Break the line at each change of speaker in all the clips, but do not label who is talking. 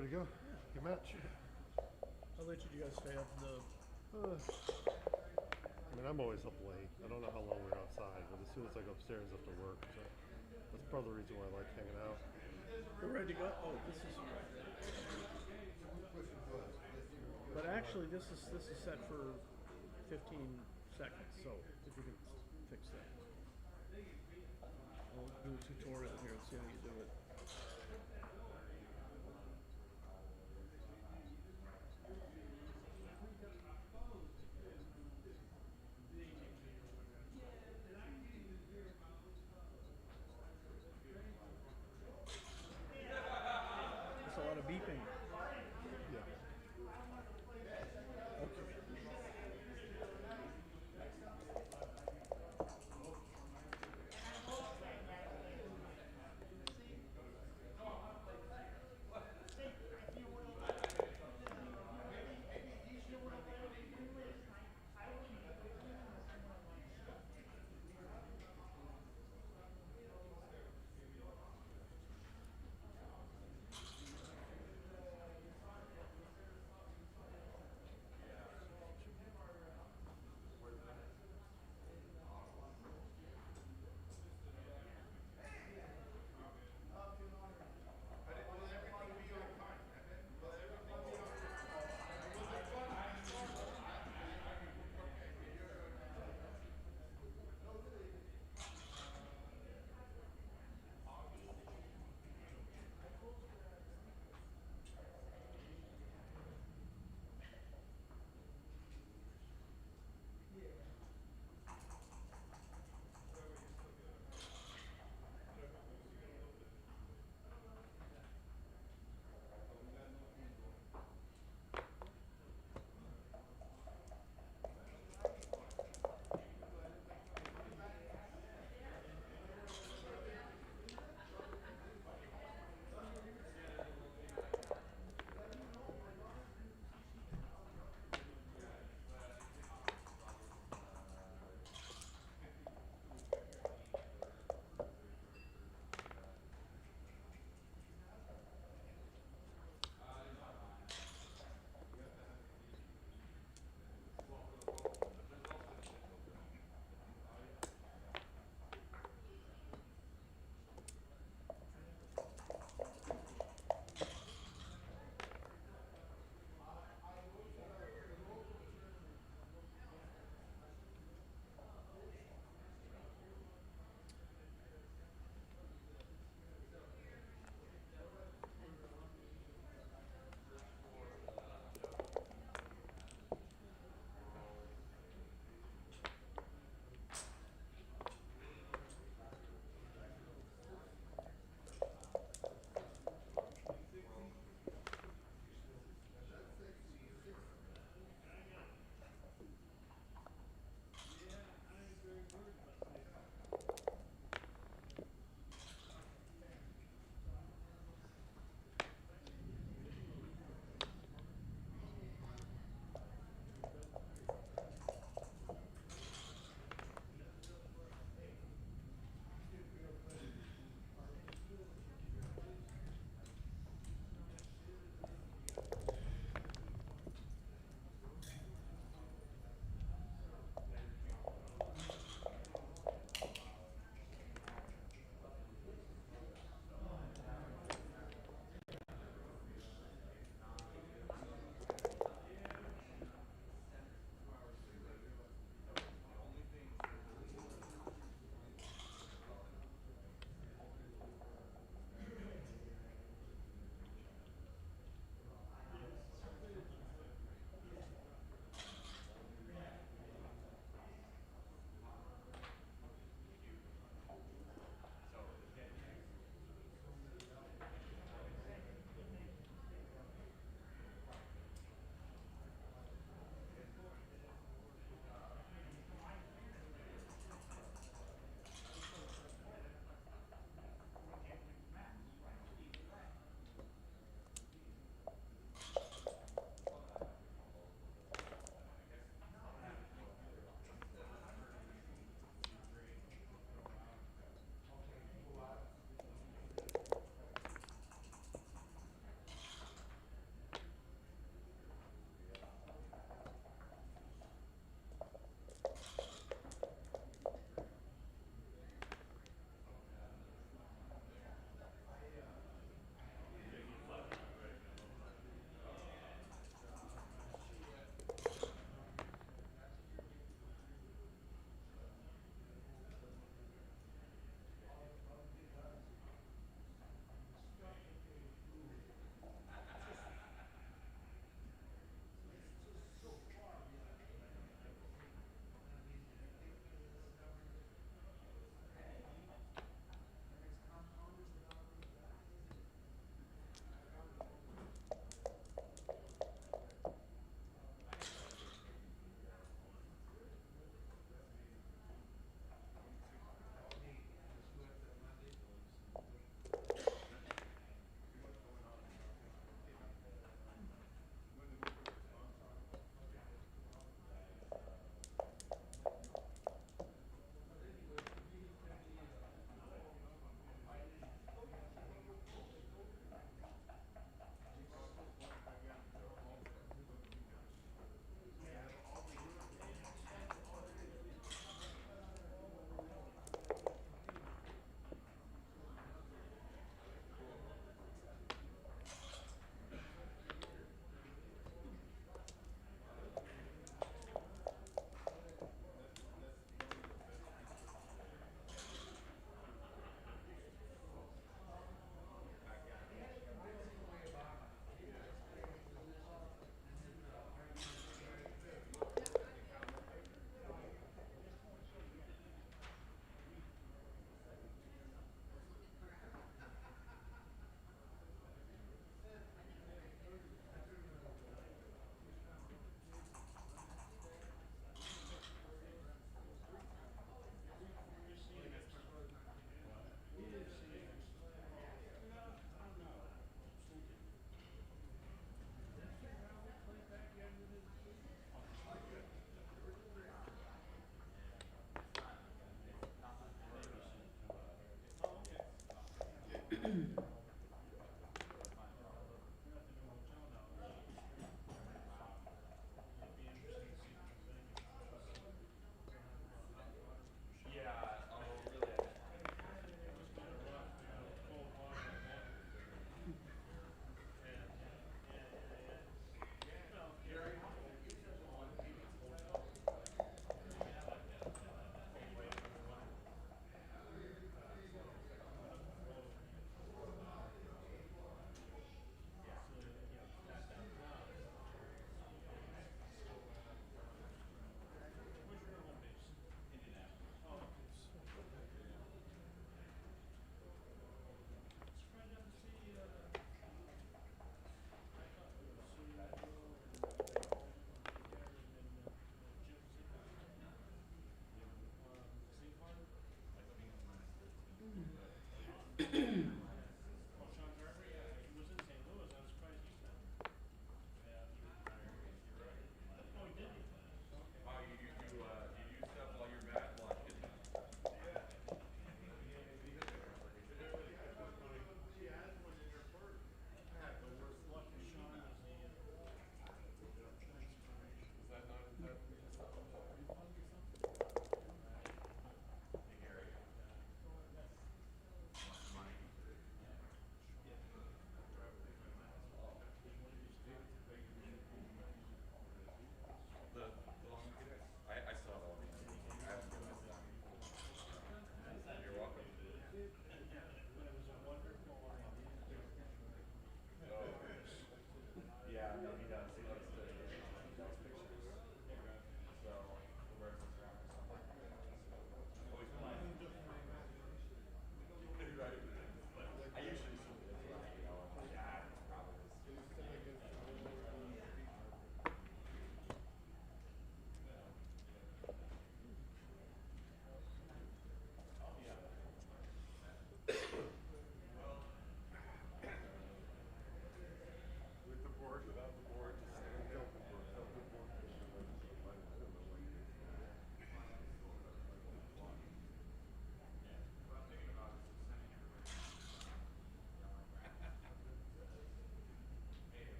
ready to go. Good match.
How late did you guys stay up?
I mean, I'm always up late. I don't know how long we're outside, but as soon as I go upstairs after work, so that's part of the reason why I like hanging out.
We're ready to go. Oh, this is. But actually, this is set for 15 seconds. So if you can fix that, I'll do a tutorial here and see how you do it. It's a lot of beeping.
Yeah.
Okay.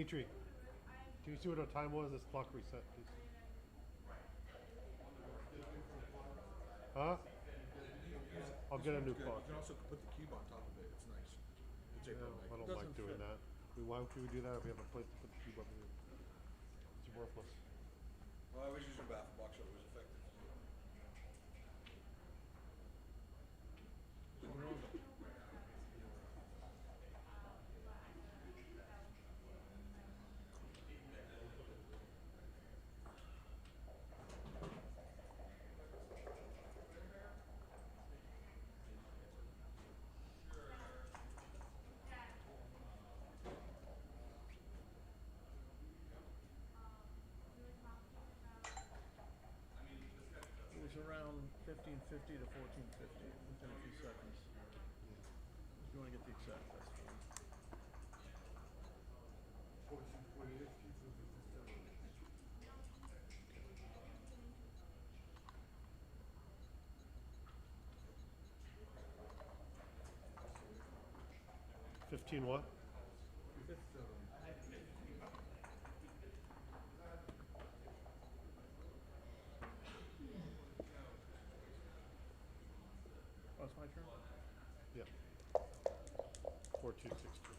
Dimitri, can you see what our time was? This clock reset, please. Huh? I'll get a new clock.
You can also put the cube on top of it. It's nice. It's
Yeah,
April
I don't
Doesn't
like doing
fit.
that. Why would we do that if we have a place to put the cube up here? It's worthless.
Well, I was using a baffle box, so it was effective.
It was around 1550 to 1450 within a few seconds. If you want to get the exact, that's fine.
15 what?
Oh, it's my turn?
Yeah. 4262.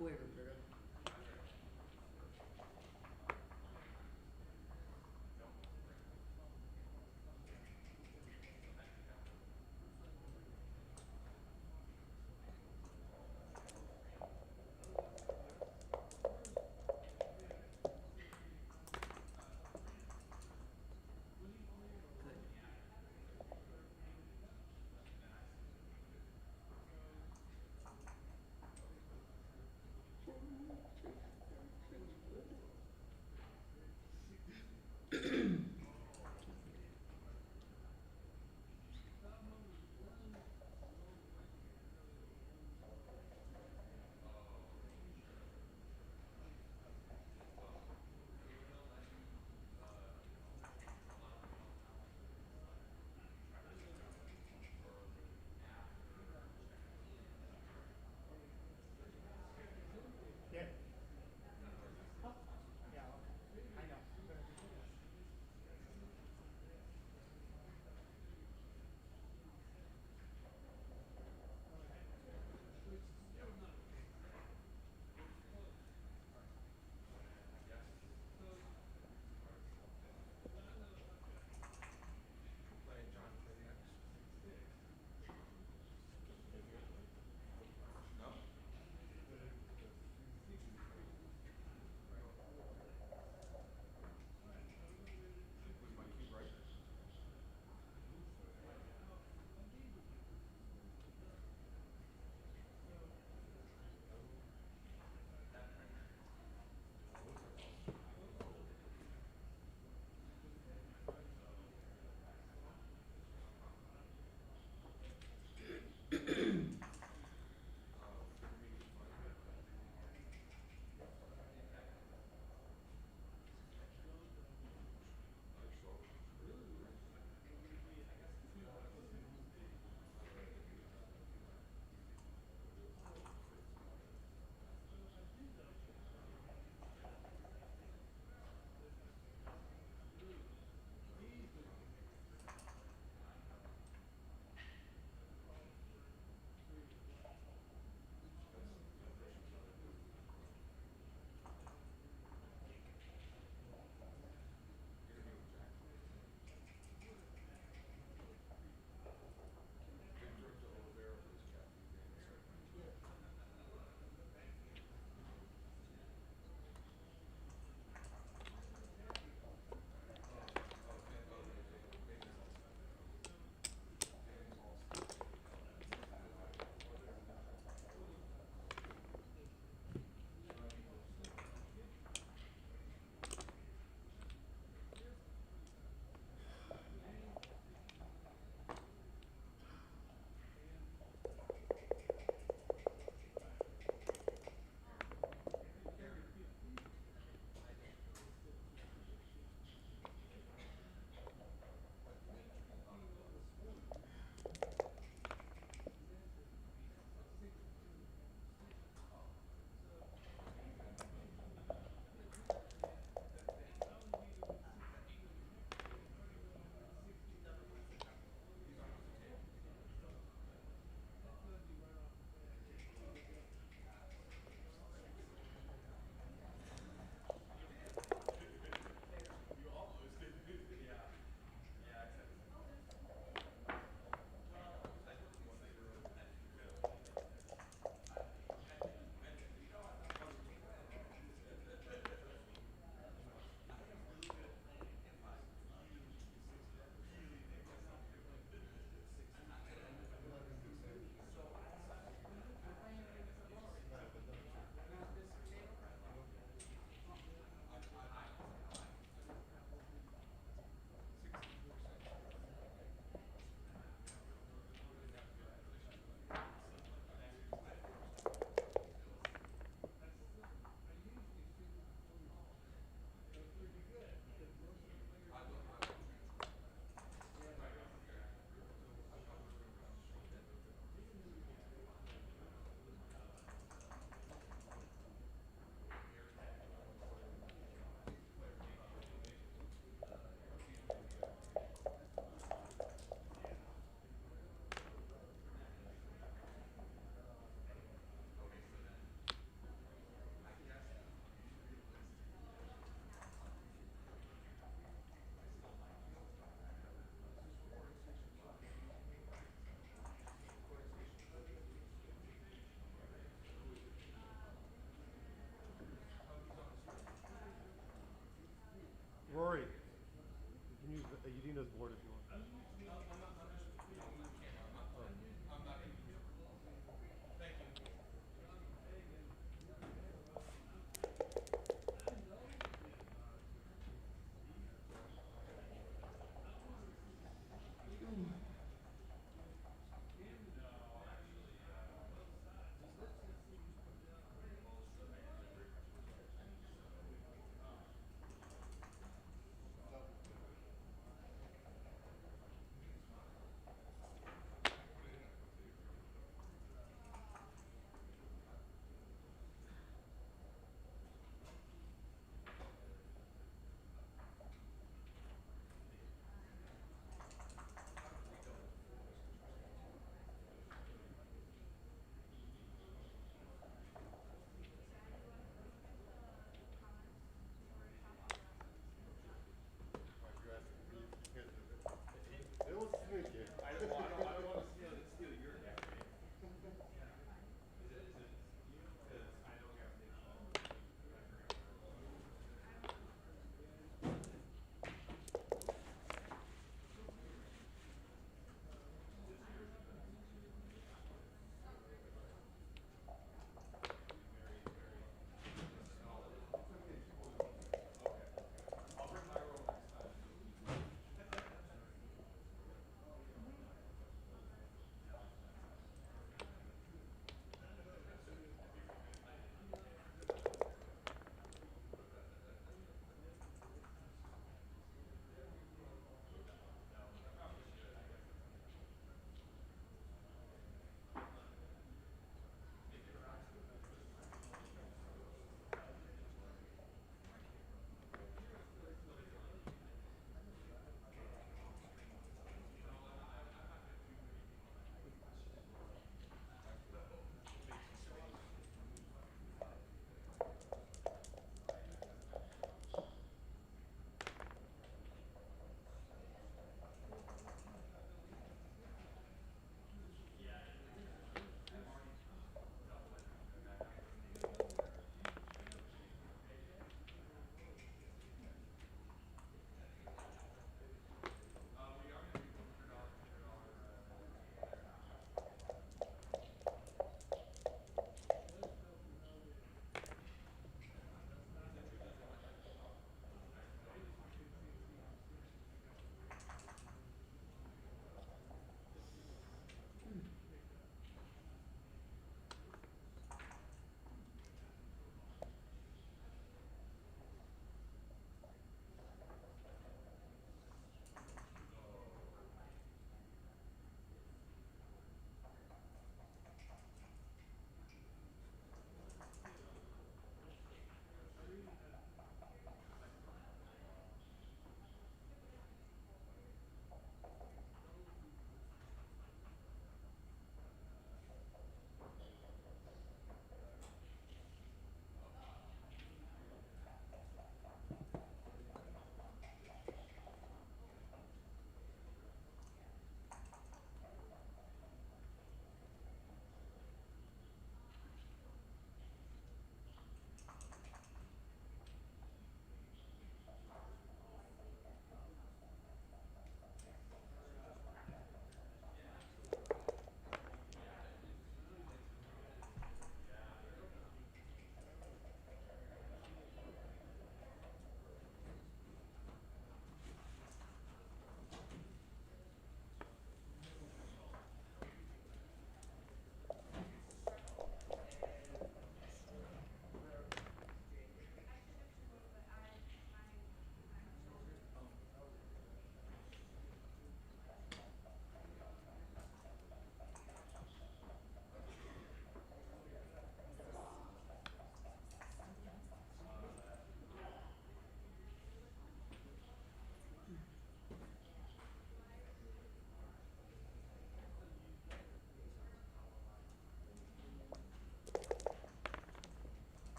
Wait, Roberto. Good.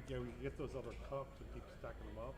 Yeah, we can get those other cups and keep stacking them up.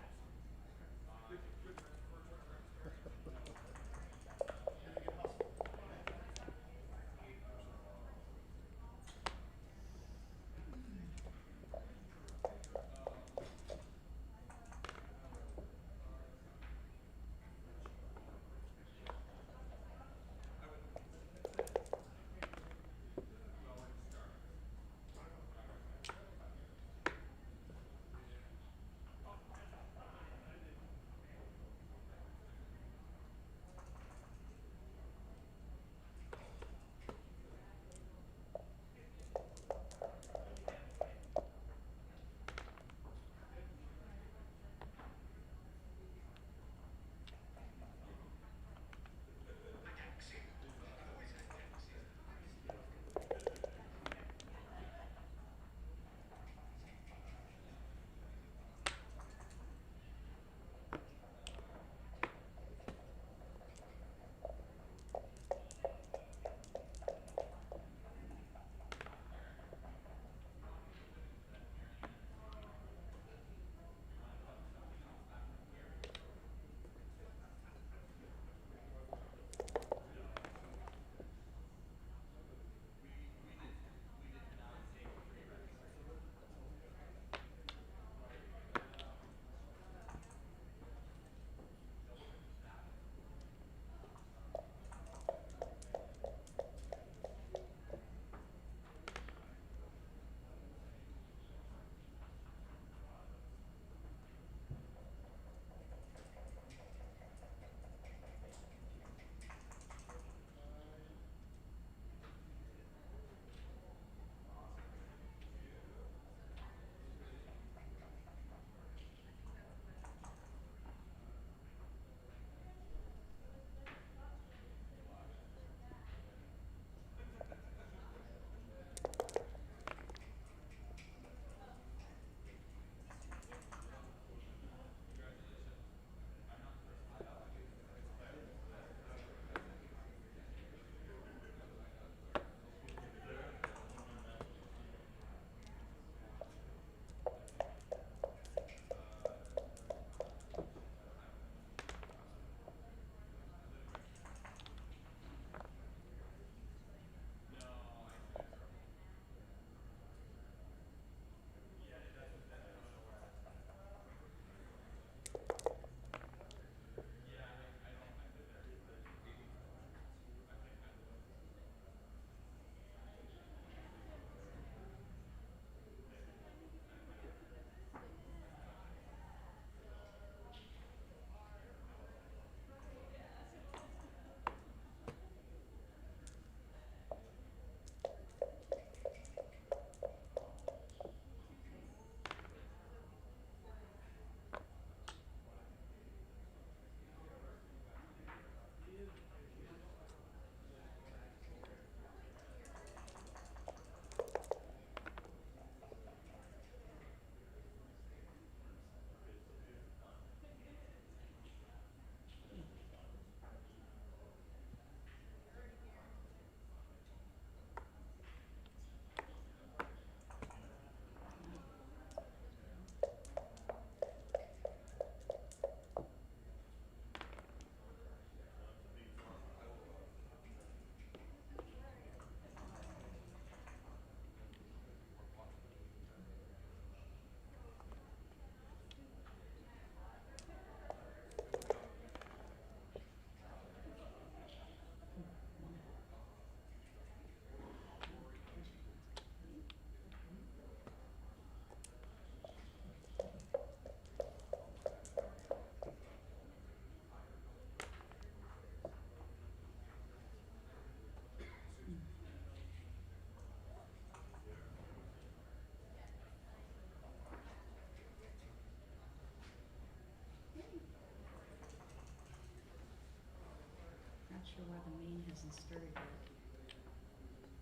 Not sure why the main hasn't started yet.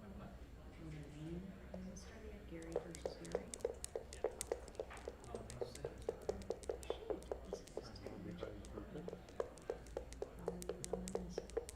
When what?
When the main hasn't started yet, Gary versus Gary.
Oh, they said.
Shoot, this is
Behind Kirkland.
probably on the miss it.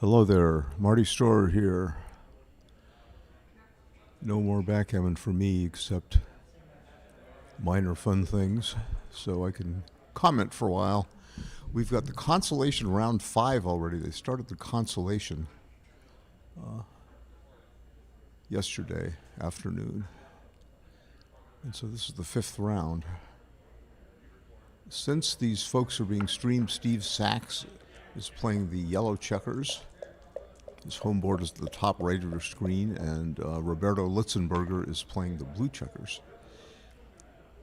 Hello there, Marty Storer here. No more backgammon for me except minor fun things, so I can comment for a while. We've got the consolation round 5 already. They started the consolation yesterday afternoon. And so this is the 5th round. Since these folks are being streamed, Steve Sachs is playing the yellow checkers. His home board is the top right of your screen, and Roberto Litzenberger is playing the blue checkers.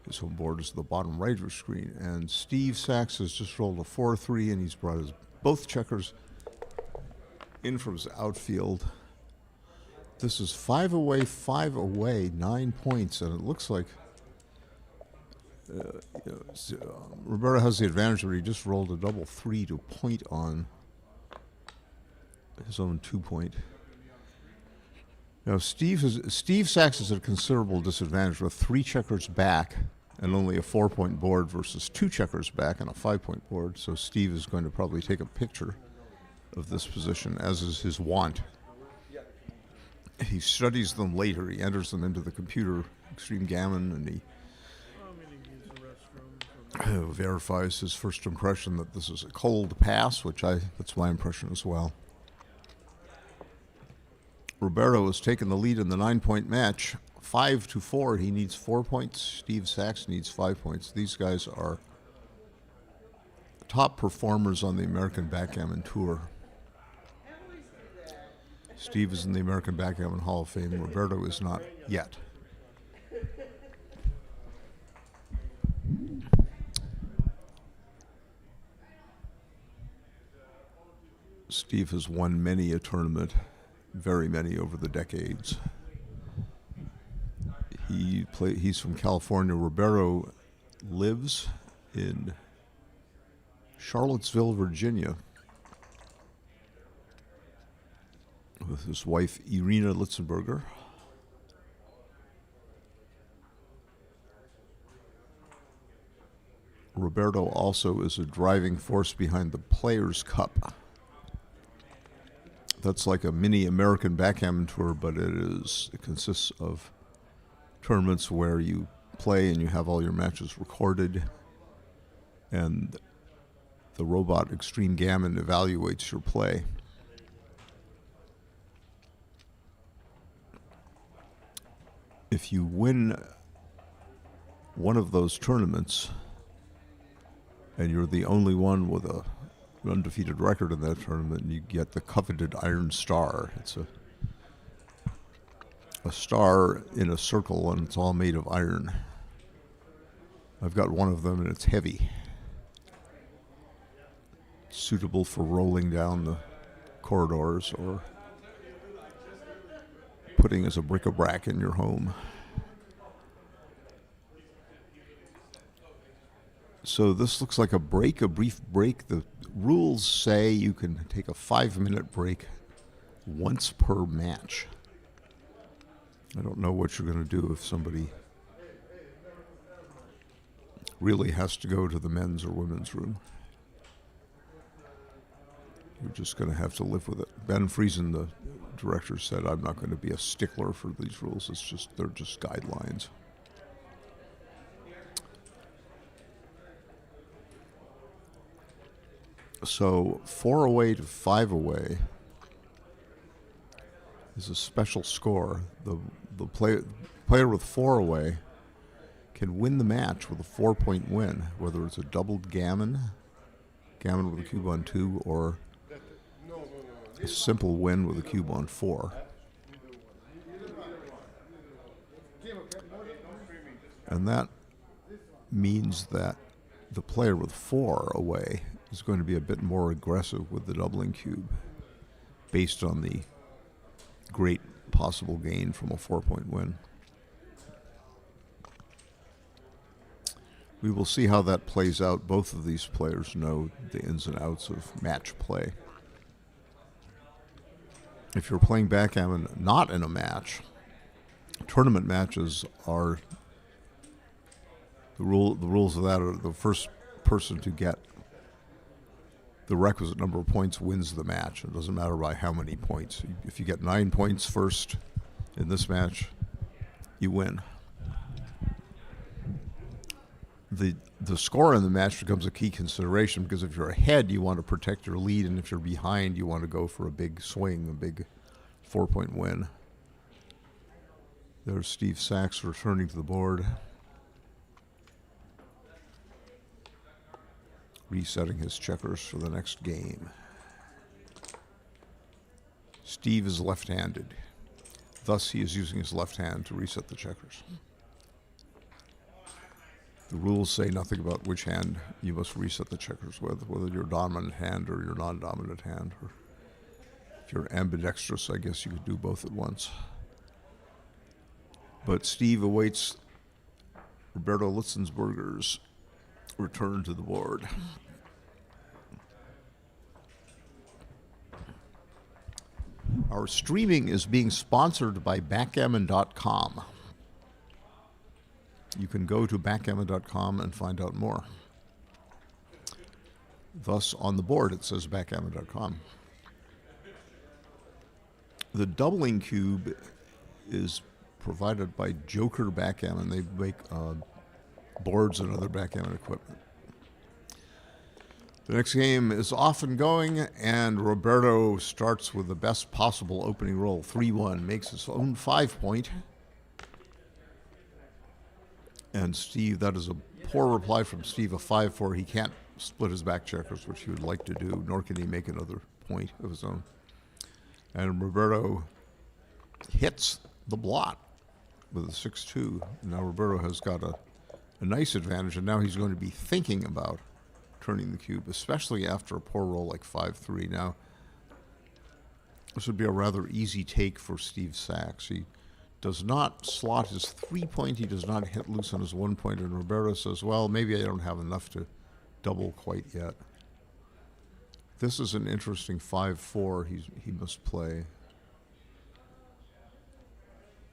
His home board is the bottom right of your screen. And Steve Sachs has just rolled a 4-3, and he's brought his both checkers in from his outfield. This is 5 away, 9 points, and it looks like Roberto has the advantage where he just rolled a double 3 to point on his own 2-point. Now, Steve Sachs is at a considerable disadvantage with 3 checkers back and only a 4-point board versus 2 checkers back and a 5-point board. So Steve is going to probably take a picture of this position, as is his wont. He studies them later. He enters them into the computer, Extreme Gammon, and he verifies his first impression that this is a cold pass, that's my impression as well. Roberto has taken the lead in the 9-point match, 5-4. He needs 4 points. Steve Sachs needs 5 points. These guys are top performers on the American Backgammon Tour. Steve is in the American Backgammon Hall of Fame. Roberto is not yet. Steve has won many a tournament, very many over the decades. He's from California. Roberto lives in Charlottesville, Virginia, with his wife Irina Litzenberger. Roberto also is a driving force behind the Players' Cup. That's like a mini American Backgammon Tour, but it consists of tournaments where you play and you have all your matches recorded, and the robot Extreme Gammon evaluates your play. If you win one of those tournaments, and you're the only one with an undefeated record in that tournament, and you get the coveted Iron Star. It's a star in a circle, and it's all made of iron. I've got one of them, and it's heavy. Suitable for rolling down the corridors or putting as a bric-a-brac in your home. So this looks like a brief break. The rules say you can take a 5-minute break once per match. I don't know what you're going to do if somebody really has to go to the men's or women's room. You're just going to have to live with it. Ben Friesen, the director, said, I'm not going to be a stickler for these rules. They're just guidelines. So 4 away to 5 away is a special score. The player with 4 away can win the match with a 4-point win, whether it's a doubled gammon with a cube on 2, or a simple win with a cube on 4. And that means that the player with 4 away is going to be a bit more aggressive with the doubling cube based on the great possible gain from a 4-point win. We will see how that plays out. Both of these players know the ins and outs of match play. If you're playing backgammon not in a match, tournament matches are, the rules of that are the first person to get the requisite number of points wins the match. It doesn't matter by how many points. If you get 9 points first in this match, you win. The score in the match becomes a key consideration, because if you're ahead, you want to protect your lead, and if you're behind, you want to go for a big swing, a big 4-point win. There's Steve Sachs returning to the board, resetting his checkers for the next game. Steve is left-handed. Thus, he is using his left hand to reset the checkers. The rules say nothing about which hand you must reset the checkers with, whether you're dominant hand or your non-dominant hand. Or if you're ambidextrous, I guess you could do both at once. But Steve awaits Roberto Litzensberger's return to the board. Our streaming is being sponsored by Backgammon.com. You can go to Backgammon.com and find out more. Thus, on the board, it says Backgammon.com. The doubling cube is provided by Joker Backgammon. They make boards and other backgammon equipment. The next game is off and going, and Roberto starts with the best possible opening roll, 3-1, makes his own 5-point. And Steve, that is a poor reply from Steve, a 5-4. He can't split his back checkers, which he would like to do, nor can he make another point of his own. And Roberto hits the blot with a 6-2. Now Roberto has got a nice advantage, and now he's going to be thinking about turning the cube, especially after a poor roll like 5-3. Now, this would be a rather easy take for Steve Sachs. He does not slot his 3-point. He does not hit loose on his 1-point. And Roberto says, well, maybe I don't have enough to double quite yet. This is an interesting 5-4 he must play.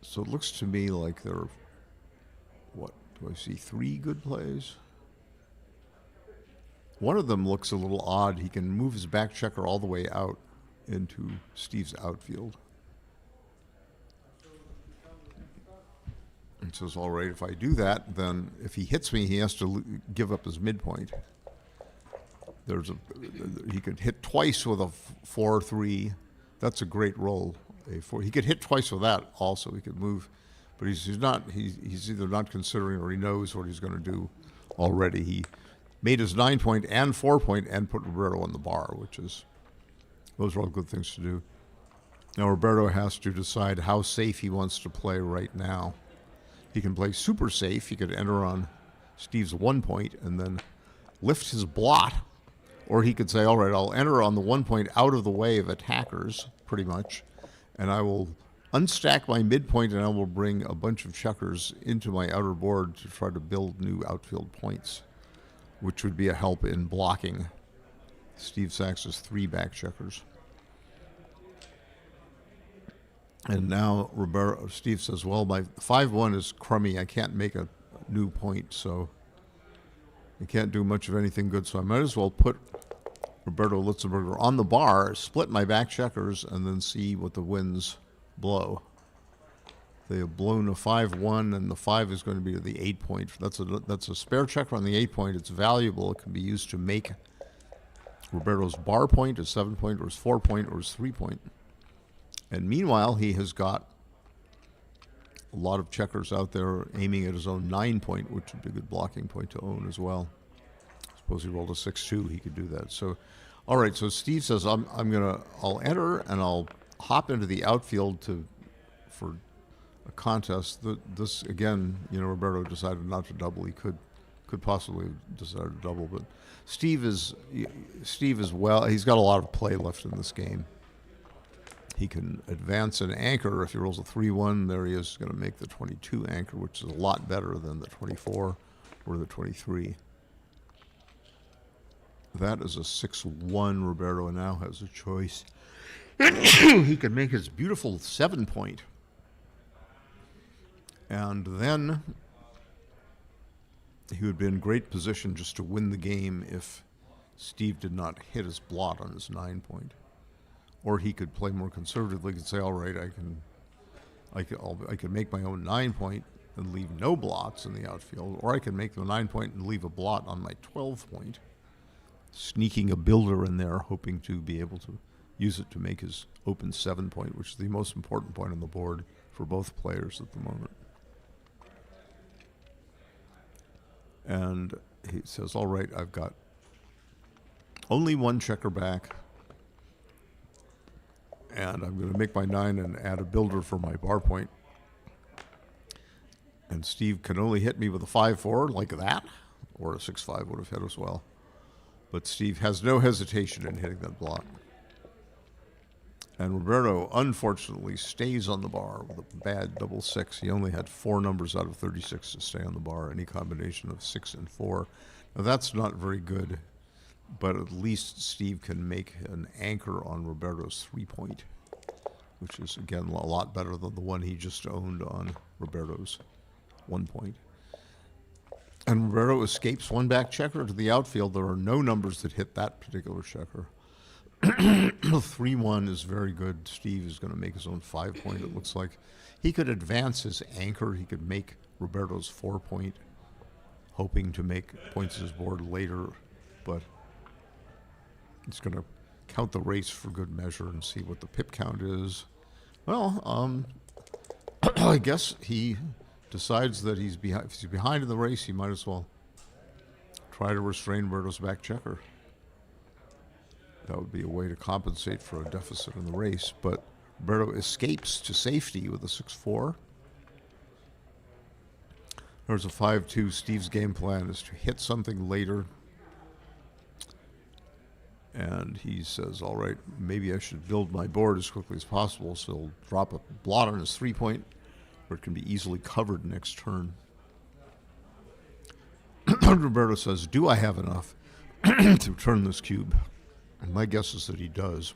So it looks to me like there are, what, do I see 3 good plays? One of them looks a little odd. He can move his back checker all the way out into Steve's outfield. And says, all right, if I do that, then if he hits me, he has to give up his midpoint. He could hit twice with a 4-3. That's a great roll. He could hit twice with that also. He could move, but he's either not considering or he knows what he's going to do already. He made his 9-point and 4-point and put Roberto on the bar, those are all good things to do. Now Roberto has to decide how safe he wants to play right now. He can play super safe. He could enter on Steve's 1-point and then lift his blot, or he could say, all right, I'll enter on the 1-point out of the way of attackers, pretty much, and I will unstack my midpoint and I will bring a bunch of checkers into my outer board to try to build new outfield points, which would be a help in blocking Steve Sachs's 3 back checkers. And now Steve says, well, my 5-1 is crummy. I can't make a new point, so I can't do much of anything good. So I might as well put Roberto Litzensberger on the bar, split my back checkers, and then see what the winds blow. They have blown a 5-1, and the 5 is going to be the 8-point. That's a spare checker on the 8-point. It's valuable. It can be used to make Roberto's bar point, his 7-point, or his 4-point, or his 3-point. And meanwhile, he has got a lot of checkers out there aiming at his own 9-point, which would be a good blocking point to own as well. Suppose he rolled a 6-2, he could do that. So, all right. So Steve says, I'll enter and I'll hop into the outfield for a contest. This again, Roberto decided not to double. He could possibly have decided to double, but Steve is well. He's got a lot of play left in this game. He can advance an anchor. If he rolls a 3-1, there he is going to make the 22 anchor, which is a lot better than the 24 or the 23. That is a 6-1. Roberto now has a choice. He can make his beautiful 7-point. And then he would be in great position just to win the game if Steve did not hit his blot on his 9-point. Or he could play more conservatively and say, all right, I could make my own 9-point and leave no blots in the outfield, or I can make the 9-point and leave a blot on my 12-point, sneaking a builder in there, hoping to be able to use it to make his open 7-point, which is the most important point on the board for both players at the moment. And he says, all right, I've got only one checker back, and I'm going to make my 9 and add a builder for my bar point. And Steve can only hit me with a 5-4 like that, or a 6-5 would have hit as well. But Steve has no hesitation in hitting that block. And Roberto, unfortunately, stays on the bar with a bad double 6. He only had 4 numbers out of 36 to stay on the bar, any combination of 6 and 4. Now, that's not very good, but at least Steve can make an anchor on Roberto's 3-point, which is, again, a lot better than the one he just owned on Roberto's 1-point. And Roberto escapes one back checker to the outfield. There are no numbers that hit that particular checker. 3-1 is very good. Steve is going to make his own 5-point, it looks like. He could advance his anchor. He could make Roberto's 4-point, hoping to make points his board later, but he's going to count the race for good measure and see what the pip count is. Well, I guess he decides that if he's behind in the race, he might as well try to restrain Roberto's back checker. That would be a way to compensate for a deficit in the race. But Roberto escapes to safety with a 6-4. There's a 5-2. Steve's game plan is to hit something later. And he says, all right, maybe I should build my board as quickly as possible, so he'll drop a blot on his 3-point, where it can be easily covered next turn. Roberto says, do I have enough to turn this cube? And my guess is that he does.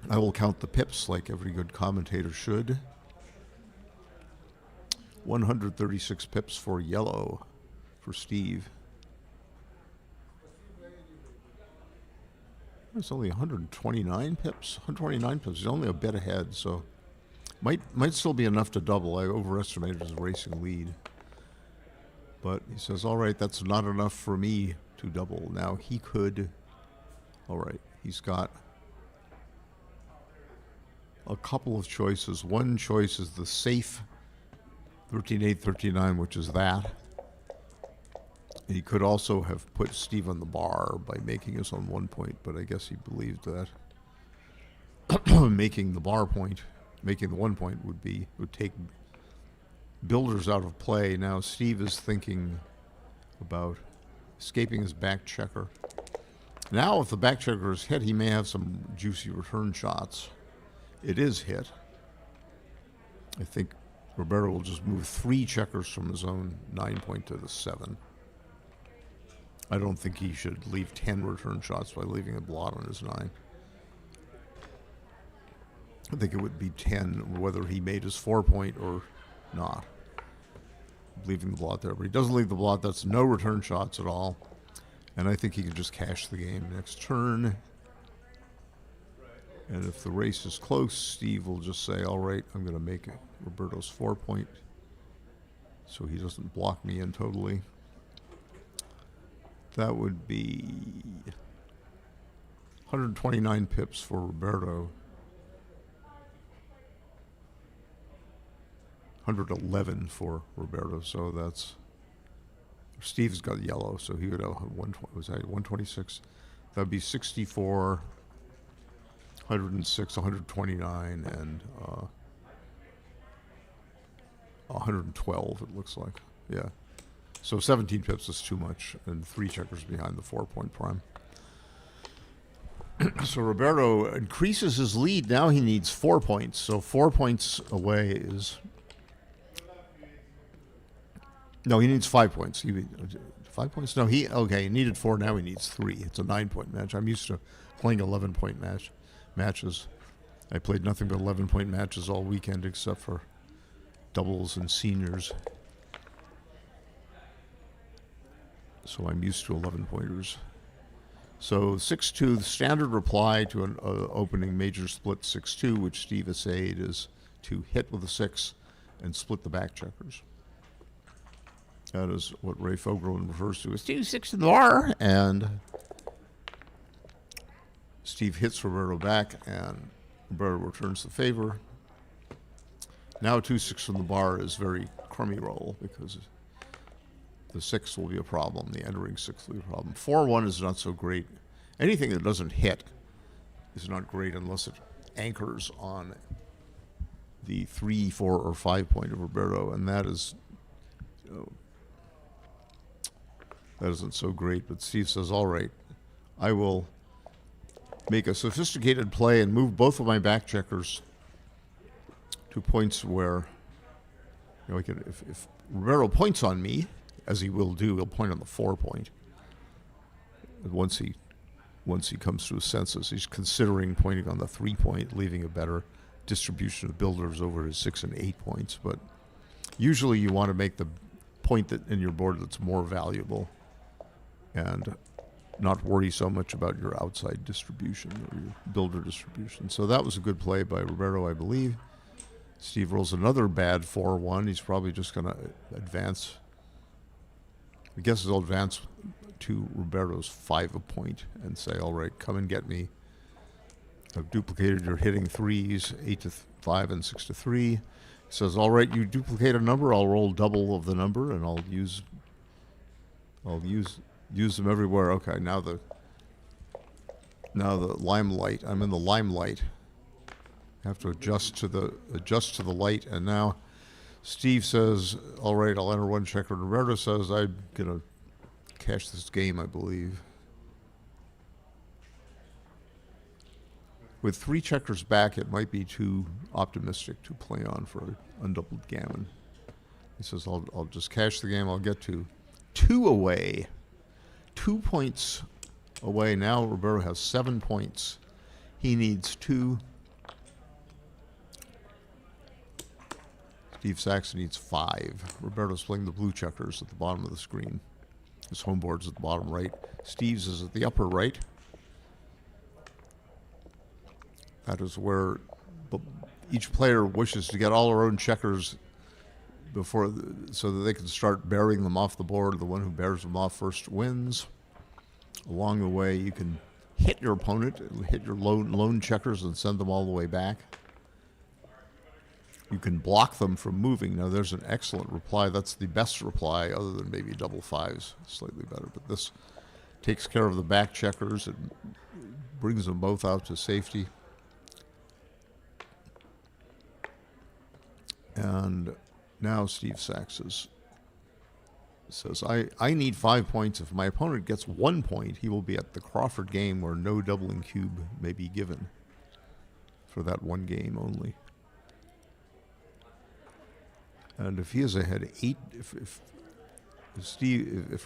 I will count the pips like every good commentator should. 136 pips for yellow for Steve. It's only 129 pips. 129 pips. He's only a bit ahead, so might still be enough to double. I overestimated his racing lead. But he says, all right, that's not enough for me to double. Now he could, all right, he's got a couple of choices. One choice is the safe 13-8, 13-9, which is that. He could also have put Steve on the bar by making his own 1-point, but I guess he believed that making the bar point, making the 1-point would take builders out of play. Now Steve is thinking about escaping his back checker. Now if the back checker is hit, he may have some juicy return shots. It is hit. I think Roberto will just move 3 checkers from his own 9-point to the 7. I don't think he should leave 10 return shots by leaving a blot on his 9. I think it would be 10 whether he made his 4-point or not, leaving the blot there. But he doesn't leave the blot. That's no return shots at all. And I think he can just cash the game next turn. And if the race is close, Steve will just say, all right, I'm going to make Roberto's 4-point so he doesn't block me in totally. That would be 129 pips for Roberto. 111 for Roberto, so that's... Steve's got yellow, so he would have 126? That would be 64, 106, 129, and 112, it looks like. Yeah. So 17 pips is too much, and 3 checkers behind the 4-point prime. So Roberto increases his lead. Now he needs 4 points. So 4 points away is... No, he needs 5 points. 5 points? No, he needed 4. Now he needs 3. It's a 9-point match. I'm used to playing 11-point matches. I played nothing but 11-point matches all weekend except for doubles and seniors. So I'm used to 11 pointers. So 6-2, the standard reply to an opening major split 6-2, which Steve essayed, is to hit with a 6 and split the back checkers. That is what Ray Fogelman refers to as 2-6 in the bar. And Steve hits Roberto back, and Roberto returns the favor. Now 2-6 from the bar is very crummy roll because the 6 will be a problem. The entering 6 will be a problem. 4-1 is not so great. Anything that doesn't hit is not great unless it anchors on the 3, 4, or 5 point of Roberto, and that is, that isn't so great. But Steve says, all right, I will make a sophisticated play and move both of my back checkers to points where, you know, if Roberto points on me, as he will do, he'll point on the 4 point. Once he comes to his senses, he's considering pointing on the 3 point, leaving a better distribution of builders over his 6 and 8 points. But usually you want to make the point that in your board that's more valuable and not worry so much about your outside distribution or your builder distribution. So that was a good play by Roberto, I believe. Steve rolls another bad 4-1. He's probably just going to advance. I guess he'll advance to Roberto's 5 a point and say, all right, come and get me. I've duplicated your hitting 3s, 8-5 and 6-3. He says, all right, you duplicate a number, I'll roll double of the number, and I'll use them everywhere. Okay, now the limelight. I'm in the limelight. I have to adjust to the light, and now Steve says, all right, I'll enter 1 checker. And Roberto says, I'm gonna cash this game, I believe. With 3 checkers back, it might be too optimistic to play on for an undoubled gammon. He says, I'll just cash the game. I'll get to 2 away. 2 points away. Now Roberto has 7 points. He needs 2. Steve Saxon needs 5. Roberto's playing the blue checkers at the bottom of the screen. His home board's at the bottom right. Steve's is at the upper right. That is where each player wishes to get all their own checkers before, so that they can start bearing them off the board. The one who bears them off first wins. Along the way, you can hit your opponent, hit your lone checkers, and send them all the way back. You can block them from moving. Now, there's an excellent reply. That's the best reply, other than maybe double 5s, slightly better. But this takes care of the back checkers. It brings them both out to safety. And now Steve Saxes says, I need 5 points. If my opponent gets 1 point, he will be at the Crawford game where no doubling cube may be given for that 1 game only. And if he is ahead 8, if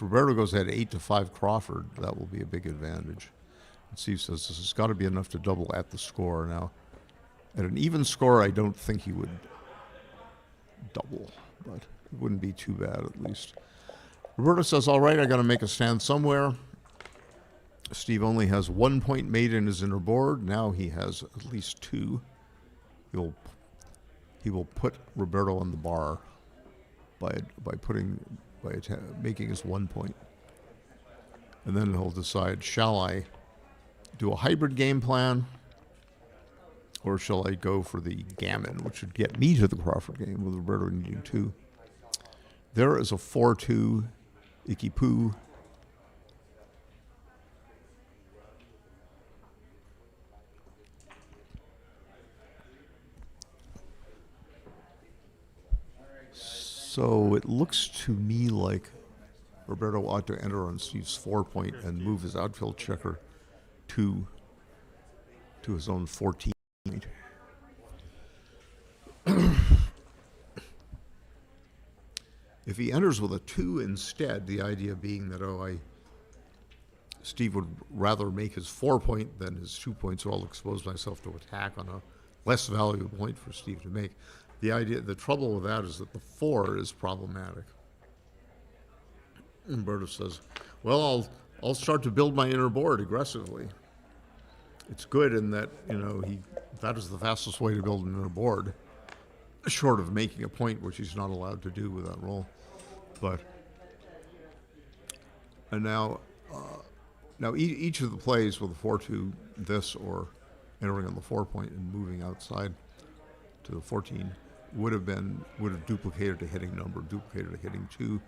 Roberto goes ahead 8-5 Crawford, that will be a big advantage. And Steve says this has got to be enough to double at the score. Now, at an even score, I don't think he would double, but it wouldn't be too bad at least. Roberto says, all right, I got to make a stand somewhere. Steve only has 1 point made in his inner board. Now he has at least 2. He will put Roberto on the bar by making his 1 point. And then he'll decide, shall I do a hybrid game plan, or shall I go for the gammon, which would get me to the Crawford game with Roberto needing 2. There is a 4-2 Icky Poo. So it looks to me like Roberto ought to enter on Steve's 4 point and move his outfield checker to his own 14. If he enters with a 2 instead, the idea being that, Steve would rather make his 4 point than his 2 points, so I'll expose myself to attack on a less valuable point for Steve to make. The trouble with that is that the 4 is problematic. Roberto says, Well, I'll start to build my inner board aggressively. It's good in that, that is the fastest way to build an inner board, short of making a point, which he's not allowed to do with that roll. But, and now each of the plays with a 4-2, this or entering on the 4 point and moving outside to the 14 would have duplicated a hitting number, duplicated a hitting 2.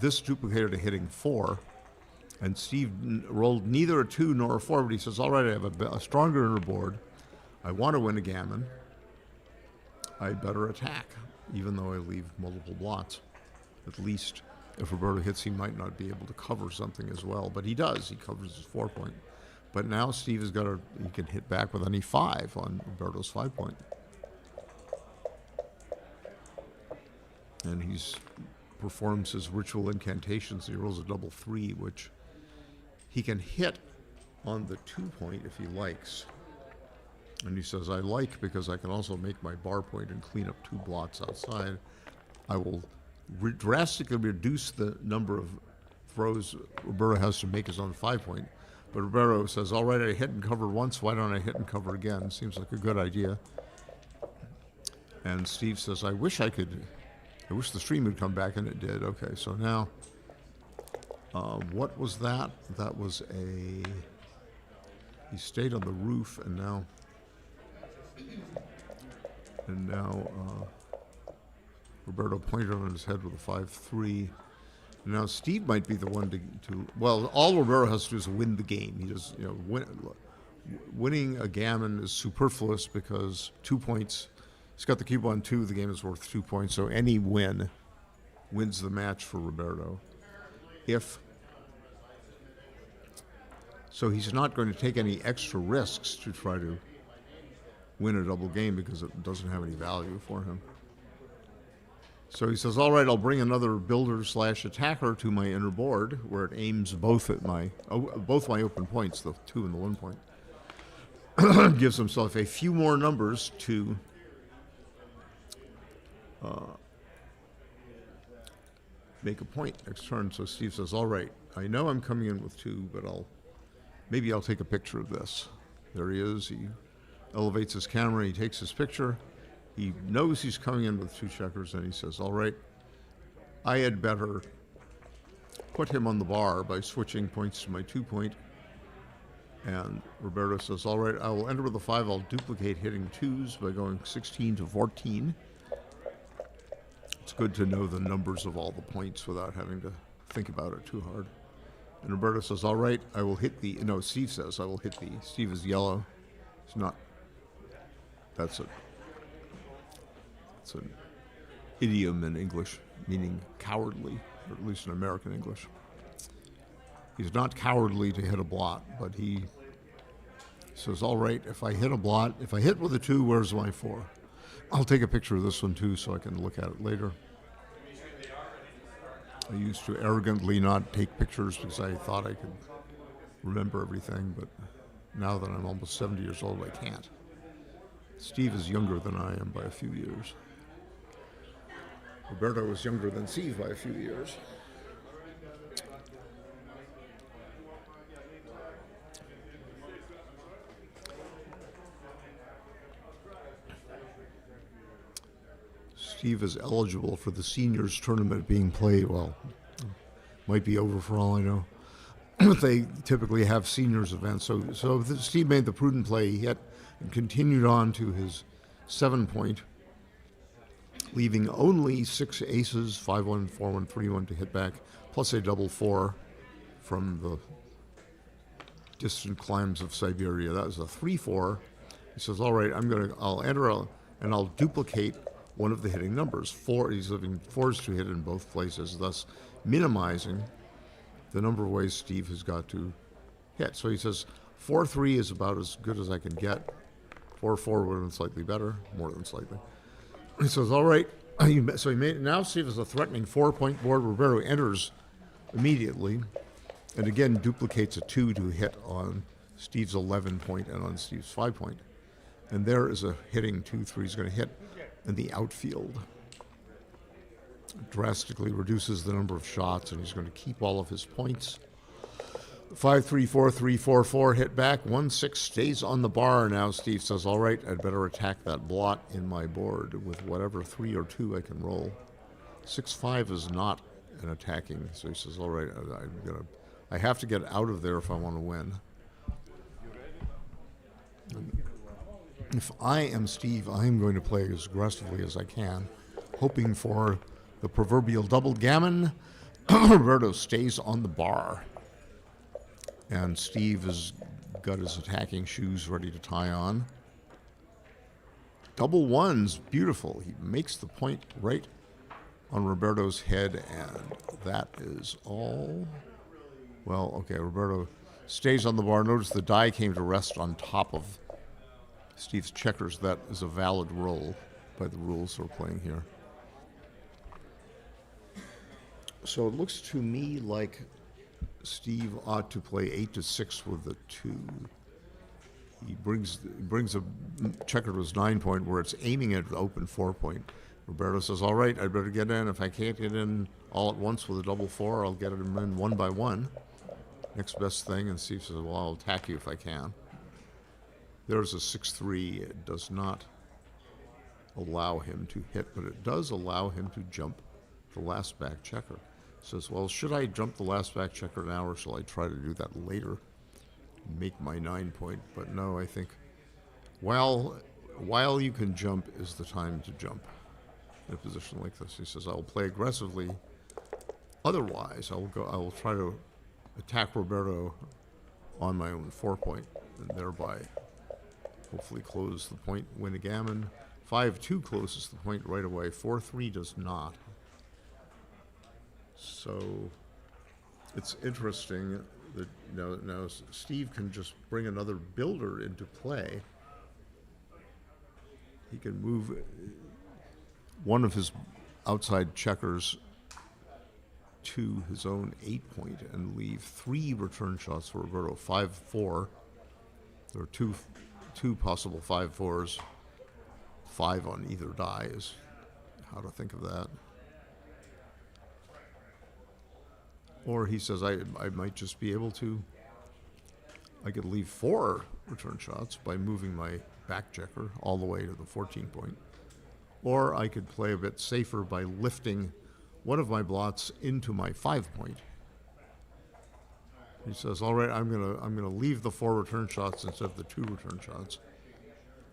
This duplicated a hitting 4. And Steve rolled neither a 2 nor a 4, but he says, all right, I have a stronger inner board. I want to win a gammon. I better attack, even though I leave multiple blots. At least if Roberto hits, he might not be able to cover something as well. But he does. He covers his 4 point. But now Steve he can hit back with any 5 on Roberto's 5 point. And he's performs his ritual incantations. He rolls a double 3, which he can hit on the 2 point if he likes. And he says, I like because I can also make my bar point and clean up 2 blots outside. I will drastically reduce the number of throws Roberto has to make his own 5 point. But Roberto says, all right, I hit and cover once. Why don't I hit and cover again? Seems like a good idea. And Steve says, I wish the stream would come back, and it did. Okay, so now, what was that? That was he stayed on the roof, and now, Roberto pointed on his head with a 5-3. Now Steve might be the one well, all Roberto has to do is win the game. He just, winning a gammon is superfluous because 2 points, he's got the cube on 2, the game is worth 2 points, so any win wins the match for Roberto. So he's not going to take any extra risks to try to win a double game because it doesn't have any value for him. So he says, all right, I'll bring another builder/attacker to my inner board where it aims both my open points, the 2 and the 1 point. Gives himself a few more numbers to make a point next turn. So Steve says, all right, I know I'm coming in with 2, but maybe I'll take a picture of this. There he is. He elevates his camera. He takes his picture. He knows he's coming in with 2 checkers, and he says, all right, I had better put him on the bar by switching points to my 2 point. And Roberto says, all right, I will enter with a 5. I'll duplicate hitting 2s by going 16 to 14. It's good to know the numbers of all the points without having to think about it too hard. And Roberto says, all right, I will hit Steve says, I will hit Steve is yellow. It's not, that's an idiom in English, meaning cowardly, or at least in American English. He's not cowardly to hit a blot, but he says, all right, if I hit a blot, if I hit with a 2, where's my 4? I'll take a picture of this one too so I can look at it later. I used to arrogantly not take pictures because I thought I could remember everything, but now that I'm almost 70 years old, I can't. Steve is younger than I am by a few years. Roberto was younger than Steve by a few years. Steve is eligible for the seniors tournament being played. Well, might be over for all I know. They typically have seniors events. So Steve made the prudent play. He hit and continued on to his 7 point, leaving only 6 aces, 5-1, 4-1, 3-1 to hit back, plus a double 4 from the distant climes of Siberia. That was a 3-4. He says, all right, I'll enter and I'll duplicate one of the hitting numbers. 4, he's leaving 4s to hit in both places, thus minimizing the number of ways Steve has got to hit. So he says 4-3 is about as good as I can get. 4-4 would have been slightly better, more than slightly. He says, all right. So now Steve has a threatening 4 point board. Roberto enters immediately and again duplicates a 2 to hit on Steve's 11 point and on Steve's 5 point. And there is a hitting 2-3 he's going to hit in the outfield. Drastically reduces the number of shots, and he's going to keep all of his points. 5-3-4-3-4-4 hit back. 1-6 stays on the bar. Now Steve says, all right, I'd better attack that blot in my board with whatever 3 or 2 I can roll. 6-5 is not an attacking, so he says, all right, I have to get out of there if I want to win. If I am Steve, I'm going to play as aggressively as I can, hoping for the proverbial double gammon. Roberto stays on the bar. And Steve has got his attacking shoes ready to tie on. Double ones, beautiful. He makes the point right on Roberto's head, and that is all. Well, okay, Roberto stays on the bar. Notice the die came to rest on top of Steve's checkers. That is a valid roll by the rules we're playing here. So it looks to me like Steve ought to play 8-6 with the 2. He brings a checker to his 9 point where it's aiming at the open 4 point. Roberto says, all right, I'd better get in. If I can't get in all at once with a double 4, I'll get him in 1 by 1. Next best thing. And Steve says, well, I'll attack you if I can. There's a 6-3. It does not allow him to hit, but it does allow him to jump the last back checker. Says, well, should I jump the last back checker now, or shall I try to do that later? Make my 9 point. But no, I think while you can jump is the time to jump in a position like this. He says, I'll play aggressively. Otherwise, I will try to attack Roberto on my own 4 point, and thereby hopefully close the point, win a gammon. 5-2 closes the point right away. 4-3 does not. So it's interesting that now Steve can just bring another builder into play. He can move one of his outside checkers to his own 8 point and leave 3 return shots for Roberto. 5-4. There are two possible 5-4s. 5 on either die is how to think of that. Or he says, I might just be able to, I could leave 4 return shots by moving my back checker all the way to the 14 point. Or I could play a bit safer by lifting one of my blots into my 5 point. He says, all right, I'm gonna leave the 4 return shots instead of the 2 return shots.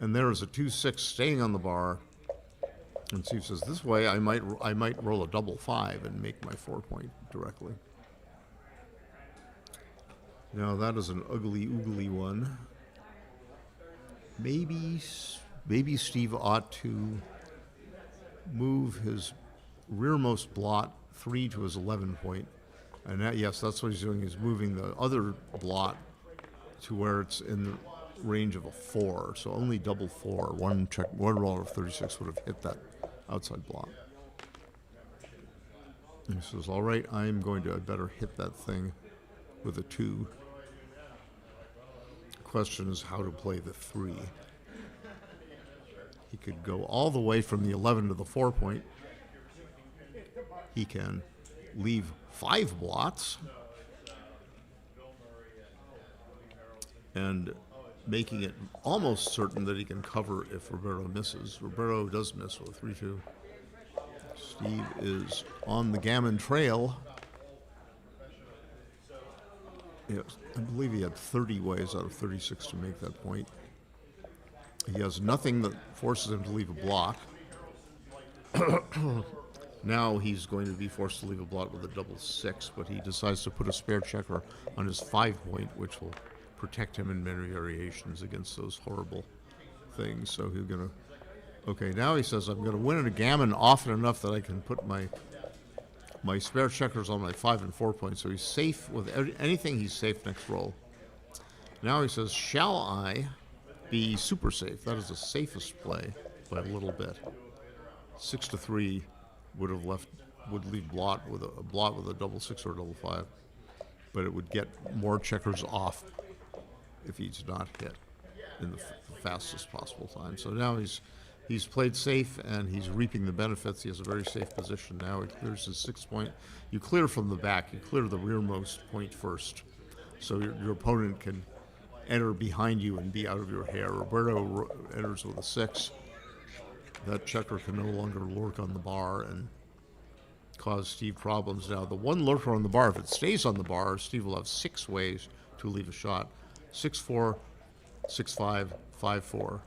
And there is a 2-6 staying on the bar. And Steve says, this way I might roll a double 5 and make my 4 point directly. Now that is an ugly, oogly one. Maybe Steve ought to move his rearmost blot 3 to his 11 point. And yes, that's what he's doing. He's moving the other blot to where it's in the range of a 4. So only double 4. One roll of 36 would have hit that outside blot. And he says, all right, I better hit that thing with a 2. The question is how to play the 3. He could go all the way from the 11 to the 4 point. He can leave 5 blots and making it almost certain that he can cover if Roberto misses. Roberto does miss with a 3-2. Steve is on the gammon trail. Yes, I believe he had 30 ways out of 36 to make that point. He has nothing that forces him to leave a blot. Now he's going to be forced to leave a blot with a double 6, but he decides to put a spare checker on his 5 point, which will protect him in many variations against those horrible things. So he's going to... Okay, now he says, I'm going to win at a gammon often enough that I can put my spare checkers on my 5 and 4 points. So he's safe with anything. He's safe next roll. Now he says, shall I be super safe? That is the safest play by a little bit. 6-3 would leave blot with a double 6 or a double 5, but it would get more checkers off if he's not hit in the fastest possible time. So now he's played safe and he's reaping the benefits. He has a very safe position now. He clears his 6 point. You clear from the back. You clear the rearmost point first. so your opponent can enter behind you and be out of your hair. Roberto enters with a 6. That checker can no longer lurk on the bar and cause Steve problems. Now, the one lurker on the bar, if it stays on the bar, Steve will have 6 ways to leave a shot. 6-4, 6-5, 5-4,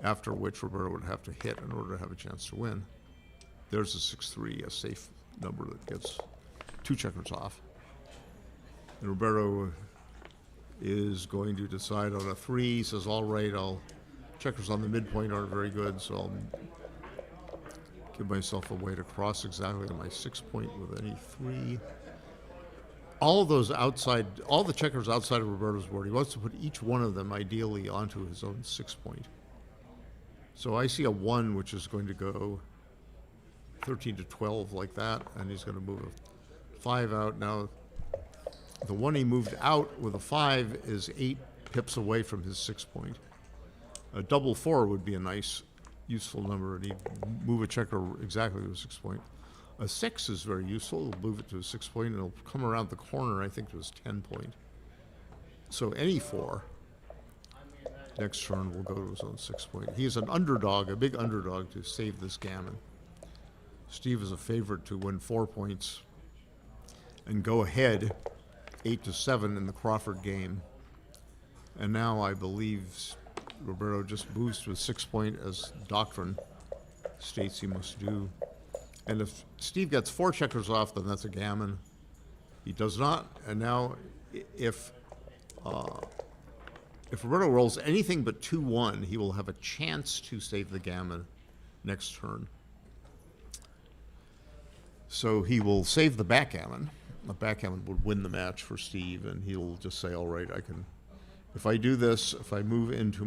after which Roberto would have to hit in order to have a chance to win. There's a 6-3, a safe number that gets 2 checkers off. And Roberto is going to decide on a 3, says, all right, checkers on the midpoint aren't very good, so I'll give myself a way to cross exactly to my 6 point with any 3. All the checkers outside of Roberto's board, he wants to put each one of them ideally onto his own 6 point. So I see a 1, which is going to go 13 to 12 like that, and he's going to move a 5 out. Now, the one he moved out with a 5 is 8 pips away from his 6 point. A double 4 would be a nice, useful number, and he'd move a checker exactly to a 6 point. A 6 is very useful. He'll move it to a 6 point, and it'll come around the corner, I think, to his 10 point. So any 4 next turn will go to his own 6 point. He is an underdog, a big underdog, to save this gammon. Steve is a favorite to win 4 points and go ahead 8-7 in the Crawford game. And now I believe Roberto just moves to a 6 point, as doctrine states he must do. And if Steve gets 4 checkers off, then that's a gammon. He does not. And now, if Roberto rolls anything but 2-1, he will have a chance to save the gammon next turn. So he will save the backgammon. The backgammon would win the match for Steve, and he'll just say, all right, if I do this, if I move into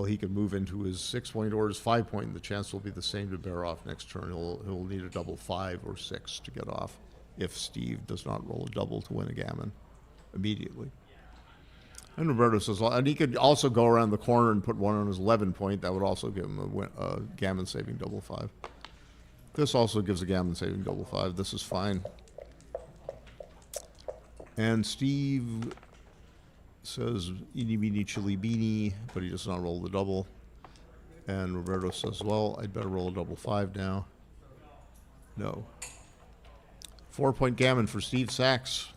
he can move into his 6 point or his 5 point, and the chance will be the same to bear off next turn. He'll need a double 5 or 6 to get off if Steve does not roll a double to win a gammon immediately. And Roberto says, and he could also go around the corner and put 1 on his 11 point. That would also give him a gammon saving double 5. This also gives a gammon saving double 5. This is fine. And Steve says, eeny, meeny, chili, beanie, but he does not roll the double. And Roberto says, well, I'd better roll a double 5 now. No. 4 point gammon for Steve Sachs.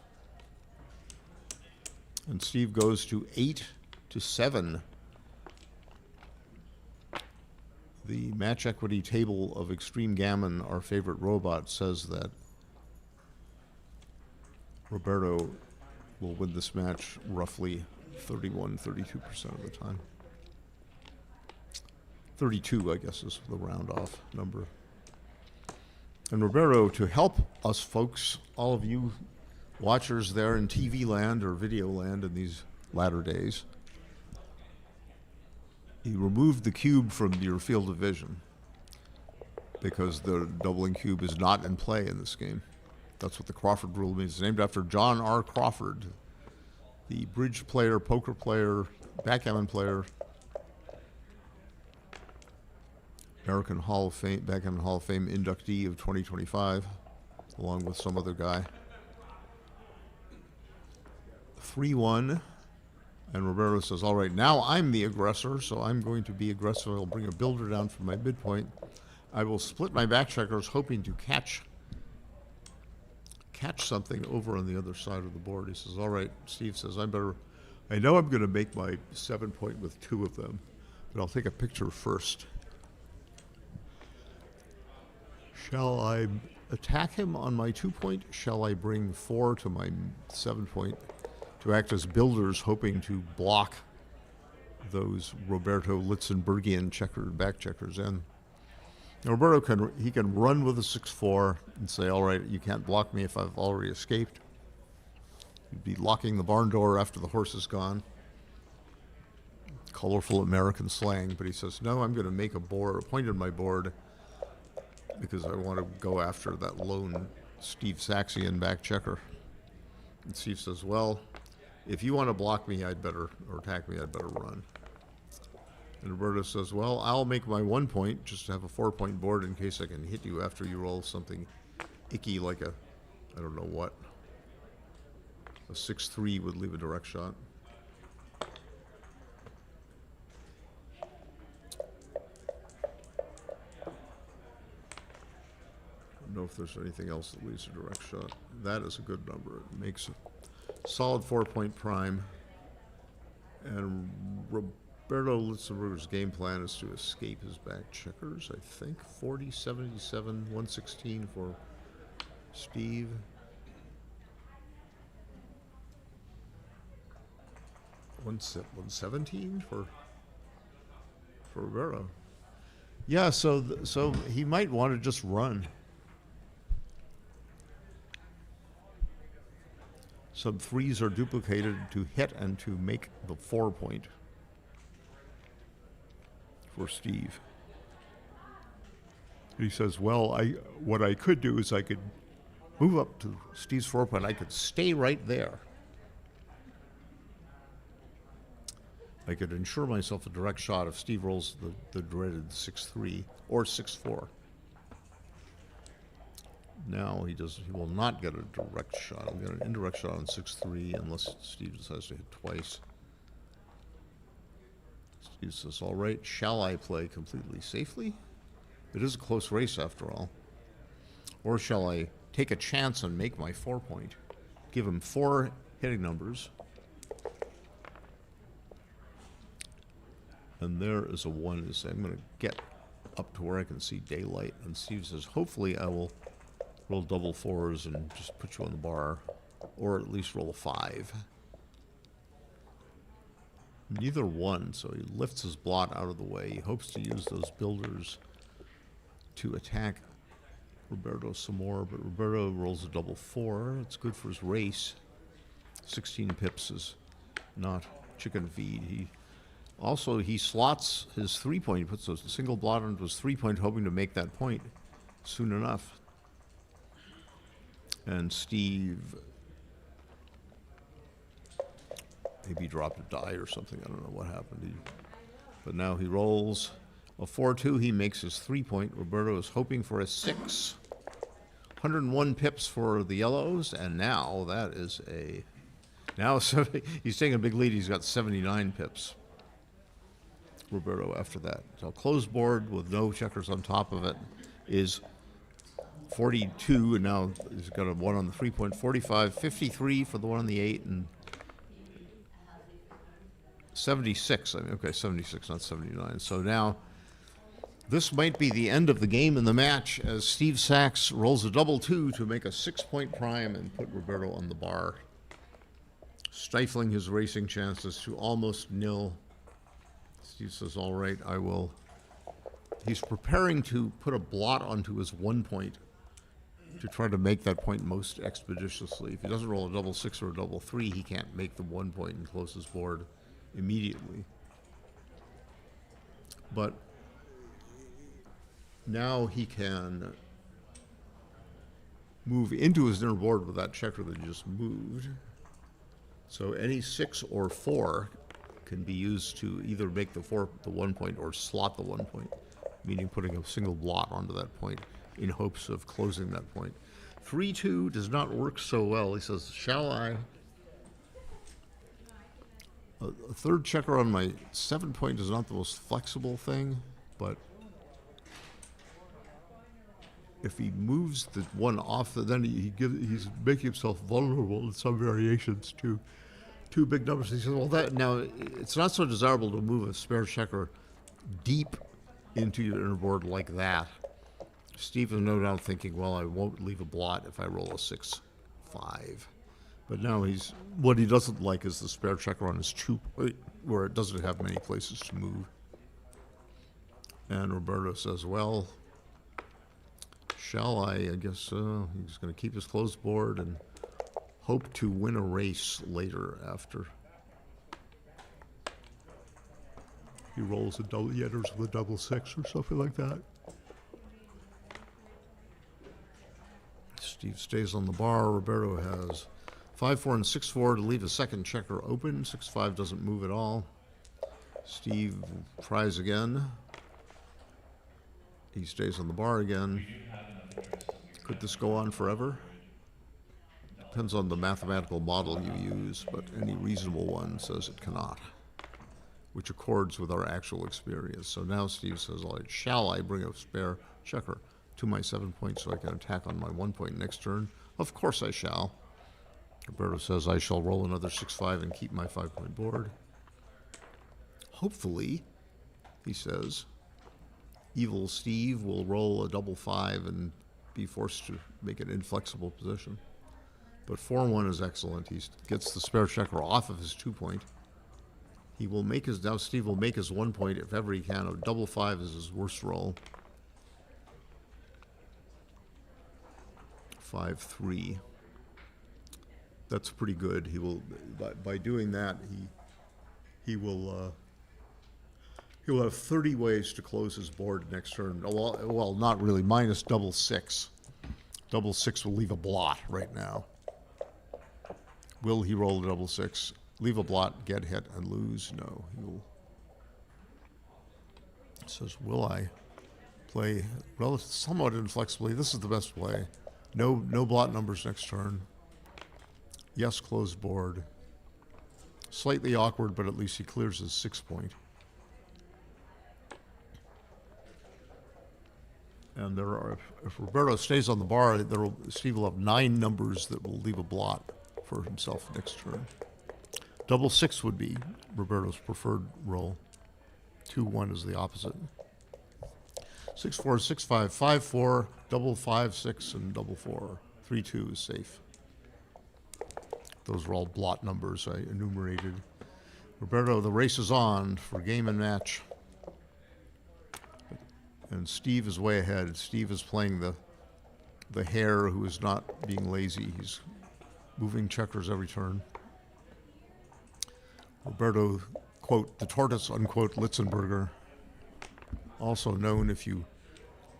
And Steve goes to 8-7. The match equity table of Extreme Gammon, our favorite robot, says that Roberto will win this match roughly 32% of the time. 32, I guess, is the round off number. And Roberto, to help us folks, all of you watchers there in TV land or video land in these latter days, he removed the cube from your field of vision because the doubling cube is not in play in this game. That's what the Crawford rule means. It's named after John R. Crawford, the bridge player, poker player, backgammon player, American Hall of Fame, Backgammon Hall of Fame inductee of 2025, along with some other guy. 3-1, and Roberto says, all right, now I'm the aggressor, so I'm going to be aggressive. I'll bring a builder down from my midpoint. I will split my back checkers, hoping to catch something over on the other side of the board. He says, all right, Steve says, I know I'm going to make my 7 point with 2 of them, but I'll take a picture first. Shall I attack him on my 2 point? Shall I bring 4 to my 7 point to act as builders, hoping to block those Roberto Litzenbergian back checkers in? Now, Roberto can run with a 6-4 and say, all right, you can't block me if I've already escaped. He'd be locking the barn door after the horse is gone. Colorful American slang, but he says, no, I'm going to make a point on my board because I want to go after that lone Steve Saxian back checker. And Steve says, well, if you want to block me, or attack me, I'd better run. And Roberto says, well, I'll make my 1 point just to have a 4 point board in case I can hit you after you roll something icky like I don't know what. A 6-3 would leave a direct shot. I don't know if there's anything else that leaves a direct shot. That is a good number. It makes a solid 4-point prime. And Roberto Litzenberger's game plan is to escape his back checkers, I think. 40, 77, 116 for Steve. One 117 for Roberto. Yeah, so he might want to just run. Some threes are duplicated to hit and to make the 4-point for Steve. He says, well, what I could do is I could move up to Steve's 4-point. I could stay right there. I could ensure myself a direct shot if Steve rolls the dreaded 6-3 or 6-4. Now he will not get a direct shot. He'll get an indirect shot on 6-3 unless Steve decides to hit twice. Steve says, all right, shall I play completely safely? It is a close race after all. Or shall I take a chance and make my 4-point? Give him 4 hitting numbers. And there is a 1. I'm going to get up to where I can see daylight. And Steve says, hopefully I will roll double 4s and just put you on the bar. Or at least roll a 5. Neither won, so he lifts his blot out of the way. He hopes to use those builders to attack Roberto some more, but Roberto rolls a double 4. It's good for his race. 16 pips is not chicken feed. He slots his 3-point. He puts a single blot onto his 3-point, hoping to make that point soon enough. And Steve maybe dropped a die or something. I don't know what happened. But now he rolls a 4-2. He makes his 3-point. Roberto is hoping for a 6. 101 pips for the yellows, and now that is he's taking a big lead. He's got 79 pips. Roberto after that. So closed board with no checkers on top of it is 42, and now he's got a 1 on the 3-point. 45, 53 for the 1 on the 8, and 76. 76, not 79. So now this might be the end of the game in the match as Steve Sachs rolls a double 2 to make a 6-point prime and put Roberto on the bar, stifling his racing chances to almost nil. Steve says, all right, I will. He's preparing to put a blot onto his 1-point to try to make that point most expeditiously. If he doesn't roll a double 6 or a double 3, he can't make the 1-point and close his board immediately. But now he can move into his inner board with that checker that he just moved. So any 6 or 4 can be used to either make the 1-point or slot the 1-point, meaning putting a single blot onto that point in hopes of closing that point. 3-2 does not work so well. He says, shall I? A third checker on my 7-point is not the most flexible thing, but if he moves the 1 off, then he's making himself vulnerable in some variations to 2 big numbers. He says, well, now it's not so desirable to move a spare checker deep into your inner board like that. Steve is no doubt thinking, well, I won't leave a blot if I roll a 6-5. But now what he doesn't like is the spare checker on his 2-point, where it doesn't have many places to move. And Roberto says, well, shall I? I guess he's going to keep his closed board and hope to win a race later after he rolls he enters with a double 6 or something like that. Steve stays on the bar. Roberto has 5-4 and 6-4 to leave a second checker open. 6-5 doesn't move at all. Steve tries again. He stays on the bar again. Could this go on forever? Depends on the mathematical model you use, but any reasonable one says it cannot, which accords with our actual experience. So now Steve says, all right, shall I bring a spare checker to my 7 points so I can attack on my 1 point next turn? Of course I shall. Roberto says, I shall roll another 6-5 and keep my 5-point board. Hopefully, he says, evil Steve will roll a double 5 and be forced to make an inflexible position. But 4-1 is excellent. He gets the spare checker off of his 2 point. He will make his, now Steve will make his 1 point if ever he can. A double 5 is his worst roll. 5-3. That's pretty good. He will, by doing that, he will he'll have 30 ways to close his board next turn. Well, not really. Minus double 6. Double 6 will leave a blot right now. Will he roll a double 6? Leave a blot, get hit, and lose? No. He says, will I play somewhat inflexibly? This is the best play. No blot numbers next turn. Yes, closed board. Slightly awkward, but at least he clears his 6 point. And there are, if Roberto stays on the bar, Steve will have 9 numbers that will leave a blot for himself next turn. Double 6 would be Roberto's preferred roll. 2-1 is the opposite. 6-4, 6-5, 5-4, double 5-6, and double 4. 3-2 is safe. Those are all blot numbers I enumerated. Roberto, the race is on for game and match. And Steve is way ahead. Steve is playing the hare who is not being lazy. He's moving checkers every turn. Roberto, quote, the tortoise, unquote, Litzenberger, also known if you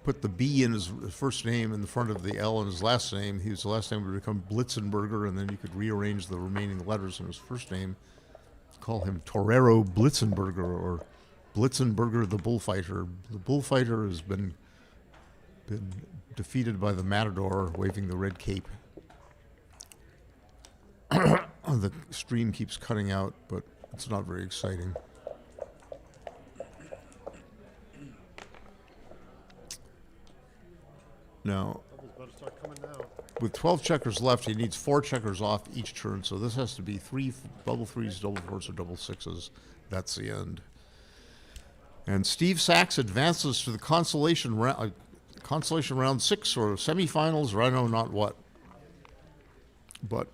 put the B in his first name in the front of the L in his last name, his last name would become Blitzenberger, and then you could rearrange the remaining letters in his first name, call him Torero Blitzenberger or Blitzenberger the Bullfighter. The Bullfighter has been defeated by the Matador waving the red cape. The stream keeps cutting out, but it's not very exciting. Now,
Better start coming now.
with 12 checkers left, he needs 4 checkers off each turn, so this has to be 3 double 3s, double 4s, or double 6s. That's the end. And Steve Sachs advances to the consolation round 6 or semifinals, or I know not what. But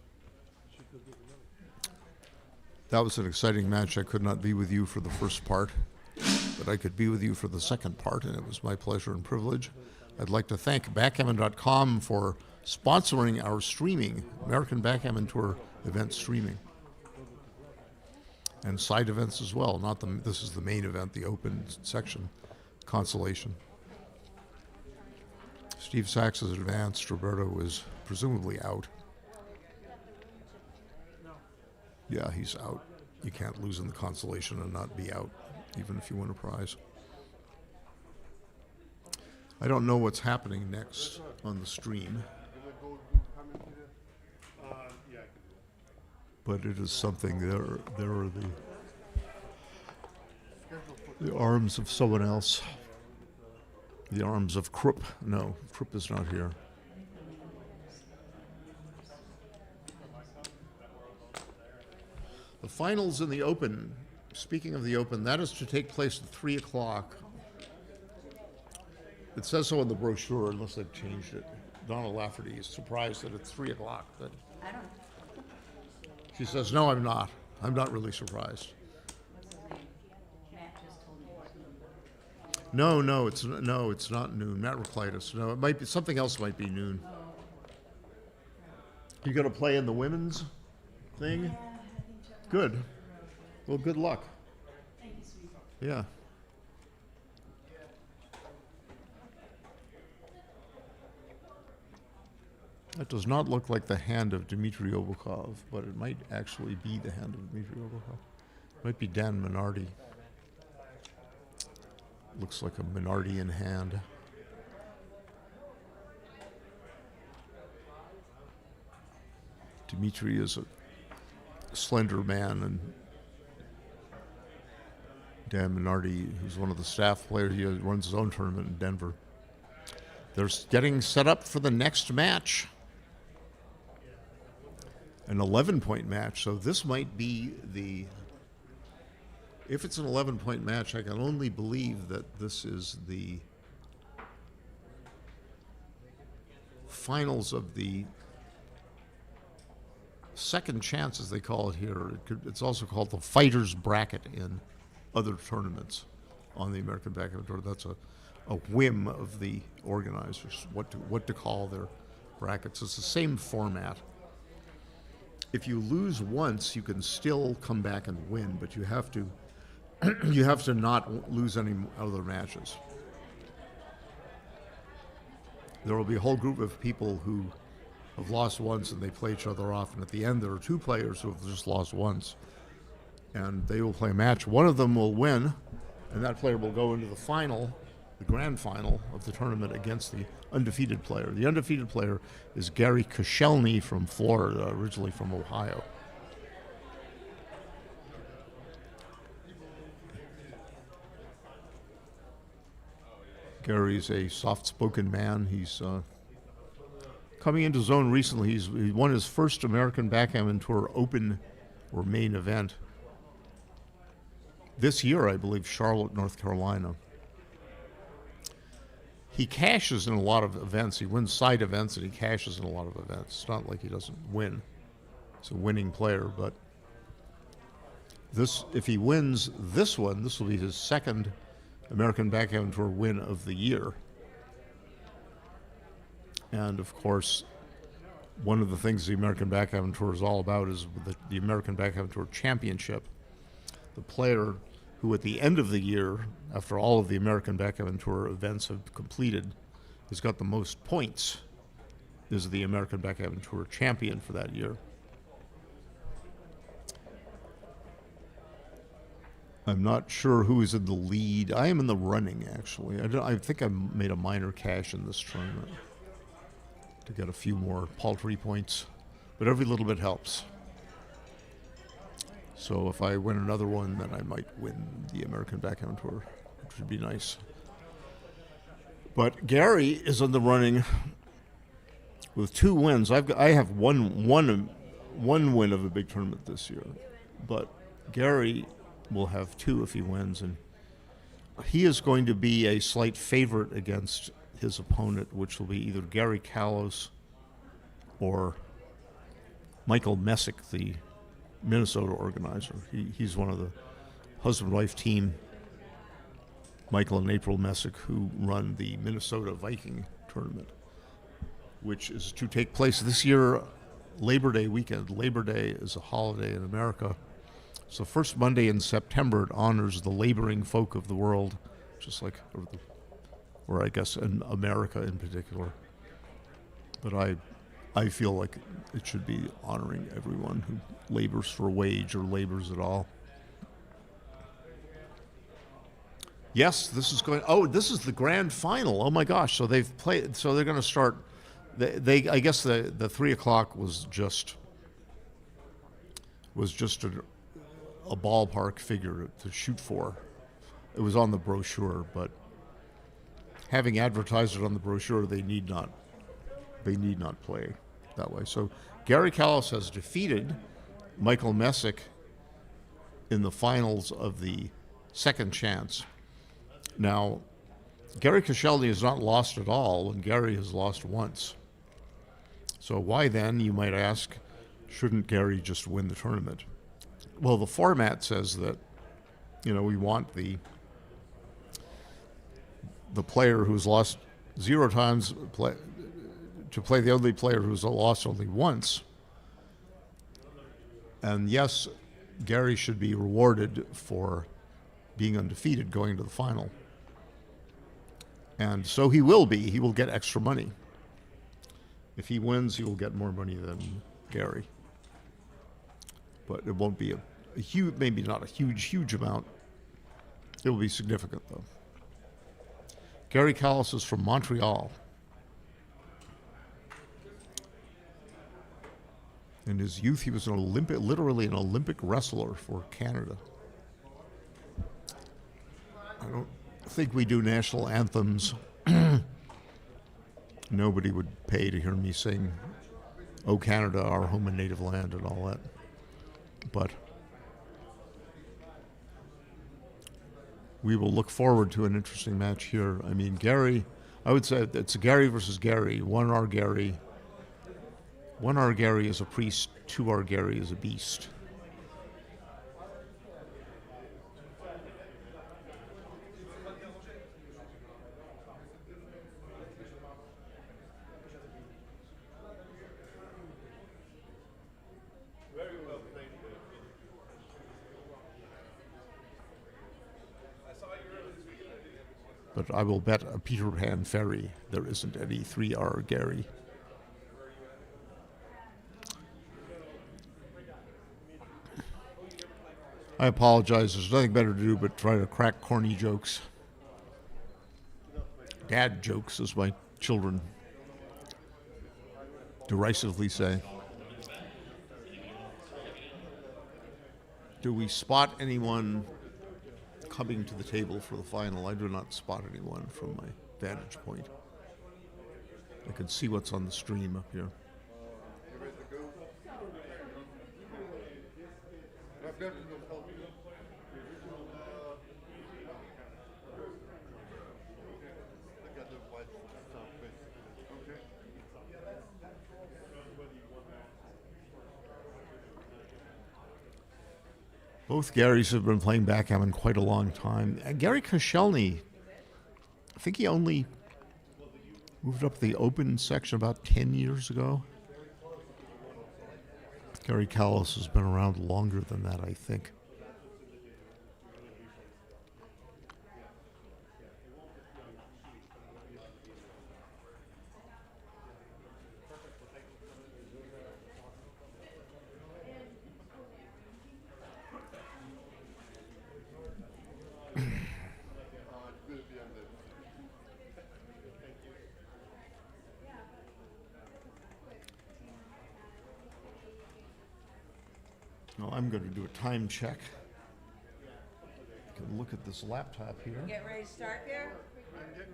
that was an exciting match. I could not be with you for the first part, but I could be with you for the second part, and it was my pleasure and privilege. I'd like to thank Backgammon.com for sponsoring our streaming, American Backgammon Tour event streaming. And side events as well. This is the main event, the open section, consolation. Steve Sachs has advanced. Roberto is presumably out. Yeah, he's out. You can't lose in the consolation and not be out, even if you win a prize. I don't know what's happening next on the stream, but it is something. There are the arms of someone else. The arms of Krupp. No, Krupp is not here. The finals in the Open, speaking of the Open, that is to take place at 3 o'clock. It says so in the brochure, unless they've changed it. Donna Lafferty is surprised that it's 3 o'clock. But
I don't,
she says, no, I'm not. I'm not really surprised.
what's his name? Matt just told me it was noon.
No, it's not noon. Matt Reclitus. No, it might be something else. Might be noon. You gonna play in the women's thing? Good. Well, good luck.
Thank you, sweetie.
Yeah. That does not look like the hand of Dmitry Obukov, but it might actually be the hand of Dmitry Obukov. It might be Dan Minardi. Looks like a Minardian hand. Dimitri is a slender man, and Dan Minardi, who's one of the staff players, he runs his own tournament in Denver. They're getting set up for the next match, an 11-point match. So this might be the, if it's an 11-point match, I can only believe that this is the finals of the second chance, as they call it here. It's also called the fighter's bracket in other tournaments on the American Backgammon Tour. That's a whim of the organizers, what to call their brackets. It's the same format. If you lose once, you can still come back and win, but you have to you have to not lose any other matches. There will be a whole group of people who have lost once and they play each other off, and at the end there are two players who have just lost once, and they will play a match. One of them will win, and that player will go into the final, the grand final of the tournament, against the undefeated player. The undefeated player is Gary Koscielny from Florida, originally from Ohio. Gary's a soft-spoken man. He's coming into his own recently. He won his first American Backgammon Tour Open or main event this year, I believe, Charlotte, North Carolina. He cashes in a lot of events. He wins side events and he cashes in a lot of events. It's not like he doesn't win. He's a winning player, but this, if he wins this one, this will be his second American Backgammon Tour win of the year. And of course, one of the things the American Backgammon Tour is all about is the American Backgammon Tour Championship. The player who at the end of the year, after all of the American Backgammon Tour events have completed, has got the most points, is the American Backgammon Tour champion for that year. I'm not sure who is in the lead. I am in the running, actually. I think I made a minor cash in this tournament to get a few more paltry points, but every little bit helps. So if I win another one, then I might win the American Backgammon Tour, which would be nice. But Gary is in the running with 2 wins. I have one win of a big tournament this year, but Gary will have 2 if he wins, and he is going to be a slight favorite against his opponent, which will be either Gary Callos or Michael Messick, the Minnesota organizer. He's one of the husband-wife team, Michael and April Messick, who run the Minnesota Viking tournament, which is to take place this year, Labor Day weekend. Labor Day is a holiday in America. So first Monday in September, it honors the laboring folk of the world, just like, or I guess in America in particular. But I feel like it should be honoring everyone who labors for a wage or labors at all. Yes, this is going. Oh, this is the grand final. Oh my gosh! So they've played. So they're going to start. They I guess the 3 o'clock was just a ballpark figure to shoot for. It was on the brochure, but having advertised it on the brochure, they need not play that way. So Gary Callos has defeated Michael Messick in the finals of the second chance. Now, Gary Koscielny has not lost at all, and Gary has lost once. So why then, you might ask, shouldn't Gary just win the tournament? Well, the format says that, we want the player who's lost 0 times to play the only player who's lost only once. And yes, Gary should be rewarded for being undefeated going to the final. And so he will be. He will get extra money. If he wins, he will get more money than Gary. But it won't be a huge, maybe not a huge amount. It will be significant, though. Gary Callos is from Montreal. In his youth, he was literally an Olympic wrestler for Canada. I don't think we do national anthems. Nobody would pay to hear me sing "O Canada, Our Home and Native Land" and all that. But we will look forward to an interesting match here. I mean, Gary, I would say it's Gary versus Gary. 1R Gary. 1R Gary is a priest, 2R Gary is a beast. But I will bet a Peter Pan ferry there isn't any 3R Gary. I apologize. There's nothing better to do but try to crack corny jokes. Dad jokes, as my children derisively say. Do we spot anyone coming to the table for the final? I do not spot anyone from my vantage point. I can see what's on the stream up here. Both Garys have been playing backgammon quite a long time. Gary Koscielny, I think he only moved up the open section about 10 years ago. Gary Callis has been around longer than that, I think. Now I'm going to do a time check. You can look at this laptop here.
Get ready to start there?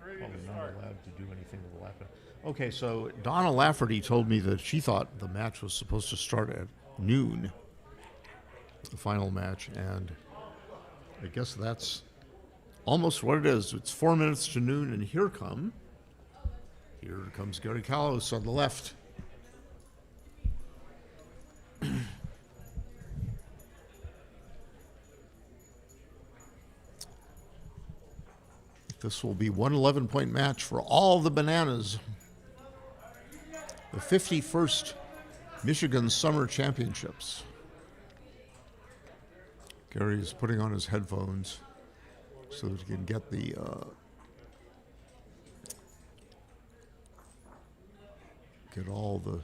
Probably not allowed to do anything with the laptop. Okay, so Donna Lafferty told me that she thought the match was supposed to start at noon, the final match, and I guess that's almost what it is. It's 4 minutes to noon, and here comes Gary Callis on the left. This will be one 11-point match for all the bananas. The 51st Michigan Summer Championships. Gary is putting on his headphones so that he can get the get all the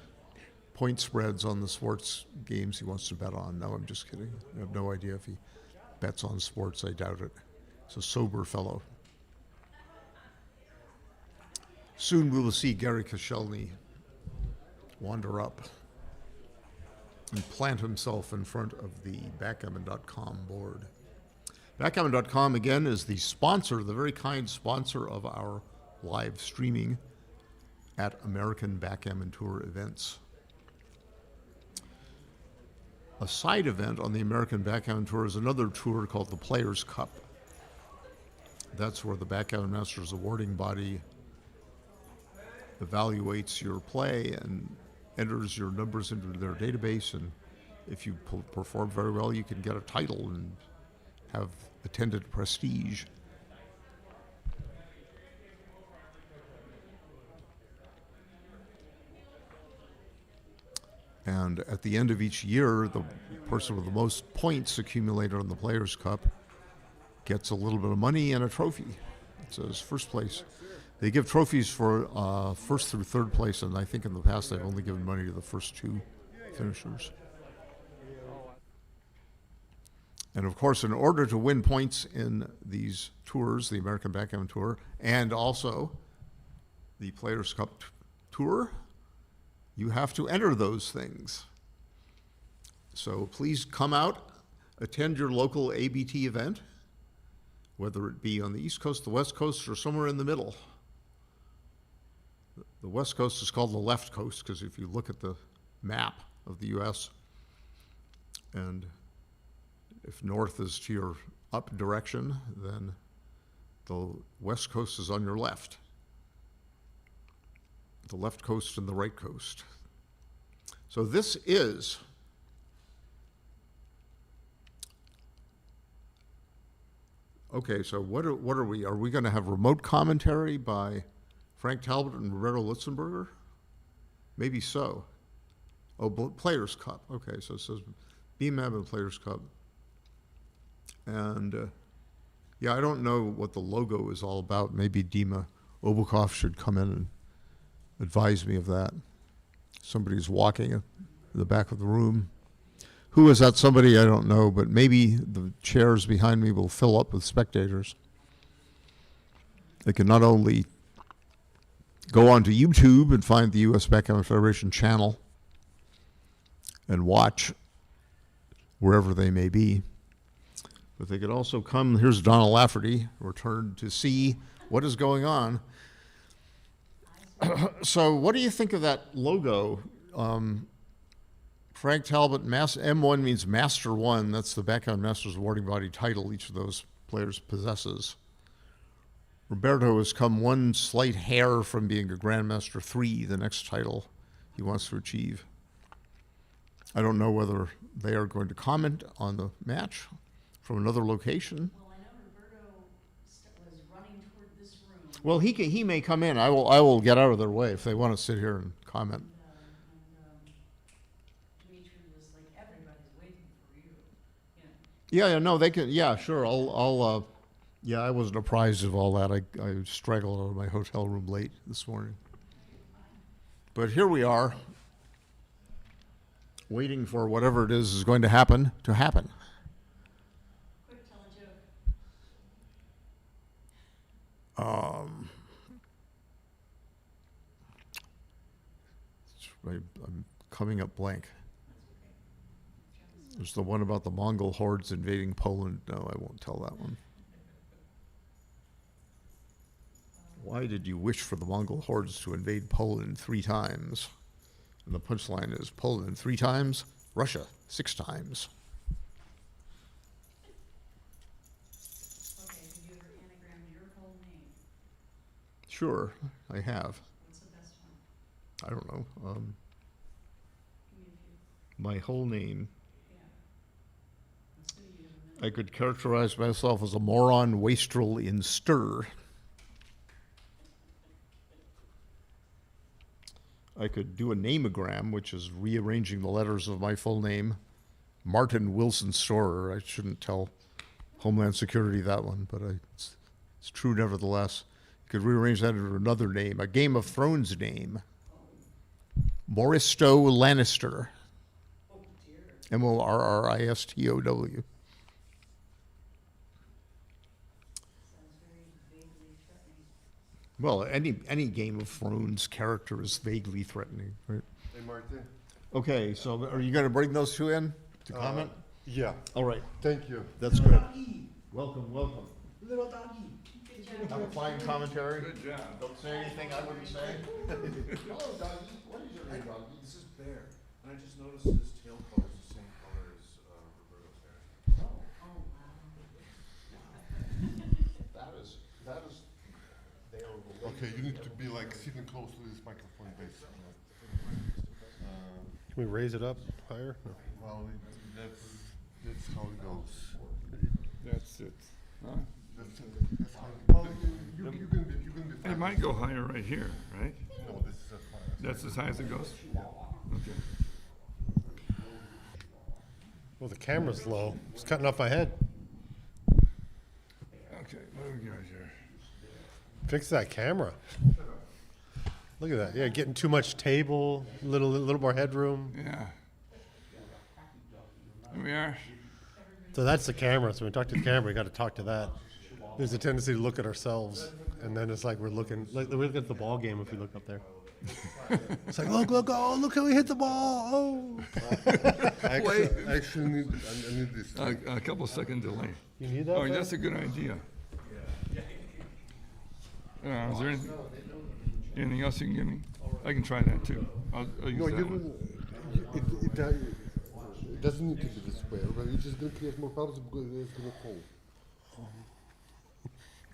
point spreads on the sports games he wants to bet on. No, I'm just kidding. I have no idea if he bets on sports. I doubt it. He's a sober fellow. Soon we will see Gary Koscielny wander up and plant himself in front of the Backgammon.com board. Backgammon.com, again, is the sponsor, the very kind sponsor of our live streaming at American Backgammon Tour events. A side event on the American Backgammon Tour is another tour called the Players' Cup. That's where the Backgammon Masters awarding body evaluates your play and enters your numbers into their database, and if you perform very well, you can get a title and have attendant prestige. And at the end of each year, the person with the most points accumulated on the Players' Cup gets a little bit of money and a trophy. It says first place. They give trophies for first through third place, and I think in the past they've only given money to the first two finishers. And of course, in order to win points in these tours, the American Backgammon Tour, and also the Players' Cup Tour, you have to enter those things. So please come out, attend your local ABT event, whether it be on the East Coast, the West Coast, or somewhere in the middle. The West Coast is called the left coast because if you look at the map of the U.S., and if north is to your up direction, then the West Coast is on your left. The left coast and the right coast. So this is okay, so what are we? Are we going to have remote commentary by Frank Talbot and Roberto Litzenberger? Maybe so. Oh, Players' Cup. Okay, so it says BMAB and Players' Cup. And yeah, I don't know what the logo is all about. Maybe Dima Obukov should come in and advise me of that. Somebody's walking in the back of the room. Who is that somebody? I don't know, but maybe the chairs behind me will fill up with spectators. They can not only go onto YouTube and find the U.S. Backgammon Federation channel and watch wherever they may be, but they could also come. Here's Donna Lafferty, returned to see what is going on. So what do you think of that logo? Frank Talbot, M1 means Master 1. That's the Backgammon Masters awarding body title each of those players possesses. Roberto has come one slight hair from being a Grandmaster 3, the next title he wants to achieve. I don't know whether they are going to comment on the match from another location.
Well, I know Roberto was running toward this room.
Well, he may come in. I will get out of their way if they want to sit here and comment.
Dimitri was like, everybody's waiting for you. You know.
Yeah, no, they can. Yeah, sure. Yeah, I wasn't apprised of all that. I straggled out of my hotel room late this morning. But here we are, waiting for whatever it is going to happen to happen.
Quick, tell a joke.
I'm coming up blank. There's the one about the Mongol hordes invading Poland. No, I won't tell that one. Why did you wish for the Mongol hordes to invade Poland 3 times? And the punchline is Poland 3 times, Russia 6 times.
Okay, have you ever anagrammed your whole name?
Sure, I have.
What's the best one?
I don't know.
Give me a few.
My whole name.
Yeah. Let's see, you have a minute.
I could characterize myself as a moron wastrel in stir. I could do a nameogram, which is rearranging the letters of my full name. Martin Wilson Storer. I shouldn't tell Homeland Security that one, but it's true nevertheless. You could rearrange that into another name, a Game of Thrones name. Moristow Lannister.
Oh, dear.
Morristow.
Sounds very vaguely threatening.
Well, any Game of Thrones character is vaguely threatening, right?
Hey, Martin.
Okay, so are you going to bring those two in to comment?
Yeah,
All right,
thank you.
that's good. Welcome, welcome.
Little doggy.
Good job.
Have a fine commentary.
Good job.
Don't say anything I wouldn't say. Hello, doggy. What is your name, doggy?
This is Bear, and I just noticed his tail color is the same color as Roberto's hair.
Oh, wow.
That is their
Okay, you need to be like sitting close to this microphone, basically. Can we raise it up higher? Well, that's how it goes.
That's it. Huh?
That's how well, you can be
It might go higher right here, right?
No, this is as high as.
That's as high as it goes? Okay.
Well, the camera's low. It's cutting off my head.
Okay, what do we got here?
Fix that camera. Look at that. Yeah, getting too much table, little more headroom.
Yeah. Here we are.
So that's the camera. So when we talk to the camera, we got to talk to that. There's a tendency to look at ourselves, and then it's like we look at the ball game if we look up there. It's like, look, oh, look how he hit the ball. Oh.
I actually need, I need this.
A couple second delay.
You need that?
Oh,
Fred?
that's a good idea. Is there anything else you can give me? I can try that too. I'll use
No,
that
you
one.
it doesn't need to be this way. But you're just going to create more problems because it's going to fall.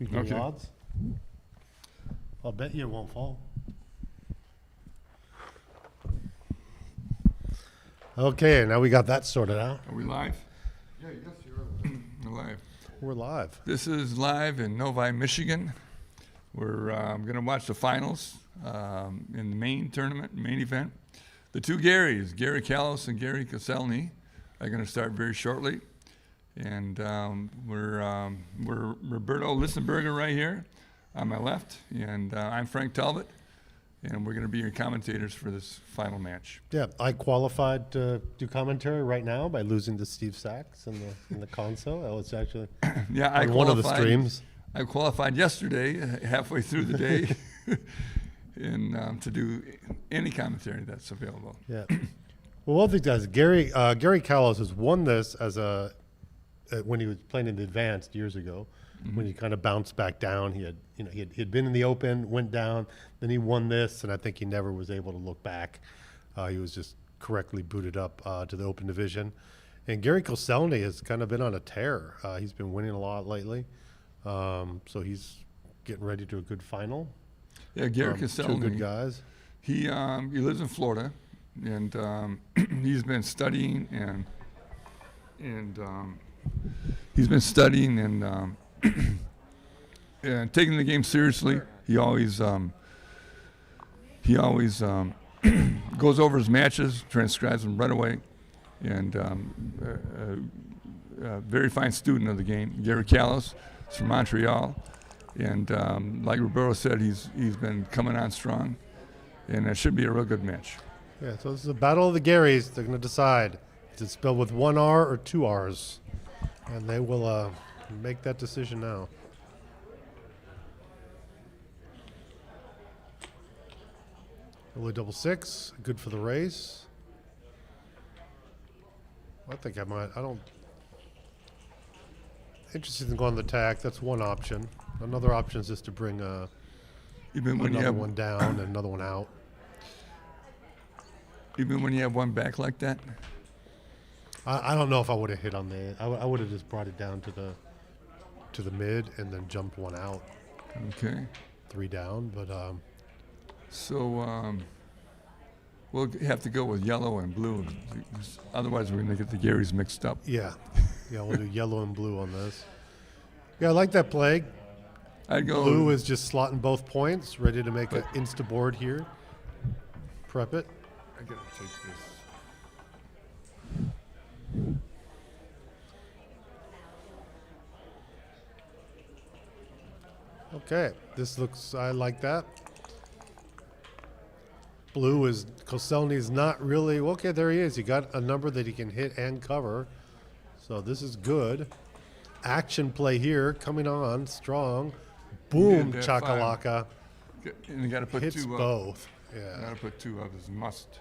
You give me
Okay.
odds? I'll bet you it won't fall. Okay, now we got that sorted out.
Are we live?
Yeah, yes, you're
We're live.
We're live.
This is live in Novi, Michigan. We're going to watch the finals in the main tournament, main event. The two Garys, Gary Callis and Gary Koselny, are going to start very shortly. And we're Roberto Lissenberger right here on my left, and I'm Frank Talbot, and we're going to be your commentators for this final match.
Yeah, I qualified to do commentary right now by losing to Steve Sachs in the console. I was actually
Yeah, I
on one of the
qualified-
streams.
I qualified yesterday, halfway through the day, and to do any commentary that's available.
Yeah. Well, one of the guys, Gary Callis has won this as when he was playing in the advanced years ago, when he kind of bounced back down. He had been in the Open, went down, then he won this, and I think he never was able to look back. He was just correctly booted up to the Open division. And Gary Koselny has kind of been on a tear. He's been winning a lot lately, so he's getting ready to a good final.
Yeah, Gary
Two
Koselny.
good guys.
He lives in Florida, and he's been studying and and taking the game seriously. He always goes over his matches, transcribes them right away, and a very fine student of the game. Gary Callis is from Montreal, and like Roberto said, he's been coming on strong, and it should be a real good match.
Yeah, so this is a battle of the Garys. They're going to decide is it spelled with one R or two R's, and they will make that decision now. Only double six, good for the race. I think I might. I don't. Interested in going on the tack. That's one option. Another option is just to bring
Even when you
another
have
one down and another one out.
even when you have one back like that.
I don't know if I would have hit on the. I would have just brought it down to the mid and then jumped one out,
Okay.
3 down. But
So we'll have to go with yellow and blue. Otherwise, we're going to get the Garys mixed up.
yeah, we'll do yellow and blue on this. Yeah, I like that play.
I'd go
Blue is just slotting both points, ready to make an insta board here. Prep it.
I gotta take this.
Okay, this looks. I like that. Blue is Koselny's not really okay. There he is. He got a number that he can hit and cover, so this is good. Action play here, coming on strong. Boom,
Get that five.
chakalaka.
And you got to put
Hits
two up.
both.
You
Yeah,
got to put two up as must.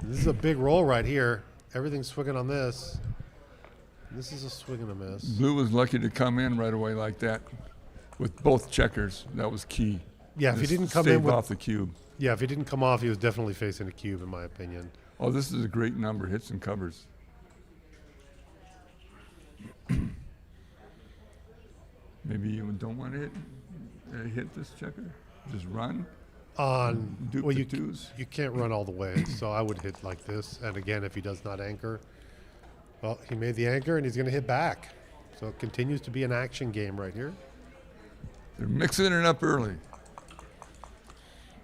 this is a big roll right here. Everything's swinging on this. This is a swing and a miss.
Blue was lucky to come in right away like that with both checkers. That was key.
Yeah, if he
Just
didn't come
stave
in with,
off the cube.
yeah, if he didn't come off, he was definitely facing a cube, in my opinion.
Oh, this is a great number. Hits and covers. Maybe you don't want to hit this checker. Just run.
On
Duke
well,
the
you
twos.
you can't run all the way, so I would hit like this. And again, if he does not anchor, well, he made the anchor and he's going to hit back. So it continues to be an action game right here.
They're mixing it up early.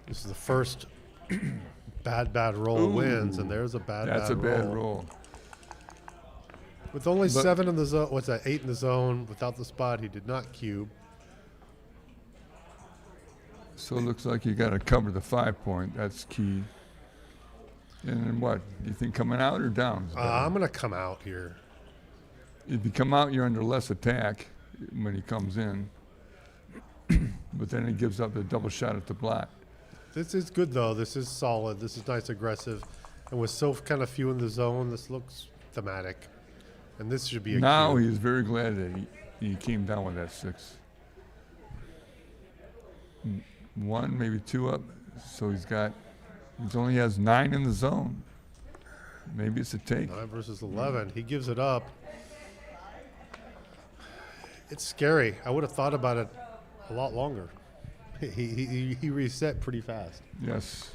This is the first bad roll
Ooh,
wins, and there's a
That's a bad roll.
With only
But-
7 in the zone, what's that? 8 in the zone without the spot. He did not cube.
So it looks like you got to cover the 5 point. That's key. And then what? Do you think coming out or down? is better?
I'm going to come out here.
If you come out, you're under less attack when he comes in. But then he gives up a double shot at the block.
This is good though. This is solid. This is nice, aggressive, and with so kind of few in the zone, this looks thematic. And this should be a
Now
cue.
he's very glad that he came down with that 6. 1, maybe 2 up, so he only has 9 in the zone. Maybe it's a take.
9 versus 11. He gives it up. It's scary. I would have thought about it a lot longer. He reset pretty fast.
Yes.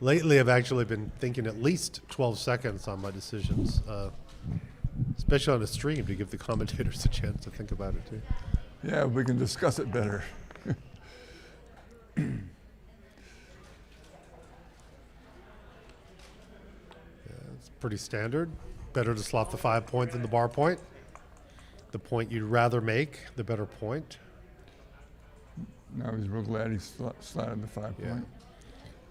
Lately, I've actually been thinking at least 12 seconds on my decisions, especially on a stream to give the commentators a chance to think about it too.
Yeah, we can discuss it better.
It's pretty standard. Better to slot the 5 point than the bar point. The point you'd rather make, the better point.
Now he's real glad he slotted the 5
Yeah.
point.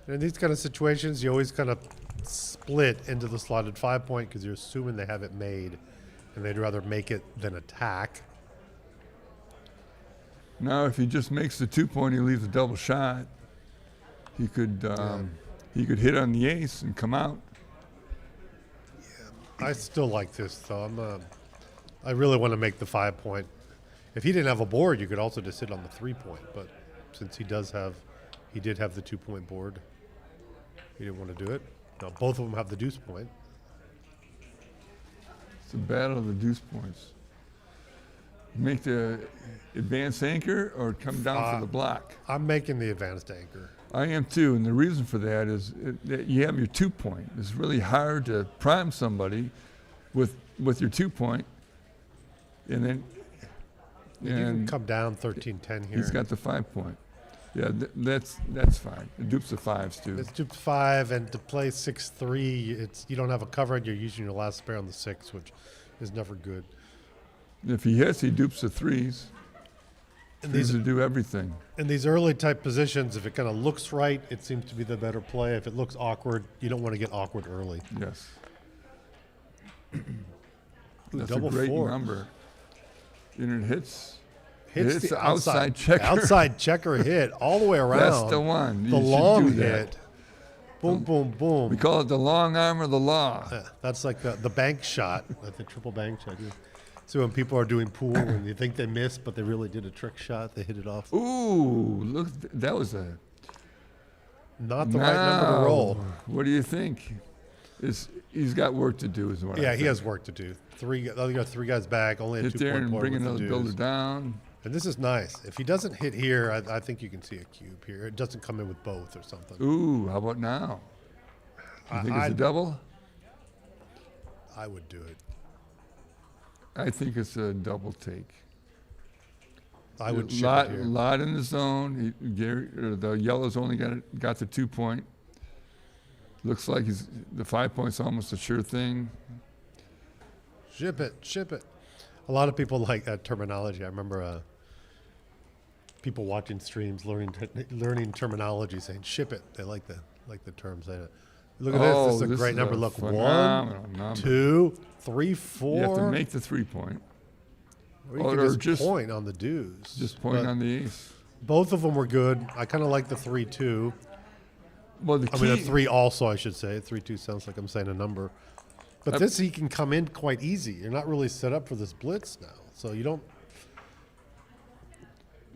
And in these kind of situations, you always kind of split into the slotted 5 point because you're assuming they have it made, and they'd rather make it than attack.
Now, if he just makes the 2 point, he leaves a double shot. He could hit on the ace and come out.
I still like this though. I really want to make the 5 point. If he didn't have a board, you could also just sit on the 3 point. But since he did have the 2 point board, he didn't want to do it. Now both of them have the deuce point.
It's a battle of the deuce points. Make the advanced anchor or come down for the block.
I'm making the advanced anchor.
I am too, and the reason for that is that you have your 2 point. It's really hard to prime somebody with your 2 point, and then
You can come down 13-10 here.
he's got the 5 point. Yeah, that's fine. It dupes the 5s too.
It's duped 5, and to play 6-3, you don't have a cover, and you're using your last spare on the 6, which is never good.
If he hits, he dupes the 3s.
And
These
these
will do everything.
in these early type positions, if it kind of looks right, it seems to be the better play. If it looks awkward, you don't want to get awkward early.
Yes.
Ooh,
That's a
double
great
4.
number. And it hits
Hits
the outside checker.
Outside checker hit all the way around.
That's the one.
The
You should
long
do that.
hit. Boom, boom, boom.
We call it the long arm of the law.
Yeah, that's like the bank shot, like the triple bank shot. Yeah. So when people are doing pool and you think they missed, but they really did a trick shot, they hit it off.
Ooh, look, that was a.
Not the right number to roll.
What do you think? He's got work to do, is what I
Yeah,
think.
he has work to do. You got 3 guys back, only a
Hit
2
there
point
and
board
bring
with the
another builder
deuce.
down.
And this is nice. If he doesn't hit here, I think you can see a cube here. It doesn't come in with both or something.
Ooh, how about now? You think it's a double?
I would do it.
I think it's a double take.
I would chip
lot,
it here.
lot in the zone. The yellow's only got the 2 point. Looks like the 5 point's almost a sure thing.
Ship it. A lot of people like that terminology. I remember people watching streams learning terminology, saying "ship it." They like the term saying it. Look at this. This is a great number. Look, 1,
phenomenal number.
2, 3, 4.
You have to make the 3 point.
Or you
or
can
just
point on the deuce.
Just point
But
on the ace.
both of them were good. I kind of like the 3-2.
Well, the
I
key.
mean, the 3 also, I should say. 3-2 sounds like I'm saying a number. But this, he can come in quite easy. You're not really set up for this blitz now. So you don't.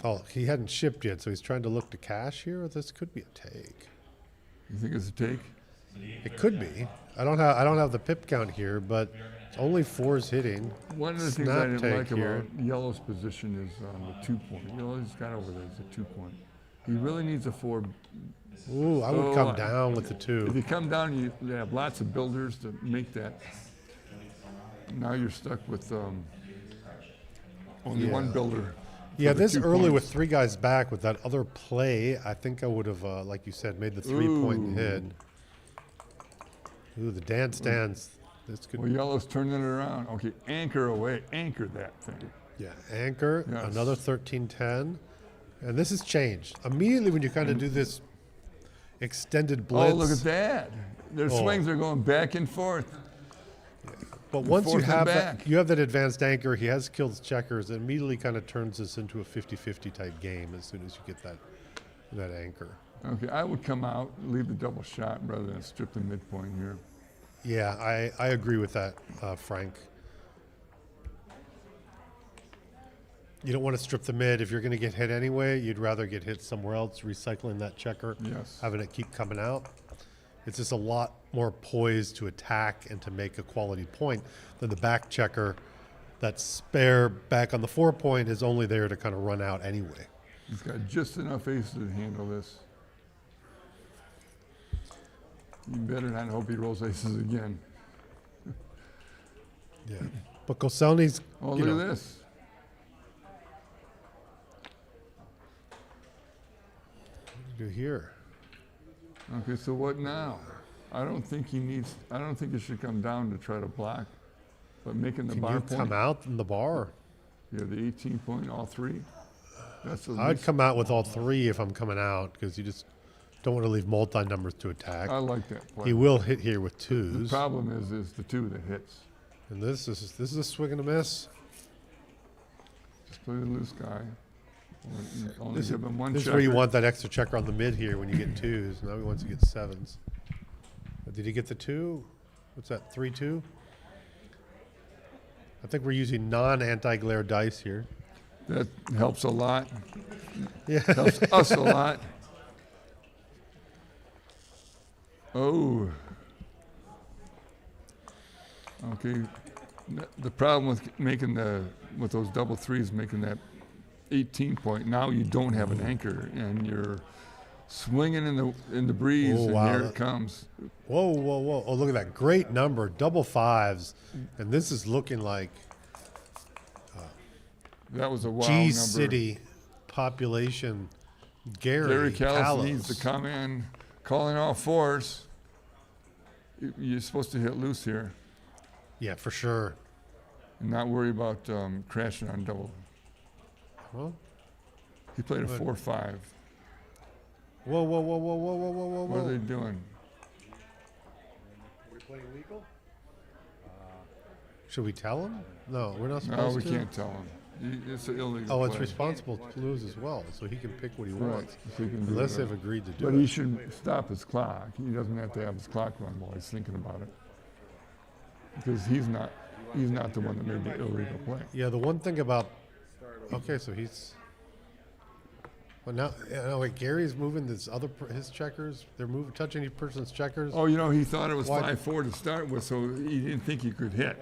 Oh, he hadn't shipped yet, so he's trying to look to cash here. This could be a take.
You think it's a take?
It could be. I don't have the pip count here, but it's only 4s hitting.
One of the things
Snap
I didn't
take
like
here.
about Yellow's position is the 2 point. Yellow's got over there is a 2 point. He really needs a 4.
Ooh, I would
So,
come down with the
If
2.
you come down, you have lots of builders to make that. Now you're stuck with only one builder.
Yeah,
for the
this
2
early with
points.
3 guys back with that other play, I think I would have, like you said, made the 3-point hit. Ooh, the dance. This could
Well, Yellow's turning it around. Okay, anchor away. Anchor that thing.
Yeah, anchor,
Yes.
another 13-10. And this has changed. Immediately when you kind of do this extended blitz.
Oh, look at that. Their
Oh.
swings are going back and forth.
But once you
forth and
have
back.
you have that advanced anchor, he has killed checkers, it immediately kind of turns this into a 50-50 type game as soon as you get that anchor.
Okay, I would come out, leave the double shot rather than strip the midpoint here.
Yeah, I agree with that, Frank. You don't want to strip the mid. If you're going to get hit anyway, you'd rather get hit somewhere else, recycling that checker,
Yes.
having it keep coming out. It's just a lot more poised to attack and to make a quality point than the back checker. That spare back on the 4 point is only there to kind of run out anyway.
He's got just enough aces to handle this. You better not hope he rolls aces again.
Yeah. But Koselny's,
Oh,
you
look
know,
at this.
what do you do here?
Okay, so what now? I don't think it should come down to try to block, but making the
Can
bar
you
point.
come out in the bar?
Yeah, the 18 point, all three. That's at
I'd
least,
come out with all three if I'm coming out because you just don't want to leave multi-numbers to attack.
I like that play.
He will hit here with
The
twos.
problem is the two that hits.
And this is a swing and a miss.
Just play the loose guy. Only give him one
This is
checker.
where you want that extra checker on the mid here when you get twos. Now he wants to get sevens. Did he get the two? What's that, 3-2? I think we're using non-anti-glare dice here.
That helps a lot.
Yeah.
Helps us a lot. Oh. Okay. The problem with making with those double threes, making that 18 point, now you don't have an anchor and you're swinging in the breeze,
Oh,
and
wow.
here it comes.
Whoa, whoa, whoa. Oh, look at that. Great number. Double fives. And this is looking like
That was a wow
G
number.
City population.
Gary Callis
Callos.
needs to come in, calling all fours. You're supposed to hit loose here
Yeah, for sure.
and not worry about crashing on double.
Well,
He played a
Good.
4-5.
whoa, whoa, whoa, whoa, whoa, whoa, whoa, whoa.
What are they doing?
Are we playing legal? Should we tell him? No, we're not
No,
supposed
we
to.
can't tell him. It's an illegal
Oh, it's
play.
responsible to lose as well, so he can pick what he
Right.
wants.
So he can do
Unless
whatever.
they've agreed to do
But
it.
he should stop his clock. He doesn't have to have his clock run while he's thinking about it. Because he's not the one that made the illegal play.
Yeah, the one thing about okay, so he's well now. Wait, Gary's moving his checkers. They're moving, touching each person's checkers.
Oh, he thought it was
Why-
5-4 to start with, so he didn't think he could hit.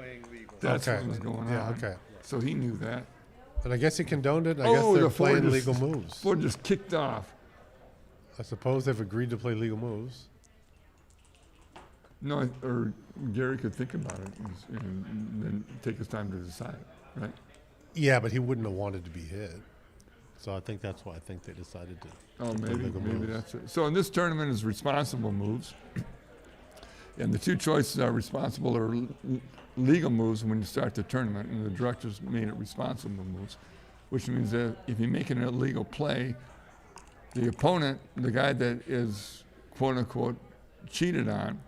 That's
Okay.
what was going on.
Yeah, okay.
So he knew that.
And I guess he condoned it. I
Oh,
guess they're
the four
playing
just-
legal moves.
Foot just kicked off.
I suppose they've agreed to play legal moves.
No, or Gary could think about it and then take his time to decide, right?
Yeah, but he wouldn't have wanted to be hit. So I think that's why I think they decided to.
Oh,
to play
maybe
legal moves.
that's it. So in this tournament is responsible moves. And the two choices are responsible or legal moves when you start the tournament, and the directors made it responsible moves, which means that if you make an illegal play, the opponent, the guy that is quote unquote cheated on,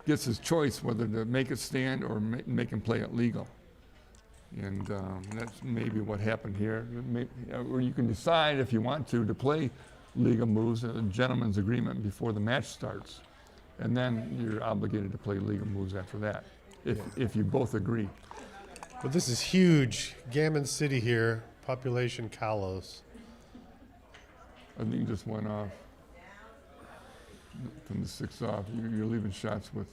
gets his choice whether to make it stand or make him play it legal. And that's maybe what happened here. Or you can decide if you want to play legal moves, a gentleman's agreement before the match starts. And then you're obligated to play legal moves after that, if you both agree.
But this is huge. Gammon City here, population Kalos.
I think it just went off from the 6 off. You're leaving shots with.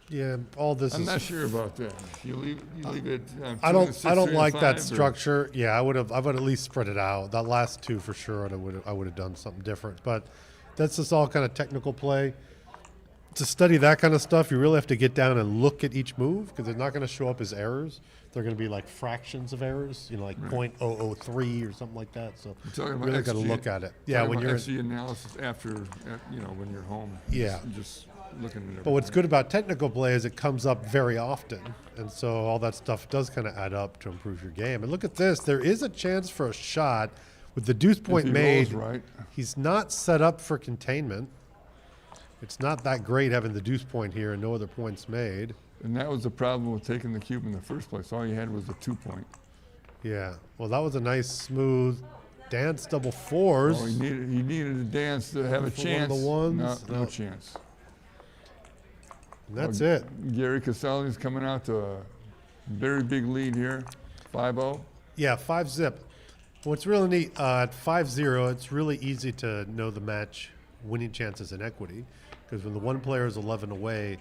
Yeah, all this
I'm
is.
not sure about that. You leave it.
I
2
don't.
and 6,
I don't
3 and
like
5,
that
or-
structure. Yeah, I would at least spread it out. That last two for sure. I would have done something different. But that's just all kind of technical play. To study that kind of stuff, you really have to get down and look at each move because they're not going to show up as errors. They're going to be like fractions of errors, like
Right.
0.003 or something like that. So
We're talking
you
about
really got to
XG
look at it. Yeah,
Talking
when
about
you're.
XG analysis after, when you're home.
Yeah.
Just looking at it.
But what's good about technical play is it comes up very often. And so all that stuff does kind of add up to improve your game. And look at this. There is a chance for a shot with the deuce point
he
made.
rolls right.
He's not set up for containment. It's not that great having the deuce point here and no other points made.
And that was the problem with taking the cube in the first place. All you had was a 2 point.
Yeah. Well, that was a nice, smooth Dance double fours.
Oh, he needed a dance to have a
For one of
chance.
the ones?
No
No.
chance.
And that's
Oh,
it.
Gary Caselli's coming out to a very big lead here, 5-0.
Yeah, 5-zip. What's really neat, at 5-0, it's really easy to know the match winning chances in equity, because when the one player is 11 away,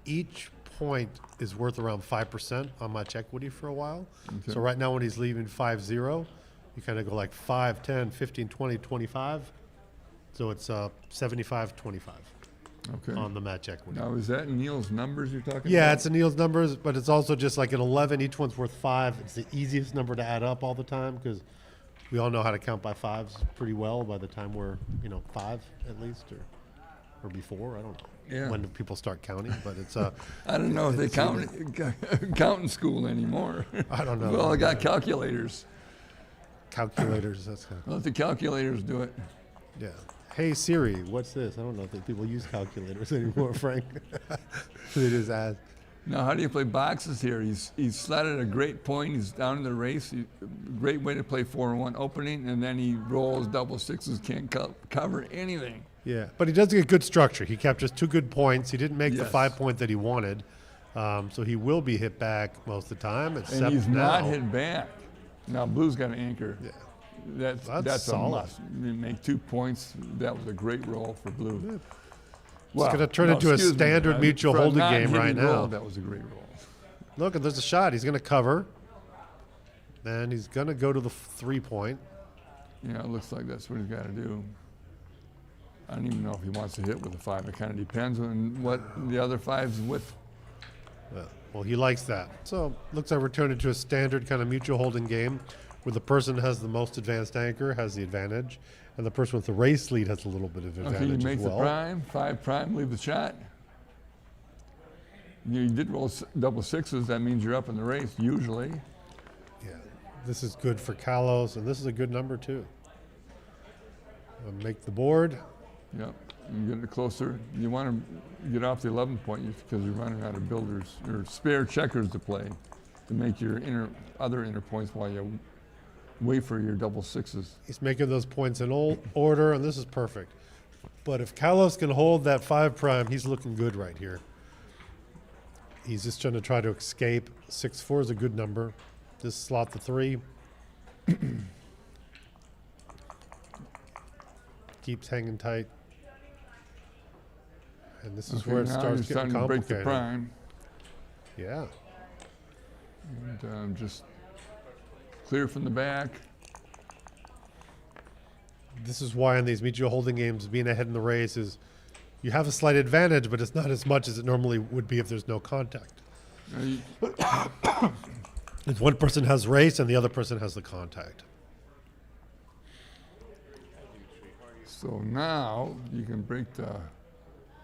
each point is worth around 5% on match equity for a while.
Okay.
So right now when he's leaving 5-0, you kind of go like 5, 10, 15, 20, 25. So it's 75-25
Okay.
on the match equity.
Now, is that Neil's numbers you're talking about?
Yeah, it's in Neil's numbers, but it's also just like an 11. Each one's worth 5. It's the easiest number to add up all the time because we all know how to count by fives pretty well by the time we're, 5 at least, or before. I don't know
Yeah.
when do people start counting, but it's
I don't know if they count in school anymore.
I don't know.
Well, I got calculators.
calculators. That's kind of,
Let the calculators do it.
yeah. Hey Siri, what's this? I don't know if people use calculators anymore, Frank. They just ask.
Now, how do you play boxes here? He's slotted a great point. He's down in the race. Great way to play 4-1 opening, and then he rolls double sixes, can't cover anything.
Yeah, but he does get good structure. He kept just 2 good points. He didn't make the
Yes.
5-point that he wanted, so he will be hit back most of the time. It's
And
7
he's
now.
not hit back. Now, Blue's got an anchor.
Yeah.
That's
That's
a
solid.
must. You make 2 points. That was a great roll for Blue.
It's gonna turn into a
excuse me.
standard mutual
For a
holding game
non-hitting
right now.
roll, that was a great roll.
Look, and there's a shot. He's going to cover. And he's going to go to the 3-point.
Yeah, it looks like that's what he's got to do. I don't even know if he wants to hit with a 5. It kind of depends on what the other 5's with.
Well, he likes that. So, looks like we're turning into a standard kind of mutual holding game where the person who has the most advanced anchor has the advantage, and the person with the race lead has a little bit of
Okay,
advantage
you
as
make the
well.
prime, 5 prime, leave the shot. You did roll double sixes. That means you're up in the race, usually.
Yeah, this is good for Kalos, and this is a good number too. Make the board.
Yep, you get it closer. You want to get off the 11 point because you're running out of builders or spare checkers to play to make your other inner points while you wait for your double sixes.
He's making those points in order, and this is perfect. But if Kalos can hold that 5 prime, he's looking good right here. He's just trying to try to escape. 6-4 is a good number. Just slot the 3. Keeps hanging tight. And this is
Okay,
where it
now
starts
you're
getting
starting to break the
complicated.
prime.
Yeah.
And just clear from the back.
This is why in these mutual holding games, being ahead in the race is you have a slight advantage, but it's not as much as it normally would be if there's no contact.
Now you-
If one person has race and the other person has the contact.
So now you can break the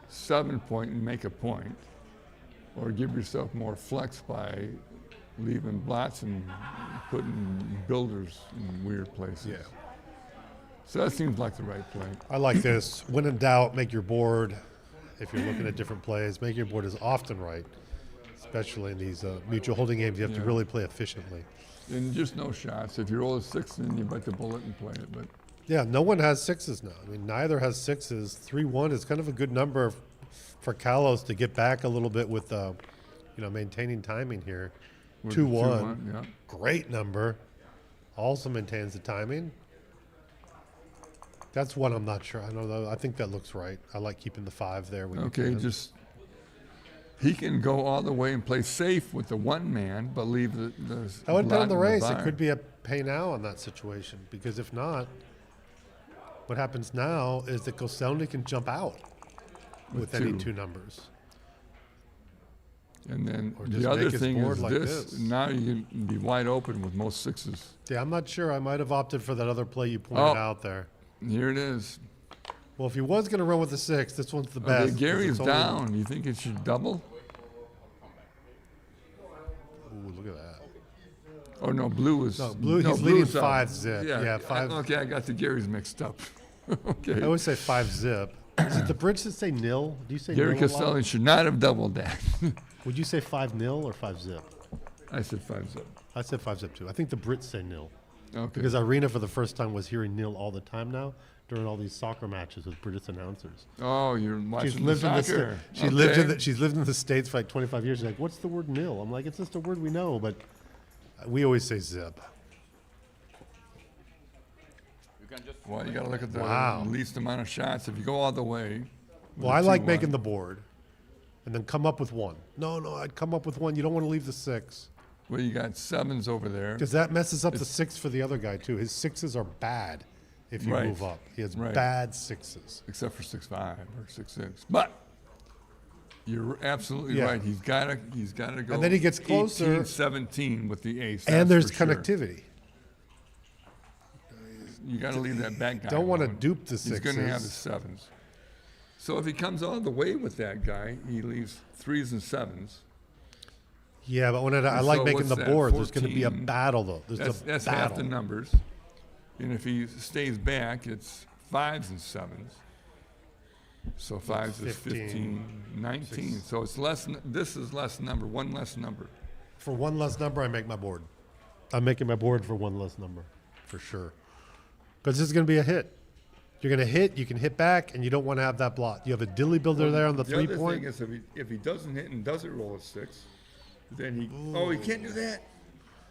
7 point and make a point, or give yourself more flex by leaving blots and putting builders in weird places.
Yeah.
So that seems like the right play.
I like this. When in doubt, make your board. If you're looking at different plays, make your board is often right, especially in these mutual holding games. You have to
Yeah.
really play efficiently.
And just no shots. If you roll a 6, then you bite the bullet and play it. But
Yeah, no one has 6s now. I mean, neither has 6s. 3-1 is kind of a good number for Kalos to get back a little bit with, maintaining timing here.
with
2-1,
yeah.
great number. Also maintains the timing. That's one I'm not sure. I know though. I think that looks right. I like keeping the 5 there. When
Okay,
you can.
he can go all the way and play safe with the 1 man, but leave the
I would bet
blot
on the
in
race. It
bar.
could be a pay now on that situation because if not, what happens now is that Koselny can jump out with any 2 numbers.
And then
Or just
the other
make his
thing
board
is
like this.
now you can be wide open with most 6s.
Yeah, I'm not sure. I might have opted for that other play you pointed
Oh.
out there.
Here it is.
Well, if he was going to run with the 6, this one's the best.
Okay,
'cause
Gary's
it's only-
down. You think it should double?
Ooh, look at that.
Oh no, Blue is
No, Blue, he's leading
Blue's up.
5 zip. Yeah, 5.
Okay, I got the Gary's mixed up. Okay.
I always say 5 zip. Is it the bridge that say nil? Do you say
Gary
nil a lot?
Castelli should not have doubled that.
Would you say 5 nil or 5 zip?
I said 5 zip.
I said 5 zip too. I think the Brits say nil.
Okay.
Because Irina, for the first time, was hearing Neil all the time now during all these soccer matches with British announcers.
Oh, you're watching
She's
the
lived in the
soccer.
she's lived in the States for like 25 years. She's like, what's the word nil? I'm like, it's just a word we know, but we always say zip.
Well, you got to look at the
Wow.
least amount of shots. If you go all the way. with
Well,
a
I like
2-1,
making the board and then come up with one. No, I'd come up with one. You don't want to leave the 6
Well, you got 7s over there.
because that messes up the 6 for the other guy too. His 6s are bad if you
Right.
move up. He has
Right.
bad 6s.
Except for 6-5 or 6-6. But you're absolutely
Yeah.
right. He's got to go.
And then he gets closer.
18-17 with the ace.
And
that's
there's
for sure.
connectivity.
You got to leave that back guy.
Don't want to
alone.
dupe the
He's going to have
6s.
his 7s. So if he comes all the way with that guy, he leaves 3s and 7s.
Yeah, but when I
And
like
so
making
what's
the
that,
board, there's going to be a
14?
battle though. There's
That's
a
half
battle.
the numbers. And if he stays back, it's 5s and 7s. So 5s is 15, 19. So it's less. This is less number. One less number.
For one less number, I make my board. I'm making my board for one less number, for sure. Because this is going to be a hit. You're going to hit, you can hit back, and you don't want to have that block. You have a dilly builder there on the
The other
3-point.
thing is, if he doesn't hit and doesn't roll a 6, then he can't do that.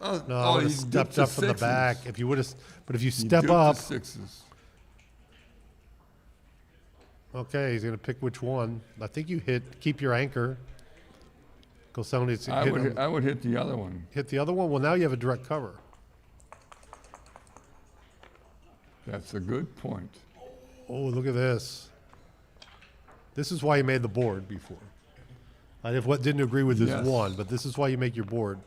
Oh,
No, I would
he
have stepped
dipped the
up from the
6s.
back. If you would have, but if you
He
step
duped the
up,
6s.
okay, he's going to pick which one. I think you keep your anchor. Gosoni's
I would hit the other one.
hit the other one. Well, now you have a direct cover.
That's a good point.
Oh, look at this. This is why you made the board before. I didn't agree with this
Yes.
one, but this is why you make your board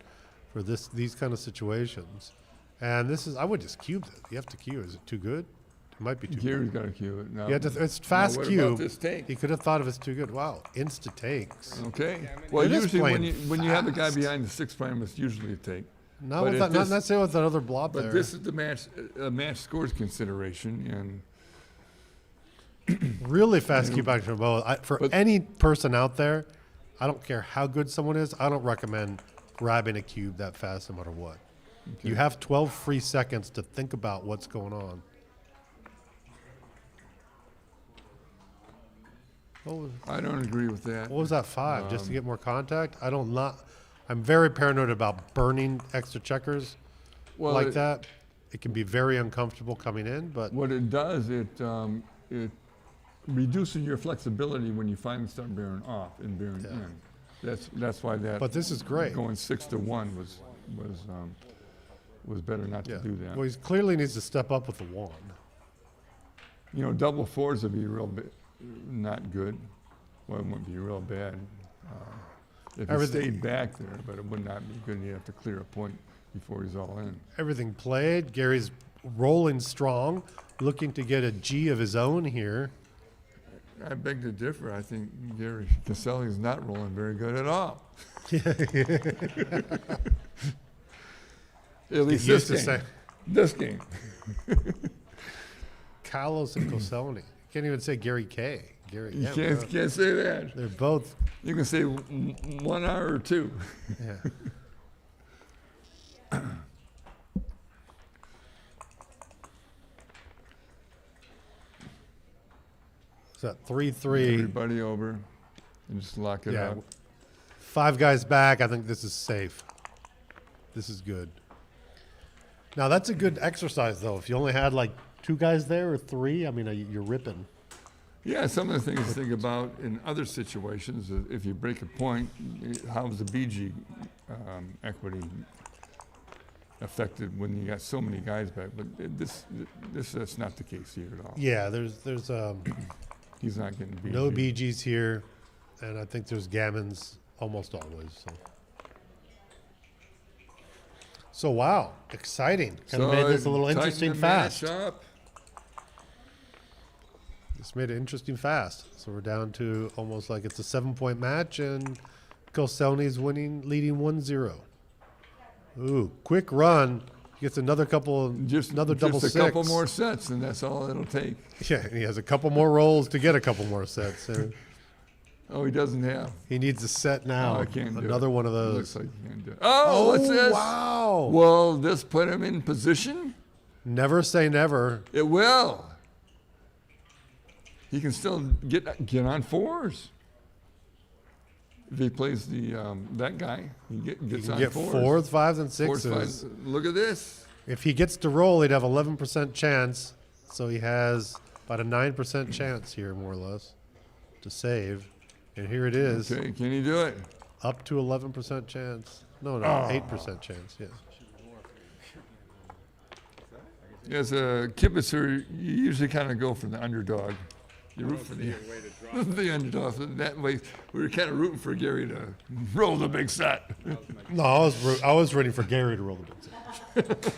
for these kind of situations. And this is, I would just cube it. You have to cube. Is it too good? It might be too
Gary's
good.
got to cue it now.
You have to it's fast
what
cube.
about this take?
He could have thought of it's too good. Wow, insta takes.
Okay. Well,
It is
usually
playing
when you have the guy
fast.
behind the 6-prime, it's usually a take.
Not
But
with
if
that, not
this-
necessarily with that other blob
But
there.
this is the match scores consideration, and
Really fast cube action both. For
But-
any person out there, I don't care how good someone is, I don't recommend grabbing a cube that fast no matter what. You have 12 free seconds to think about what's going on.
I don't agree with that.
What was that 5? Just to get more contact? I'm very paranoid about burning extra checkers
Well,
like that. It can be very uncomfortable coming in, but
What it does, it reduces your flexibility when you finally start bearing off and bearing in. That's why that.
But this is great.
Going 6-1 was better not
yeah.
to do that.
Well, he clearly needs to step up with the 1.
You know, double 4s would be real not good. Well, it wouldn't be real bad if he
Everything-
stayed back there, but it would not be good. You have to clear a point before he's all in.
Everything played. Gary's rolling strong, looking to get a G of his own here.
I beg to differ. I think Gary Caselli's not rolling very good at all. At least
He used
this
to
game.
say
This game.
Kalos and Koscielny. Can't even say Gary K. Gary.
You
Yeah,
can't say that.
they're both.
You can say 1 hour or 2.
Yeah. So 3-3.
Everybody over and just lock it
Yeah.
up.
5 guys back. I think this is safe. This is good. Now that's a good exercise though. If you only had like 2 guys there or 3, I mean, you're ripping.
Yeah, some of the things to think about in other situations, if you break a point, how's the BG equity affected when you got so many guys back? But that's not the case here at all.
Yeah, there's
He's not getting BG.
no BGs here, and I think there's gammons almost always. So wow, exciting. Kind of made this a little
tighten
interesting
the
fast.
match up.
This made it interesting fast. So we're down to almost like it's a 7-point match, and Koscielny's leading 1-0. Ooh, quick run. Gets another another double
Just a
6.
couple more sets, and that's all it'll take.
Yeah, and he has a couple more rolls to get a couple more sets. So
Oh, he doesn't have.
he needs a set now.
Oh, I can't do
Another
it.
one of
Looks
those.
like he can't do it. Oh, what's this?
Wow.
Will this put him in position?
Never say never.
It will. He can still get on fours. If he plays that guy, he
You
gets
can
on
get
fours.
fours, fives, and
Fours,
sixes.
fives. Look at this.
If he gets to roll, he'd have 11% chance. So he has about a 9% chance here, more or less, to save. And here it is,
Okay, can he do it?
up to 11% chance. No, 8% chance, yeah.
As a kibitzer, you usually kind of go for the underdog. You root for the underdog. So that way, we were kind of rooting for Gary to roll the big set.
No, I was rooting for Gary to roll the big set.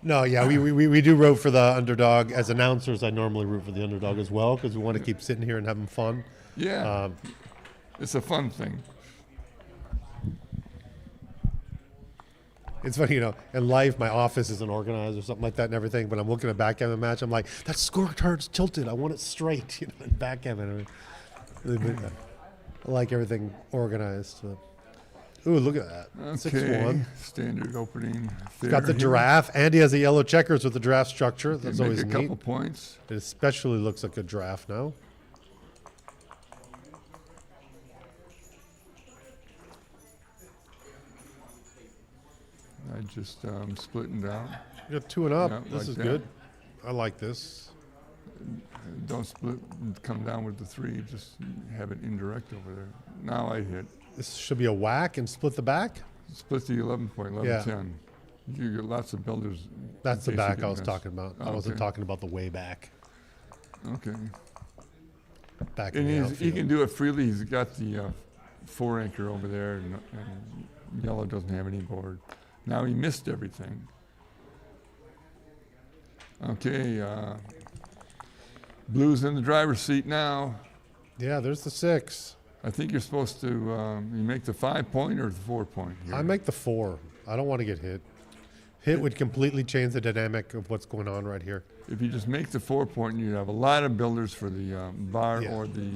No, yeah, we do root for the underdog. As announcers, I normally root for the underdog as well because we want to keep sitting here and having fun.
Yeah, it's a fun thing.
It's funny, in life, my office isn't organized or something like that and everything, but I'm looking at a backgammon match, I'm like, that scorecard's tilted. I want it straight, in backgammon. I like everything organized. So. Ooh, look at that.
Okay,
6-1.
standard opening.
Got the
there.
giraffe. Andy has the yellow checkers with the giraffe structure. That's
Make
always
a
neat.
couple points.
It especially looks like a giraffe now.
I just splitting down.
You got 2 and up.
Yeah,
This
like
is
that.
good. I like this.
Don't split and come down with the 3. Just have it indirect over there. Now I hit.
This should be a whack and split the back.
Split the 11 point, 11,
Yeah.
10. You get lots of builders.
That's the
in case you
back
get
I was
missed.
talking about. I wasn't
Okay.
talking about the way back.
Okay.
Back in
And
the
he
outfield.
can do it freely. He's got the 4 anchor over there, and yellow doesn't have any board. Now he missed everything. Okay, blue's in the driver's seat now.
Yeah, there's the 6.
I think you're supposed to, you make the 5 point or the 4 point here?
I make the 4. I don't want to get hit. Hit would completely change the dynamic of what's going on right here.
If you just make the 4 point, you'd have a lot of builders for the bar
Yeah.
or the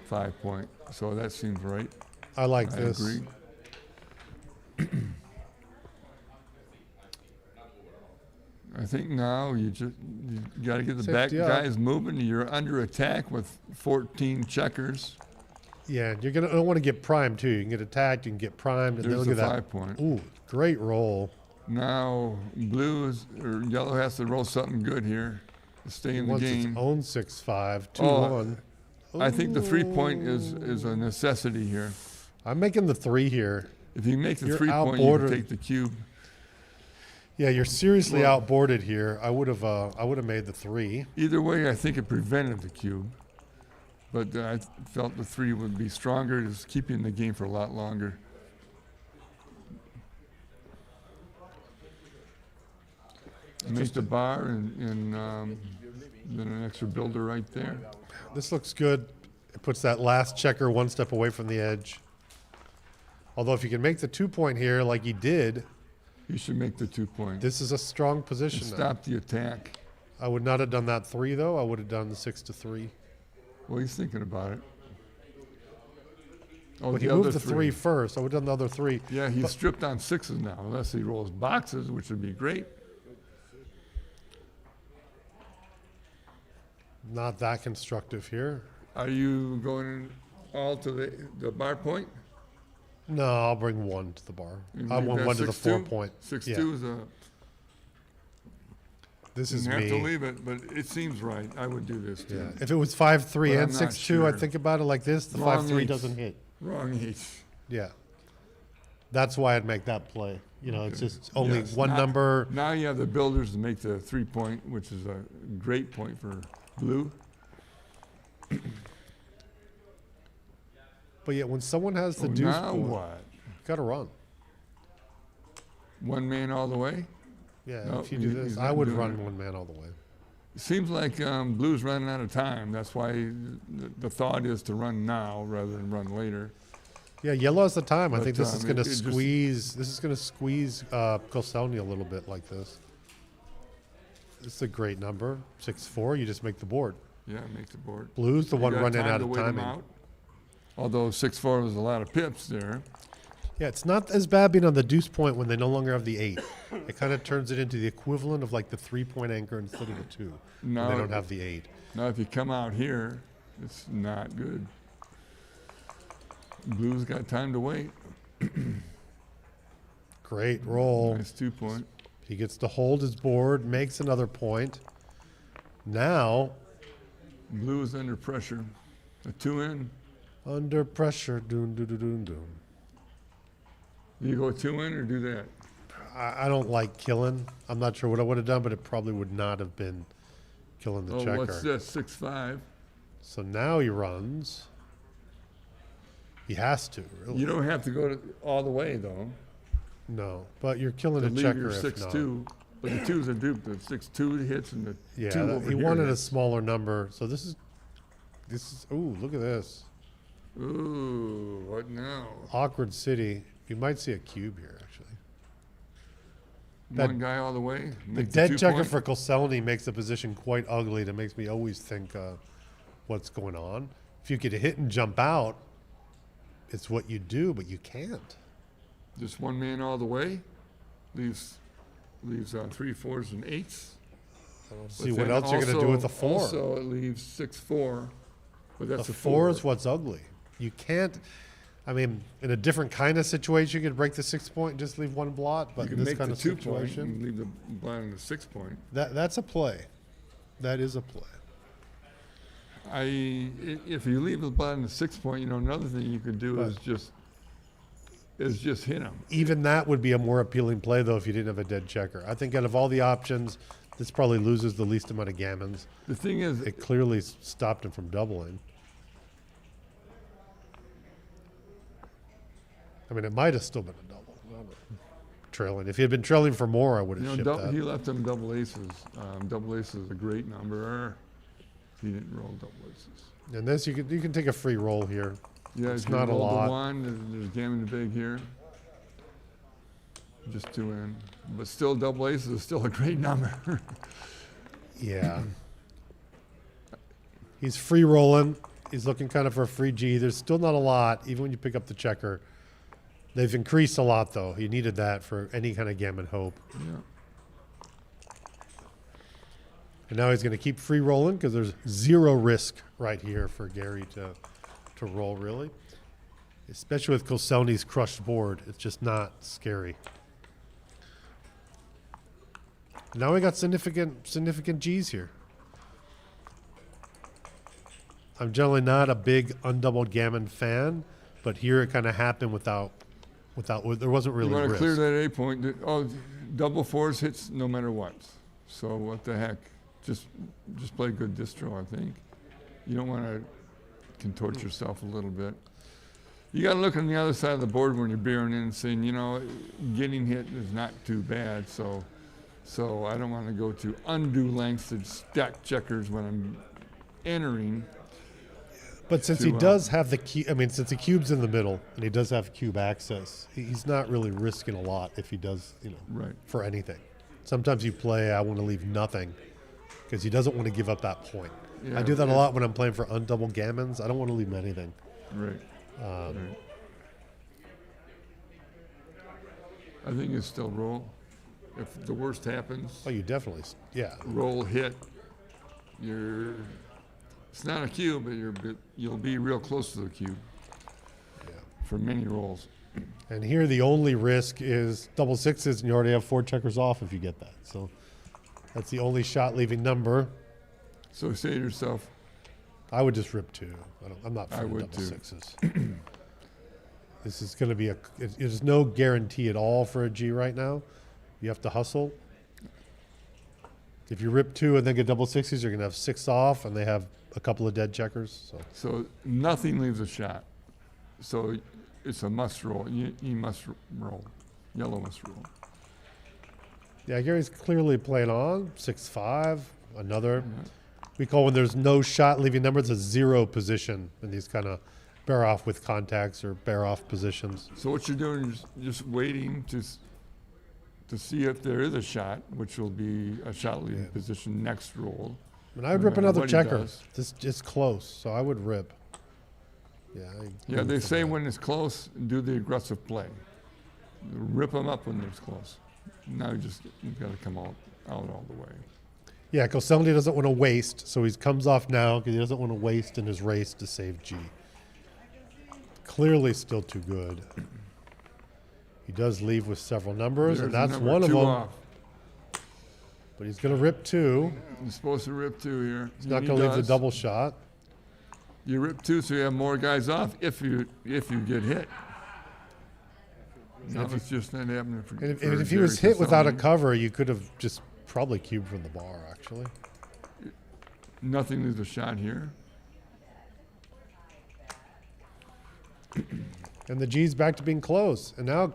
5 point. So that seems right.
I like
I
this.
agree. I think now you got to get the back
Safety up.
guys moving. You're under attack with 14 checkers.
Yeah, you're gonna don't want to get primed too. You can get attacked, you can get primed, and then
There's
look
the
at that.
5 point.
Ooh, great roll.
Now or yellow has to roll something good here to stay in the
Wants
game.
its own 6-5, 2-1.
I think the 3 point is a necessity here.
I'm making the 3 here.
If you make the
You're
3 point, you can
outboarded.
take the cube.
Yeah, you're seriously
Well-
outboarded here. I would have made the 3.
Either way, I think it prevented the cube. But I felt the 3 would be stronger. It's keeping you in the game for a lot longer. Make the bar and then an extra builder right there.
This looks good. It puts that last checker 1 step away from the edge. Although if you can make the 2 point here like he did,
You should make the 2 point.
this is a strong
And
position now.
stop the attack.
I would not have done that 3 though. I would have done the 6-3.
Well, he's thinking about it. Oh,
But he
the
moved
other
the 3 first. I would have done the other 3.
Yeah, he's
But-
stripped on 6s now, unless he rolls boxes, which would be great.
Not that constructive here.
Are you going all to the bar point?
No, I'll bring 1 to the bar.
You
I
leave
want
that
1 to the 4
6-2?
point.
6-2 is a.
This is
Didn't have to
me.
leave it, but it seems right. I would do this too.
Yeah. If it was 5-3
But
and
I'm not
6-2, I'd
sure.
think about it like this. The
Wrong
5-3
eights.
doesn't hit.
Wrong eights.
Yeah. That's why I'd make that play. It's just only
Yes,
one
not-
number.
Now you have the builders to make the 3 point, which is a great point for blue.
But yet, when someone has the
So
deuce
now
board,
what?
gotta run.
1 man all the way?
Yeah,
No,
if you do this,
he's
I
not
would
doing
run
it.
1 man all the way.
It seems like blue's running out of time. That's why the thought is to run now rather than run later.
Yeah, yellow has the time. I
But,
think this is gonna
it just-
squeeze. This is gonna squeeze Koselny a little bit like this. This is a great number. 6-4. You just make the board.
Yeah, make the board.
Blue's the
You
one
got
running
time
out
to
of
wait 'em
timing.
out. Although 6-4 was a lot of pips there.
Yeah, it's not as bad being on the deuce point when they no longer have the 8. It kind of turns it into the equivalent of like the 3-point anchor instead of the 2. When
No.
they don't have the 8.
Now, if you come out here, it's not good. Blue's got time to wait.
Great roll.
Nice 2-point.
He gets to hold his board, makes another point. Now,
Blue is under pressure. A 2 in.
under pressure, doom, doom, doom, doom, doom.
Do you go 2 in or do that?
I don't like killing. I'm not sure what I would have done, but it probably would not have been killing the
Oh,
checker.
what's this? 6-5.
So now he runs. He has to, really.
You don't have to go all the way, though.
No, but you're killing
To
a
leave
checker
your
if
6-2. But the 2's a dupe. The 6-2 hits and the 2
not. Yeah,
over
he
here
wanted a
hits.
smaller number. So this is, ooh, look at this.
Ooh, what now?
Awkward city. You might see a cube here, actually. That-
One guy all the way.
The
make
dead checker
2-point?
for Koselny makes the position quite ugly. That makes me always think what's going on. If you could hit and jump out, it's what you do, but you can't.
Just one man all the way. Leaves 3 4s and 8s.
See what else you're going to do with the 4.
Also, it leaves 6-4. But that's
The
a
4 is what's ugly. You can't. I mean, in a different kind of situation, you could break the 6-point and just leave one blot. But
You
in
can
this
make
kind
the
of
2-point
situation,
and leave the blind on the 6-point.
that's a play. That is a play.
If you leave the blind on the 6-point, another thing you could do is just hit him.
Even that would be a more appealing play, though, if you didn't have a dead checker. I think out of all the options, this probably loses the least amount of gammons.
The thing is,
It clearly stopped him from doubling. I mean, it might have still been a double. Trailing. If he had been trailing for more, I would have shipped that.
he left them double aces. Double aces is a great number. He didn't roll double aces.
And this, you can take a free roll here.
Yeah,
It's
if you
not a
roll
lot.
the 1, there's gammon big here. Just 2 in. But still, double aces is still a great number.
Yeah. He's free rolling. He's looking kind of for a free G. There's still not a lot, even when you pick up the checker. They've increased a lot, though. He needed that for any kind of gammon hope.
Yeah.
And now he's going to keep free rolling because there's 0 risk right here for Gary to roll, really. Especially with Koselny's crushed board. It's just not scary. Now we got significant G's here. I'm generally not a big undoubled gammon fan, but here it kind of happened without there wasn't really
You want to
risk.
clear that 8-point. Oh, double 4s hits no matter what. So what the heck? Just play good distro, I think. You don't want to contort yourself a little bit. You got to look on the other side of the board when you're bearing in and saying, getting hit is not too bad. So I don't want to go to undue lengths to stack checkers when I'm entering.
But since he does have the cube, since the cube's in the middle and he does have cube access, he's not really risking a lot if he does,
Right.
for anything. Sometimes you play, I want to leave nothing because he doesn't want to give up that point.
Yeah,
I do that a
yeah.
lot when I'm playing for undoubled gammons. I don't want to leave him anything.
Right. Right. I think it's still roll. If the worst happens,
Oh, you definitely, yeah.
roll hit. It's not a cube, but you'll be real close to the cube for many rolls.
And here the only risk is double 6s, and you already have 4 checkers off if you get that. So that's the only shot leaving number.
So say to yourself,
I would just rip 2. I'm not
I
for
would
double
too.
6s. This is going to be there's no guarantee at all for a G right now. You have to hustle. If you rip 2 and then get double 6s, you're going to have 6 off, and they have a couple of dead checkers.
so nothing leaves a shot. So it's a must roll. You must roll. Yellow must roll.
Yeah, Gary's clearly playing on 6-5. Another. We call when there's no shot leaving number, it's a 0 position in these kind of bear off with contacts or bear off positions.
So what you're doing is just waiting to see if there is a shot, which will be a shot leading position next roll.
And I would
No
rip
matter
another
what he
checker.
does.
This is close, so I would rip. Yeah. I
Yeah,
go
they
for
say
that.
when it's close, do the aggressive play. rip them up when it's close. Now you've got to come out all the way.
Yeah, Koselny doesn't want to waste, so he comes off now because he doesn't want to waste in his race to save G. Clearly still too good. He does leave with several numbers, and
There's
that's
number
one of
2
them.
off.
But he's going to rip 2.
You're supposed to rip 2 here.
He's not going to leave the double shot.
You rip 2 so you have more guys off if you get hit. Now it's just not happening for
And
for
if he was
Gary
hit without a
Caselli.
cover, you could have just probably cubed from the bar, actually.
Nothing is a shot here.
And the G's back to being close. And now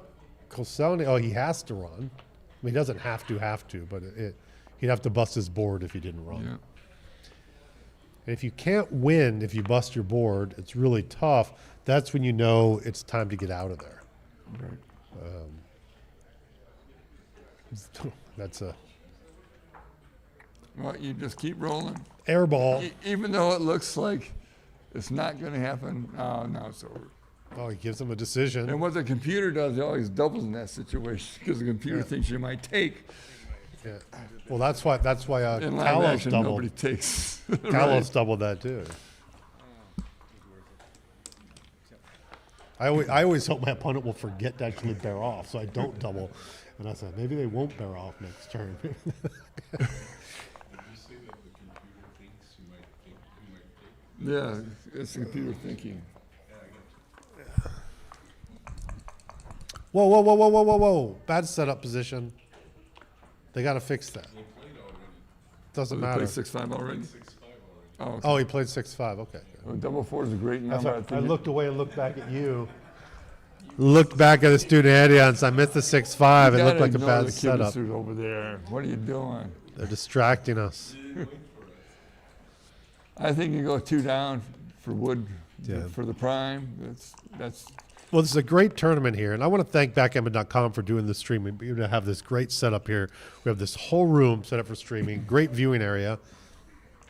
Koselny, he has to run. I mean, he doesn't have to, but he'd have to bust his board if he didn't run.
Yeah.
And if you can't win, if you bust your board, it's really tough. That's when you know it's time to get out of there.
Right.
That's a
Well, you just keep rolling.
air ball.
Even though it looks like it's not going to happen, now it's over.
Oh, he gives him a decision.
And what the computer does, it always doubles in that situation because the computer
Yeah.
thinks you might take.
Yeah. Well, that's why
In live
Kalos
action,
doubled.
nobody takes.
Kalos doubled that too. I always hope my opponent will forget to actually bear off, so I don't double. And I said, maybe they won't bear off next turn.
Did you say that the computer thinks you might take?
Yeah, it's the computer thinking.
Whoa. Bad setup position. They got to fix that. Doesn't
They
matter.
played 6-5 already? Oh, okay.
Oh, he played 6-5. Okay.
Well, double 4 is a great
That's
number.
right. I
think
looked away and looked back at you. Looked back at the student audience. I missed the 6-5. It
you
looked
gotta
like a
ignore
bad
the
setup.
Kibbutzers over there. What are you doing?
They're distracting us.
I think you go 2 down for Wood
Yeah.
for the prime. That's
Well, this is a great tournament here, and I want to thank backgammon.com for doing this streaming. We're going to have this great setup here. We have this whole room set up for streaming, great viewing area.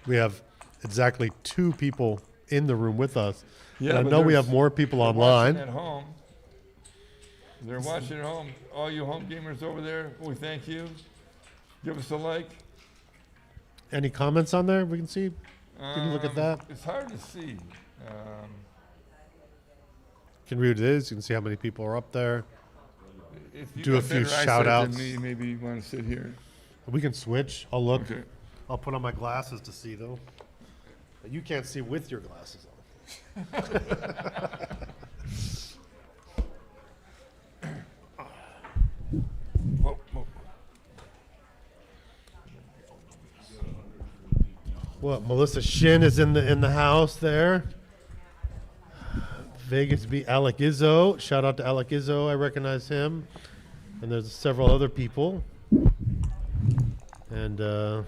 We have exactly 2 people in the room with us.
Yeah,
and I
but
know we
there's-
have more people
they're
online.
watching at home. They're watching at home. All you home gamers over there, we thank you. Give us a like.
Any comments on there we can see? Can you look at that?
It's hard to see.
Can read what it is. You can see how many people are up there.
If you
Do a
got
few
better eyesight
shout-outs.
than me, maybe you want to sit here.
We can switch. I'll look.
Okay.
I'll put on my glasses to see, though. But you can't see with your glasses on.
Whoa, whoa.
What? Melissa Shin is in the house there. Vegas beat Alec Izzo. Shout out to Alec Izzo. I recognize him. And there's several other people. And I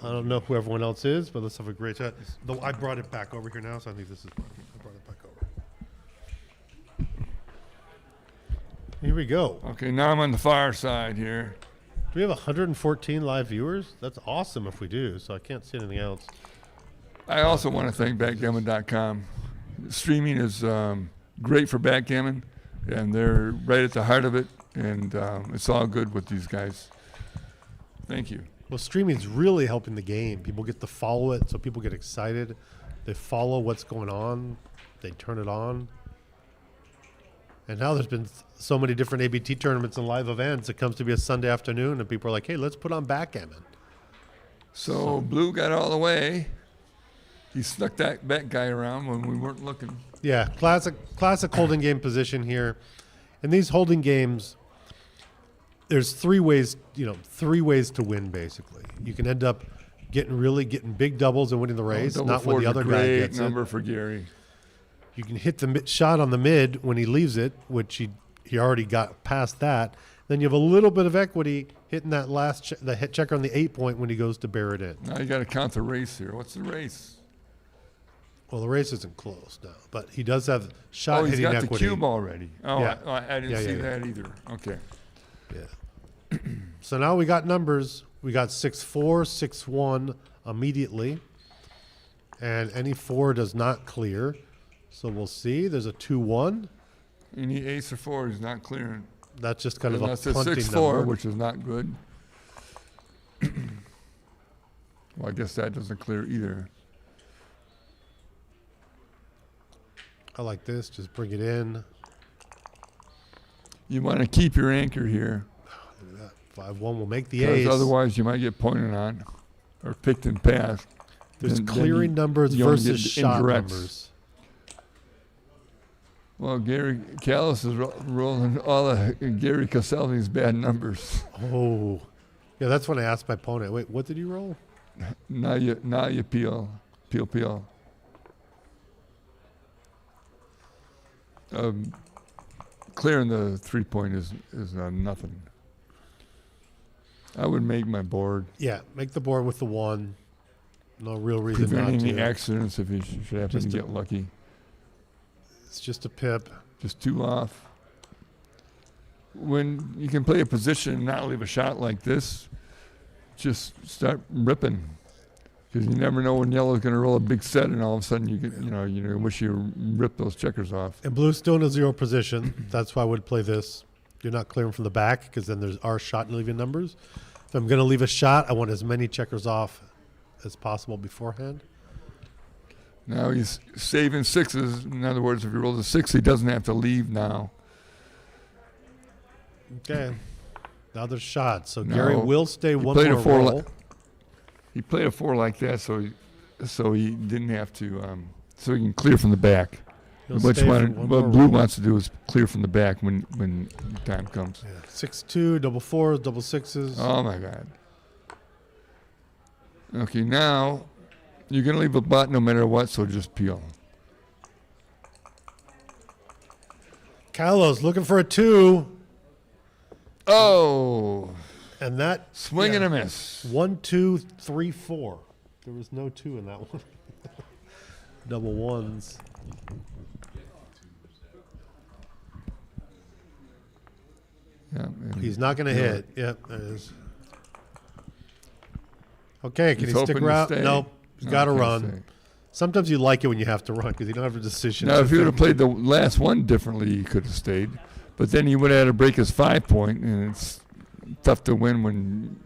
don't know who everyone else is, but let's have a great chat. Though I brought it back over here now, so I think this is. I brought it back over. Here we go.
Okay, now I'm on the far side here.
Do we have 114 live viewers? That's awesome if we do, so I can't see anything else.
I also want to thank backgammon.com. Streaming is great for backgammon, and they're right at the heart of it, and it's all good with these guys. Thank you.
Well, streaming is really helping the game. People get to follow it, so people get excited. They follow what's going on. They turn it on. And now there's been so many different ABT tournaments and live events. It comes to be a Sunday afternoon, and people are like, hey, let's put on backgammon.
So Blue got all the way. He snuck that guy around when we weren't looking.
Yeah, classic holding game position here. In these holding games, there's 3 ways, 3 ways to win, basically. You can end up getting big doubles and winning the race,
Double
not when
four
the
is a
other guy
great
gets
number
it.
for Gary.
You can hit the shot on the mid when he leaves it, which he already got past that. Then you have a little bit of equity hitting that last the hit checker on the 8 point when he goes to bear it in.
Now you got to count the race here. What's the race?
Well, the race isn't close now, but he does have shot
Oh, he's
hitting
got
equity.
the cube already. Oh,
Yeah.
I didn't
Yeah,
see
yeah,
that either. Okay.
Yeah. So now we got numbers. We got 6-4, 6-1 immediately, and any 4 does not clear. So we'll see. There's a 2-1.
Any ace or four is not clearing.
That's just kind of a
Unless it's
punting
6-4,
number.
which is not good. Well, I guess that doesn't clear either.
I like this. Just bring it in.
You want to keep your anchor here,
5-1 will make the
because
ace.
otherwise you might get pointed on or picked and passed.
There's
then
clearing
you-
numbers
you only
versus
get
shot
indirects.
numbers.
Well, Gary Callis is rolling all of Gary Caselli's bad numbers.
Oh, yeah. That's when I asked my opponent. Wait, what did you roll?
Now you peel. Clearing the 3-point is nothing. I would make my board,
Yeah, make the board with the 1. No real reason not
preventing any
to.
accidents if you should happen
Just
to
a-
get lucky.
It's just a pip.
Just 2 off. When you can play a position and not leave a shot like this, just start ripping. Because you never know when yellow's going to roll a big set, and all of a sudden you wish you ripped those checkers off.
And blue's still in a 0 position. That's why I would play this. You're not clearing from the back because then there's our shot and leaving numbers. If I'm going to leave a shot, I want as many checkers off as possible beforehand.
Now he's saving 6s. In other words, if he rolls a 6, he doesn't have to leave now.
Okay. Now there's shots. So
No,
Gary will stay one
played a
more
4
roll.
He played a 4 like that, so he didn't have to. So he can clear from the back.
He'll
What
stay for one
what
more
blue
roll.
wants to do is clear from the back when time comes.
Yeah. 6-2, double 4s, double 6s.
Oh my God. Okay, now you're gonna leave a butt no matter what, so just peel.
Kalos looking for a 2.
Oh,
And that
swing
yeah.
and a miss.
1, 2, 3, 4. There was no 2 in that one. Double 1s.
Yeah, and
He's not going to
Yeah.
hit. Yep, there it is. Okay, can
he's
he stick
hoping to
around?
stay.
Nope. He's
No,
got to
can't
run.
stay.
Sometimes you like it when you have to run because you don't have a decision.
Now, if he would have played the last one differently, he could have stayed. But then he would have had to break his 5-point, and it's tough to win when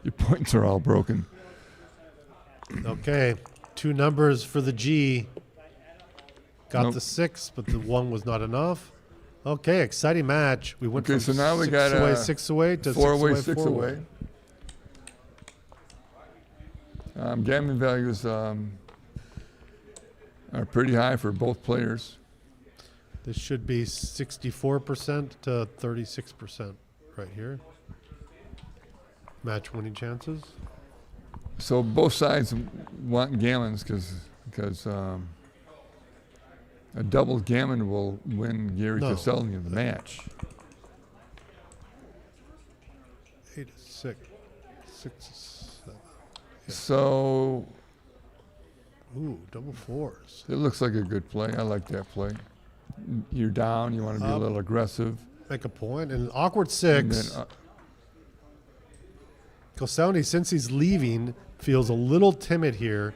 your points are all broken.
Okay, 2 numbers for the G. Got
Nope.
the 6, but the 1 was not enough. Okay, exciting match. We went
Okay,
from
so now we
6
got
away,
a
6 away to
4 away,
6
6
4
away. Gammon values are pretty high for both players.
This should be 64% to 36% right here. Match winning chances.
So both sides want gammons because a double gammon will win Gary
No.
Caselli in the match.
8, 6, 6, 7.
So
Ooh, double 4s.
it looks like a good play. I like that play. You're down. You want to be a
Up.
little aggressive.
Make a point. And an awkward
And
6.
then,
Koscielny, since he's leaving, feels a little timid here.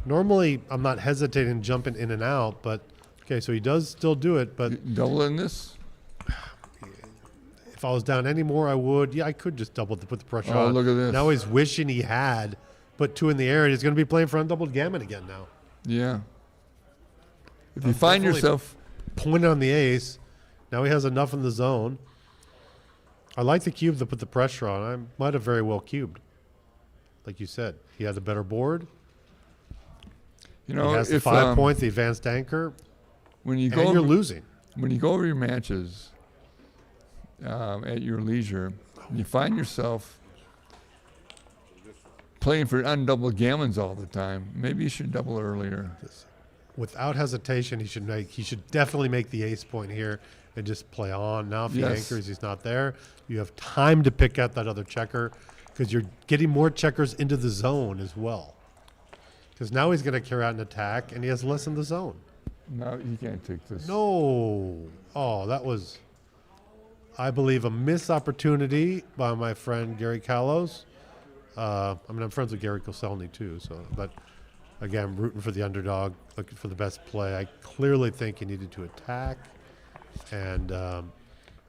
Normally, I'm not hesitating jumping in and out, but okay, so he does still do it. But
double in this.
if I was down any more, I would. Yeah, I could just double to put the pressure
Oh,
on.
look at this.
Now he's wishing he had put 2 in the air, and he's going to be playing for undoubled gammon again now.
Yeah. If you find
definitely-
yourself,
Pointed on the ace. Now he has enough in the zone. I like the cube to put the pressure on. I might have very well cubed. Like you said, he has a better board.
you know,
he has the
if
5 point, the advanced anchor,
when you
and
go
you're
over,
losing.
when you go over your matches at your leisure, and you find yourself playing for undoubled gammons all the time, maybe you should double earlier.
Without hesitation, he should definitely make the ace point here and just play on. Now if he
Yes.
anchors, he's not there. You have time to pick out that other checker because you're getting more checkers into the zone as well. Because now he's going to carry out an attack and he has less in the zone.
No, you can't take this.
No. Oh, that was, I believe, a missed opportunity by my friend Gary Kalos. I'm friends with Gary Koscielny too. So, but again, rooting for the underdog, looking for the best play. I clearly think he needed to attack. and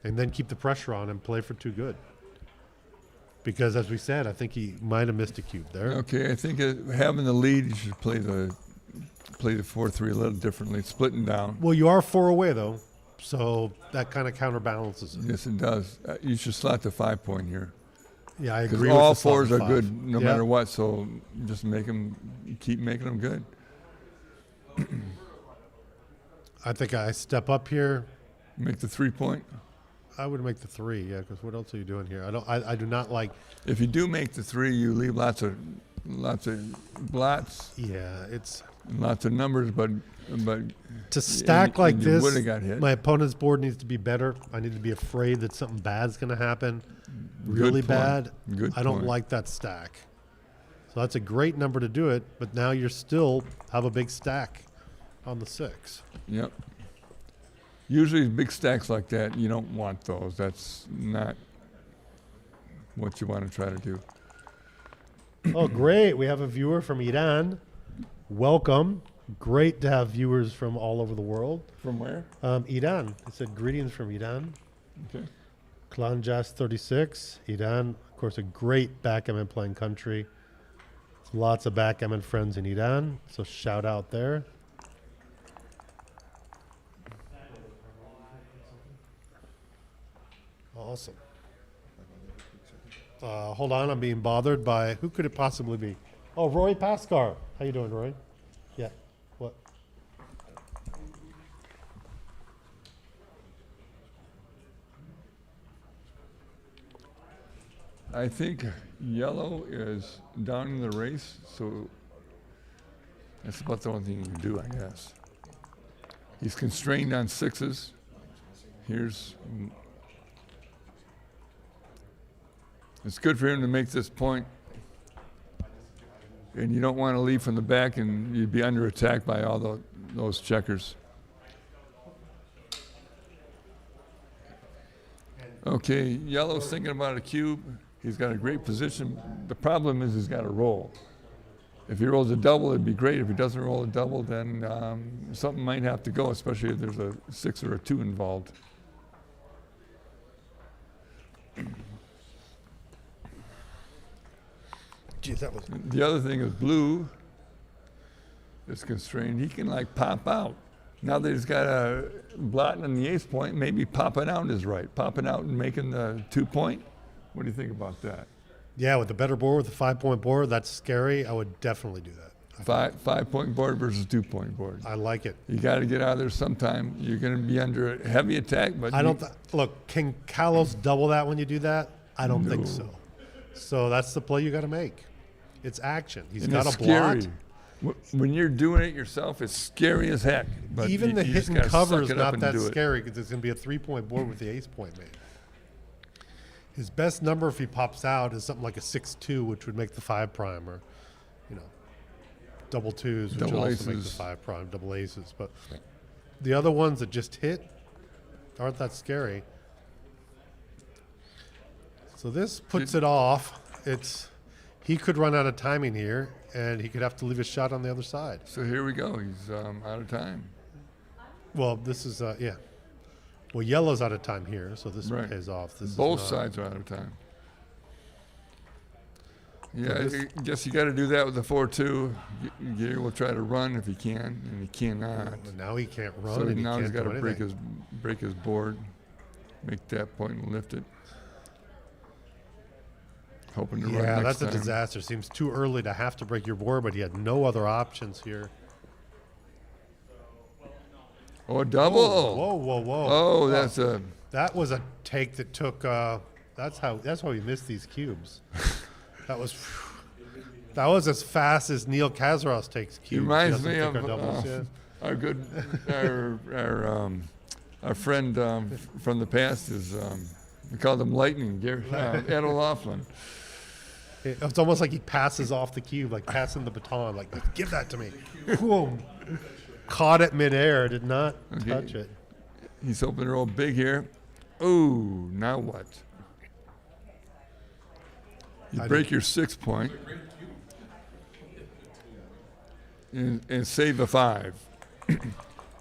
then keep the pressure on and play for two good. Because as we said, I think he might have missed a cube there.
Okay, I think having the lead, you should play the 4-3 a little differently, splitting down.
Well, you are 4 away though, so that kind of counterbalances it.
Yes, it does. You should slot the 5-point here.
Yeah, I
Because
agree.
all
with the
fours are
solid
good
five.
no
Yeah.
matter what, so just keep making them good.
I think I step up here.
Make the 3-point.
I would make the 3, yeah. Because what else are you doing here? I do not like.
If you do make the 3, you leave lots of blots,
Yeah, it's
and lots of numbers, but
to stack
and
like
you
this.
would've got hit.
My opponent's board needs to be better. I need to be afraid that something bad's going to happen. Really
point.
bad.
Good
I don't
point.
like that stack. So that's a great number to do it. But now you're still have a big stack on the 6.
Yep. Usually big stacks like that, you don't want those. That's not what you want to try to do.
Oh, great. We have a viewer from Iran. Welcome. Great to have viewers from all over the world.
From where?
Iran. It said greetings from Iran.
Okay.
Clan Jazz 36. Iran, of course, a great backgammon playing country. Lots of backgammon friends in Iran. So shout out there. Awesome. Hold on, I'm being bothered by who could it possibly be? Oh, Roy Pascar. How you doing, Roy? Yeah. What?
I think yellow is down in the race, so that's about the only thing you can do, I guess. He's constrained on 6s. It's good for him to make this point. And you don't want to leave from the back and you'd be under attack by all those checkers. Okay, yellow's thinking about a cube. He's got a great position. The problem is he's got to roll. If he rolls a double, it'd be great. If he doesn't roll a double, then something might have to go, especially if there's a 6 or a 2 involved.
Geez, that was.
The other thing is blue is constrained. He can like pop out. Now that he's got a blot on the 8th point, maybe popping out is right. Popping out and making the 2-point. What do you think about that?
Yeah, with the better board, with the 5-point board, that's scary. I would definitely do that.
5-point board versus 2-point board.
I like it.
You got to get out of there sometime. You're going to be under a heavy attack, but
I don't look. Can Kalos double that when you do that? I don't think so. So that's the play you got to make. It's action. He's
and
got
it's
a blot.
scary. When you're doing it yourself, it's scary as heck. But
Even the
you
hit
just
and
gotta
cover is
suck it up
not
and
that
do it.
scary because it's going to be a 3-point board with the 8th point made. His best number if he pops out is something like a 6-2, which would make the 5 prime, or double 2s, which
Double
would also make the
aces.
5 prime, double aces. But the other ones that just hit aren't that scary. So this puts it off. He could run out of timing here, and he could have to leave a shot on the other side.
So here we go. He's out of time.
Well, this is yeah. Well, yellow's out of time here, so this
Right.
pays off. This
Both
is not,
sides are out of time. Yeah,
this-
I guess you got to do that with the 4-2. Gary will try to run if he can, and he cannot.
But now he can't run,
So
and he
now
can't
he's got
do
to
anything.
break his board, make that point and lift it. Hoping to run
Yeah,
next
that's a
time.
disaster. Seems too early to have to break your board, but he had no other options here.
Oh, a double!
Whoa, whoa, whoa!
Oh, that's a
That was a take that took. That's how he missed these cubes. that was as fast as Neil Kazaros takes
It
cubes. He
reminds
doesn't
me
take
of
our doubles, yeah.
our good our friend from the past is we called him Lightning, Ed O'Loughlin.
It's almost like he passes off the cube, like passing the baton, like give that to me. Boom. Caught it midair, did not
Okay.
touch it.
He's hoping to roll big here. Ooh, now what? You
I
break your 6-point and save a 5.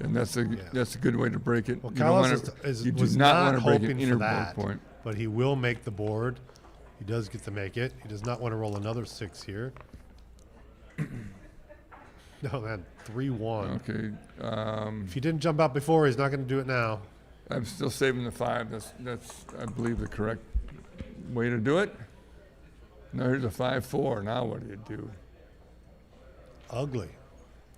And that's a good way to break it.
Well,
You don't wanna-
Callis
you do
was
not
not
wanna break an
hoping
inner
for
board
that,
point.
but he will make the board. He does get to make it. He does not want to roll another 6 here. No, man, 3-1.
Okay,
If he didn't jump out before, he's not going to do it now.
I'm still saving the 5. That's I believe the correct way to do it. Now here's a 5-4. Now what do you do?
Ugly.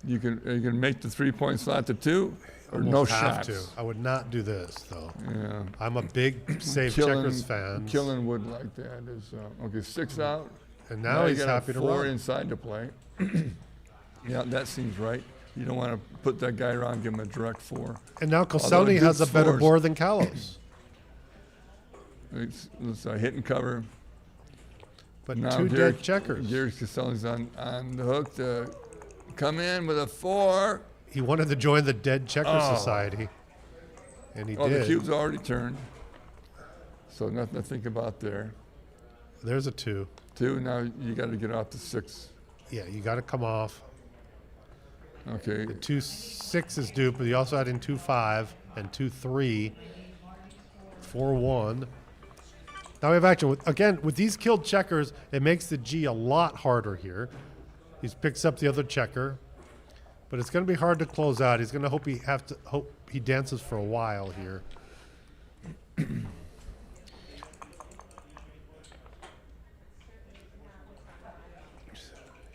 You can make the 3-point slot to 2 or no
Almost have
shots.
to. I would not do this, though.
Yeah.
I'm a big save checkers fan.
Killen would like that. Is okay, 6 out.
And now he's
you got
happy
a
to
4
run.
inside to play. Yeah, that seems right. You don't want to put that guy around, give him a direct 4.
And now
Although
Koscielny
it
has a
did
better
fours.
board than Kalos.
It's hit and cover.
But
Now
2
Gary-
dead checkers.
Gary Koscielny's on the hook to come in with a 4.
He wanted to join the Dead Checker
Oh.
Society. And he
Oh,
did.
the cube's already turned. So nothing to think about there.
There's a 2.
2, now you got to get out to 6.
Yeah, you got to come off.
Okay,
2-6 is due, but he also had in 2-5 and 2-3, 4-1. Now we have action. Again, with these killed checkers, it makes the G a lot harder here. He picks up the other checker, but it's going to be hard to close out. He's going to hope he dances for a while here.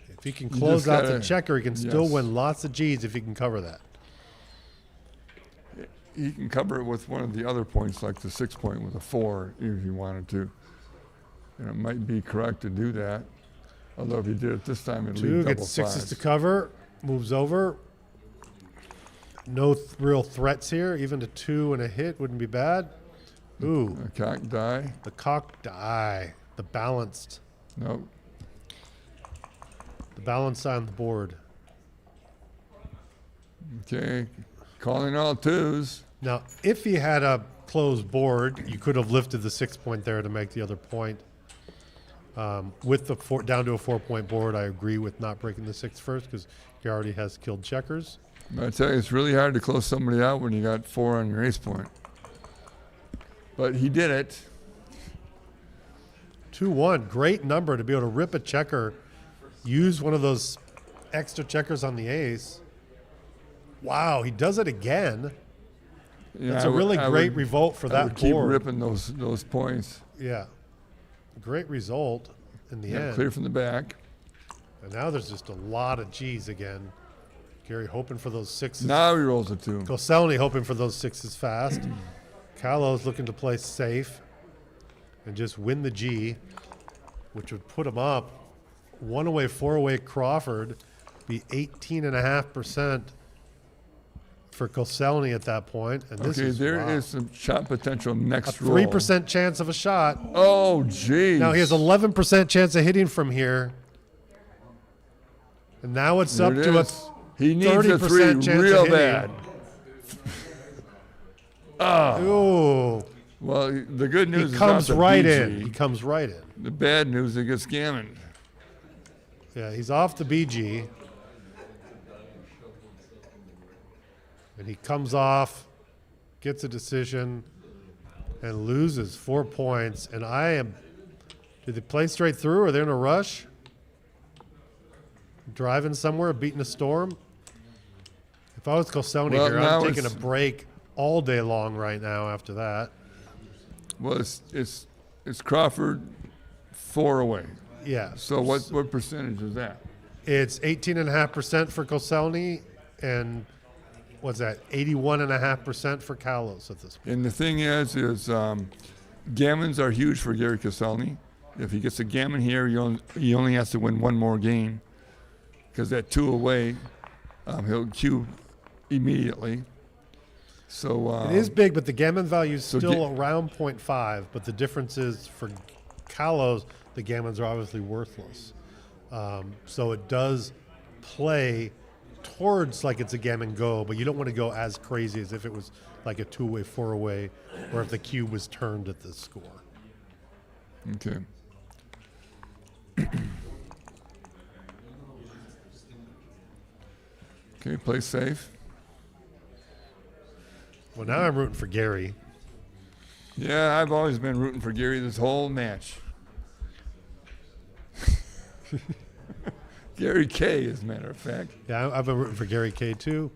If he can
You
close
just
out the
gotta-
checker, he can still
yes.
win lots of G's if he can cover that.
he can cover it with one of the other points, like the 6-point with a 4, if he wanted to. And it might be correct to do that. Although if he did it this time, it'd
2
leave double
gets 6s
5s.
to cover, moves over. No real threats here. Even a 2 and a hit wouldn't be bad. Ooh,
A cock die.
the cock die. The balanced.
Nope.
The balance on the board.
Okay, calling all 2s.
Now, if he had a closed board, you could have lifted the 6-point there to make the other point. With the down to a 4-point board, I agree with not breaking the 6 first because he already has killed checkers.
But I tell you, it's really hard to close somebody out when you got 4 on your ace point. But he did it.
2-1, great number to be able to rip a checker, use one of those extra checkers on the ace. Wow, he does it again.
Yeah,
That's
I
a
would-
really
I
great
would-
revolt for
I
that
would keep
board.
ripping those points.
Yeah, great result in the
Yeah,
end.
clear from the back.
And now there's just a lot of G's again. Gary hoping for those 6s.
Now he rolls a 2.
Koscielny hoping for those 6s fast. Kalos looking to play safe and just win the G, which would put him up 1 away, 4 away Crawford, be 18.5% for Koscielny at that point. And this
Okay,
is
there
wow.
is some shot potential
a
next roll.
3% chance of a shot.
Oh, geez.
Now he has 11% chance of hitting from here. And now it's
There
up
it
to a
is. He needs a 3
30% chance of
real
hitting.
bad.
Ooh.
Well, the good news
He
is
comes
not the
right
BG.
in. He comes right in.
The bad news, it gets gammoned.
Yeah, he's off the BG. And he comes off, gets a decision, and loses 4 points. And did they play straight through? Are they in a rush? Driving somewhere, beating a storm? If I was Koscielny
Well,
here,
now
I'm taking a
it's-
break all day long right now after that.
Well, it's Crawford 4 away.
Yeah.
So what percentage is that?
It's 18.5% for Koscielny, and what's that? 81.5% for Kalos at this point.
And the thing is gammons are huge for Gary Koscielny. If he gets a gammon here, he only has to win 1 more game because that 2 away, he'll cube immediately. So
It is big, but the gammon value is
so
still around 0.5. But the difference is for Kalos, the gammons are obviously worthless. So it does play towards like it's a gammon go, but you don't want to go as crazy as if it was like a 2-away, 4-away, or if the cube was turned at the score.
Okay. Okay, play safe.
Well, now I'm rooting for Gary.
Yeah, I've always been rooting for Gary this whole match. Gary K, as a matter of fact.
Yeah, I've been rooting for Gary K too.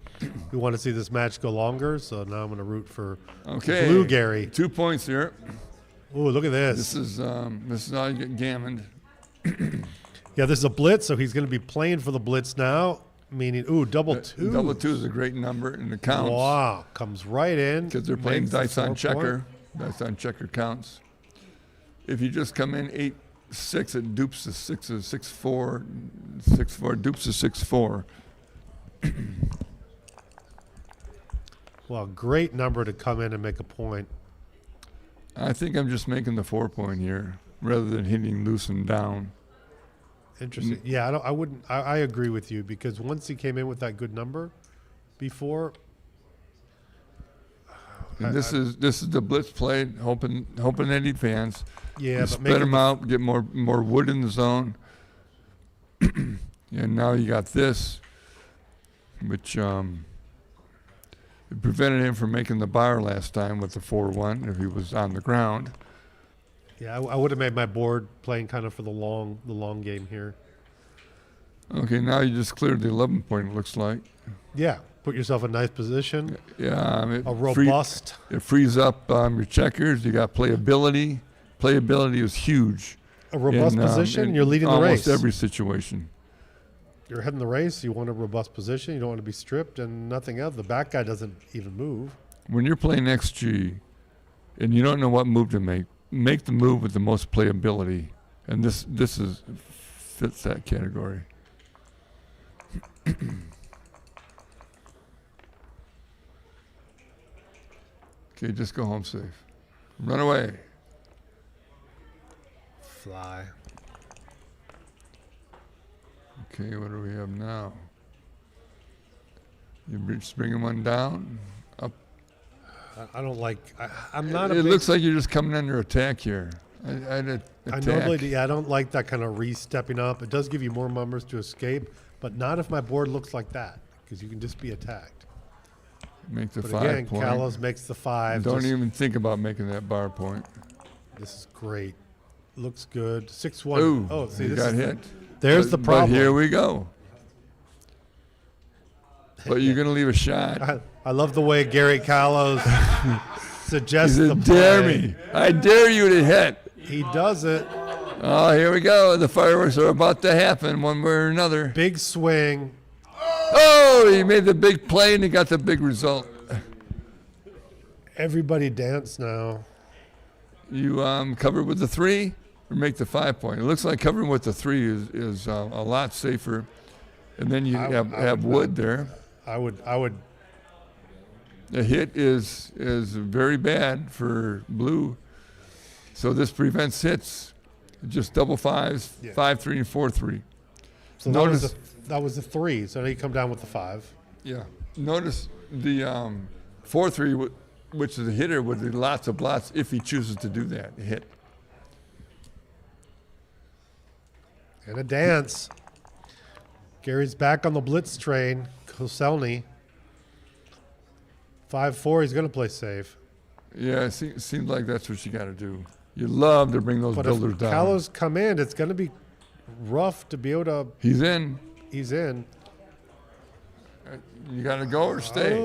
We want to see this match go longer, so now I'm going to root for
Okay.
Blue Gary.
2 points here.
Ooh, look at
This
this.
is how you get gammoned.
Yeah, this is a blitz, so he's going to be playing for the blitz now, meaning, double two.
Double 2 is a great number, and it counts.
Wow, comes right in.
Because they're playing
makes the
dice on
4
checker.
point.
Dice on checker counts. If you just come in 8-6, it dupes the 6s, 6-4, 6-4, dupes the 6-4.
Well, great number to come in and make a point.
I think I'm just making the 4 point here rather than hitting loose and down.
Interesting. Yeah, I agree with you because once he came in with that good number before,
And this is the blitz play, hoping that he advance.
yeah, but
Spread them out, get more wood in the zone. And now you got this, which it prevented him from making the bar last time with the 4-1 if he was on the ground.
yeah, I would have made my board playing kind of for the long game here.
Okay, now you just cleared the 11 point, it looks like.
Yeah, put yourself in a nice position.
Yeah,
A robust.
It frees up your checkers. You got playability. Playability is huge.
A robust position,
in
you're leading the
almost
race.
every situation.
You're heading the race. You want a robust position. You don't want to be stripped and nothing else. The back guy doesn't even move.
When you're playing XG and you don't know what move to make the move with the most playability. And this fits that category. Okay, just go home safe. Run away.
Fly.
Okay, what do we have now? You just bringing one down, up.
I don't like. I'm not.
It looks like you're just coming under attack here. I'd
I
attack.
normally. Yeah, I don't like that kind of re-stepping up. It does give you more numbers to escape, but not if my board looks like that, because you can just be attacked.
Make the
But
5
again,
point.
Kalos makes the 5.
Don't
Just-
even think about making that bar point.
This is great. Looks good. 6-1.
Ooh,
Oh, see,
you
this
got
is
hit.
There's the problem.
But here we go. But you're gonna leave a shot.
I love the way Gary Kalos
He
suggests the
said, "Dare
play.
me! I dare you to hit."
He does it.
Oh, here we go. The fireworks are about to happen one way or another.
Big swing.
Oh, he made the big play and he got the big result.
Everybody dance now.
You cover with the 3 or make the 5 point. It looks like covering with the 3 is a lot safer. And then you
I
have
would
wood there.
I would.
The hit is very bad for blue. So this prevents hits. Just double 5s,
Yeah.
5-3 and 4-3.
So
Notice-
that was the 3. So now you come down with the 5.
Yeah. Notice the 4-3, which is a hitter, would be lots of blots if he chooses to do that, hit.
And a dance. Gary's back on the blitz train. Koselny. 5-4. He's going to play safe.
Yeah, it seems like that's what you got to do. You love to bring those
But if
builders down.
Kalos come in, it's going to be rough to be able to.
He's in.
He's in.
You got to go or stay.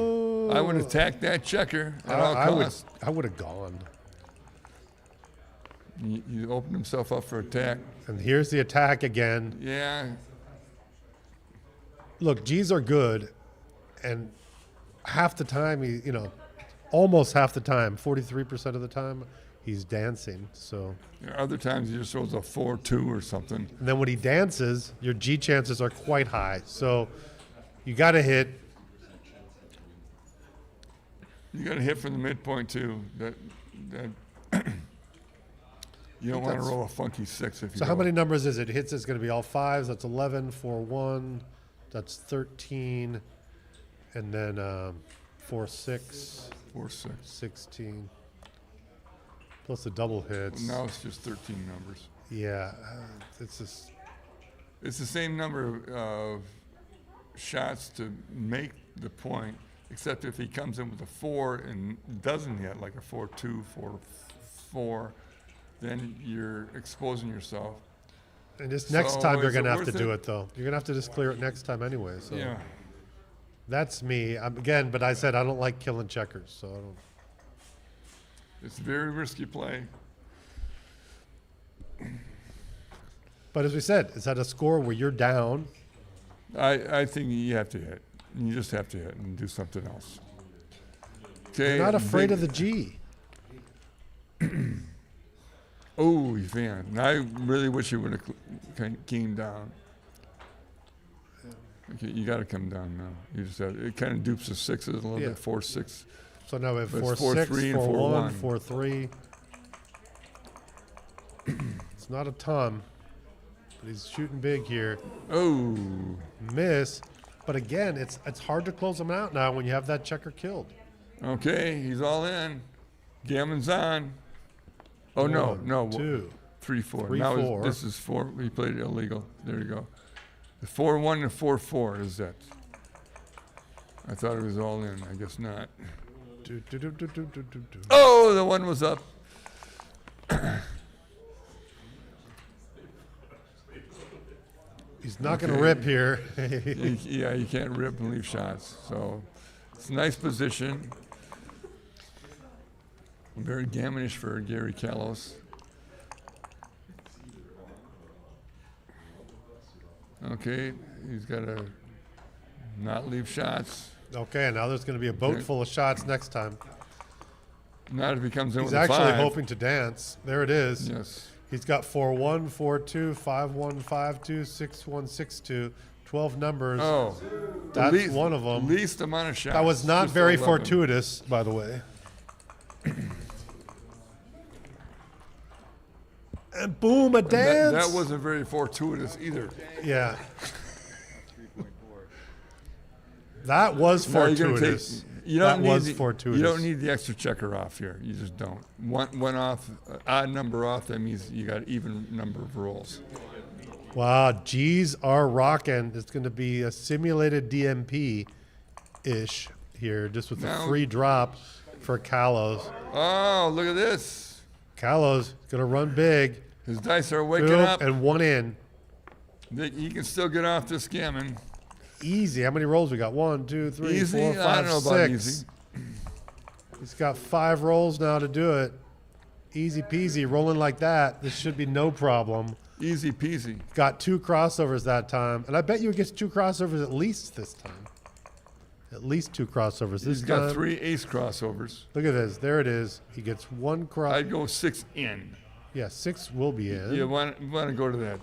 I would attack that checker at all costs.
I would have gone.
You open himself up for attack.
And here's the attack again.
Yeah.
Look, G's are good, and half the time almost half the time, 43% of the time, he's dancing. So,
There are other times he just throws a 4-2 or something.
and then when he dances, your G chances are quite high. So, you got to hit.
You got to hit from the midpoint too. That you don't want to
that's-
roll a funky 6 if you.
So, how
roll.
many numbers is it? Hits is going to be all 5s. That's 11, 4-1. That's 13, and then 4-6,
4-6.
16. Plus the double hits.
Now it's just 13 numbers.
Yeah, it's just.
It's the same number of shots to make the point. except if he comes in with a 4 and doesn't hit, like a 4-2, 4-4, then you're exposing yourself.
And this next
So
time you're
is
going
it
to have to
worth
do
it?
it, though. You're going to have to just clear it next time anyway. So
Yeah.
that's me. Again, but I said I don't like killing checkers, so I don't.
It's a very risky play.
But as we said, it's at a score where you're down.
I think you have to hit. You just have to hit and do something else. Okay.
You're not afraid
big-
of the G.
Oh, you fan. I really wish you would have came down. Okay, you got to come down now. You just have, it kind of dupes the sixes a little
Yeah.
bit, 4-6.
So now we have
But it's
4-6,
4-3 and
4-1,
4-1.
4-3. It's not a ton, but he's shooting big here.
Oh,
Miss. But again, it's hard to close them out now when you have that checker killed.
okay, he's all in. Gammon's on. Oh, no,
One,
no.
2.
3-4.
3,
Now
4.
this is 4. He played illegal. There you go. The 4-1 and 4-4 is that. I thought it was all in. I guess not.
Do, do, do, do, do, do, do, do.
Oh, the one was up.
He's not going to
Okay.
rip here.
Yeah, you can't rip and leave shots. So it's a nice position. Very gammonish for Gary Callos. Okay, he's got to not leave shots.
Okay, now there's going to be a boat
Okay.
full of shots next time.
Not if he comes in
He's
with a
actually
5.
hoping to dance. There it is.
Yes.
He's got 4-1, 4-2, 5-1, 5-2, 6-1, 6-2, 12 numbers.
Oh, the
That's one of 'em.
Least amount of shots.
That was not
just
very
11.
fortuitous, by the way. And boom, a dance.
That wasn't very fortuitous either.
Yeah. That was
No, you're gonna
fortuitous.
you
That
don't need
was
the,
fortuitous.
You don't need the extra checker off here. You just don't. One off, odd number off. That means you got even number of rolls.
Wow, G's are rocking. It's going to be a simulated DMP-ish here, just with a
Now-
free drop for Callos.
Oh, look at this.
Callos going to run big.
His dice are waking
Boom,
up.
and one in.
He can still get off this gammon.
Easy. How many rolls we got? 1, 2, 3,
Easy?
4,
I
5,
don't know about
6.
easy.
He's got 5 rolls now to do it. Easy peasy. Rolling like that, this should be no problem.
Easy peasy.
Got 2 crossovers that time. And I bet you he gets 2 crossovers at least this time. At least 2 crossovers this
He's
time.
got 3 ace crossovers.
Look at this. There it is. He gets 1 cross.
I'd go 6 in.
Yeah, 6 will be in.
You want to go to that.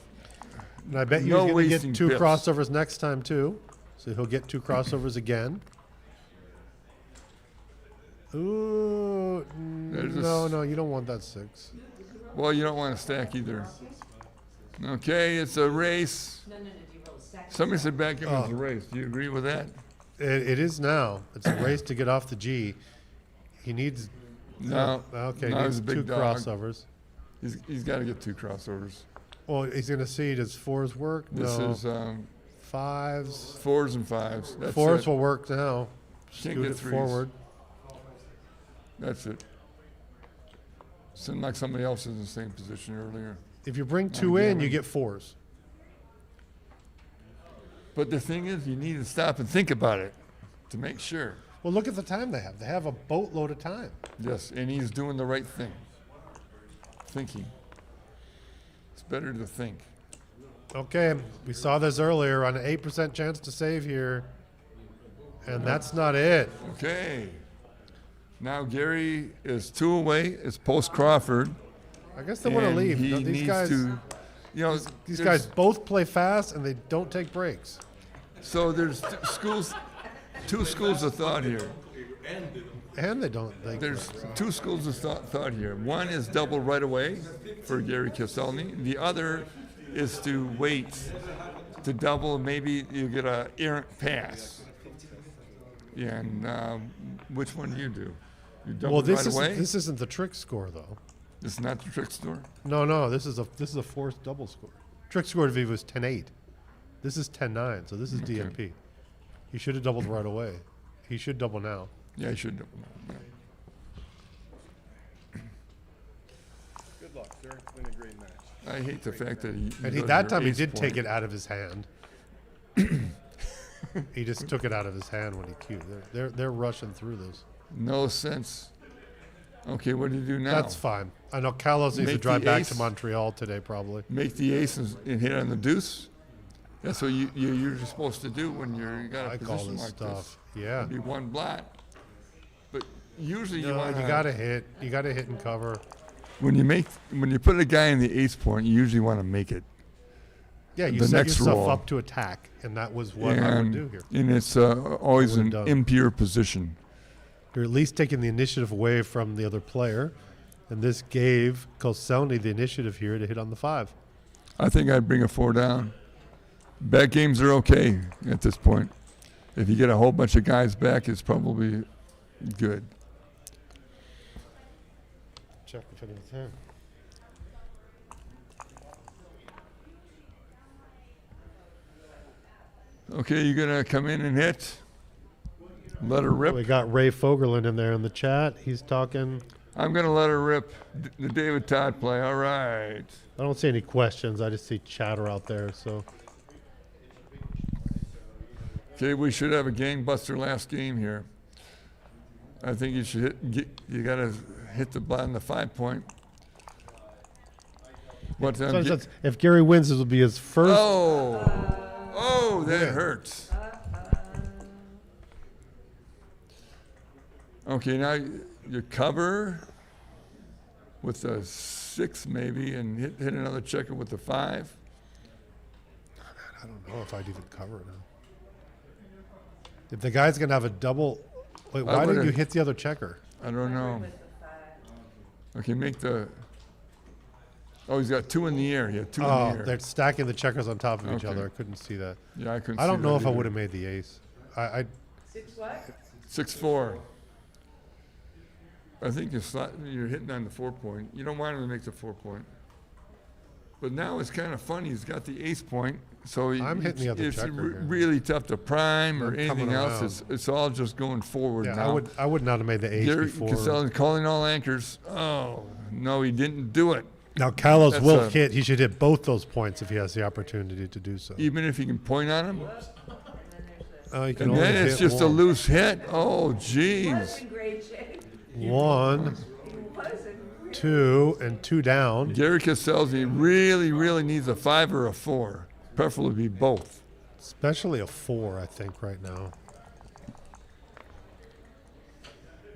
And I bet you
No
he's going to
wasting
get 2
pips.
crossovers next time, too. So he'll get 2 crossovers again. Ooh.
There's
No,
this-
no, you don't want that 6.
Well, you don't want to stack either. Okay, it's a race.
No, do you roll a second?
Somebody said backgammon's
Oh.
a race. Do you agree with that?
It is now. It's a race to get off the G. He needs.
No.
Okay,
no,
he
he's
needs
a big
2
dog.
crossovers.
He's got to get 2 crossovers.
Well, he's going to see does 4s work?
This
no.
is
5s.
4s and 5s. That's
4s
it.
will work now.
Can't
Scoot
get
it
3s.
forward.
That's it. Seemed like somebody else is in the same position earlier.
If you bring 2 in,
gammon.
you get 4s.
But the thing is, you need to stop and think about it to make sure.
Well, look at the time they have. They have a boatload of time.
Yes, and he's doing the right thing. Thinking. It's better to think.
Okay, we saw this earlier on an 8% chance to save here. And that's not it.
Okay. Now Gary is 2 away. It's post Crawford.
I guess they want to
and
leave.
He
No, these
needs
guys,
to, you know,
these
there's-
guys both play fast and they don't take breaks.
So there's two schools of thought here.
And they don't.
There's 2 schools of thought here. One is double right away for Gary Castelli. The other is to wait to double. Maybe you get a errant pass. Yeah, and which one do you do? You double
Well,
right away.
this isn't the trick score though.
This is not the trick store.
No, this is a forced double score. Trick score to Viva was 10-8. This is 10-9, so this is DMP. He should have doubled right away. He should double now.
Yeah, he should. Yeah.
Good luck, sir. It's been a great match.
I hate the fact that he.
And that time he did take it out of his hand. He just took it out of his hand when he cued. They're rushing through this.
No sense. Okay, what do you do now?
That's fine. I know Carlos needs to
Make
drive
the
back
ace.
to Montreal today, probably.
Make the ace and hit on the deuce. That's what you're usually supposed to do when you got a
I call
position
this
like
stuff.
this.
Yeah.
Be one blot. But usually you
No,
want
you gotta hit. You gotta hit and cover.
when you put a guy in the ace point, you usually want to make it.
Yeah, you
The
set
next
yourself
roll.
up to attack, and that was what I would do here.
And it's always
would've
an
done.
impure position.
You're at least taking the initiative away from the other player, and this gave Koselny the initiative here to hit on the 5.
I think I'd bring a 4 down. Back games are okay at this point. If you get a whole bunch of guys back, it's probably good.
Check if anything's in.
Okay, you gonna come in and hit? Let her rip.
We got Ray Fogerland in there in the chat. He's talking.
I'm gonna let her rip. The David Todd play. All right.
I don't see any questions. I just see chatter out there. So
Okay, we should have a gangbuster last game here. I think you should you gotta hit the bottom of the 5 point. What time?
if Gary wins, this will be his first.
Oh, that
Yeah.
hurts. Okay, now you cover with a 6 maybe, and hit another checker with the 5.
I don't know if I'd even cover it now. If the guy's gonna have a double, wait, why didn't you
would've-
hit the other checker?
I don't know. Okay, make the. Oh, he's got 2 in the air. He had 2 in
Oh,
the air.
they're stacking the checkers on top of each
Okay.
other. I couldn't see that.
Yeah, I couldn't.
I don't
see
know
that
if I
either.
would have made the ace. I
6-4. I think you're hitting on the 4 point. You don't want him to make the 4 point. But now it's kind of funny. He's got the ace point, so
I'm hitting the other
it's
checker here.
really tough to prime or
I'm coming
anything else.
around.
It's all just going forward
Yeah,
now.
I would not have made the ace
Gary
before.
Caselli calling all anchors. Oh no, he didn't do it.
Now Carlos
That's
will
a-
hit. He should hit both those points if he has the opportunity to do so.
Even if he can point on him,
He can
and
only
then it's
hit
just a
one.
loose hit. Oh jeez.
in great shape.
1, 2, and 2 down.
Gary Caselli really needs a 5 or a 4, preferably both.
Especially a 4, I think, right now.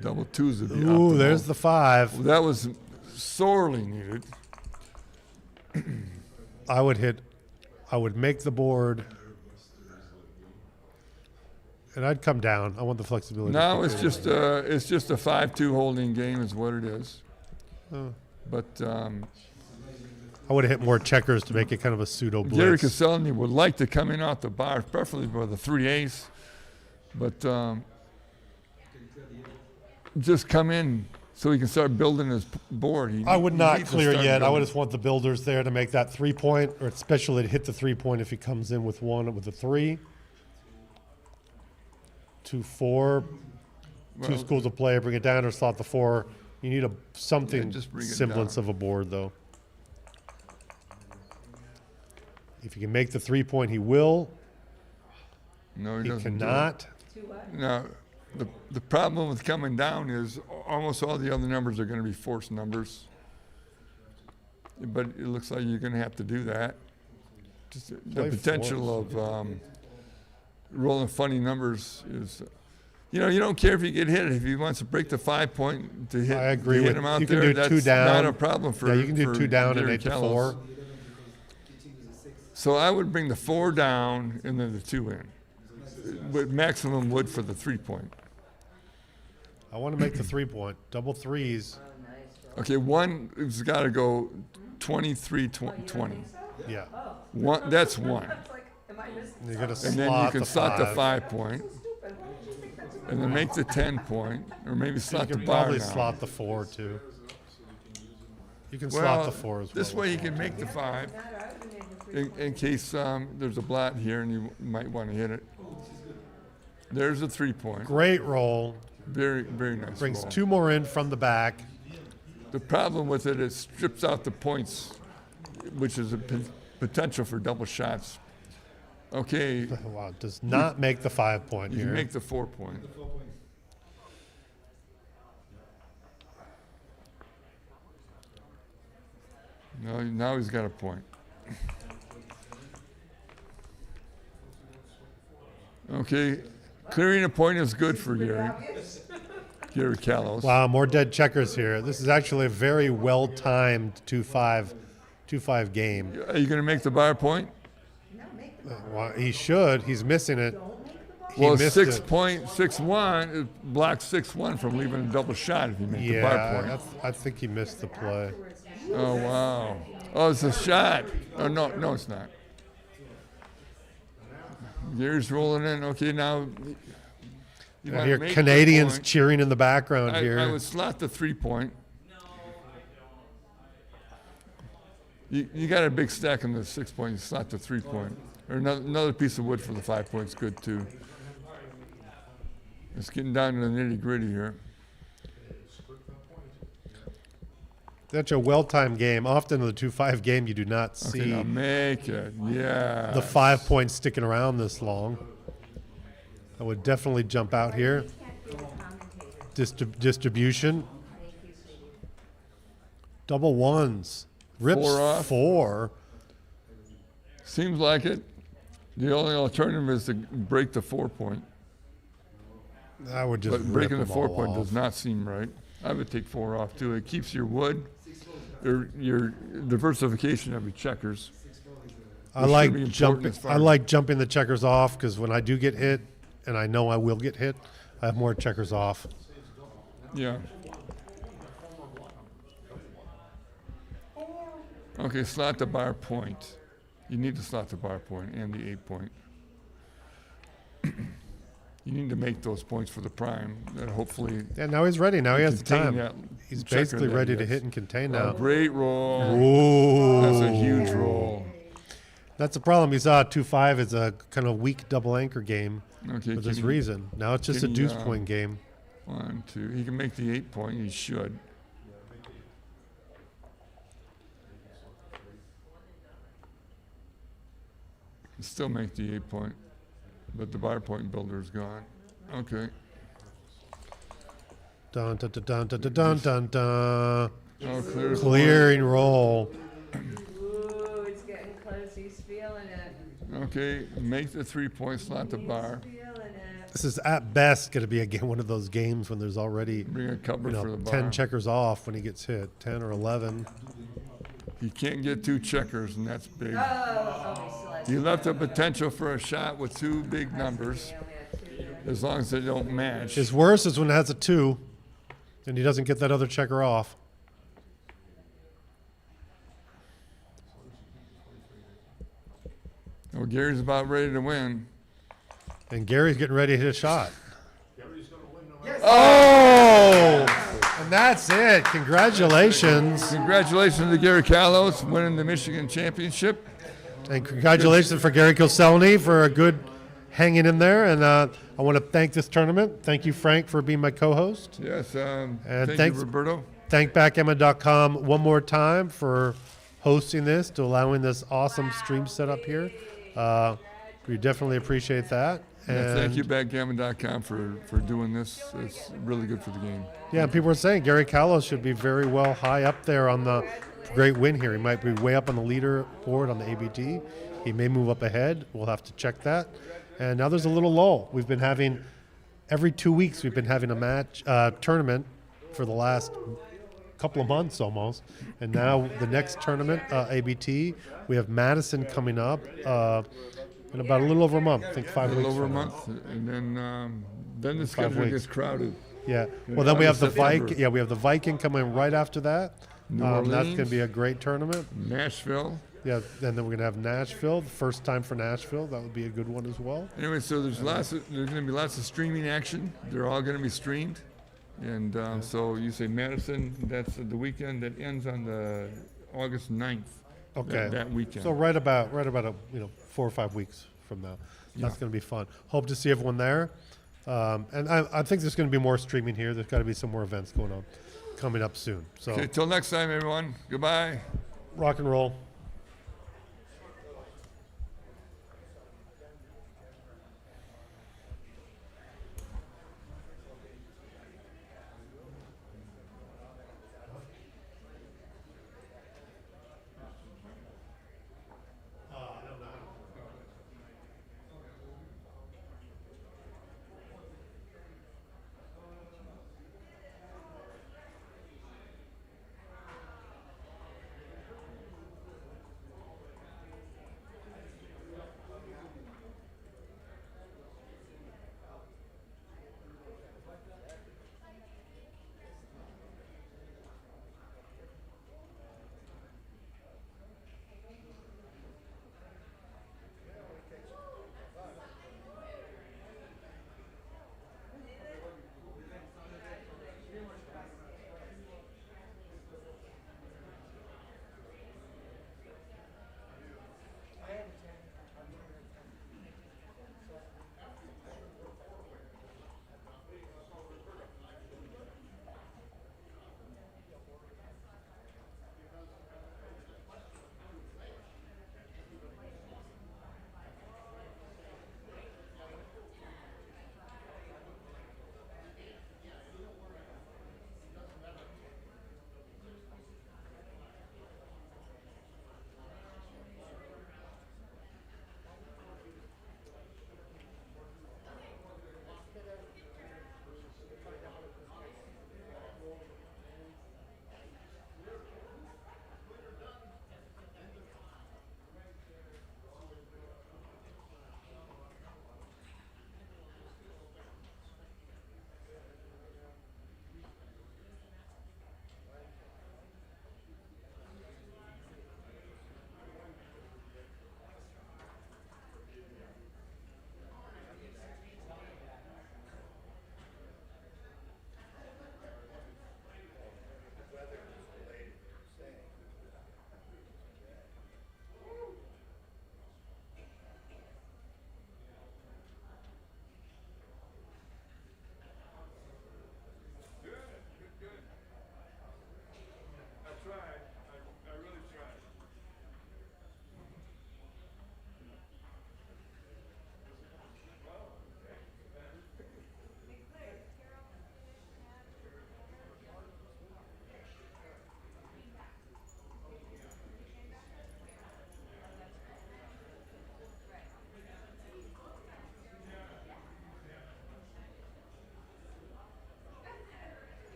Double 2s would be
Ooh,
optimal.
there's the 5.
That was sorely needed.
I would make the board, and I'd come down. I want the flexibility.
Now
to
it's
kick
just a 5-2 holding game is what it is.
Oh.
But
I would have hit more checkers to make it kind of a pseudo
Gary
blitz.
Caselli would like to come in off the bar, preferably with a 3 ace. But just come in so he can start building his board.
I would not
needs to
clear
start
yet. I would
building.
just want the builders there to make that 3 point, or especially to hit the 3 point if he comes in with a 3. 2, 4. Two
Well,
schools of play. Bring it down or slot the 4. You need something
just bring it
semblance
down.
of a board, though. If he can make the 3 point, he will.
No, he
He
doesn't. do it.
cannot.
Now, the problem with coming down is almost all the other numbers are going to be forced numbers. But it looks like you're going to have to do that. Just the
Play
potential of rolling funny numbers is, you don't care if you get hit. If he wants to break the 5 point to hit,
I agree
to hit
with
him out
you. Can
there,
do
that's
2 down.
not a problem for.
Yeah, you can do
for
2 down and
Gary
8 to
Callis.
4.
So I would bring the 4 down and then the 2 in. But maximum wood for the 3 point.
I want to make the 3 point. Double 3s.
Okay, one has got to go 23, 20.
Yeah.
That's one.
You're going to
And then you
slot
can
the
slot the
5.
5 point. And then make the 10 point. Or maybe
You
slot the
can
bar
probably
now.
slot the 4 too. You can
Well,
slot the 4 as well.
this way you can make the 5 in case there's a blot here and you might want to hit it. There's a 3-point.
Great roll.
Very, very nice
Brings
roll.
2 more in from the back.
The problem with it, it strips out the points, which is a potential for double shots. Okay,
Wow, does not make the 5-point
you
here.
can make the 4-point. No, now he's got a point. Okay, clearing a point is good for Gary Callows.
Wow, more dead checkers here. This is actually a very well-timed 2-5 game.
Are you going to make the bar point?
Well, he should. He's missing it. He
Well,
missed
6.61 it blocks 6-1 from leaving a double shot if you make the bar
Yeah,
point.
I think he missed the play.
Oh wow! Oh, it's a shot. Oh no, it's not. Gary's rolling in. Okay, now. You
I
wanna
hear
make the
Canadians
point.
cheering in the background
I
here.
would slot the 3-point. You got a big stack in the 6-point. You slot the 3-point, or another piece of wood for the 5-point's good too. It's getting down to the nitty gritty here.
That's a well-timed game. Often in the 2-5 game, you do not
Okay,
see
now make it. Yeah.
the 5 points sticking around this long. I would definitely jump out here. Distribution. Double ones. Rips
4 off.
4.
Seems like it. The only alternative is to break the 4-point.
I would just
But breaking the
rip them all
4-point does
off.
not seem right. I would take 4 off too. It keeps your wood, your diversification of your checkers.
I
which
like
should be important
jumping.
as far
I
as-
like jumping the checkers off because when I do get hit, and I know I will get hit, I have more checkers off.
Yeah. Okay, slot the bar point. You need to slot the bar point and the 8-point. You need to make those points for the prime that hopefully
Yeah, now he's ready. Now he has the
contain
time.
that
He's
checker
basically
that
ready
he
to
has.
hit and contain
A
now.
great roll.
Ooh.
That's a huge roll.
That's the problem. You saw 2-5 is a kind of weak double anchor game
Okay,
for this
can he-
reason. Now it's just a
can he,
deuce point game.
1, 2. He can make the 8-point. He should. He still make the 8-point, but the bar point builder is gone. Okay.
Dun dun dun dun dun dun dun dun.
Oh, clear.
Clearing roll.
Ooh, it's getting close. He's feeling it.
Okay, make the 3-point, slot the bar.
Feeling it.
This is at best going to be one of those games when there's already
Bring a cover for the bar.
10 checkers off when he gets hit. 10 or 11.
He can't get 2 checkers, and that's big.
Oh, he still has
He left the potential for a shot with 2 big numbers, as long as they don't match.
His worst is when it has a 2 and he doesn't get that other checker off.
Well, Gary's about ready to win.
And Gary's getting ready to hit a shot. Oh! And that's it. Congratulations.
Congratulations to Gary Callows winning the Michigan Championship.
And congratulations for Gary Koselny for a good hanging in there. And I want to thank this tournament. Thank you, Frank, for being my co-host.
Yes, thank
thanks-
you, Roberto.
Thank backgammon.com one more time for hosting this, to allowing this awesome stream setup here. We definitely appreciate that.
Yeah, thank
And-
you, backgammon.com, for doing this. It's really good for the game.
Yeah, and people are saying Gary Callows should be very well high up there on the great win here. He might be way up on the leaderboard on the ABT. He may move up ahead. We'll have to check that. And now there's a little lull. We've been having, every 2 weeks, we've been having a match tournament for the last couple of months almost. And now the next tournament, ABT, we have Madison coming up in about a little over a month. I think 5
A
weeks
little over a
from now.
month, and then the
5
schedule
weeks.
gets crowded.
Yeah. Well, then we have the
September.
Viking. Yeah, we have the Viking coming right after that.
New
That's going
Orleans.
to be a great tournament.
Nashville.
Yeah, and then we're going to have Nashville. The first time for Nashville. That would be a good one as well.
Anyway, so there's going to be lots of streaming action. They're all going to be streamed, and so you say Madison. That's the weekend that ends on the August 9th.
Okay.
That weekend.
So right about 4 or 5 weeks from now. That's going to be fun. Hope to see everyone there. And I think there's going to be more streaming here. There's got to be some more events going on coming up soon. So
Okay, till next time, everyone. Goodbye.
rock and roll.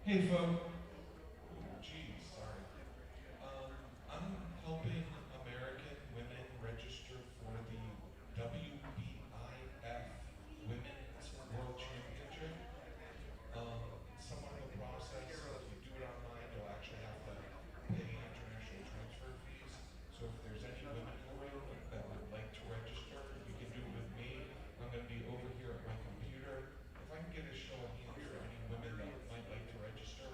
Hey, folks. Geez, sorry. I'm helping American women register for the WBIF Women's World Championship. Somewhat of a process. If you do it online, you'll actually have to pay international transfer fees. So if there's any women in the room that would like to register, you can do it with me. I'm going to be over here at my computer. If I can get a show of hands for any women that might like to register,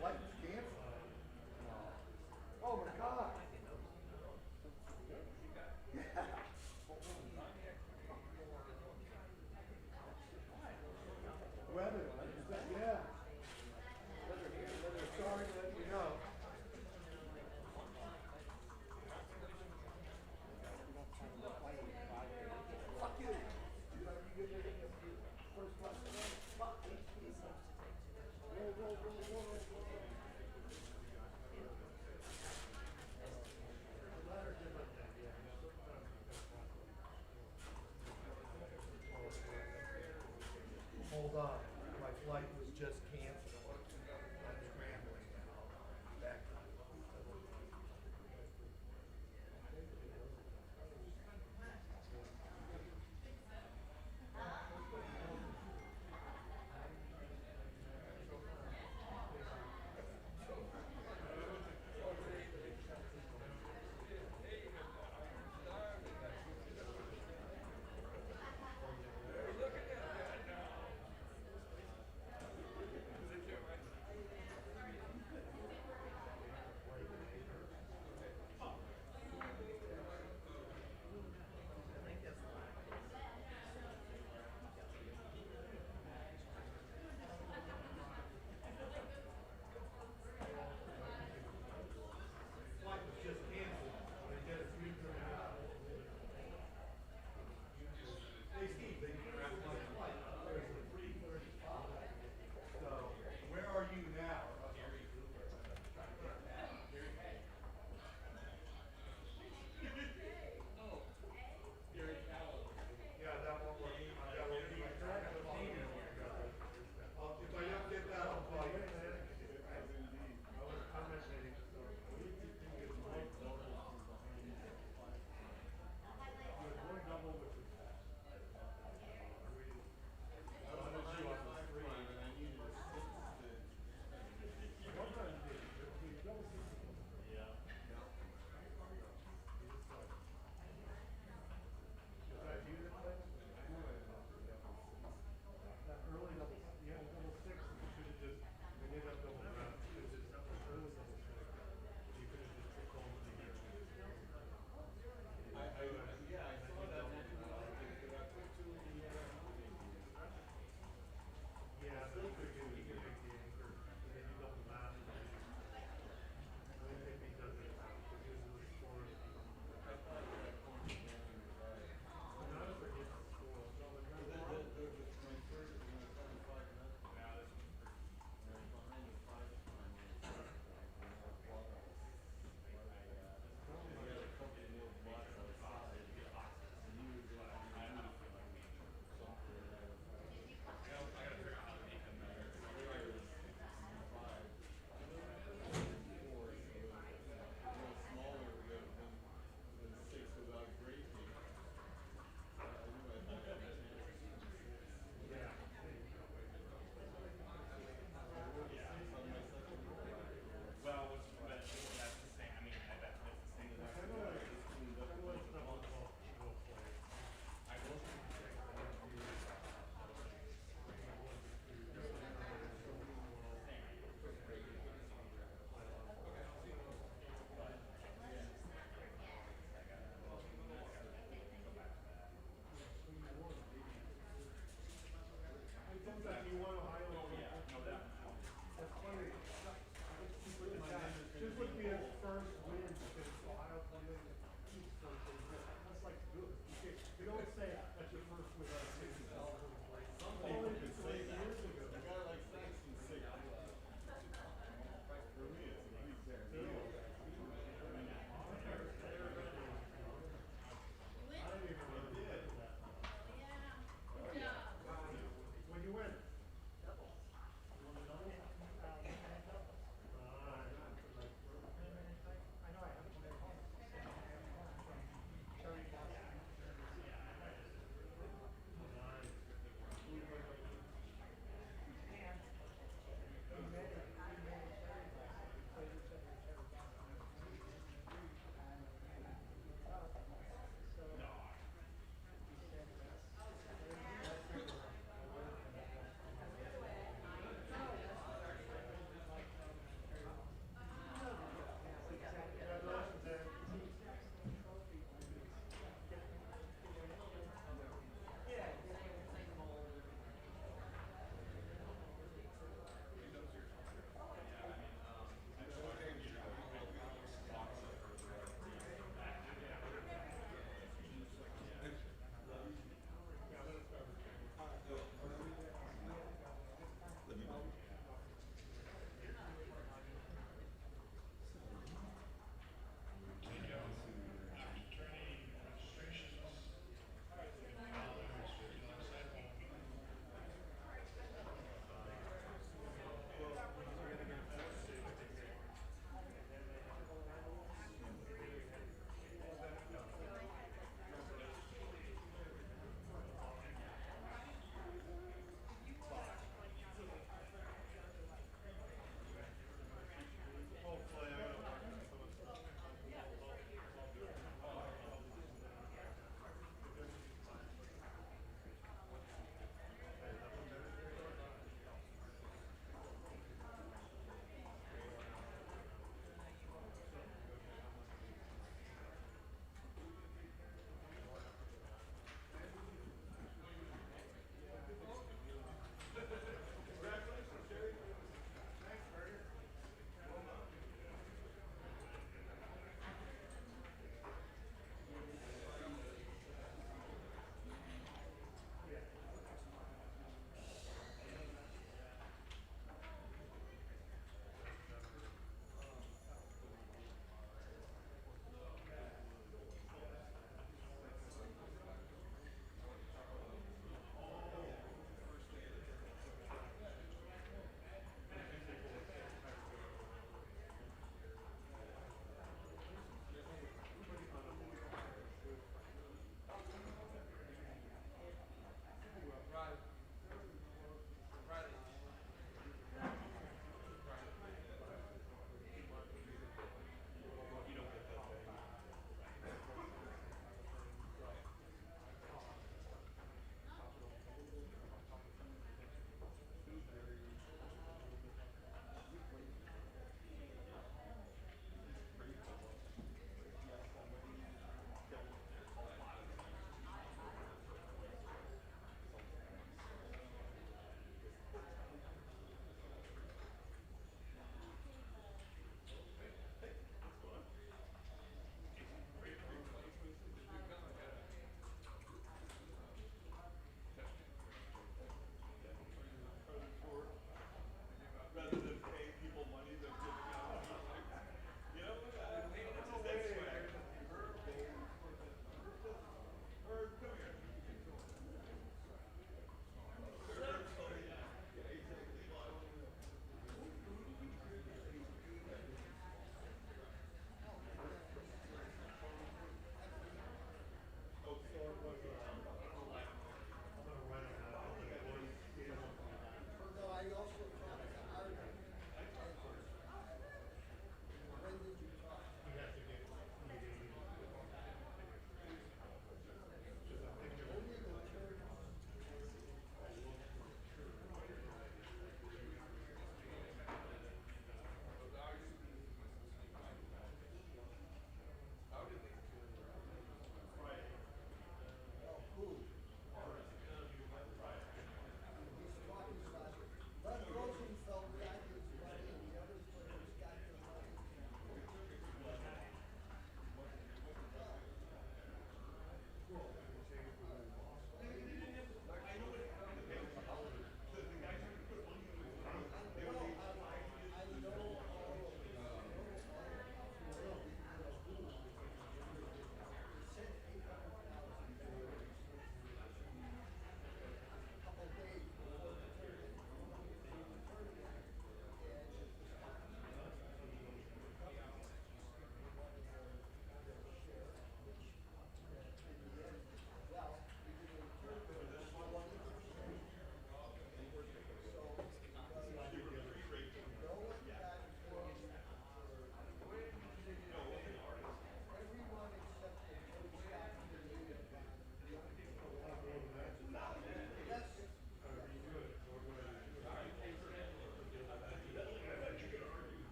flight was canceled. Oh my God. Weather, yeah. Sorry to let you know.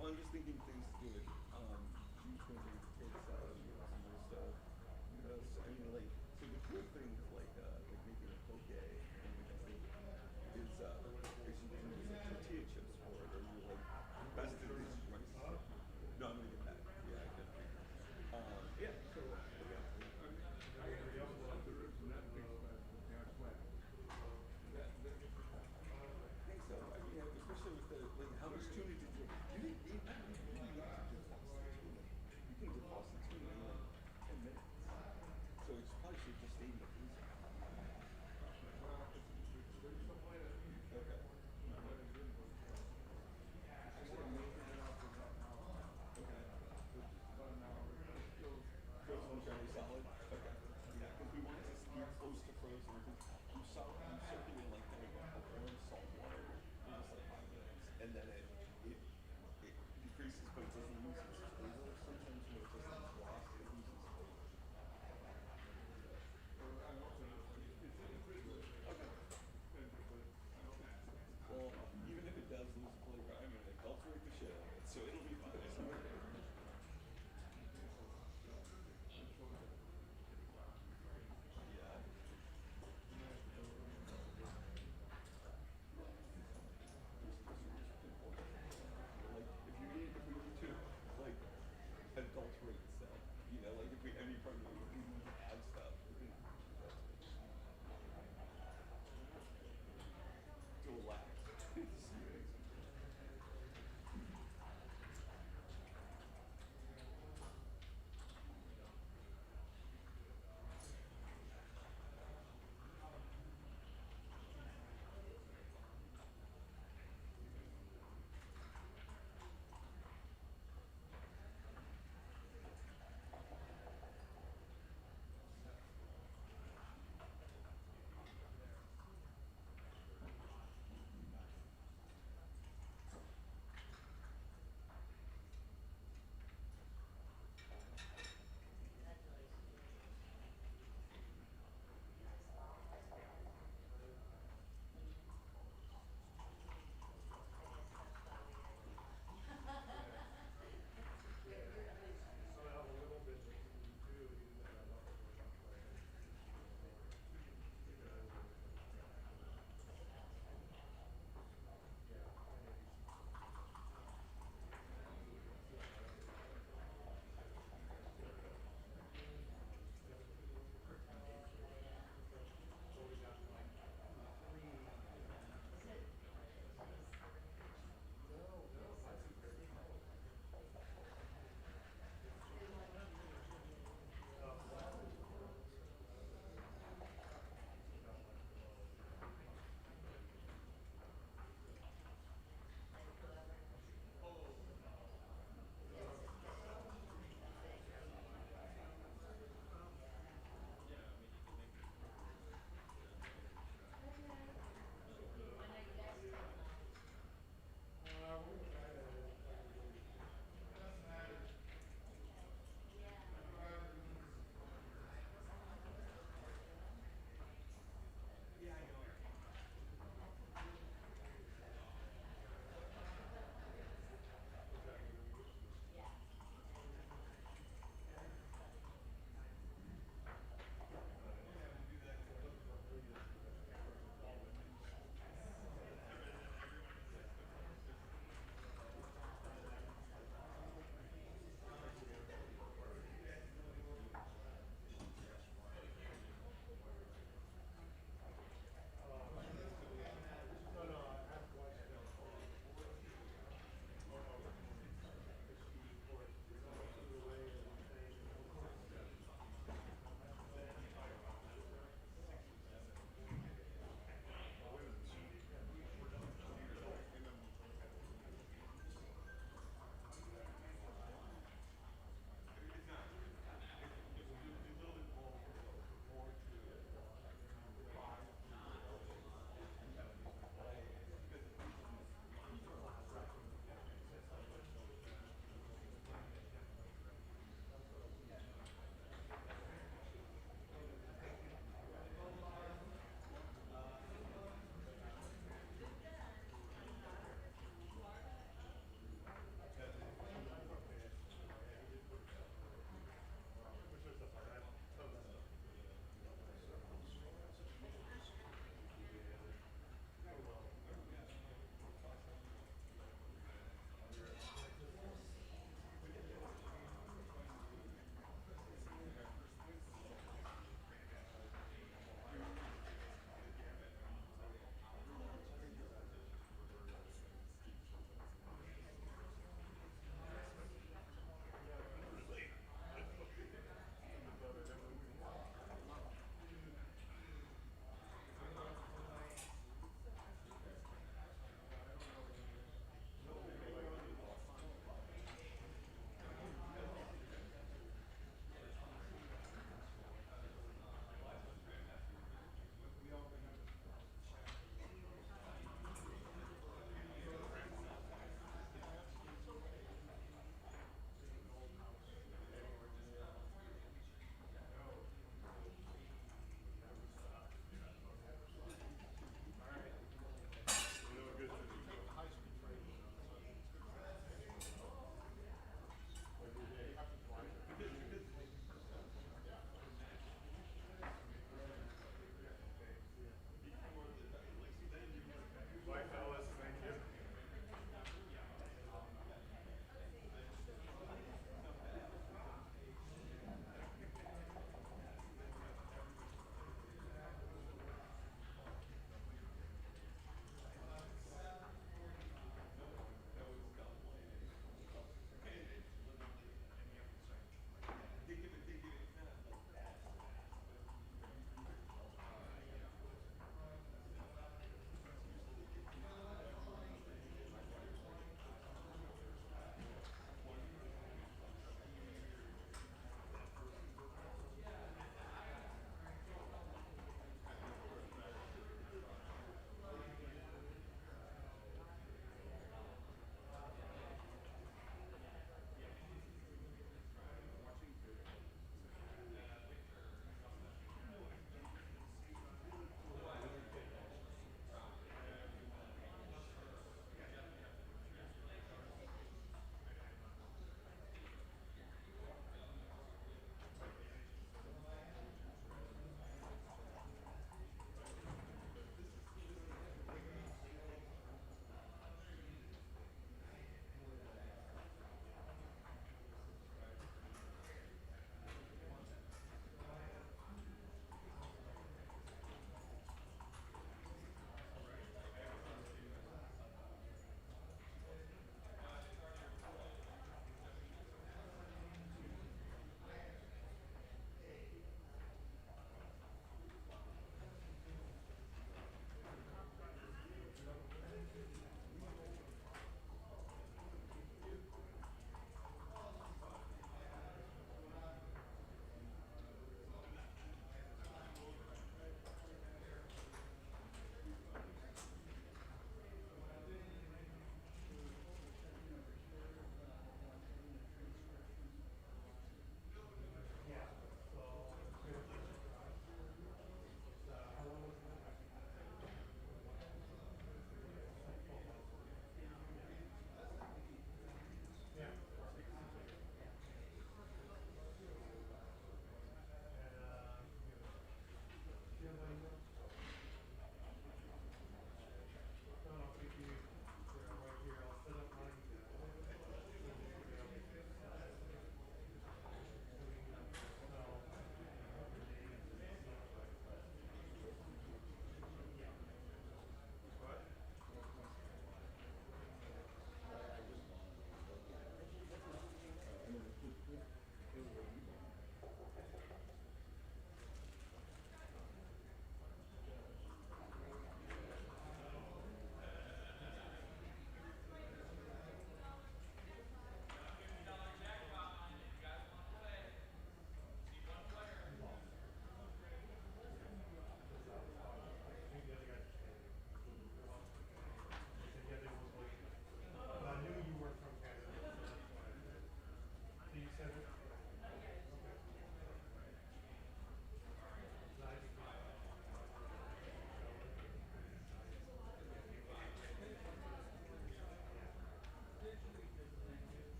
Well, I'm just thinking things to do with juice when your kids just I mean, like, so the cool things like making a poke and everything is you can use like tortilla chips for it, or you like best of this rice. No, I'm gonna get that. Yeah, I did. Yeah. So I think so. I mean, especially with the like, how much tuna did you? You didn't need. I don't even need to defrost the tuna. You can defrost the tuna in like 10 minutes. So it's probably should just stay in the freezer. Okay. Actually, I'm making it up with that now. Okay. Frozen cherry salad. Okay. Yeah, because we wanted to be close to frozen. Because you soak it in like warm salt water for just like 5 minutes, and then it decreases, but it doesn't lose its flavor. Sometimes when it just like frost, it loses flavor.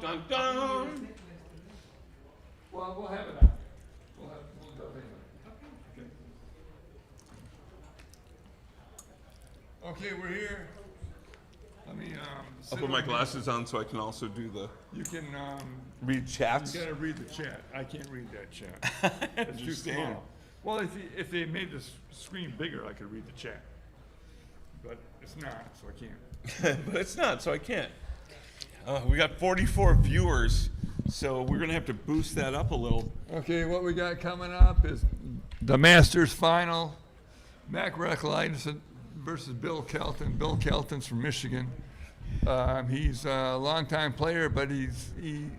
dun, dun.
Well, we'll have it on. We'll do it. Okay, we're here. Let me,
I'll put my glasses on so I can also do the
You can,
read chats.
you gotta read the chat. I can't read that chat. It's too
Understand.
small. Well, if they made the screen bigger, I could read the chat. But it's not, so I can't.
But it's not, so I can't. We got 44 viewers, so we're gonna have to boost that up a little.
Okay, what we got coming up is the Masters final. Mac Recklines versus Bill Kelton. Bill Kelton's from Michigan. He's a longtime player, but he's in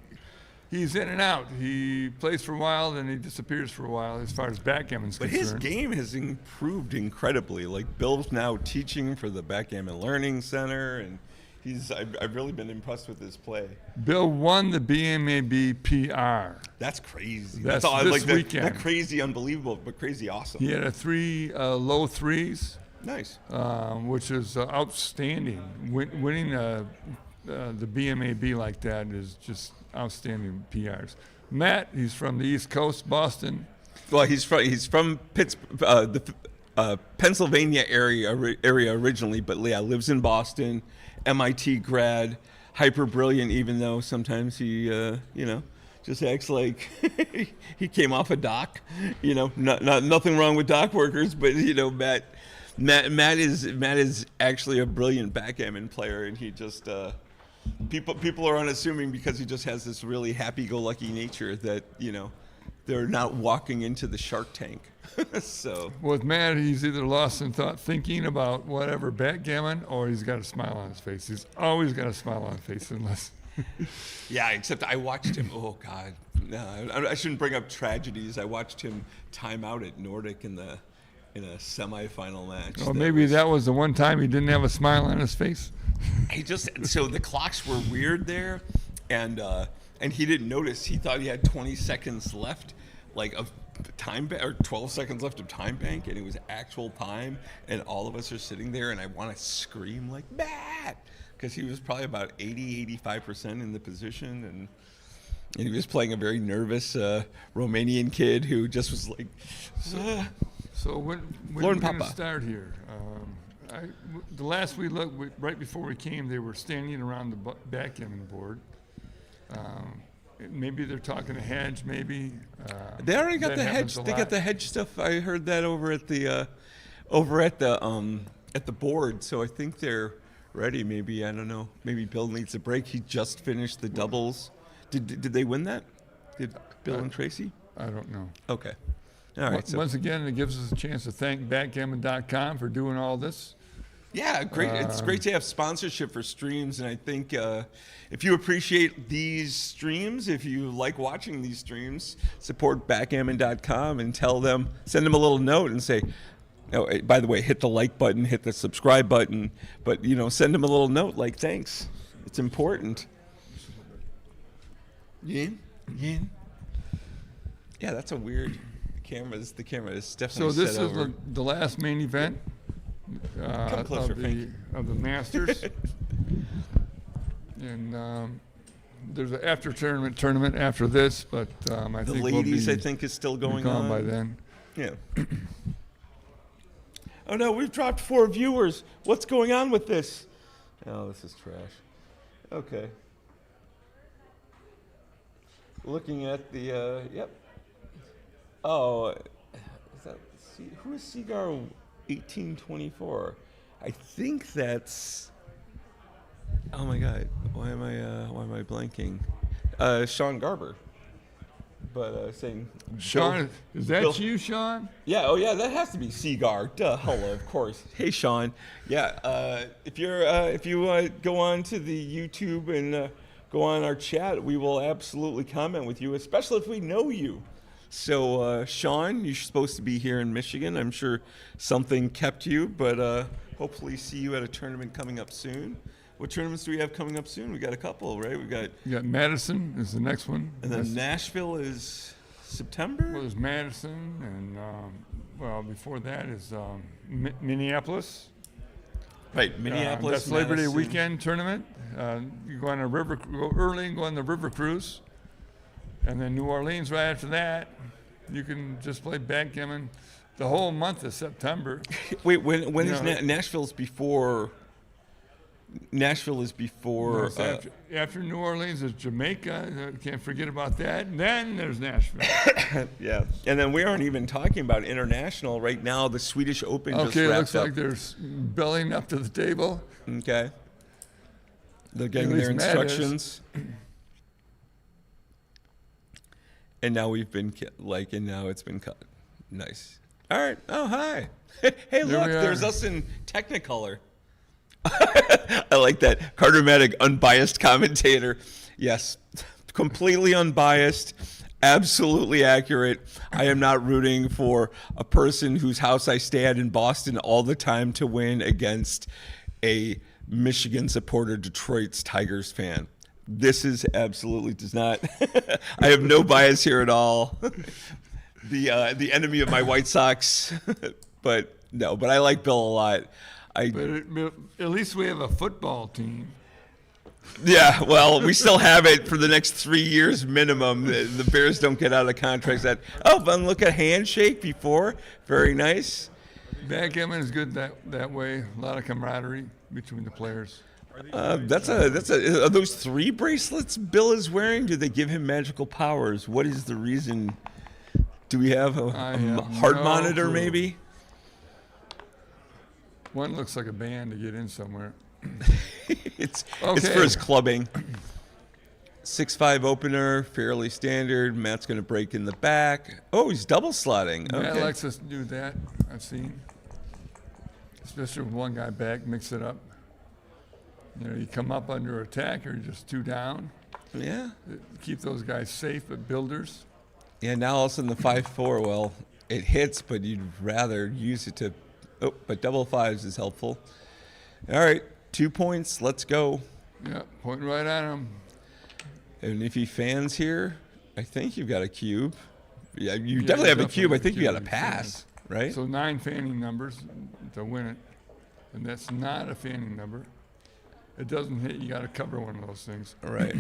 and out. He plays for a while, then he disappears for a while as far as backgammon's
But his
concerned.
game has improved incredibly. Like Bill's now teaching for the Backgammon Learning Center, and I've really been impressed with his play.
Bill won the BMAB PR.
That's crazy.
That's
all.
this
Like that
weekend.
crazy, unbelievable, but crazy awesome.
He had a low threes.
Nice.
Which is outstanding. Winning the BMAB like that is just outstanding PRs. Matt, he's from the East Coast, Boston.
Well, he's from Pittsburgh, Pennsylvania area originally, but yeah, lives in Boston. MIT grad, hyper brilliant, even though sometimes he just acts like he came off a dock. Nothing wrong with dock workers, but Matt is actually a brilliant backgammon player, and he just people are unassuming because he just has this really happy-go-lucky nature that they're not walking into the Shark Tank. So
With Matt, he's either lost in thought thinking about whatever backgammon, or he's got a smile on his face. He's always got a smile on his face, unless.
yeah, except I watched him. Oh God, no, I shouldn't bring up tragedies. I watched him time out at Nordic in a semifinal match.
Or maybe that was the one time he didn't have a smile on his face.
So the clocks were weird there, and he didn't notice. He thought he had 20 seconds left, like of time or 12 seconds left of time bank, and it was actual time. And all of us are sitting there, and I want to scream like Matt, because he was probably about 85% in the position, and he was playing a very nervous Romanian kid who just was like.
So when we're going to start here, the last we looked, right before we came, they were standing around the backgammon board. Maybe they're talking a hedge. Maybe
they already got
that
the
happens
hedge.
a
They
lot.
got the hedge stuff. I heard that over at the board. So I think they're ready. Maybe I don't know. Maybe Bill needs a break. He just finished the doubles. Did they win that? Did Bill and Tracy?
I don't know.
Okay. All right. So
Once again, it gives us a chance to thank backgammon.com for doing all this.
yeah, great. It's great to have sponsorship for streams, and I think if you appreciate these streams, if you like watching these streams, support backgammon.com and send them a little note and say, oh, by the way, hit the like button, hit the subscribe button, but send them a little note like thanks. It's important. Yin? Yeah, that's a weird. The camera is
So
definitely
this
set
is
over.
the last main event
Come closer, Frank.
of the Masters. And there's an after tournament after this, but I
The
think
ladies,
we'll
I think, is still
be
going
gone
on
by then.
Yeah. Oh no, we've dropped 4 viewers. What's going on with this? Oh, this is trash. Okay. Looking at the yep. Oh, who is Cigar 1824? I think that's. Oh my God! Why am I blanking? Sean Garber. But saying.
Sean, is that
Bill-
you, Sean?
Yeah, oh yeah, that has to be Cigar. Duh, hello, of course. Hey, Sean. Yeah, if you go on to the YouTube and go on our chat, we will absolutely comment with you, especially if we know you. So, Sean, you're supposed to be here in Michigan. I'm sure something kept you, but hopefully see you at a tournament coming up soon. What tournaments do we have coming up soon? We got a couple, right? We got.
You got Madison is the next one.
And then Nashville is September?
Well, there's Madison, and before that is Minneapolis.
Right, Minneapolis.
That's Labor Day
Madison.
weekend tournament. You go on a go early and go on the river cruise. And then New Orleans right after that. You can just play backgammon the whole month of September.
Wait, when is
No.
Nashville's before? Nashville is before.
No, so after New Orleans is Jamaica. Can't forget about that. And then there's Nashville.
Yeah, and then we aren't even talking about international right now. The Swedish Open just
Okay,
wrapped
looks
up.
like they're bellying up to the table.
Okay. They're getting
At
their
least Matt is.
instructions. And now we've been and now it's been cut. Nice. All right. Oh, hi. Hey, look,
we
there's
are.
us in Technicolor. I like that. Carter Maddock, unbiased commentator. Yes, completely unbiased, absolutely accurate. I am not rooting for a person whose house I stay at in Boston all the time to win against a Michigan supporter, Detroit's Tigers fan. This is absolutely does not. I have no bias here at all. The enemy of my White Sox, but no. But I like Bill a lot.
But at least we have a football team.
Yeah, well, we still have it for the next 3 years minimum. The Bears don't get out of contracts. But look at handshake before. Very nice.
Backgammon is good that way. A lot of camaraderie between the players.
Are those 3 bracelets Bill is wearing? Do they give him magical powers? What is the reason? Do we have a
have
heart
no
monitor
clue.
maybe?
One looks like a band to get in somewhere.
It's
Okay.
for his clubbing. 6'5" opener, fairly standard. Matt's going to break in the back. Oh, he's double slotting.
Matt
Okay.
likes us to do that, I've seen. Especially with one guy back, mix it up. You come up under attack or you're just 2 down.
Yeah.
Keep those guys safe, but builders.
Yeah, now all of a sudden the 5-4, well, it hits, but you'd rather use it to. Oh, but double 5s is helpful. All right, 2 points. Let's go.
Yeah, pointing right at him.
And if he fans here, I think you've got a cube. Yeah, you definitely have a cube. I think you got a pass, right?
So 9 fanning numbers to win it. And that's not a fanning number. It doesn't hit, you got to cover one of those things.
All right.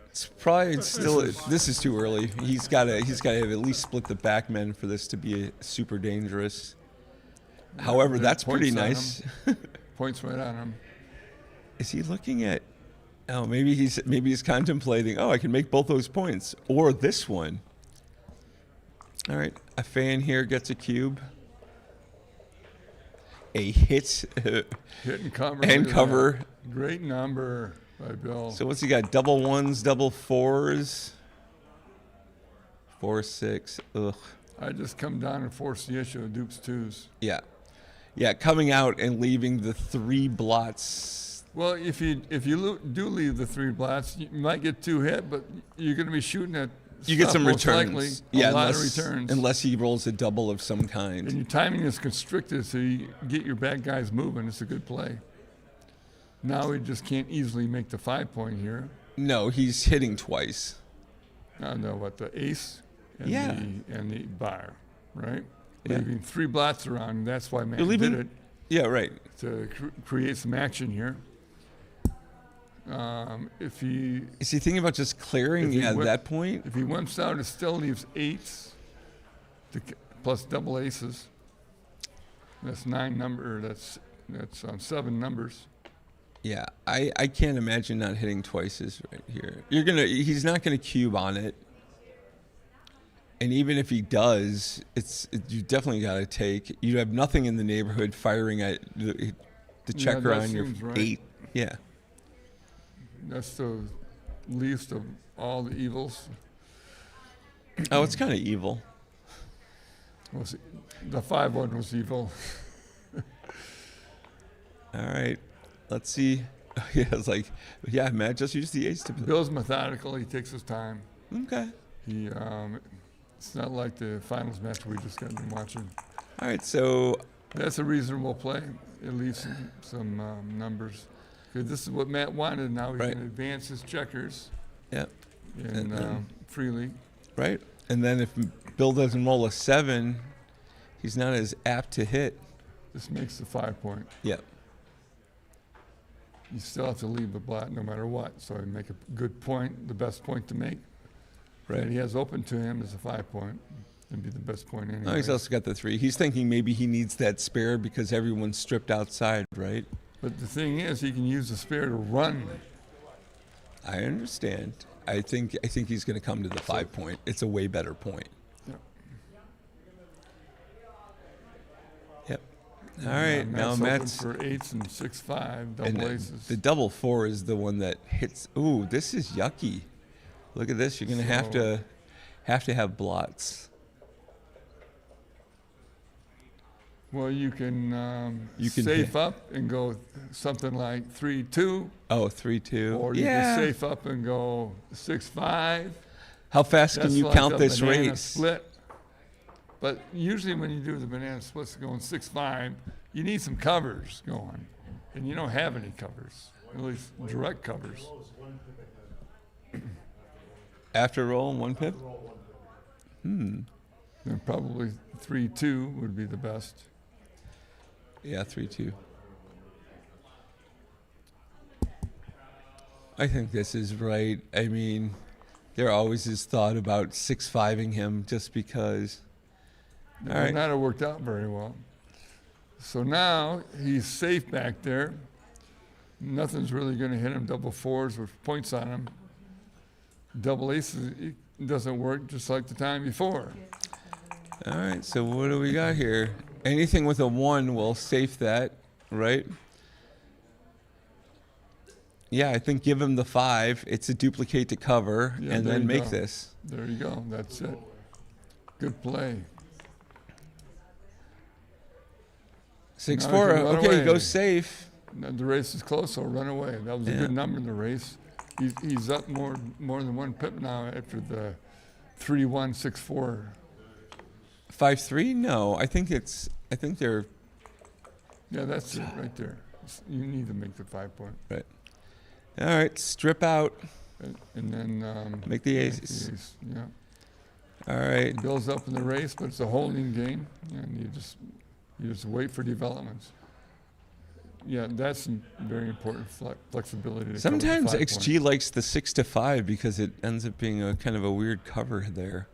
It's probably still. This is too early. He's got to have at least split the back men for this to be super dangerous. However,
There's
that's pretty
points on
nice.
Points right on him.
Is he looking at? Oh, maybe he's contemplating. Oh, I can make both those points or this one. All right, a fan here gets a cube. A hit.
Hit and cover.
And
look at
cover.
that. Great number by Bill.
So what's he got? Double 1s, double 4s. 4, 6. Ugh.
I just come down and force the issue of dupes 2s.
Yeah. Yeah, coming out and leaving the 3 blots.
Well, if you do leave the 3 blots, you might get 2 hit, but you're going to be shooting at
You get
stuff
some
most
returns.
likely,
Yeah,
a lot of returns.
unless he rolls a double of some
And
kind.
your timing is constricted, so you get your bad guys moving. It's a good play. Now we just can't easily make the 5-point here.
No, he's hitting twice.
I know what the ace and
Yeah.
the bar, right?
Yeah.
Leaving 3 blots around. That's why Matt
You're leaving-
did it,
Yeah, right.
to create some action here. If he
Is he thinking about just clearing
If he
at
went-
that point?
if he wimps out, it still leaves 8s plus double aces. That's 9 number. That's 7 numbers.
Yeah, I can't imagine not hitting twices right here. He's not gonna cube on it. And even if he does, you definitely got to take. You have nothing in the neighborhood firing at the checker
that
on your
seems right.
8. Yeah.
That's the least of all the evils.
Oh, it's kind of evil.
The 5-1 was evil.
All right, let's see. Yeah, it's like, yeah, Matt just used the ace to.
Bill's methodical. He takes his time.
Okay.
He it's not like the finals match we just got done watching.
All right, so
That's a reasonable play. It leaves some numbers. 'Cause this is what Matt wanted. Now he
Right.
can advance his checkers
yeah,
and freely.
right. And then if Bill doesn't roll a 7, he's not as apt to hit.
This makes the 5 point.
Yep.
You still have to leave the black no matter what. So you make a good point, the best point to make.
Right.
That he has open to him is a 5 point. It'd be the best point anyway.
Oh, he's also got the 3. He's thinking maybe he needs that spare because everyone's stripped outside, right?
But the thing is, he can use the spare to run.
I understand. I think he's going to come to the 5 point. It's a way better point.
Yep.
Yep. All right. Now Matt's
open for 8s and 6-5 double
and
aces.
the double 4 is the one that hits. Ooh, this is yucky. Look at this. You're going to have to have blots.
Well, you can
You can
safe up and go something like 3-2,
Oh, 3-2.
or you
yeah.
can safe up and go 6-5.
How fast can
That's
you
like
count
a
this
banana
race?
split. But usually when you do the banana splits going 6-5, you need some covers going, and you don't have any covers, at least direct covers.
After roll, 1 pip?
Then probably 3-2 would be the best.
Yeah, 3-2. I think this is right. I mean, there always is thought about 6-5ing him just because. All
But
right.
not have worked out very well. So now he's safe back there. Nothing's really going to hit him. Double 4s with points on him. Double aces, it doesn't work just like the time before.
All right, so what do we got here? Anything with a 1 will safe that, right? Yeah, I think give him the 5. It's a duplicate to cover,
Yeah,
and
there
then
you
make
go.
this.
There you go. That's it. Good play.
6-4.
Now he can run
Okay,
away.
go safe.
Now the race is close, so run away. That was a
Yeah.
good number in the race. He's up more than 1 pip now after the 3-1, 6-4.
5-3? No, I think they're
Yeah, that's it right there. You need to make the 5 point.
right. All right, strip out.
And then
Make the
make
aces.
ace, yeah.
All right.
It builds up in the race, but it's a holding game, and you just wait for developments. Yeah, that's very important flexibility. To cover the
Sometimes
5
XG
point.
likes the 6-5 because it ends up being a kind of a weird cover there.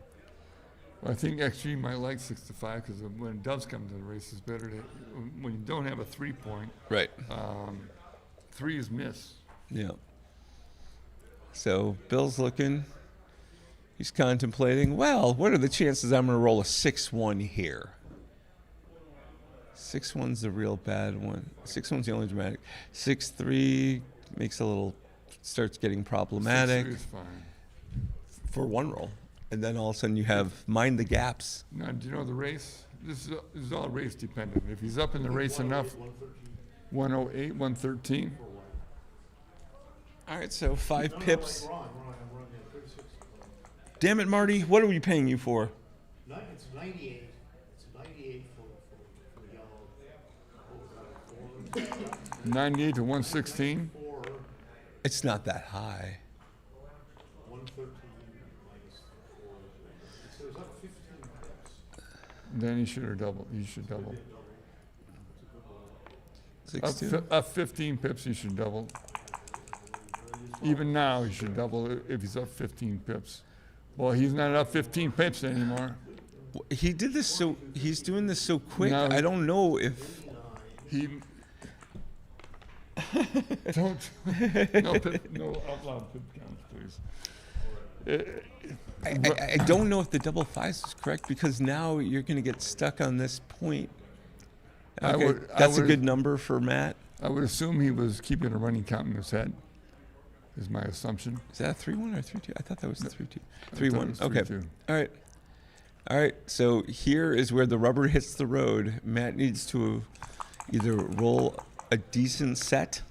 Well, I think XG might like 6-5 because when it does come to the race, it's better to when you don't have a 3 point.
Right.
3 is miss.
Yeah. So Bill's looking. He's contemplating. Well, what are the chances I'm going to roll a 6-1 here? 6-1's the real bad one. 6-1's the only dramatic. 6-3 starts getting problematic
6-3 is fine.
for 1 roll. And then all of a sudden you have mind the gaps.
Now, do you know the race? This is all race dependent. If he's up in the race enough, 108, 113.
All right, so 5 pips. Damn it, Marty. What are we paying you for?
It's 98. It's 98 for yellow.
98 to 116.
It's not that high.
113 minus 4. So it's up 15 pips.
Then he should have doubled. He should double.
6-2.
Up 15 pips, he should double. Even now, he should double if he's up 15 pips. Well, he's not up 15 pips anymore.
He did this so. He's doing this so quick.
No.
I don't know if.
He don't no out loud pip counts, please.
I don't know if the double 5s is correct because now you're going to get stuck on this point.
I
Okay,
would- I
that's a
would-
good number for Matt.
I would assume he was keeping a running count in his head. Is my assumption.
Is that a 3-1 or 3-2? I thought that was 3-2.
I thought it
3-1.
was
Okay.
3-2.
All right. All right. So here is where the rubber hits the road. Matt needs to either roll a decent set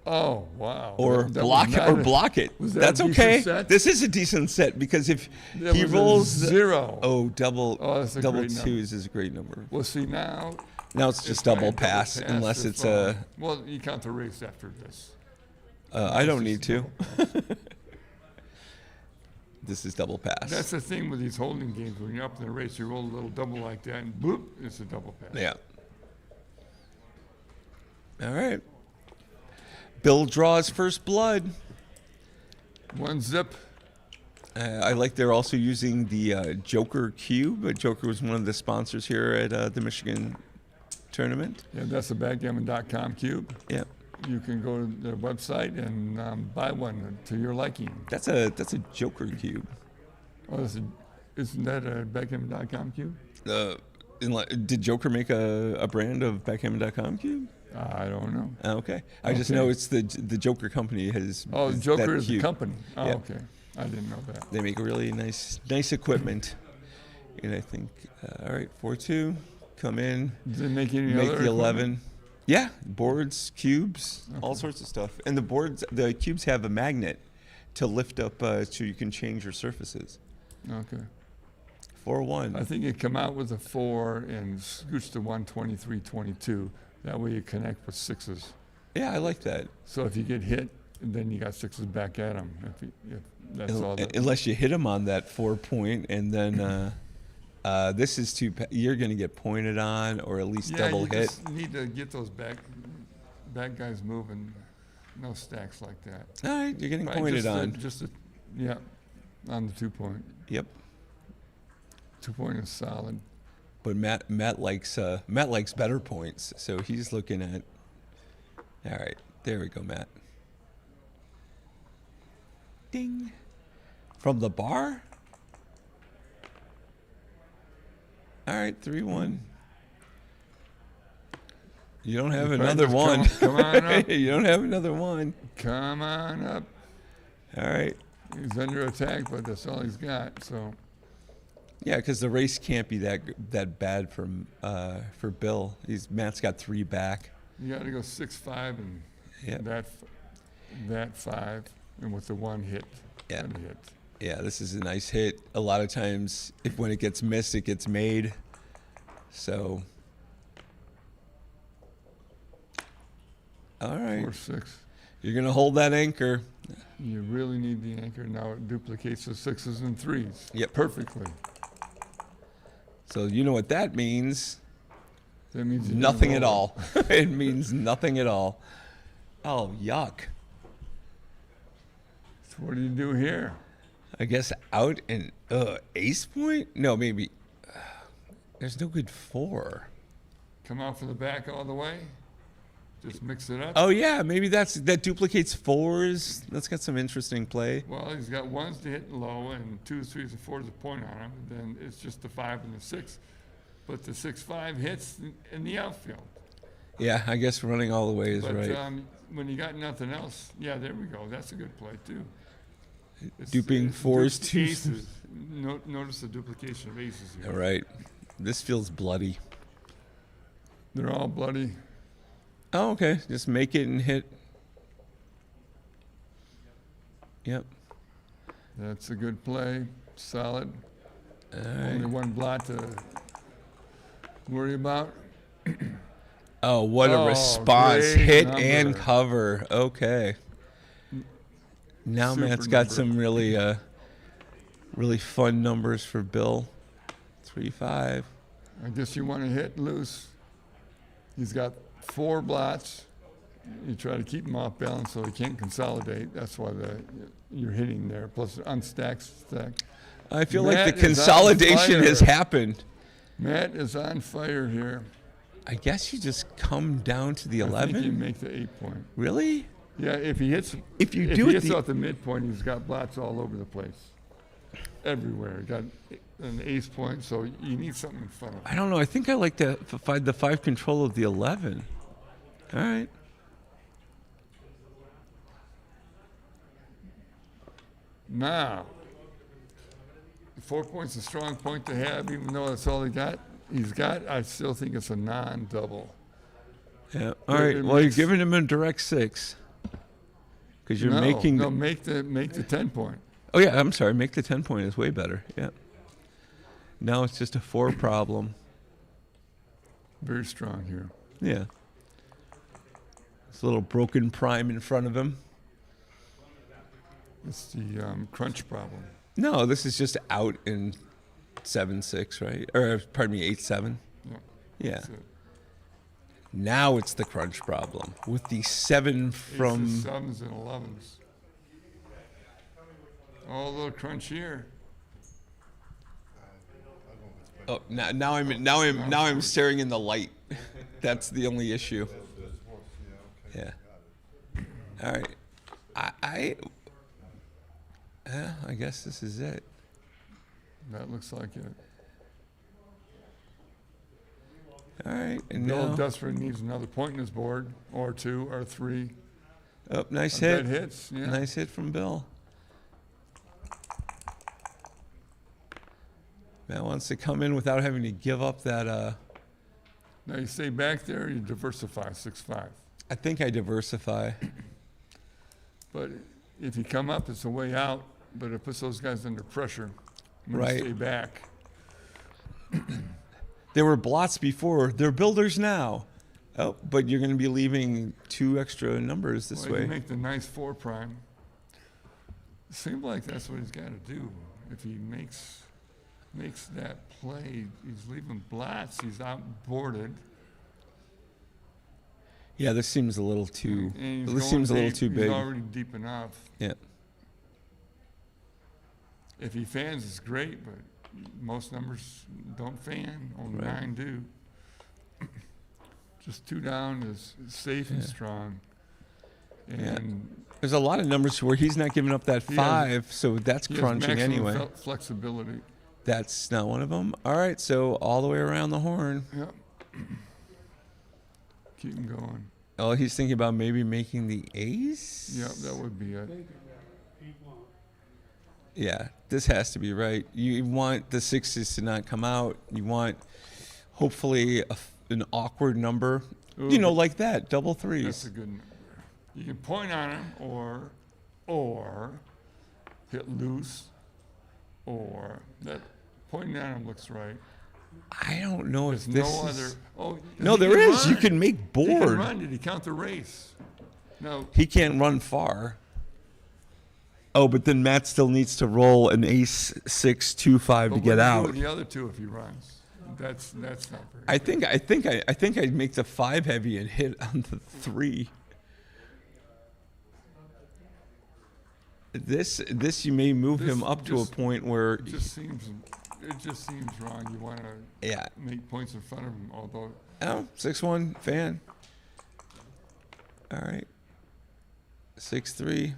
Oh wow!
or
That was
block it.
not
Or
a-
block it.
was that a
That's
decent
okay.
set?
This is a decent set because if
That
he
was a
rolls the-
0.
oh, double
Oh, that's a
double
great number.
2s is a great number.
Well, see now.
Now it's just
if I
double
had
pass unless
if,
it's a.
Well, you count the race after this.
I don't need to. this is double pass.
That's the thing with these holding games. When you're up in the race, you roll a little double like that, and bloop, it's a double pass.
Yeah. All right. Bill draws first blood.
One zip.
I like they're also using the Joker Cube. Joker was one of the sponsors here at the Michigan tournament.
Yeah, that's the backgammon.com cube.
Yeah.
You can go to their website and buy one to your liking.
That's a Joker Cube.
Oh, isn't that a backgammon.com cube?
Did Joker make a brand of backgammon.com cube?
I don't know.
Okay. I just know it's the Joker company has.
Oh,
is
Joker
that
is the
cube.
company. Oh,
Yeah.
okay. I didn't know that.
They make really nice equipment. And I think, all right, 4-2, come in,
Does it make any
make
other
the
equipment?
11. Yeah, boards, cubes, all sorts of stuff. And the cubes have a magnet to lift up so you can change your surfaces.
Okay.
4-1.
I think you come out with a 4 and scooch to 123.22. That way you connect with 6s.
Yeah, I like that.
So if you get hit, then you got 6s back at them. If that's all.
Unless you hit them on that 4 point, and then this is you're going to get pointed on or at least double
you
hit.
just need to get those back guys moving. No stacks like that.
All right, you're getting
Right,
pointed on.
Yeah, on the 2 point.
Yep.
2 point is solid.
But Matt likes better points, so he's looking at. All right, there we go, Matt. Ding. From the bar? All right, 3-1. You don't have another one.
Come on up.
You don't have another one.
Come on up.
All right.
He's under attack, but that's all he's got. So
Yeah, because the race can't be that bad for Bill. Matt's got 3 back.
you got to go 6-5 and
Yeah.
that 5, and with the 1 hit.
Yeah.
Good hit.
Yeah, this is a nice hit. A lot of times, when it gets missed, it gets made. So, all right.
4-6.
You're going to hold that anchor.
You really need the anchor. Now it duplicates the 6s and 3s.
Yep.
Perfectly.
So, you know what that means?
That means you
Nothing
didn't
at
roll.
all. It means nothing at all. Oh, yuck.
So what do you do here?
I guess out and ace point? No, maybe. There's no good 4.
Come out for the back all the way? Just mix it up?
Oh yeah, maybe that duplicates 4s. That's got some interesting play.
Well, he's got 1s to hit low and 2s, 3s, and 4s to point on him. Then it's just the 5 and the 6. But the 6-5 hits in the outfield.
Yeah, I guess running all the way is
But
right.
when you got nothing else, yeah, there we go. That's a good play too.
Duping 4s, 2s.
Aces. Notice the duplication of aces here.
All right, this feels bloody.
They're all bloody.
Oh, okay. Just make it and hit. Yep.
That's a good play. Solid.
All
Only
right.
1 blot to worry about.
Oh, what a
Oh,
response!
great
Hit
number.
and cover. Okay. Now
Super
Matt's got
number.
some really fun numbers for Bill. 3-5.
I guess you want to hit loose. He's got 4 blots. You try to keep him off balance so he can't consolidate. That's why you're hitting there. Plus unstacked stack.
I feel like
Matt
the
is on
consolidation has
fire.
happened.
Matt is on fire here.
I guess you just come down to the
I think you
11.
make the 8 point.
Really?
Yeah, if he hits,
If you
if
do
he
it
hits
the-
off the midpoint, he's got blots all over the place, everywhere. Got an ace point, so you need something in front of him.
I don't know. I think I like the 5 control of the 11. All right.
Now, 4 points is a strong point to have, even though that's all he's got. I still think it's a non-double.
Yeah. All
It-
right.
it
Well, you're
makes-
giving him a direct 6 because you're
no,
making.
no, make the 10 point.
Oh yeah. I'm sorry. Make the 10 point is way better. Yeah. Now it's just a 4 problem.
Very strong here.
Yeah. It's a little broken prime in front of him.
It's the crunch problem.
No, this is just out in 7-6, right? Or pardon me, 8-7.
Yeah.
Yeah.
That's it.
Now it's the crunch problem with the 7 from.
8s, 7s, and 11s. Oh, a little crunch here.
Oh, now I'm staring in the light. That's the only issue. Yeah. All right. I guess this is it.
That looks like it.
All right, and
Bill
now.
desperately needs another point in his board, or 2, or 3.
Oh, nice
That
hit.
hits, yeah.
Nice hit from Bill. Matt wants to come in without having to give up that.
Now you stay back there, you diversify 6-5.
I think I diversify.
But if you come up, it's a way out, but it puts those guys under pressure when
Right.
you stay back.
There were blots before. They're builders now. Oh, but you're going to be leaving 2 extra numbers this
Well,
way.
you make the nice 4 prime. Seems like that's what he's got to do. If he makes that play, he's leaving blots. He's outboarded.
Yeah, this seems a little too.
And he's
This
going
seems a little
deep.
too
He's
big.
already deep enough.
Yeah.
If he fans, it's great, but most numbers don't fan. Only
Right.
9 do. Just 2 down is safe and strong. And
There's a lot of numbers where he's not giving up that
He has-
5, so that's
he has
crunching
maximum
anyway.
Flexibility.
That's not one of them. All right, so all the way around the horn.
Yep. Keep him going.
Oh, he's thinking about maybe making the ace?
Yep, that would be it.
Yeah, this has to be right. You want the 6s to not come out. You want, hopefully, an awkward number.
Ooh,
You know,
but-
like that, double
That's
3s.
a good number. You can point on him or hit loose, or that pointing on him looks right.
I don't know if
There's
this
no
is...
other. Oh,
No,
he
there
can
is. You
run.
can make
He can
board.
run. Did he count the race? No.
He can't run far. Oh, but then Matt still needs to roll an ace 6-2-5 to
But
get
what do you do
out.
with the other 2 if he runs? That's not very.
I think I'd make the 5 heavy and hit on the 3. This you may move
This
him up to a
just-
point where
It just seems wrong. You want to
yeah.
make points in front of him, although
Oh, 6-1 fan. All right. 6-3.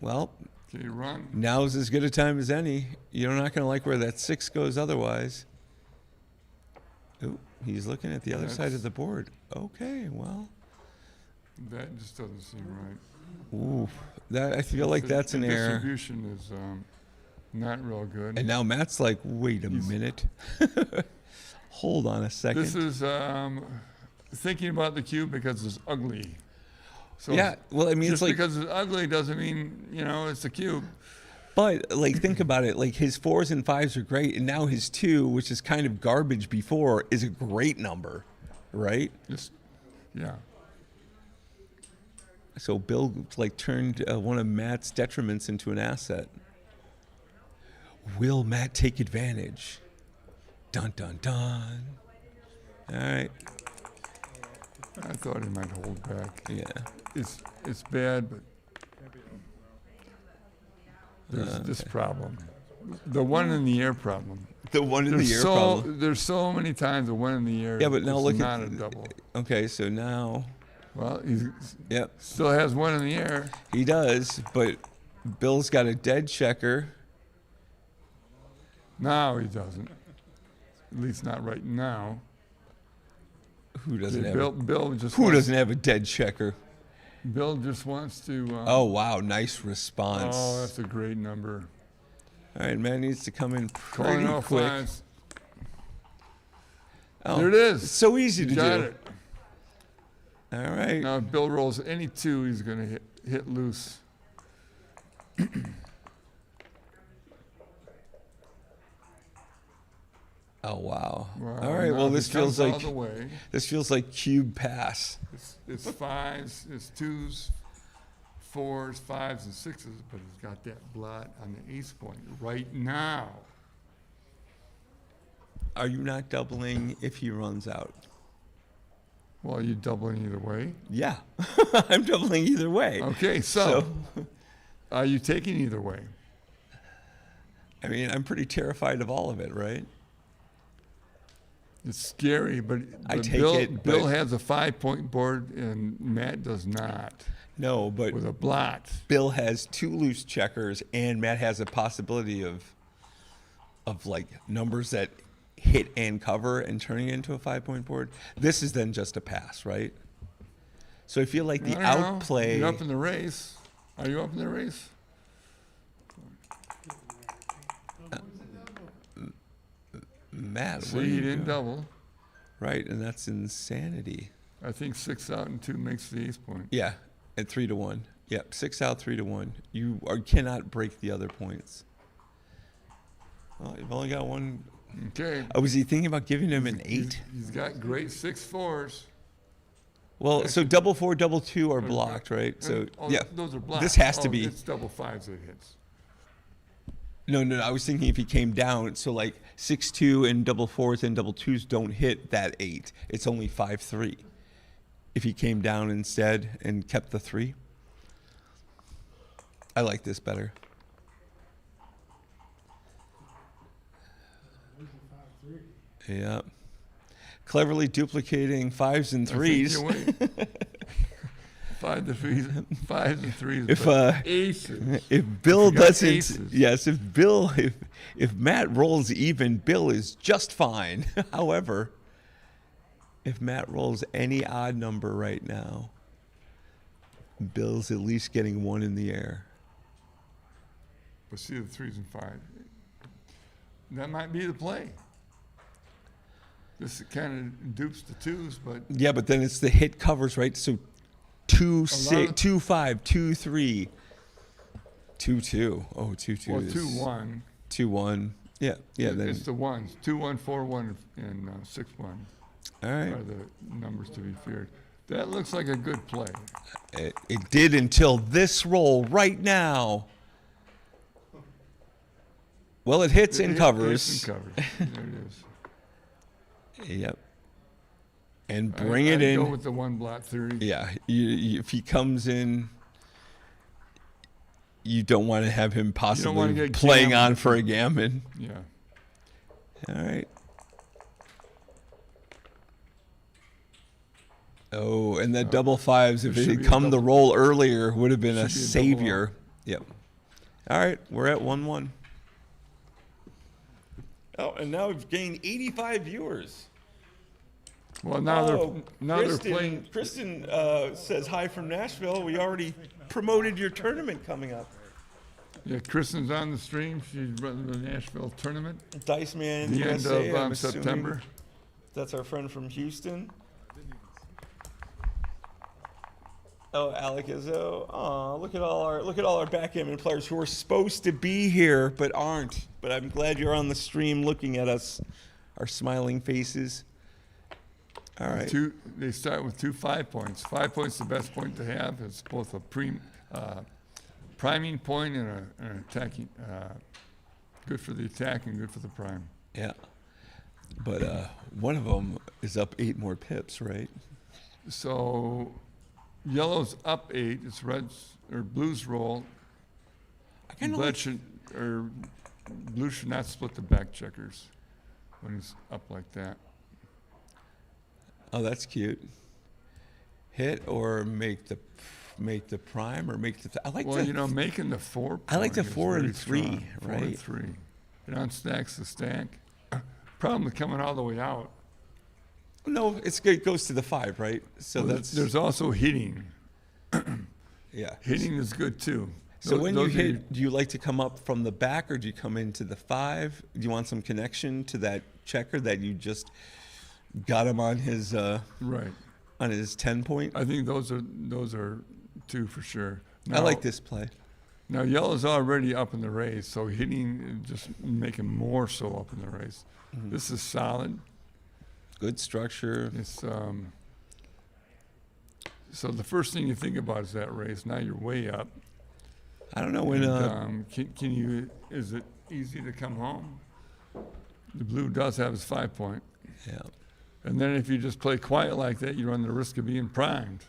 Well,
okay, run.
now's as good a time as any. You're not going to like where that 6 goes otherwise. Ooh, he's looking at the other side of the board. Okay, well.
That just doesn't seem right.
Ooh, that I feel like that's an
the
error.
distribution is not real good.
And now Matt's like, wait a minute. Hold on a second.
This is thinking about the cube because it's ugly. So
Yeah, well, I mean,
just
it's like,
because it's ugly doesn't mean it's a cube.
but like, think about it. Like his 4s and 5s are great, and now his 2, which is kind of garbage before, is a great number, right?
Just yeah.
So Bill like turned one of Matt's detriments into an asset. Will Matt take advantage? Dun dun dun. All right.
I thought he might hold back.
Yeah.
It's bad, but there's this problem. The 1 in the air problem.
The 1 in the air problem.
There's so many times the 1 in the air.
Yeah, but now
is
look
not
at
a double.
Okay, so now,
Well, he
yep,
still has 1 in the air.
he does, but Bill's got a dead checker.
Now he doesn't. At least not right now.
Who doesn't
Okay,
have
Bill just
Who
wants,
doesn't have a dead checker?
Bill just wants to.
Oh wow, nice response.
Oh, that's a great number.
All right, Matt needs to come in
Calling
pretty
all
quick.
5s.
Oh,
There it is.
It's so easy to
Got
do.
it.
All right.
Now if Bill rolls any 2, he's going to hit loose.
Oh wow.
Wow,
All right.
now
Well,
if
this
he comes
feels
all
like
the way.
this feels like cube pass.
It's 5s, it's 2s, 4s, 5s, and 6s, but he's got that blot on the ace point right now.
Are you not doubling if he runs out?
Well, you doubling either way.
Yeah, I'm doubling either way.
Okay, so are you taking either way?
I mean, I'm pretty terrified of all of it, right?
It's scary, but
I take
Bill,
it,
Bill
but-
has a 5-point board and Matt does not
No, but
with a blot.
Bill has 2 loose checkers, and Matt has a possibility of like numbers that hit and cover and turning it into a 5-point board. This is then just a pass, right? So I feel like the
I don't know.
outplay.
You're up in the race. Are you up in the race?
Matt,
See,
what are
he
you
didn't
doing?
double.
Right, and that's insanity.
I think 6 out and 2 makes the ace point.
Yeah, at 3-1. Yep, 6 out, 3-1. Cannot break the other points. Well, you've only got one.
Okay.
Was he thinking about giving him an 8?
He's got great 6-4s.
Well, so double 4, double 2 are blocked, right? So
Oh,
yeah,
those are blocked.
this has to
Oh,
be.
It's double 5s that hits.
No, I was thinking if he came down, so like 6-2 and double 4s and double 2s don't hit that 8. It's only 5-3. If he came down instead and kept the 3. I like this better. Yeah. Cleverly duplicating 5s and 3s.
I think you're right. 5 to 3s, 5s and 3s.
If
but aces.
if Bill
You got
doesn't,
aces.
yes, if Matt rolls even, Bill is just fine. However, if Matt rolls any odd number right now, Bill's at least getting 1 in the air.
But see the 3s and 5s. That might be the play. This kind of dupes the 2s, but
Yeah, but then it's the hit covers, right? So 2 6
of-
2 5 2 3 2 2. Oh, 2 2.
or
is
2-1.
2 1. Yeah. Then
It's the 1s. 2-1, 4-1, and 6-1
all right.
are the numbers to be feared. That looks like a good play.
It did until this roll right now. Well, it hits and
It
covers.
hits and covers. There it is.
Yep. And bring it
I'd
in.
Go with the 1 blot theory.
Yeah. If he comes in, you don't want to have him
wanna
possibly
get
playing
gammoned.
on for a gammon.
Yeah.
All right. Oh, and that double 5s, if
there
it
should
had
be a
come the
double-
roll earlier, would have been a
should be a double
savior. Yep. All right, we're at 1-1. Oh, and now we've gained 85 viewers.
Well, now they're playing.
Kristen says hi from Nashville. We already promoted your tournament coming up.
Yeah, Kristen's on the stream. She's running the Nashville tournament.
Dice Man
The end
USA,
of
I'm assuming
September.
That's our friend from Houston. Oh, Alec Izzo. Aw, look at all our backgammon players who are supposed to be here but aren't. But I'm glad you're on the stream looking at us, our smiling faces. All right.
They start with 2 5 points. 5 points the best point to have. It's both a priming point and an attacking. Good for the attack and good for the prime.
Yeah. But one of them is up 8 more pips, right?
So yellow's up 8. It's red's or blue's roll.
I kinda
Blue should not split the back checkers when he's up like that.
Oh, that's cute. Hit or make the prime or make the. I like
Well,
the.
making the 4.
I like the
point is
4 and
very
3,
strong. 4 and
right?
3. It unstacks the stack. Problem with coming all the way out.
No, it goes to the 5, right? So
Well,
that's
there's also hitting.
yeah.
Hitting is good too.
So when you
Those are
hit, do you like to come up from the back or do you come into the 5? Do you want some connection to that checker that you just got him on his
right.
on his 10 point?
I think those are 2 for sure.
I like this play.
Now yellow's already up in the race, so hitting just make him more so up in the race.
Mm-hmm.
This is solid.
Good structure.
It's So the first thing you think about is that race. Now you're way up.
I don't know when.
And, can you? Is it easy to come home? The blue does have his 5 point.
Yeah.
And then if you just play quiet like that, you run the risk of being primed.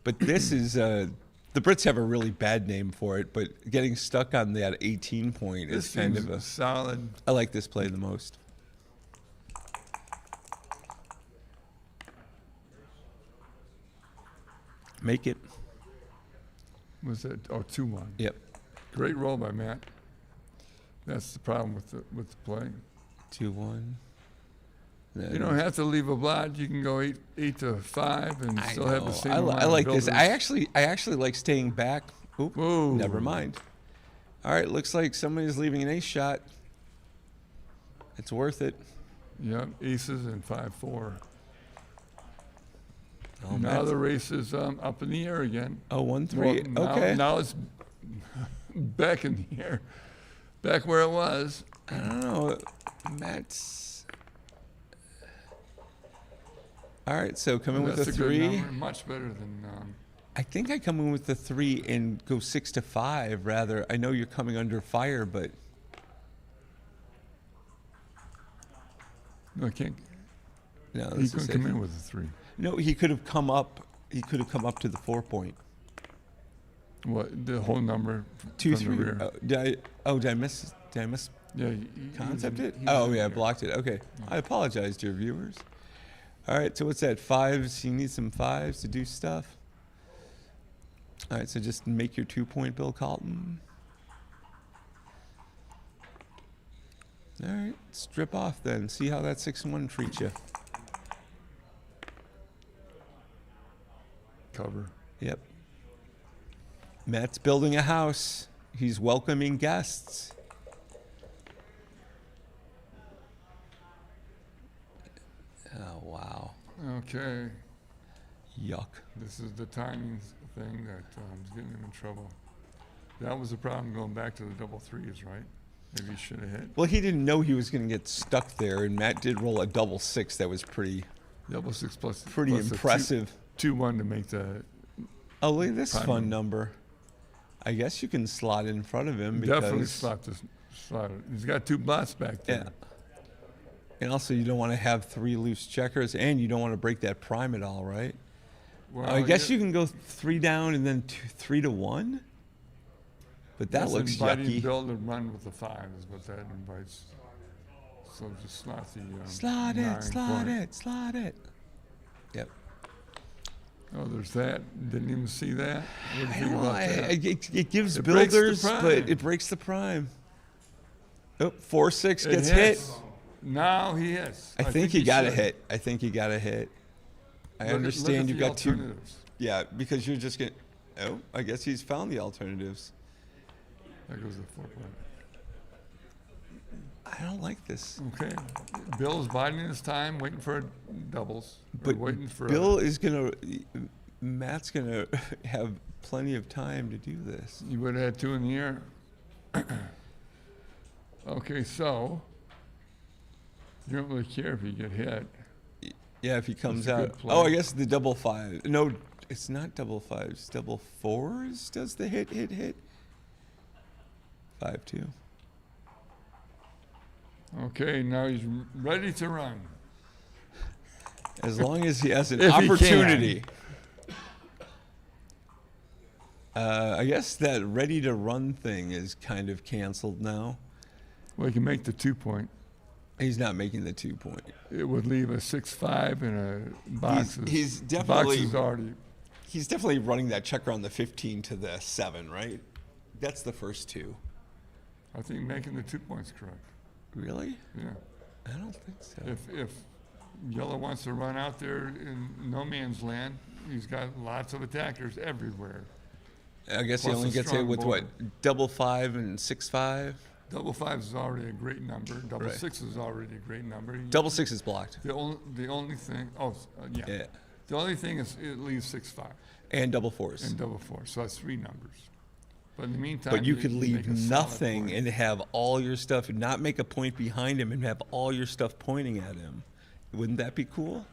But this is the Brits have a really bad name for it. But getting stuck on that 18 point is
This
kind
seems
of a.
solid.
I like this play the most. Make it.
Was that? Oh, 2-1.
Yep.
Great roll by Matt. That's the problem with the play.
2-1.
You don't have to leave a blot. You can go 8 to 5 and still have the same.
I
amount of
like this.
builders.
I actually like staying back. Oop,
Whoa.
never mind. All right, looks like somebody's leaving an ace shot. It's worth it.
Yep, aces and 5-4.
Oh,
Now
Matt's-
the race is up in the air again.
Oh, 1-3.
Well, now,
Okay.
Now it's back in the air, back where it was.
I don't know. Matt's. All right, so come in with
That's
a
a good
3.
number, much better than.
I think I come in with the 3 and go 6 to 5 rather. I know you're coming under fire, but
No, I can't.
no,
He
this
couldn't
is
come
it.
in with a 3.
No, he could have come up. He could have come up to the 4 point.
What the whole number?
2,
from
3.
The rear.
Did I miss? Did I miss
Yeah.
concept it?
He was
Oh
in
yeah, I
there.
blocked it. Okay, I apologize, dear viewers. All right, so what's that? 5s. You need some 5s to do stuff. All right, so just make your 2 point, Bill Carlton. All right, strip off then. See how that 6-1 treats you.
Cover.
Yep. Matt's building a house. He's welcoming guests. Oh, wow.
Okay.
Yuck.
This is the timing thing that is getting him in trouble. That was the problem going back to the double 3s, right? Maybe he should have hit.
Well, he didn't know he was going to get stuck there, and Matt did roll a double 6 that was pretty
Double 6 plus.
pretty
plus a
impressive.
2-1 to make the.
Oh, look at this
Prime
fun
him.
number. I guess you can slot in front of him
Definitely
because
slot this. Slot it. He's got 2 blots back there.
yeah. And also, you don't want to have 3 loose checkers, and you don't want to break that prime at all, right?
Well,
I guess you can go 3 down and then 3 to 1. But that
that's
looks
inviting
yucky.
Bill to run with the 5 is what that invites. So just slot the.
Slot
9
it, slot
point.
it, slot it. Yep.
Oh, there's that. Didn't even see that. What do you
I
think
don't know.
about that?
It gives
It breaks the
builders, but
prime.
it breaks the prime. Oh, 4-6
It
gets hit.
hits. Now he hits.
I think he got a
should.
hit. I think he got a hit. I
Look at-
understand
look at
you've
the
got 2.
alternatives.
Yeah, because you're just getting. Oh, I guess he's found the alternatives.
There goes the 4 point.
I don't like this.
Okay. Bill's biding his time, waiting for doubles. Or
But
waiting for
Bill is gonna. Matt's gonna have plenty of time to do this.
You would have had 2 in the air. Okay, so you don't really care if you get hit.
Yeah, if he comes
a good
out.
play.
Oh, I guess the double 5. No, it's not double 5s. Double 4s does the hit. 5-2.
Okay, now he's ready to run.
As long as he has an
If he can.
opportunity. I guess that ready to run thing is kind of canceled now.
Well, he can make the 2 point.
He's not making the 2 point.
It would leave a 6-5 and a box.
He's
Box
definitely
is already.
he's definitely running that checker on the 15 to the 7, right? That's the first 2.
I think making the 2 points correct.
Really?
Yeah.
I don't think so.
If Yellow wants to run out there in no man's land, he's got lots of attackers everywhere.
I guess he
Plus
only
a
gets hit
strong
with
board.
what? Double 5 and 6-5?
Double 5 is already a great number. Double
Right.
6 is already a great number.
Double 6 is blocked.
The only thing. Oh, yeah.
Yeah.
The only thing is it leaves 6-5
And double 4s.
and double 4. So that's 3 numbers. But in the meantime,
But you could
make
leave
a solid
nothing
point.
and have all your stuff, and not make a point behind him and have all your stuff pointing at him. Wouldn't that be cool?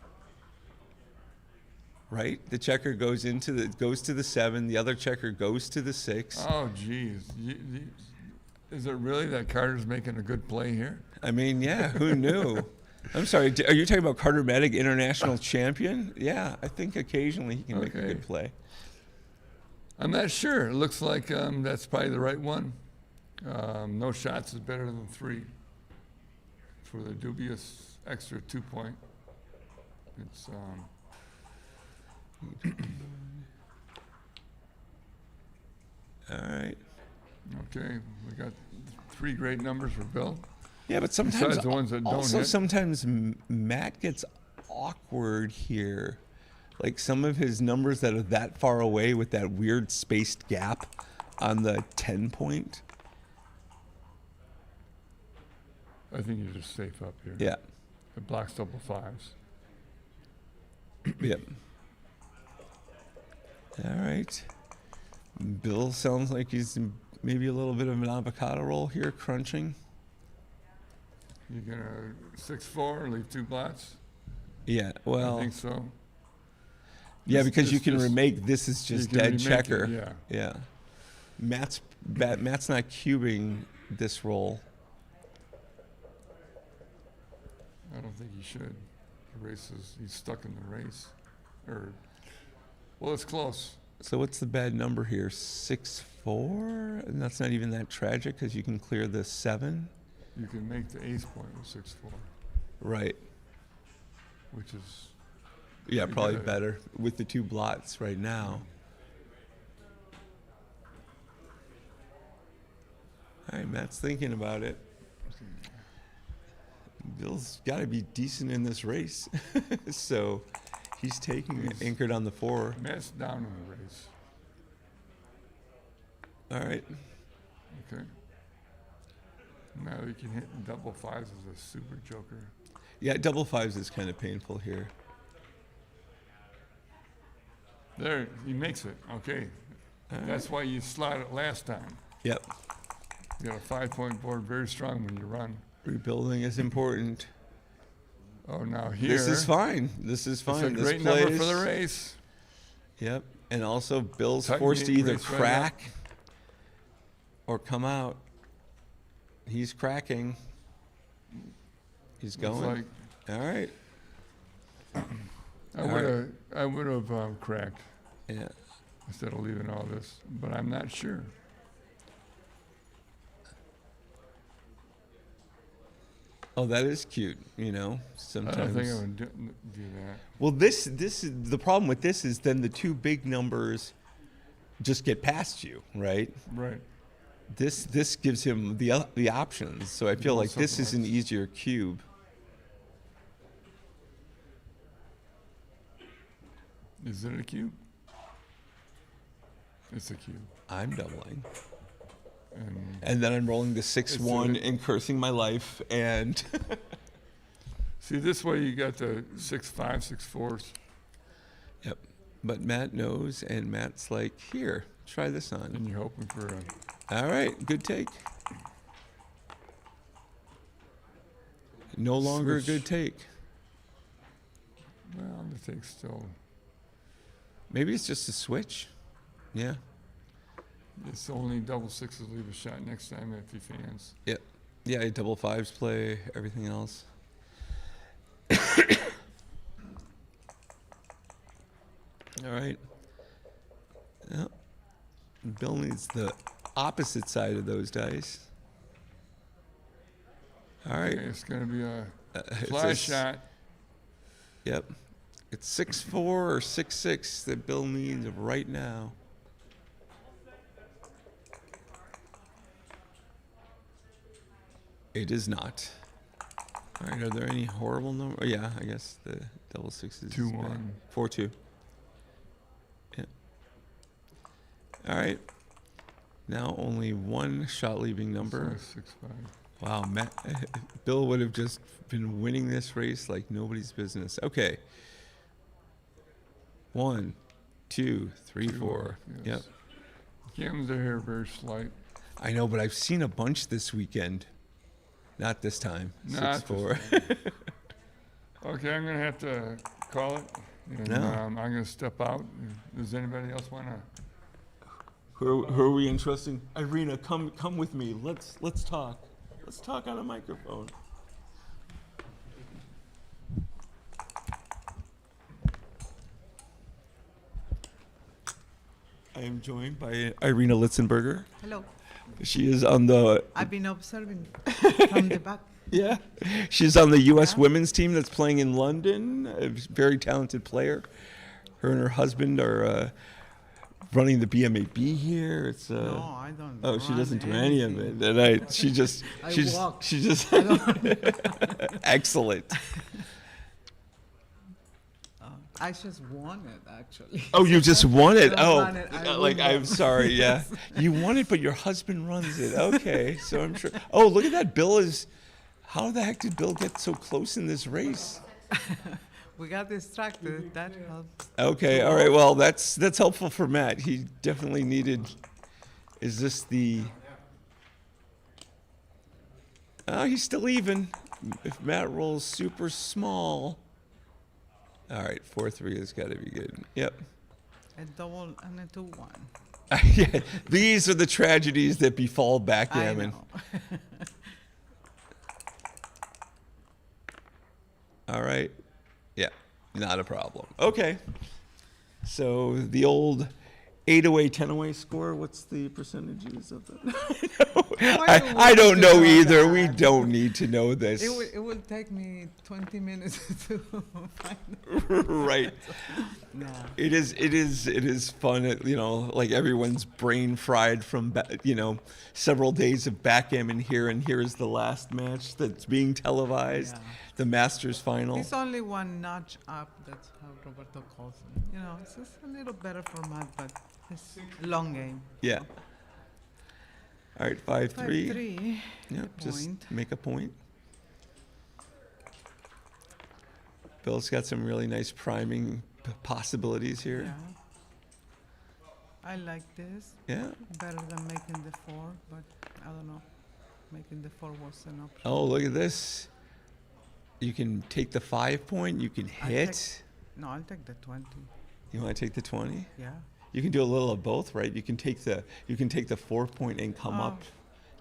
right? The checker goes to the 7. The other checker goes to the 6.
Oh, geez. Is it really that Carter's making a good play here?
I mean, yeah, who knew? I'm sorry, are you talking about Carter Maddock, international champion? Yeah, I think occasionally he can make a
Okay.
good play.
I'm not sure. It looks like that's probably the right one. No shots is better than 3 for the dubious extra 2 point. It's
All right.
okay. We got 3 great numbers for Bill.
Yeah, but sometimes
Besides the ones that don't
also
hit.
sometimes Matt gets awkward here. Like some of his numbers that are that far away with that weird spaced gap on the 10 point.
I think you're just safe up here.
Yeah.
It blocks double 5s.
Yep. All right. Bill sounds like he's in maybe a little bit of an avocado roll here, crunching.
You're gonna 6-4, leave 2 blots.
Yeah,
I
well,
think so.
yeah,
Just-
because you
just-
can
just-
remake. This is
you
just
can
dead
remake it,
checker.
yeah.
Yeah. Matt's not cubing this roll.
I don't think he should. The race he's stuck in the race. Well, it's close.
So what's the bad number here? 6-4, and that's not even that tragic because you can clear the 7.
You can make the ace point with 6-4,
Right.
which is
Yeah,
You
probably
gotta-
better with the 2 blots right now. All right, Matt's thinking about it. Bill's got to be decent in this race, so he's taking it anchored on the 4.
Matt's down in the race.
All right.
Okay. Now you can hit double 5s as a super joker.
Yeah, double 5s is kind of painful here.
There, he makes it. Okay. That's why you slot it last time.
Yep.
You got a 5-point board, very strong when you run.
Rebuilding is important.
Oh, now here.
This is fine. This is fine.
It's a
This
great number for the
plays.
race.
Yep. And also, Bill's
Tighten
forced to
the
either
race right
crack or come out. He's cracking. He's
Looks
going.
like
All right.
I would have cracked
Yeah.
instead of leaving all this, but I'm not sure.
Oh, that is cute. You know,
I
sometimes.
don't think I would do that.
Well, this is the problem with this is then the 2 big numbers just get past you, right?
Right.
This gives him the options. So I feel
want
like this is
something
an easier cube.
Is it a cube? It's a cube.
I'm doubling.
And
And then I'm rolling the 6-1
a-
and cursing my life. And
see, this way you got the 6-5, 6-4s.
yep. But Matt knows, and Matt's like, here, try this on.
And you're hoping for a
All right, good take. No longer a
Switch.
good take.
well, the take's still.
Maybe it's just a switch. Yeah.
It's only double 6s leave a shot next time if he fans.
Yep. Yeah, double 5s play, everything else. All right. Yep. Bill needs the opposite side of those dice. All right.
Okay, it's going to be a
It's
fly
a
shot.
Yep. It's 6-4 or 6-6 that Bill needs right now. It is not. All right, are there any horrible numbers? Oh, yeah, I guess the double 6s. is
2-1.
bad. 4-2. Yeah. All right. Now only 1 shot leaving number.
6-5.
Wow, Matt, Bill would have just been winning this race like nobody's business. Okay. 1, 2, 3, 4.
Yes.
Yep.
Gammons are here very slight.
I know, but I've seen a bunch this weekend. Not this time.
Not
6-4.
Okay, I'm going to have to call it. And
No.
I'm going to step out. Does anybody else want to?
Who are we entrusting? Irina, come with me. Let's talk. Let's talk on a microphone. I am joined by Irina Litzenberger.
Hello.
She is on the
I've been observing from the back.
yeah. She's on the U.S. women's team that's playing in London. A very talented player. Her and her husband are running the BMAB here. It's
No, I don't.
oh, she
run
doesn't do any of
anything.
it. And she just
I
she just
walk.
she just excellent.
I just won it, actually.
Oh, you just won it.
don't
Oh,
run it, I
like
win
I'm
it.
sorry. Yeah, you won it, but your husband runs it. Okay, so I'm sure. Oh, look at that. Bill is. How the heck did Bill get so close in this race?
We got distracted. That helps.
Okay, all right. Well, that's helpful for Matt. He definitely needed. Is this the? Oh, he's still even. If Matt rolls super small. All right, 4-3 has got to be good. Yep.
A double and a 2-1.
Yeah, these are the tragedies that befall
I
backgammon.
know.
All right. Yeah, not a problem. Okay. So the old 8-away, 10-away score, what's the percentages of that?
Why do we
I don't
need to
know
know
either. We
that?
don't need to know this.
It will take me 20 minutes to find
Right.
No.
It is fun. Like everyone's brain fried from, several days of backgammon here, and here is the last match that's being televised,
Yeah.
the Masters final.
It's only one notch up. That's how Roberto calls it. It's just a little better format, but it's a long game.
Yeah. All right, 5-3.
5-3.
Yep, just
point.
make a point. Bill's got some really nice priming possibilities here.
Yeah. I like this
Yeah.
better than making the 4, but I don't know. Making the 4 was an option.
Oh, look at this. You can take the 5 point. You can
I'll
hit.
No, I'll take the 20.
You want to take the 20?
Yeah.
You can do a little of both, right? You can take the 4 point and come up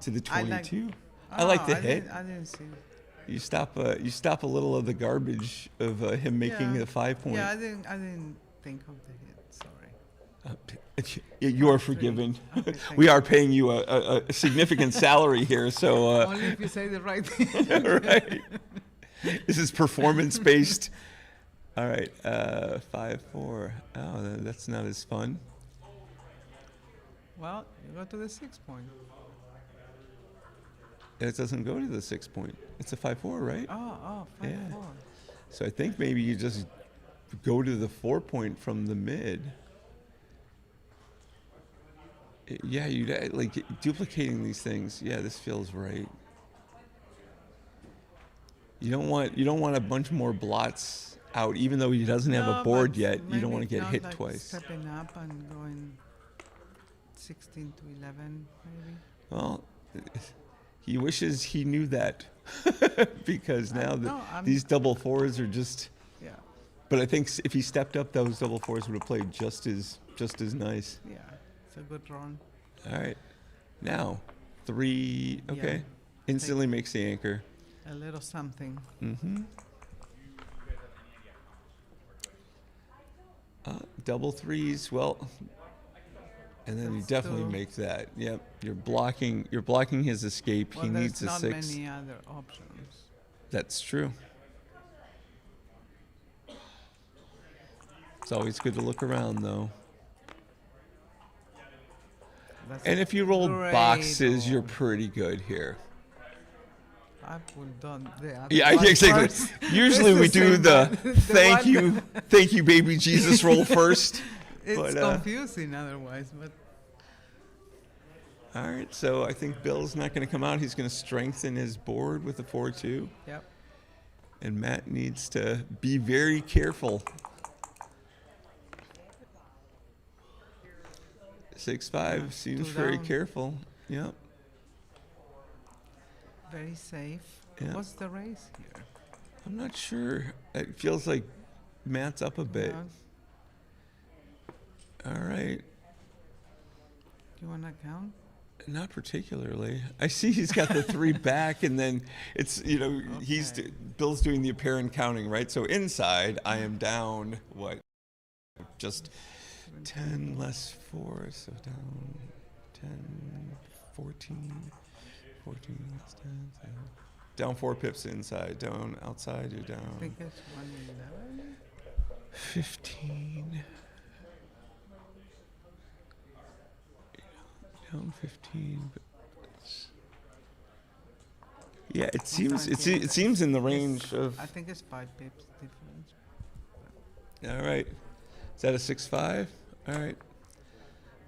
to the
I like-
22. I like the
I
hit.
didn't see.
You stop a little of the garbage of him making
Yeah.
the 5 point.
Yeah, I didn't think of the hit. Sorry.
You are forgiven.
Okay, thank
We
you.
are paying you a significant salary here, so
Only if you say the right thing.
right. This is performance based. All right, 5-4. Oh, that's not as fun.
Well, you go to the 6 point.
It doesn't go to the 6 point. It's a 5-4, right?
Oh, 5-4.
Yeah. So I think maybe you just go to the 4 point from the mid. Yeah, you like duplicating these things. Yeah, this feels right. You don't want a bunch more blots out, even though he doesn't have a
No,
board
but
yet. You don't
maybe
want to get
not
hit
like
twice.
Stepping up and going 16 to 11, maybe.
Well, he wishes he knew that because now
no, I'm-
these double 4s are just.
Yeah,
But I think if he stepped up, those double 4s would have played just as nice.
yeah. It's a good run.
All right, now 3. Okay,
Yeah.
instantly makes the anchor.
A little something.
Mm-hmm. Double 3s, well, and then you
That's
definitely
two.
make that. Yep, you're blocking his escape.
Well,
He
there's
needs a
not
6.
many other options.
That's true. It's always good to look around, though.
That's
And if you roll
great
boxes, you're
roll.
pretty good here.
I would done the other
Yeah,
one
exactly.
first.
Usually
It's
we do
same
the
one.
thank
one-
you, thank you, baby Jesus roll first.
It's
But,
confusing otherwise, but
all right, so I think Bill's not going to come out. He's going to strengthen his board with a 4-2.
yep.
And Matt needs to be very careful. 6-5 seems
two
very
down.
careful. Yep.
Very safe.
Yeah.
What's the race here?
I'm not sure. It feels like Matt's up a bit.
Yeah.
All right.
Do you want to count?
Not particularly. I see he's got the 3 back, and then it's, you know,
Okay.
Bill's doing the apparent counting, right? So inside, I am down, what? Just 10 less 4, so down 10, 14, 14 less 10, so down 4 pips inside, down outside, you're
I
down
think it's 111.
15. Down 15, but yeah, it seems in the range of.
I think it's 5 pips difference.
All right, is that a 6-5? All right,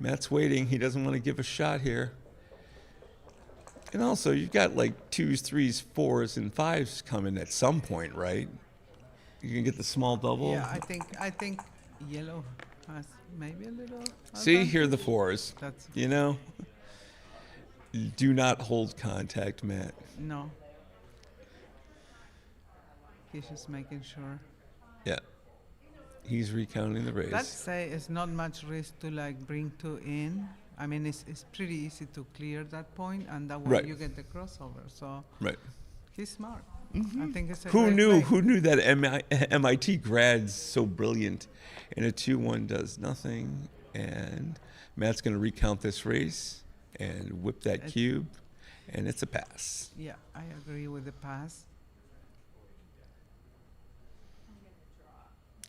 Matt's waiting. He doesn't want to give a shot here. And also, you've got like 2s, 3s, 4s, and 5s coming at some point, right? You can get the small double.
Yeah, I think yellow has maybe a little.
See, here are the 4s.
That's
You know, do not hold contact, Matt.
no. He's just making sure.
Yeah, he's recounting the raise.
Let's say it's not much risk to like bring 2 in. I mean, it's pretty easy to clear that point, and that way
Right.
you get the crossover. So
Right.
he's smart. I think it's a
Who
great
knew?
play.
Who knew that MIT grad's so brilliant? And a 2-1 does nothing. And Matt's going to recount this race and whip that cube, and it's a pass.
Yeah, I agree with the pass.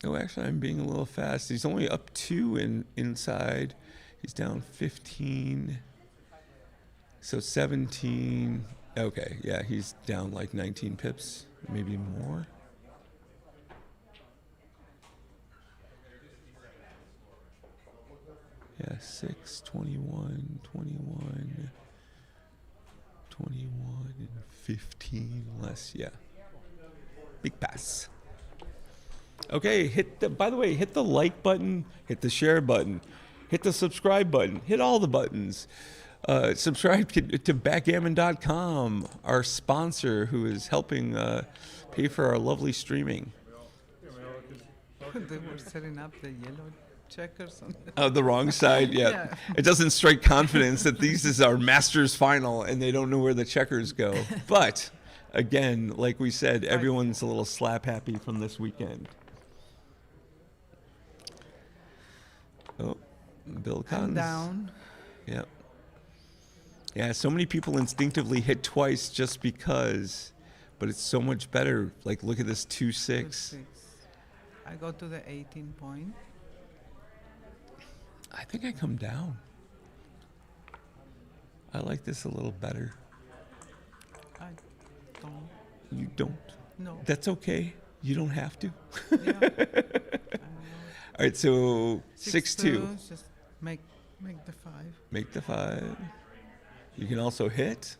Oh, actually, I'm being a little fast. He's only up 2 inside. He's down 15. So 17. Okay, yeah, he's down like 19 pips, maybe more. Yeah, 6, 21, 21, 21, and 15 less. Yeah. Big pass. Okay, by the way, hit the like button, hit the share button, hit the subscribe button, hit all the buttons. Subscribe to backgammon.com, our sponsor who is helping pay for our lovely streaming.
They were setting up the yellow checkers.
The wrong side, yeah.
Yeah.
It doesn't strike confidence that these is our Masters final and they don't know where the checkers go. But, again, like we said, everyone's a little slap happy from this weekend. Oh, Bill Conn's.
And down.
Yep. Yeah, so many people instinctively hit twice just because, but it's so much better. Like, look at this 2-6.
6. I go to the 18 point.
I think I come down. I like this a little better.
I don't.
You don't?
No.
That's okay. You don't have to.
Yeah. I don't know.
All right, so 6-2.
Just make the 5.
Make the 5. You can also hit.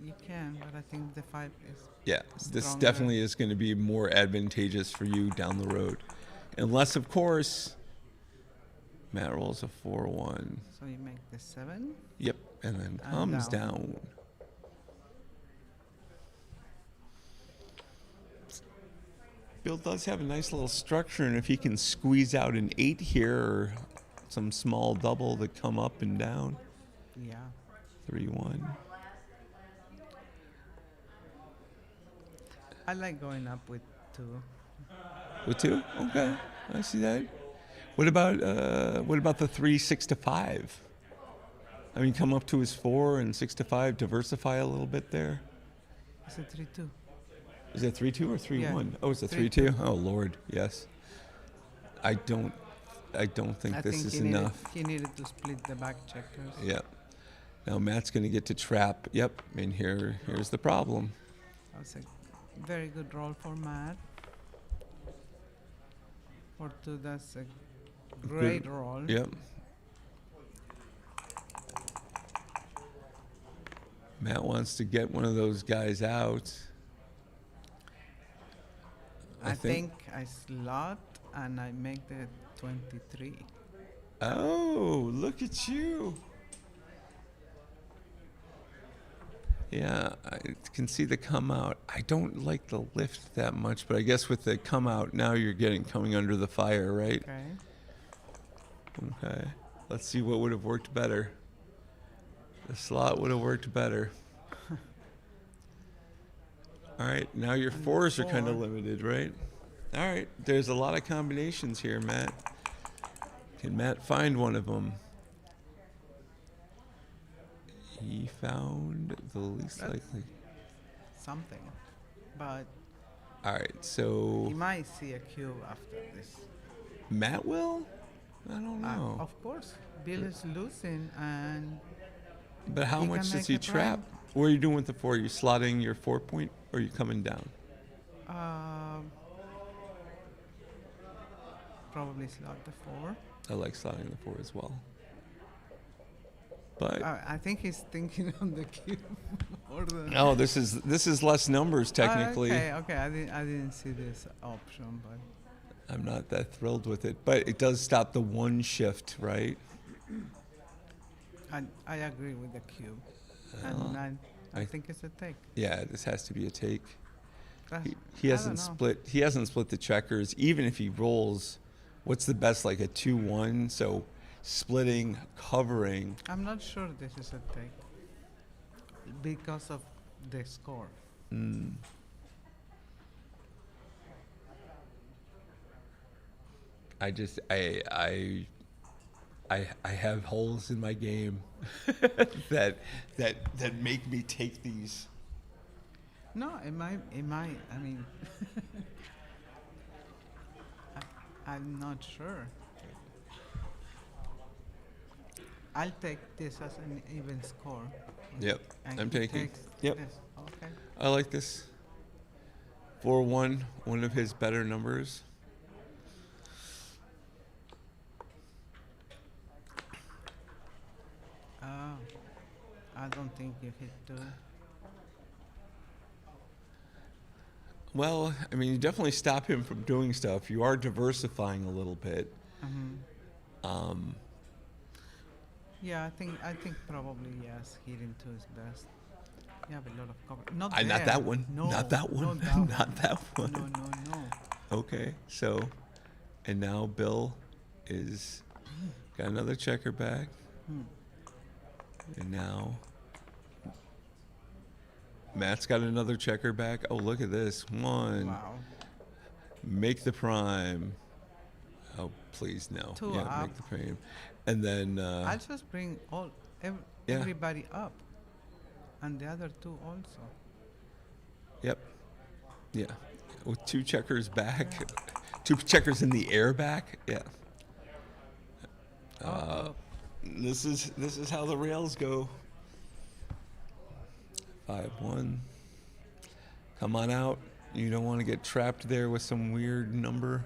You can, but I think the 5 is.
Yeah, this
Stronger.
definitely is going to be more advantageous for you down the road. Unless, of course, Matt rolls a 4-1.
So you make the 7.
Yep, and then
And
comes
down.
down. Bill does have a nice little structure, and if he can squeeze out an 8 here or some small double to come up and down.
Yeah.
3-1.
I like going up with 2.
With 2? Okay, I see that. What about the 3, 6 to 5? I mean, come up to his 4 and 6 to 5, diversify a little bit there.
It's a 3-2.
Is it 3-2 or 3-1?
Yeah.
Oh, it's a
3-2.
3-2. Oh Lord, yes. I don't think this is enough.
He needed to split the back checkers.
Yep. Now Matt's going to get to trap. Yep. And here's the problem.
That's a very good roll for Matt. For 2, that's a great roll.
Yep. Matt wants to get one of those guys out.
I think I slot and I make the 23.
Oh, look at you. Yeah, I can see the come out. I don't like the lift that much, but I guess with the come out, now you're coming under the fire, right?
Okay.
Okay. Let's see what would have worked better. The slot would have worked better. All right, now your fours are kind of
four.
limited, right? All right, there's a lot of combinations here, Matt. Can Matt find one of them? He found the least
That's-
likely.
Something. But
All right, so
he might see a cube after this.
Matt will? I don't know.
Of course, Bill is losing, and
But how
he
much
can
does
make
he
a
trap?
prime.
What are you doing with the 4? Are you slotting your 4-point or are you coming down?
Probably slot the 4.
I like slotting the 4 as well. But
I think he's thinking on the cube more than.
no, this is less numbers technically.
Okay. I didn't see this option, but
I'm not that thrilled with it, but it does stop the 1 shift, right?
I agree with the cube, and I think it's a take.
Yeah, this has to be a take.
That's-
He
I
hasn't
don't know.
split. He hasn't split the checkers. Even if he rolls, what's the best? Like a 2-1. So splitting, covering.
I'm not sure this is a take because of the score.
I have holes in my game that make me take these.
No, it might. I mean, I'm not sure. I'll take this as an even score.
Yep,
And
I'm
he
taking.
takes
Yep,
this. Okay.
I like this. 4-1, one of his better numbers.
Oh, I don't think you hit 2.
Well, I mean, you definitely stop him from doing stuff. You are diversifying a little bit. Um,
Yeah, I think probably yes. Hitting 2 is best. You have a lot of cover. Not
not
there.
that one.
No,
Not that one.
Not that
Not that one.
No.
Okay, so, and now Bill is got another checker back, and now Matt's got another checker back. Oh, look at this 1.
Wow.
Make the prime. Oh, please no.
2
yeah,
up.
make the prime, and then
I'll just bring
Yeah.
everybody up, and the other 2 also.
Yep. Yeah. With 2 checkers back, 2 checkers in the air back. Yeah. This is how the rails go. 5-1. Come on out. You don't want to get trapped there with some weird number.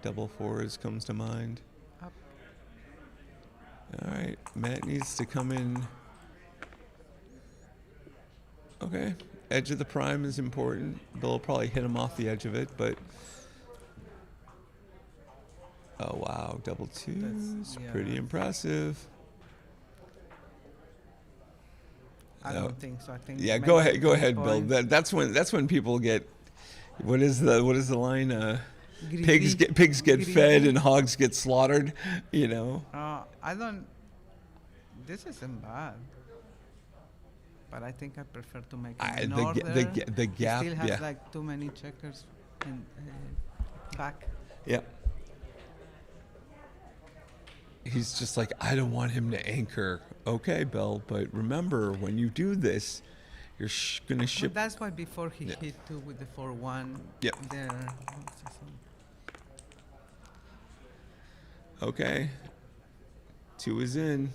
Double 4s comes to mind.
Up.
All right. Matt needs to come in. Okay. Edge of the prime is important. Bill will probably hit him off the edge of it, but. Oh, wow. Double 2s.
yeah,
Pretty
that's-
impressive.
I
No.
don't think so. I think.
Yeah,
maybe
go ahead,
3
Bill.
points.
That's when people get. What is the line? Pigs
Greedy.
get fed
Greedy.
and hogs get slaughtered. You know.
I don't. This isn't bad. But I think I prefer to make
I-
an
the
order.
ga- the ga- the gap,
He still has
yeah.
like too many checkers in back.
Yep. He's just like, I don't want him to anchor. Okay, Bill, but remember when you do this, you're gonna
But
ship.
that's why before he
Yeah.
hit 2 with the 4-1.
Yep.
There.
Okay. 2 is in.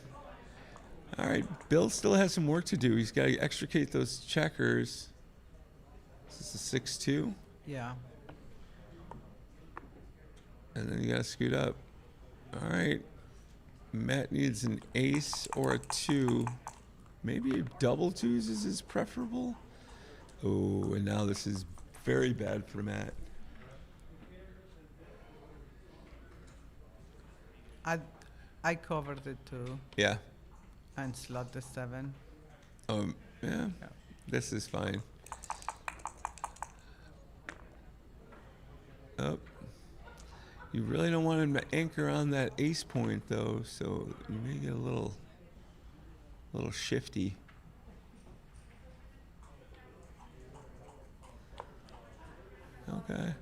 All right, Bill still has some work to do. He's got to extricate those checkers. This is a 6-2,
Yeah.
and then you got to scoot up. All right. Matt needs an ace or a 2. Maybe double 2s is preferable. Oh, and now this is very bad for Matt.
I covered the 2
Yeah.
and slot the 7.
Yeah. This is fine. Oh. You really don't want him to anchor on that ace point, though, so you may get a little shifty. Okay.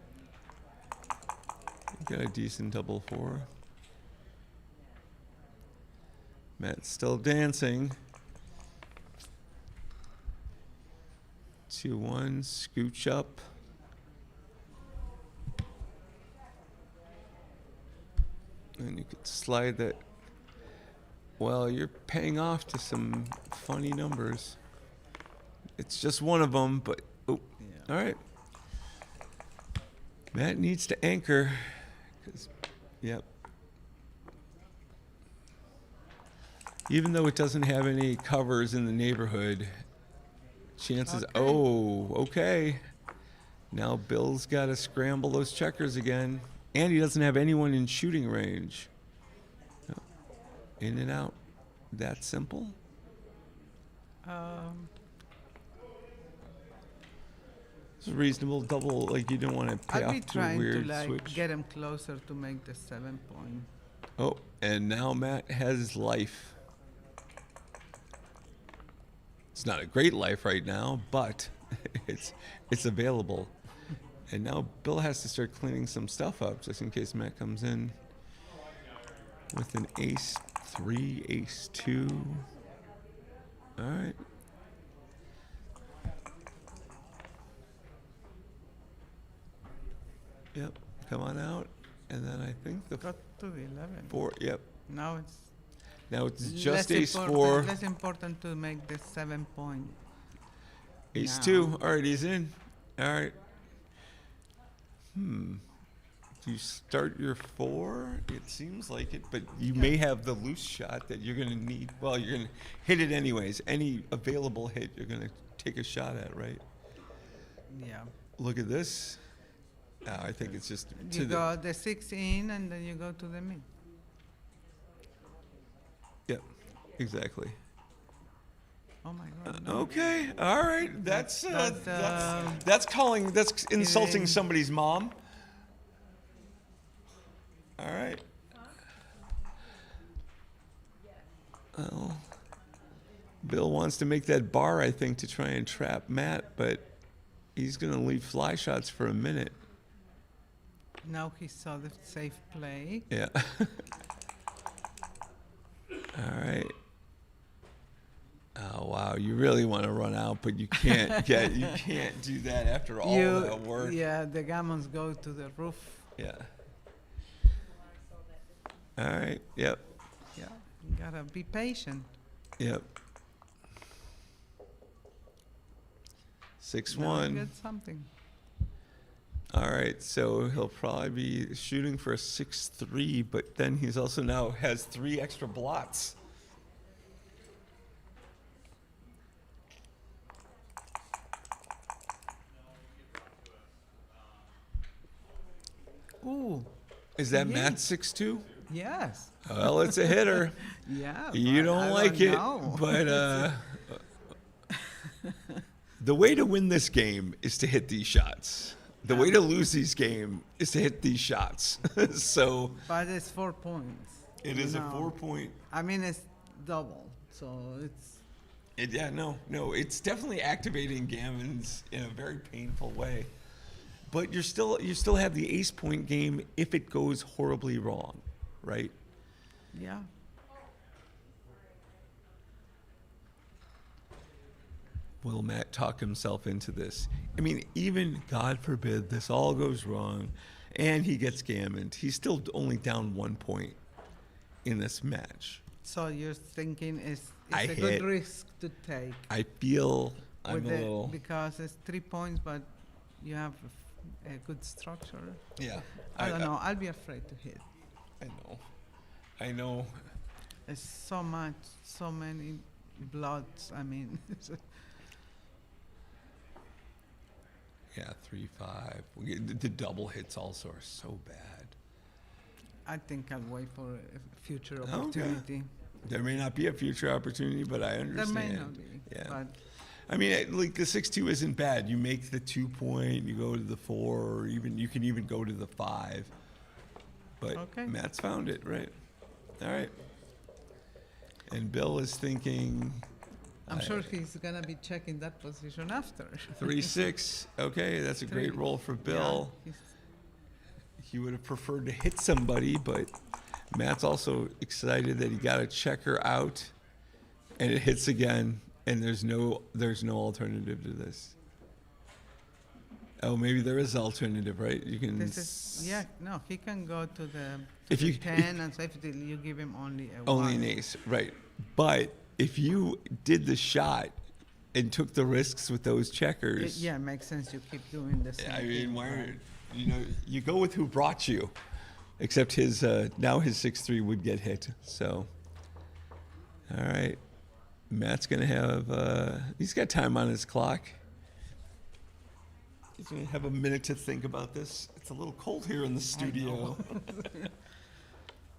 Got a decent double four. Matt's still dancing. 2-1, scooch up. And you could slide that. Well, you're paying off to some funny numbers. It's just one of them, but oh, all right. Matt needs to anchor. 'Cause, yep. Even though it doesn't have any covers in the neighborhood, chances.
Okay.
Oh, okay. Now Bill's got to scramble those checkers again. And he doesn't have anyone in shooting range. In and out. That simple? It's a reasonable double. Like, you don't want to pay
I'll be
off to a
trying to
weird
like
switch.
get him closer to make the 7 point.
Oh, and now Matt has life. It's not a great life right now, but it's available. And now Bill has to start cleaning some stuff up just in case Matt comes in with an ace 3, ace 2. All right. Yep, come on out. And then I think the
Got to the 11.
4, yep.
Now it's
Now it's just
less
ace
important,
4.
less important to make the 7 point.
Ace
now.
2. All right, he's in. All right. Do you start your 4? It seems like it, but you may have the loose shot that you're going to need. Well, you're going to hit it anyways. Any available hit, you're going to take a shot at, right?
Yeah.
Look at this. I think it's just to
You
the.
go the 6 in and then you go to the mid.
Yep, exactly.
Oh my God. no.
Okay, all right. That's calling. That's
in.
insulting somebody's mom. All right. Well, Bill wants to make that bar, I think, to try and trap Matt, but he's going to leave fly shots for a minute.
Now he saw the safe play.
Yeah. All right. Oh wow, you really want to run out, but you can't get. You can't do that after all that work.
Yeah, the gammons go to the roof.
Yeah. All right. Yep.
Yeah, you gotta be patient.
Yep.
Now
6-1.
you get something.
All right, so he'll probably be shooting for a 6-3, but then he's also now has 3 extra blots.
Ooh,
Is that
Yeah.
Matt 6-2?
yes.
Well, it's a hitter.
Yeah.
You
but
don't
I
like
don't
it,
know.
but the way to win this game is to hit these shots. The way to lose these game is to hit these shots. So
But it's 4 points.
it is a
No.
4-point.
I mean, it's double, so it's.
Yeah, no, it's definitely activating gammons in a very painful way. But you still have the ace point game if it goes horribly wrong, right?
Yeah.
Will Matt talk himself into this? I mean, even God forbid this all goes wrong and he gets gammoned, he's still only down 1 point in this match.
So you're thinking it's
I
a
hit.
good risk to take.
I feel I'm a
with
little.
because it's 3 points, but you have a good structure.
Yeah.
I don't know. I'll be afraid to hit.
I know.
There's so much, so many bloods. I mean,
Yeah, 3-5. The double hits also are so bad.
I think I'll wait for a future
Okay.
opportunity.
There may not be a future opportunity, but I
There
understand.
may not be.
Yeah.
But
I mean, like the 6-2 isn't bad. You make the 2 point, you go to the 4, or even you can even go to the 5. But
Okay.
Matt's found it, right? All right. And Bill is thinking
I'm sure he's gonna be checking that position after.
3-6. Okay, that's a great
Three.
roll for Bill.
Yeah,
He would have preferred to hit somebody, but Matt's also excited that he got a checker out, and it hits again, and there's no alternative to this. Oh, maybe there is alternative, right? You can.
no, he can go to the,
If
the
you-
10 and say if you give him only a
Only
one.
an ace, right? But if you did the shot and took the risks with those checkers,
Yeah, makes sense. You keep doing the same.
I mean,
thing,
why?
right.
You go with who brought you. Except his now his 6-3 would get hit. So, all right, Matt's gonna have. He's got time on his clock. He's gonna have a minute to think about this. It's a little cold here in the studio.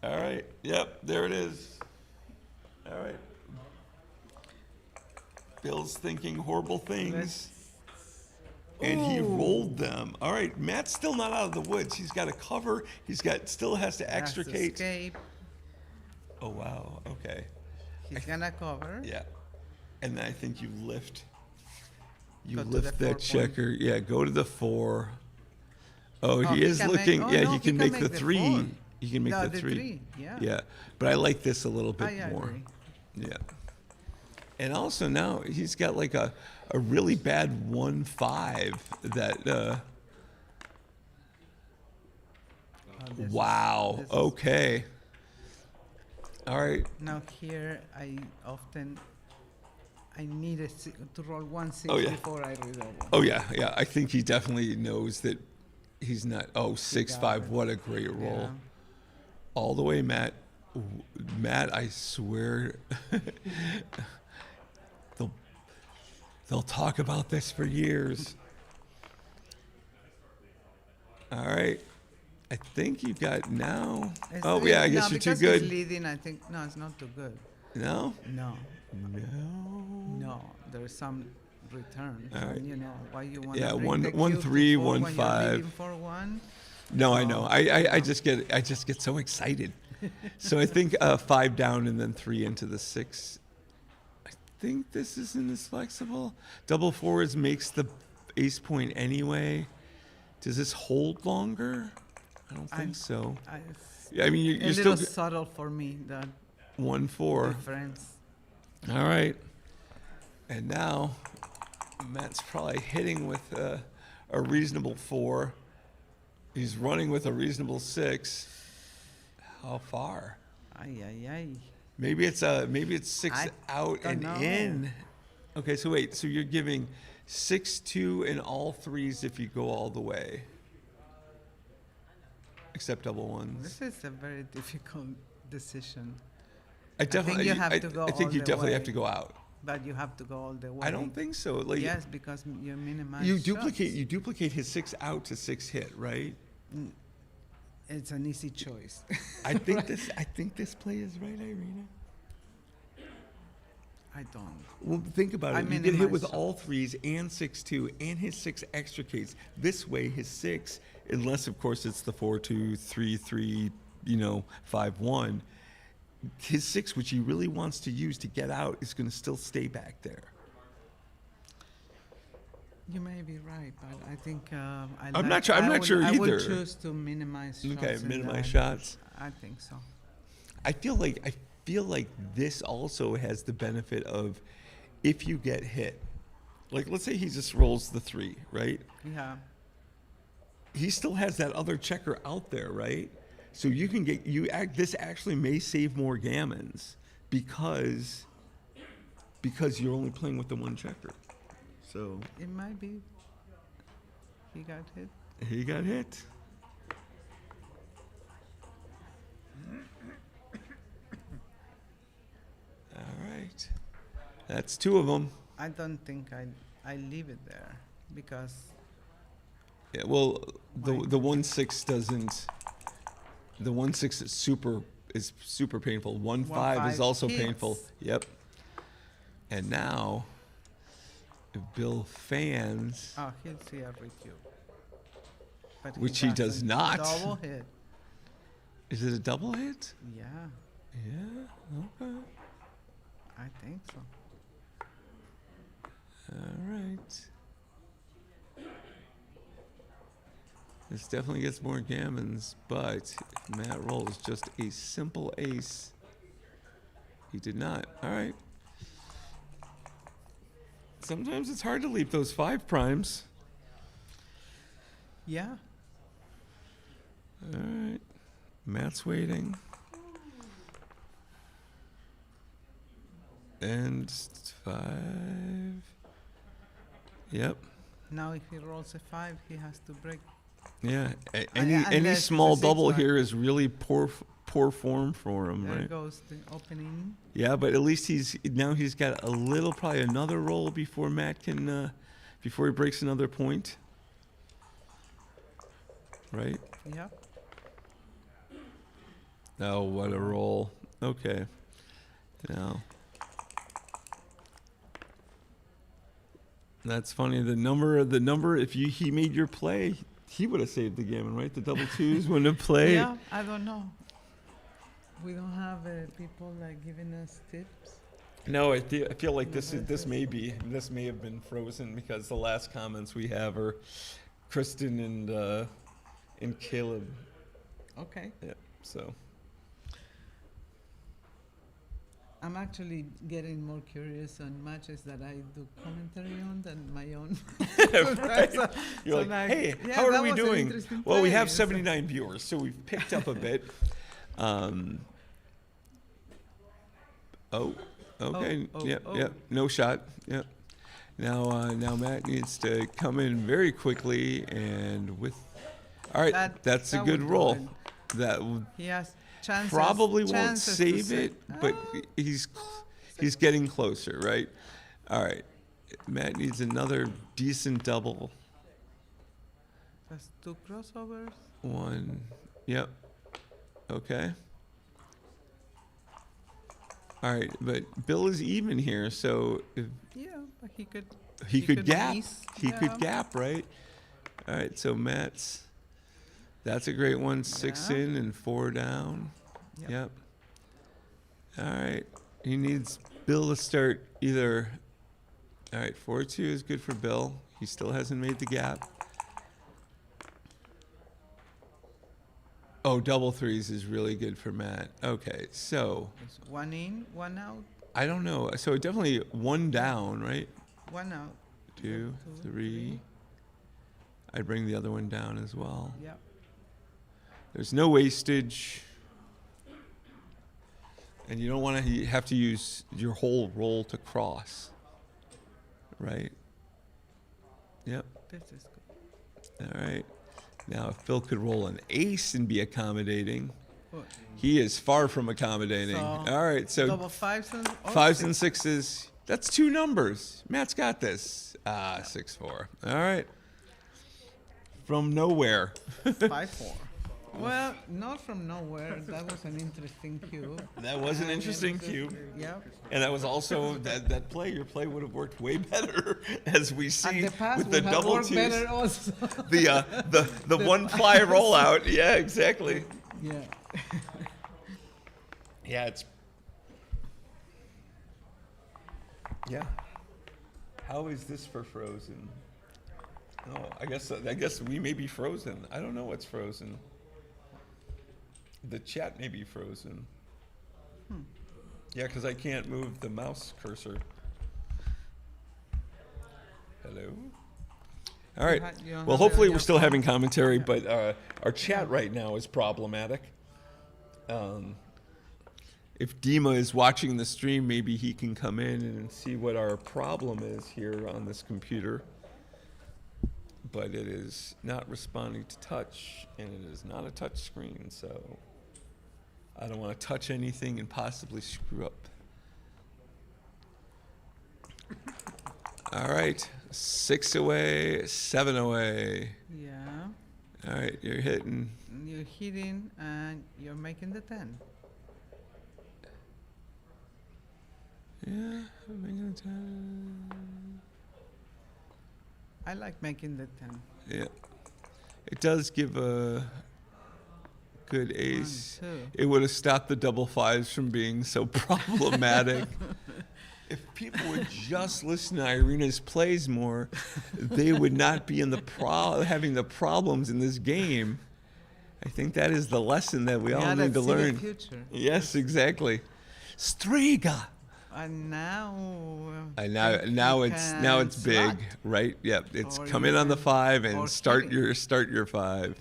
All right. Yep. There it is. All right. Bill's thinking horrible things. And he rolled them. All right, Matt's still not out of the woods. He's got a cover. Still has to
Has to
extricate.
escape.
Oh wow. Okay.
He's gonna cover.
Yeah. And then I think you lift. You
Go to
lift
the
that
4 point.
checker. Yeah. Go to the 4. Oh,
Oh,
he
he
is
can make-
looking.
oh,
yeah,
no,
he
he
can
can
make the
make the
3.
4.
He can make
No,
the
the
3.
3, yeah.
Yeah. But I like this a little bit
I
more.
agree.
Yeah. And also now he's got like a really bad 1-5 that.
Oh, this is-
Wow.
this is-
Okay. All right.
Now here, I need to roll 1-6
Oh, yeah.
before I reroll.
Oh yeah, yeah. I think he definitely knows that he's not. Oh, 6-5.
it.
What a great roll.
Yeah.
All the way, Matt. Matt, I swear. They'll talk about this for years. All right. I think you got now.
It's
Oh
lead-
yeah, I guess
no,
you're too
because he's
good.
leading, I think no, it's not too good.
No.
No,
No.
no, there's some return.
All right.
You know why you want
Yeah,
to bring
one-
the
1-3,
cube to 4 when
1-5.
you're leading for 1.
No, I know. I just get so excited. So I think 5 down and then 3 into the 6. I think this isn't as flexible. Double 4s makes the ace point anyway. Does this hold longer? I don't think so. Yeah, I mean, you're
a
still
little subtle for me, the
1-4.
difference.
All right. And now Matt's probably hitting with a reasonable 4. He's running with a reasonable 6. How far?
Ay, ay, ay.
Maybe it's 6
I
out
don't
and
know.
in. Okay, so wait. So you're giving 6-2 and all 3s if you go all the way, except double 1s.
This is a very difficult decision,
I definitely.
you have to go
I think
all
you
the
definitely have
way.
to go out.
but you have to go all the way.
I don't think so. Like
Yes, because you minimize.
you
shots.
duplicate his 6 out to 6 hit, right?
It's an easy choice.
I think this play is right, Irina.
I don't.
Well, think about
I
it. You get hit with
minimize
all 3s and 6-2, and his 6 extricates. This way, his 6, unless of course it's the 4-2, 3-3, 5-1. His 6, which he really wants to use to get out, is going to still stay back there.
You may be right, but I think
I'm not sure
I
either.
would choose to minimize shots.
Okay,
in
minimize
that.
shots.
I think so.
I feel like this also has the benefit of if you get hit. Like let's say he just rolls the 3, right?
Yeah.
He still has that other checker out there, right? So you can this actually may save more gammons because you're only playing with the one checker. So
It might be. He got hit.
he got hit. All right. That's 2 of them.
I don't think I leave it there because
Yeah, well, the
Why?
the 1-6 doesn't. The 1-6 is super painful. 1-5 is
1-5
also
hits.
painful. Yep. And now if Bill fans,
Oh, he'll see every cube. But
which he does
doesn't.
not.
Double hit.
Is it a double hit?
Yeah,
Yeah. Okay.
I think so.
All right. This definitely gets more gammons, but if Matt rolls just a simple ace, he did not. All right. Sometimes it's hard to leap those 5 primes.
Yeah.
All right. Matt's waiting. And 5. Yep.
Now if he rolls a 5, he has to break.
Yeah. Any
unless it's
small
a 6
double
line.
here is really poor form for him,
There
right?
goes the opening.
Yeah, but at least he's got a little, probably another roll before Matt can, before he breaks another point. Right?
Yeah.
Oh, what a roll. Okay. Now. That's funny. The number, if he made your play, he would have saved the gammon, right? The double twos wouldn't have played.
Yeah, I don't know. We don't have people like giving us tips.
No, I feel like this may have been frozen because the last comments we have are Kristen and Caleb.
Okay.
Yeah. So.
I'm actually getting more curious on matches that I do commentary on than my own.
Right.
So-
You're
so
like, hey,
yeah,
how are
that
we
was an
doing?
interesting
Well, we
play.
have
So-
79 viewers, so we've picked up a bit. Oh, okay.
Oh,
Yep,
oh.
yep. No shot. Yep. Now Matt needs to come in very quickly and with. All right, that's a
that
good
was
roll.
good.
That would
He has chances.
probably won't
chances to
save
say-
it, but he's getting closer, right? All right, Matt needs another decent double.
That's 2 crossovers.
1. Yep. Okay. All right, but Bill is even here, so if
Yeah, but he could.
he could gap.
miss.
He could
Yeah.
gap, right? All right, so that's a great one. 6
Yeah.
in and 4 down.
Yep.
Yep. All right, he needs Bill to start either. All right, 4-2 is good for Bill. He still hasn't made the gap. Oh, double threes is really good for Matt. Okay, so
It's 1 in, 1 out,
I don't know. So definitely 1 down, right?
1 out.
2, 3. I'd bring the other one down as well.
Yeah.
There's no wastage. And you don't want to have to use your whole roll to cross. Right? Yep.
This is good.
All right. Now, if Phil could roll an ace and be accommodating,
Good.
he is far from accommodating.
So,
All right. So
double 5s and or
5s and
6.
6s. That's 2 numbers. Matt's got this. 6-4. All right. From nowhere.
5-4. Well, not from nowhere. That was an interesting cube.
That was an
And it
interesting
was a-
cube.
Yeah.
And that was also that play. Your play would have worked way better, as we see
And the pass
with the
would have
double
worked
twos.
better also.
The one ply rollout. Yeah, exactly.
Yeah.
Yeah, it's. Yeah. How is this for frozen? Oh, I guess we may be frozen. I don't know what's frozen. The chat may be frozen. Yeah, because I can't move the mouse cursor. Hello? All right.
you don't
Well,
have it
hopefully
on
we're
your
still
phone?
having commentary, but our chat right now is problematic. If Dima is watching the stream, maybe he can come in and see what our problem is here on this computer. But it is not responding to touch, and it is not a touch screen, so I don't want to touch anything and possibly screw up. All right, 6 away, 7 away.
Yeah.
All right, you're hitting.
You're hitting and you're making the 10.
Yeah, I'm making a 10.
I like making the 10.
Yeah. It does give a good ace.
1, 2.
It would have stopped the double fives from being so problematic. If people would just listen to Irina's plays more, they would not be in the having the problems in this game. I think that is the lesson that we all
gotta
need to
see the
learn.
future.
Yes, exactly. Striga.
And now.
And
think
now
you
it's
can
big,
slot.
right? Yep. It's
Or
come
you
in on the
can-
5 and
or
start
hitting.
your 5.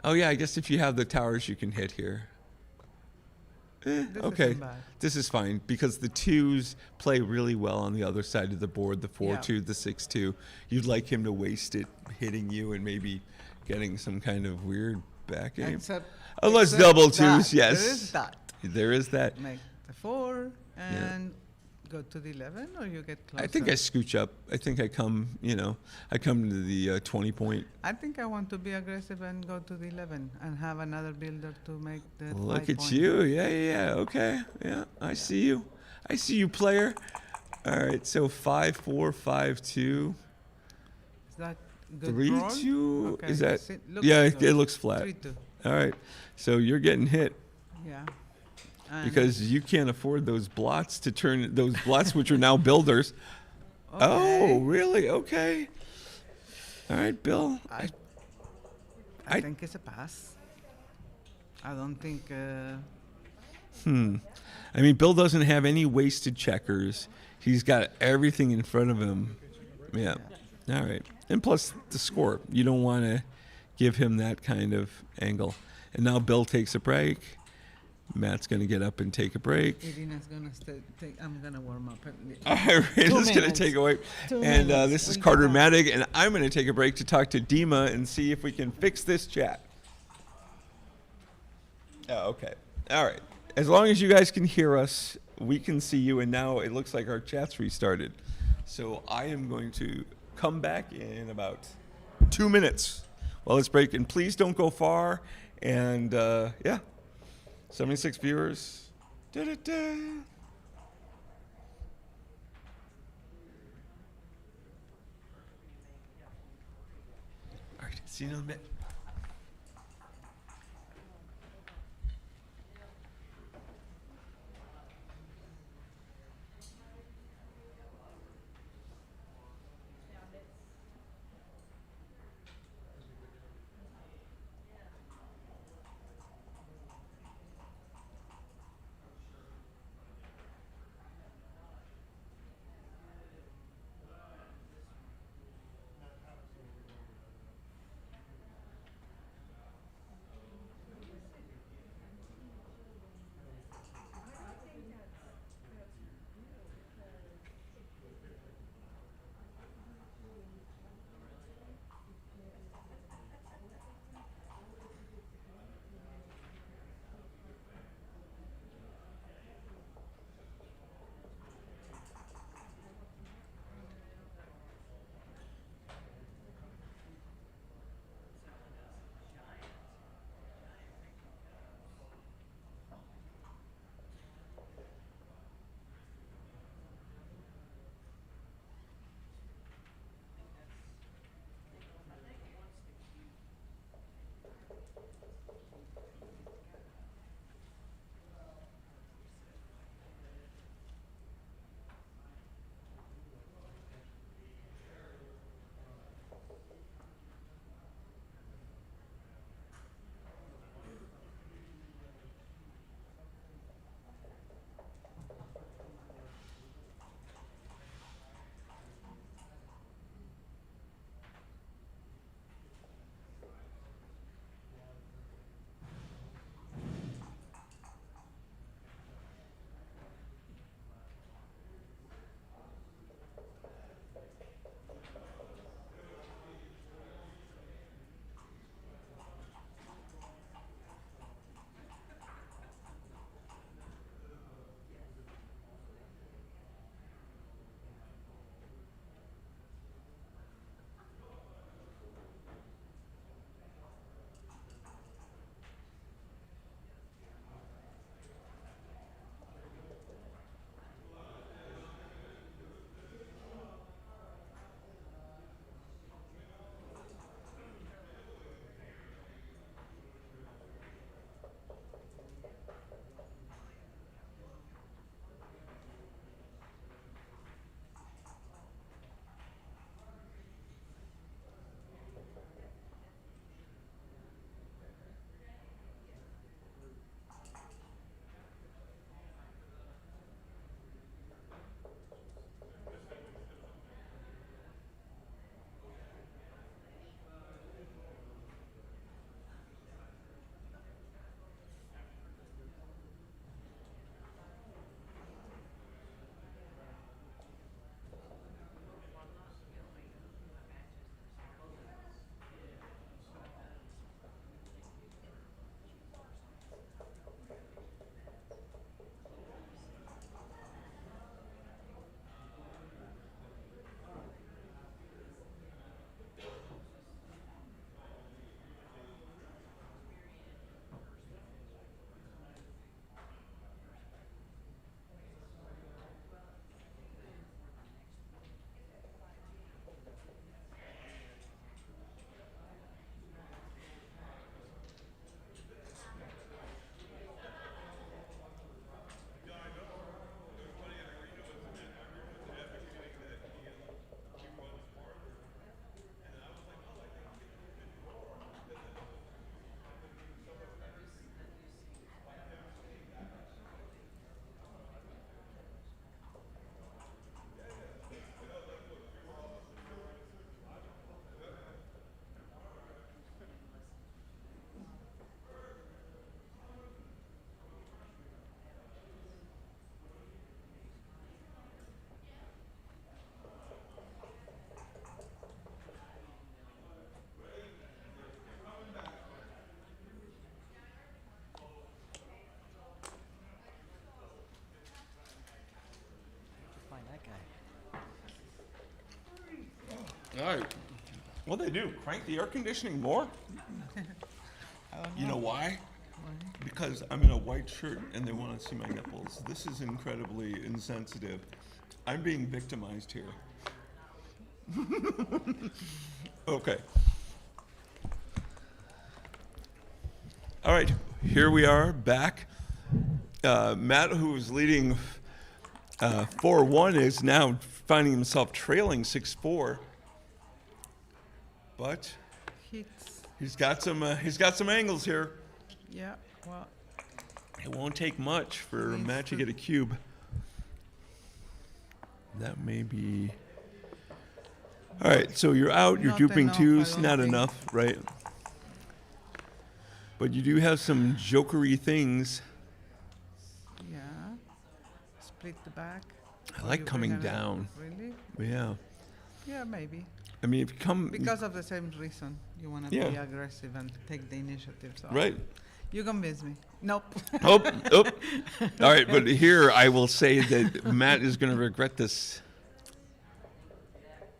Oh yeah, I guess if you have the towers, you can hit here.
This
Okay,
isn't bad.
this is fine because the 2s play really well on the other side of the board. The 4-2, the 6-2. You'd like him to waste it hitting you and maybe getting some kind of weird back aim.
Except,
Unless
except
double
that.
2s, yes.
There is that.
There is that.
Make the 4 and go to the 11, or you get closer.
I think I scooch up. I think I come, I come to the 20 point.
I think I want to be aggressive and go to the 11 and have another builder to make the
Look
5
at
point.
you. Yeah. Okay. Yeah, I see you. I see you, player. All right, so 5-4, 5-2.
Is that good
3-2.
Okay.
Is that?
Looks
Yeah,
good.
it looks flat.
3-2.
All right, so you're getting hit
Yeah. And
because you can't afford those blots to turn those blots, which are now builders. Oh,
okay.
really? Okay. All right, Bill.
I
I-
think it's a pass. I don't think.
I mean, Bill doesn't have any wasted checkers. He's got everything in front of him. Yeah. All right. And plus the score. You don't want to give him that kind of angle. And now Bill takes a break. Matt's going to get up and take a break.
Irina's gonna I'm gonna warm up.
All right, Rita's going to
minutes.
take away.
2
And
minutes.
this is
We'll be
Carter
back.
Madig, and I'm going to take a break to talk to Dima and see if we can fix this chat. Oh, okay. All right. As long as you guys can hear us, we can see you, and now it looks like our chat's restarted. So I am going to come back in about 2 minutes while it's breaking. Please don't go far. And yeah, 76 viewers. Da-da-da. All right, see you in a bit. All right. What they do? Crank the air conditioning more? You know why? Because I'm in a white shirt and they want to see my nipples. This is incredibly insensitive. I'm being victimized here. Okay. All right, here we are back. Matt, who was leading 4-1, is now finding himself trailing 6-4. But he's got some angles here.
Yeah, well,
It won't take much for Matt to get a cube. That may be. All right, so you're out. You're
Not
duping
enough,
twos.
I don't
Not
think.
enough, right? But you do have some jokery things.
yeah. Split the back.
I
Or
like
you
coming
bring it up.
down.
Really?
Yeah.
Yeah, maybe.
I mean, if you come.
Because of the same reason. You want to
Yeah.
be aggressive and take the initiative. So
Right.
You convince me. Nope.
Oh. All right, but here I will say that Matt is going to regret this.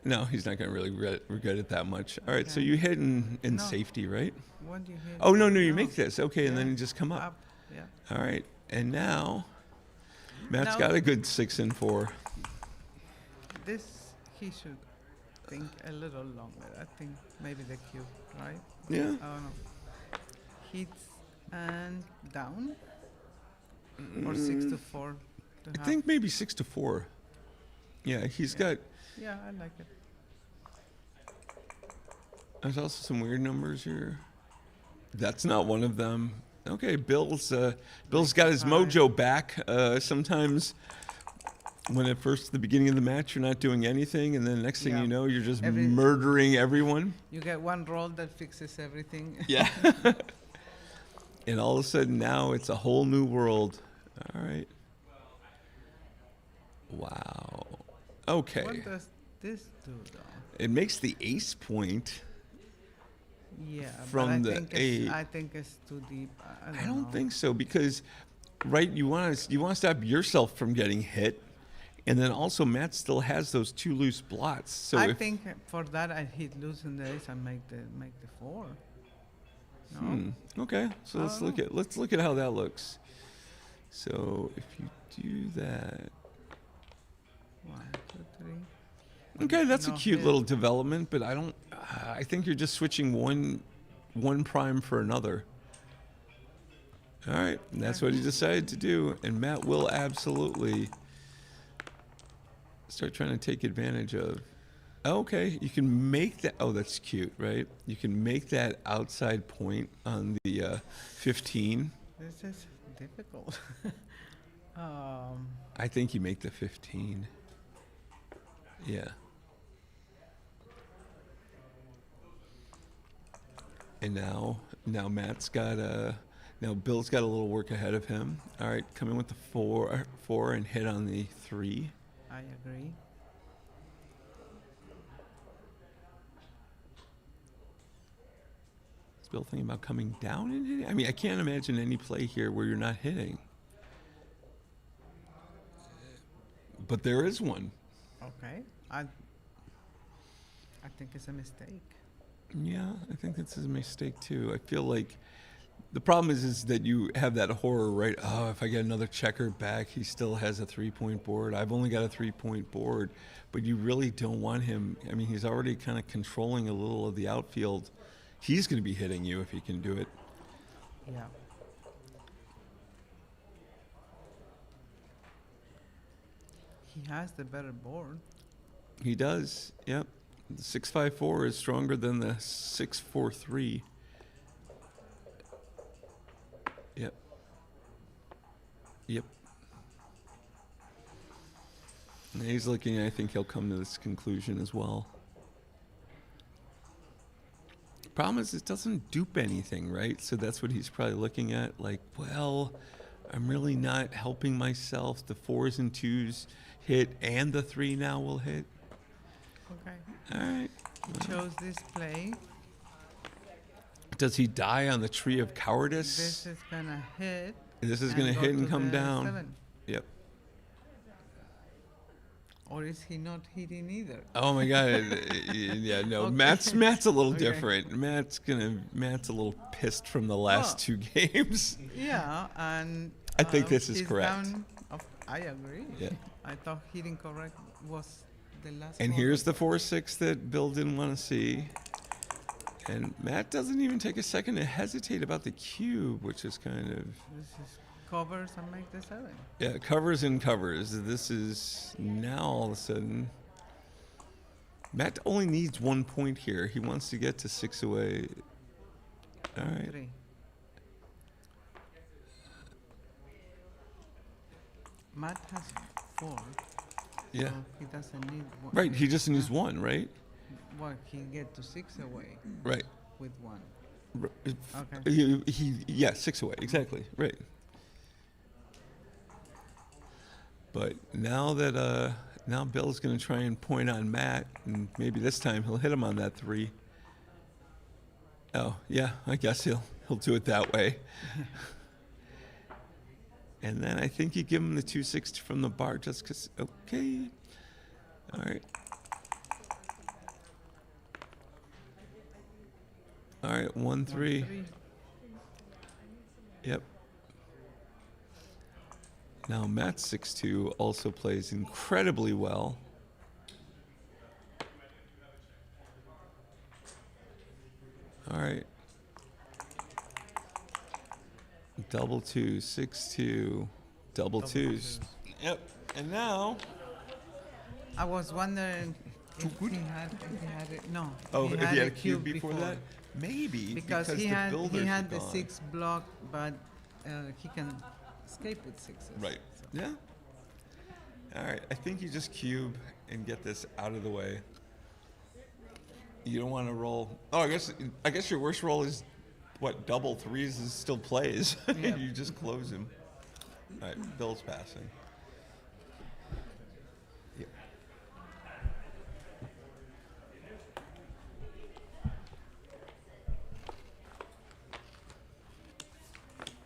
No, he's not going to really regret it that much. All right, so
Okay.
you hit in
No.
safety, right?
What do you hit?
Oh, no, you make this. Okay, and
Yeah.
then you just come up.
Up. Yeah.
All right, and now Matt's
Now-
got a good 6 and 4.
This he should think a little longer. I think maybe the cube, right?
Yeah.
I don't know. Hits and down, or 6-4. To
I
have.
think maybe 6 to 4. Yeah, he's got.
Yeah, I like it.
There's also some weird numbers here. That's not one of them. Okay, Bill's got his mojo back. Sometimes when at first the beginning of the match you're not doing anything, and then next thing
Yeah.
you know you're just
Every-
murdering everyone.
You get one roll that fixes everything.
Yeah. And all of a sudden now it's a whole new world. All right. Wow. Okay.
What does this do, though?
It makes the ace point.
Yeah,
From
but
the eight.
I think it's too deep.
I don't
know.
think so because, right, you want to stop yourself from getting hit, and then also Matt still has those 2 loose blots. So
I
if,
think for that I hit loose in the ace and make the 4. No.
Okay, so let's look at how that looks. So if you do that,
1, 2, 3.
okay, that's a
No
cute
hit.
little development, but I don't. I think you're just switching one prime for another. All right, and that's what he decided to do, and Matt will absolutely start trying to take advantage of. Okay, you can make that. Oh, that's cute, right? You can make that outside point on the 15.
This is difficult.
I think you make the 15. Yeah. And now Matt's got now Bill's got a little work ahead of him. All right, come in with the 4 and hit on the 3.
I agree.
Is Bill thinking about coming down and hitting? I mean, I can't imagine any play here where you're not hitting. But there is one.
Okay. I think it's a mistake.
Yeah, I think that's a mistake too. I feel like the problem is that you have that horror, right? Oh, if I get another checker back, he still has a 3-point board. I've only got a 3-point board, but you really don't want him. I mean, he's already kind of controlling a little of the outfield. He's going to be hitting you if he can do it.
Yeah. He has the better board.
He does. Yep. The 6-5-4 is stronger than the 6-4-3. Yep. Yep. And he's looking, I think he'll come to this conclusion as well. Problem is, it doesn't dupe anything, right? So that's what he's probably looking at. Like, well, I'm really not helping myself. The 4s and 2s hit, and the 3 now will hit.
Okay.
All right.
He chose this play.
Does he die on the tree of cowardice?
This is gonna hit.
This is
and
going to
go
hit and
to
come
the
down.
7.
Yep.
Or is he not hitting either?
Oh my God! Yeah, no.
Okay.
Matt's a little
Okay.
different. Matt's a little pissed from the last
Well,
2 games.
Yeah, and
I think this is
he's
correct.
down I agree.
Yeah.
I thought hitting correct was the last
And
one.
here's the 4-6 that Bill didn't want to see. And Matt doesn't even take a second to hesitate about the cube, which is kind of,
This is covers and make the 7.
yeah, covers and covers. This is now all of a sudden. Matt only needs 1 point here. He wants to get to 6 away. All right.
3. Matt has 4.
Yeah.
So he doesn't need one.
Right. He just needs 1, right?
Well, he get to 6 away
Right.
with 1.
Okay. Yeah, 6 away. Exactly. Right. But now that now Bill's going to try and point on Matt, and maybe this time he'll hit him on that 3. Oh yeah, I guess he'll do it that way. And then I think you give him the 2-6 from the bar just because. Okay. All right. All right. 1-3. Yep. Now Matt 6-2 also plays incredibly well. All right. Double 2, 6-2, double twos. Yep. And now.
I was wondering if he had it. No.
Oh,
he
if
had
he had a cube before that? Maybe.
Because he
the
had
builders
he had
are
the
gone.
6 block, but he can escape with 6s.
Right. Yeah. All right. I think you just cube and get this out of the way. You don't want to roll. Oh, I guess your worst roll is what? Double 3s is still plays.
Yeah.
You just close him. All right. Bill's passing. Yep.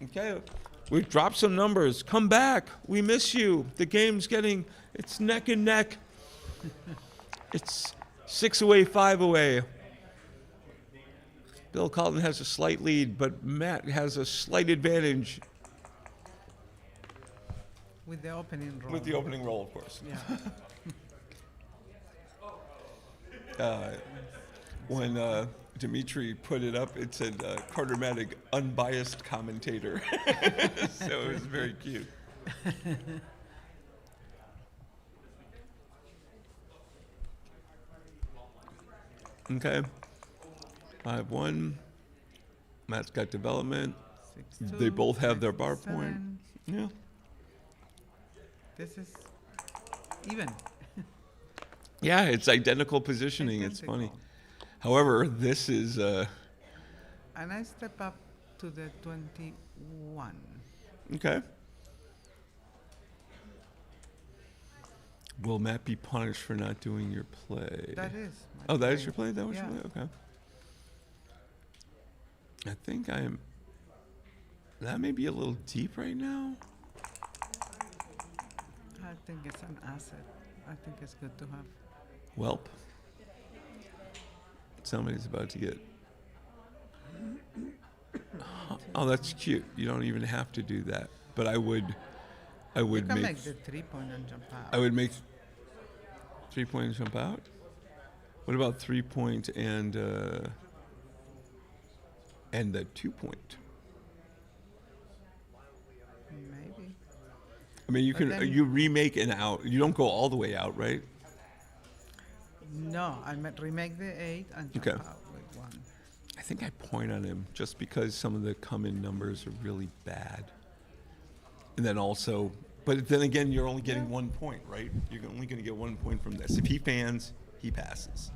Okay. We've dropped some numbers. Come back. We miss you. The game's it's neck and neck. It's 6 away, 5 away. Bill Carlton has a slight lead, but Matt has a slight advantage.
With the opening roll.
With the opening roll, of course.
Yeah.
When Dimitri put it up, it said Carter-Matic unbiased commentator. So it was very cute. Okay. 5-1. Matt's got development.
6-2,
They both have their bar
6-7.
point. Yeah.
This is even.
Yeah, it's identical positioning. It's funny.
Identical.
However, this is
And I step up to the 21.
okay. Will Matt be punished for not doing your play?
That is.
Oh, that is your play? That was your
Yeah.
play? Okay. I think that may be a little deep right now.
I think it's an asset. I think it's good to have.
Welp. Somebody's about to get. Oh, that's cute. You don't even have to do that. But I would
You can
make.
make the 3-point and jump out.
I would make 3-point and jump out. What about 3-point and the 2-point?
Maybe.
I mean, you
But
can
then-
you remake an out. You don't go all the way out, right?
No, I might remake the 8 and jump
Okay.
out with 1.
I think I point on him just because some of the come-in numbers are really bad. And then also, but then again, you're only getting 1 point, right? You're only going to get 1 point from this. If he fans, he passes.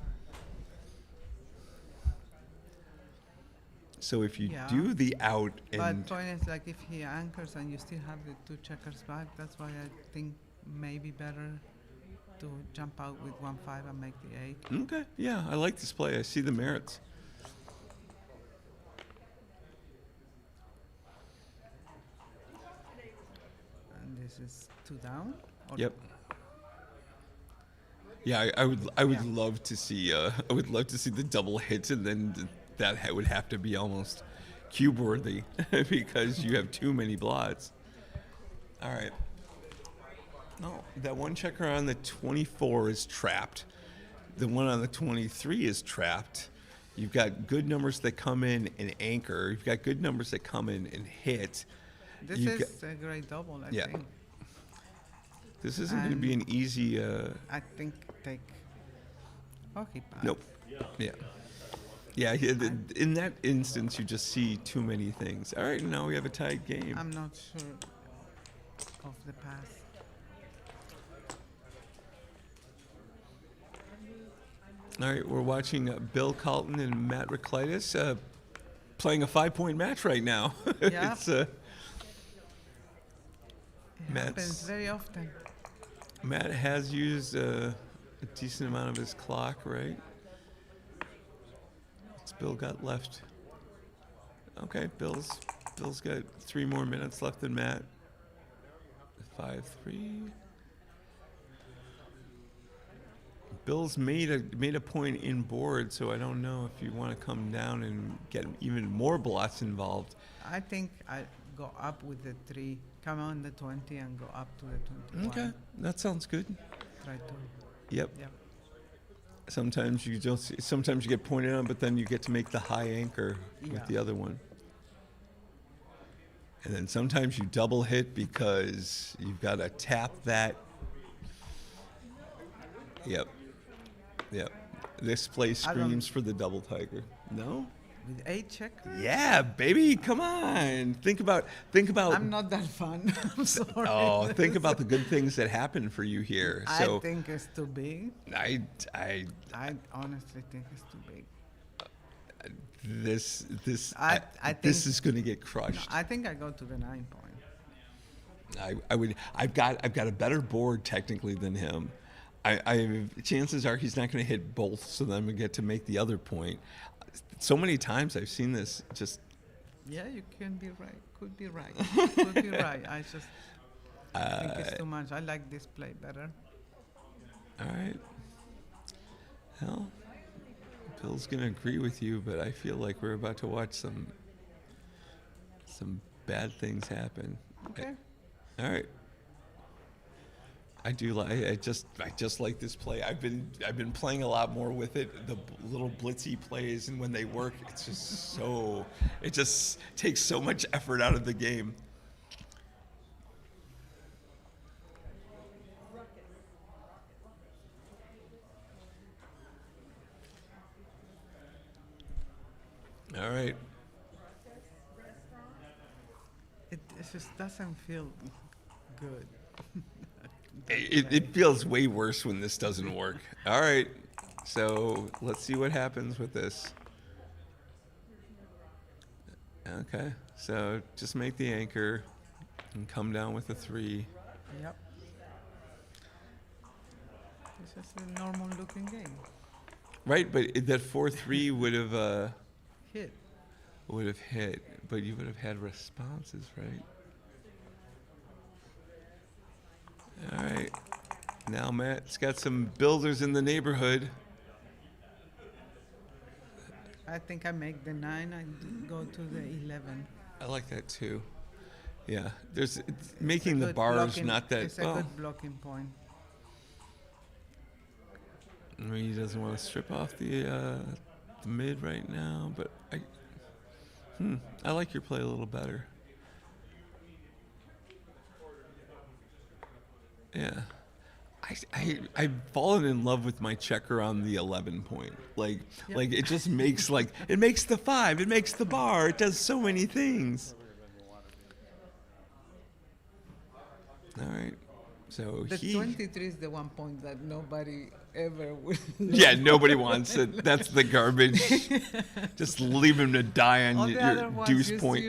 So if you
Yeah.
do the out
But
and
point is, like, if he anchors and you still have the 2 checkers back, that's why I think maybe better to jump out with 1-5 and make the 8.
okay, yeah, I like this play. I see the merits.
And this is 2 down? Or
Yep. Yeah, I would love to see the double hits, and then would have to be almost cube worthy because you have too many blots. All right. No, that one checker on the 24 is trapped. The one on the 23 is trapped. You've got good numbers that come in and anchor. You've got good numbers that come in and hit.
This
You've
is a great double, I
Yeah.
think.
This isn't going to be an easy.
I think take. Okay, pass.
Nope. Yeah. Yeah. In that instance, you just see too many things. All right, now we have a tied game.
I'm not sure of the pass.
All right, we're watching Bill Carlton and Matt Reclitus playing a 5-point match right now.
Yeah.
It's
It
Matt's-
happens very often.
Matt has used a decent amount of his clock, right? What's Bill got left? Okay, Bill's got 3 more minutes left than Matt. 5-3. Bill's made a point in board, so I don't know if you want to come down and get even more blots involved.
I think I go up with the 3, come on the 20 and go up to the 21.
Okay, that sounds good.
Try to.
Yep.
Yep.
Sometimes you get pointed on, but then you get to make the high anchor
Yeah.
with the other one. And then sometimes you double hit because you've got to tap that. Yep. Yep. This play
I don't-
screams for the double tiger. No?
With 8 check?
Yeah, baby, come on. Think about
I'm not that fun. I'm sorry.
Oh, think about the good things that happen for you here. So
I think it's too big.
I
honestly think it's too big.
this
I
this
think-
is going to get
No,
crushed.
I think I go to the 9 point.
I've got a better board technically than him. Chances are he's not going to hit both, so then we get to make the other point. So many times I've seen this just.
Yeah, you can be right. Could be right. Could be right. I just think it's too much. I like this play better.
All right. Well, Bill's going to agree with you, but I feel like we're about to watch some bad things happen.
Okay.
All right. I do like. I just like this play. I've been playing a lot more with it. The little blitzy plays, and when they work, it's just so. It just takes so much effort out of the game. All right.
It just doesn't feel good.
It feels way worse when this doesn't work. All right, so let's see what happens with this. Okay, so just make the anchor and come down with a 3.
Yep. This is a normal looking game.
Right, but that 4-3 would have
Hit.
hit, but you would have had responses, right? All right. Now Matt's got some builders in the neighborhood.
I think I make the 9 and go to the 11.
I like that too. Yeah, it's making
It's a
the
good
bars
blocking-
not that.
It's a
Well,
good blocking point.
I mean, he doesn't want to strip off the mid right now, but I like your play a little better. Yeah. I've fallen in love with my checker on the 11 point. Like it just makes it makes the 5, it makes the bar, it does so many things. All right. So
The 23 is the 1 point that nobody ever will.
Yeah, nobody wants it. That's the garbage. Just leave him to die on
All the other
your
ones
deuce
just
point.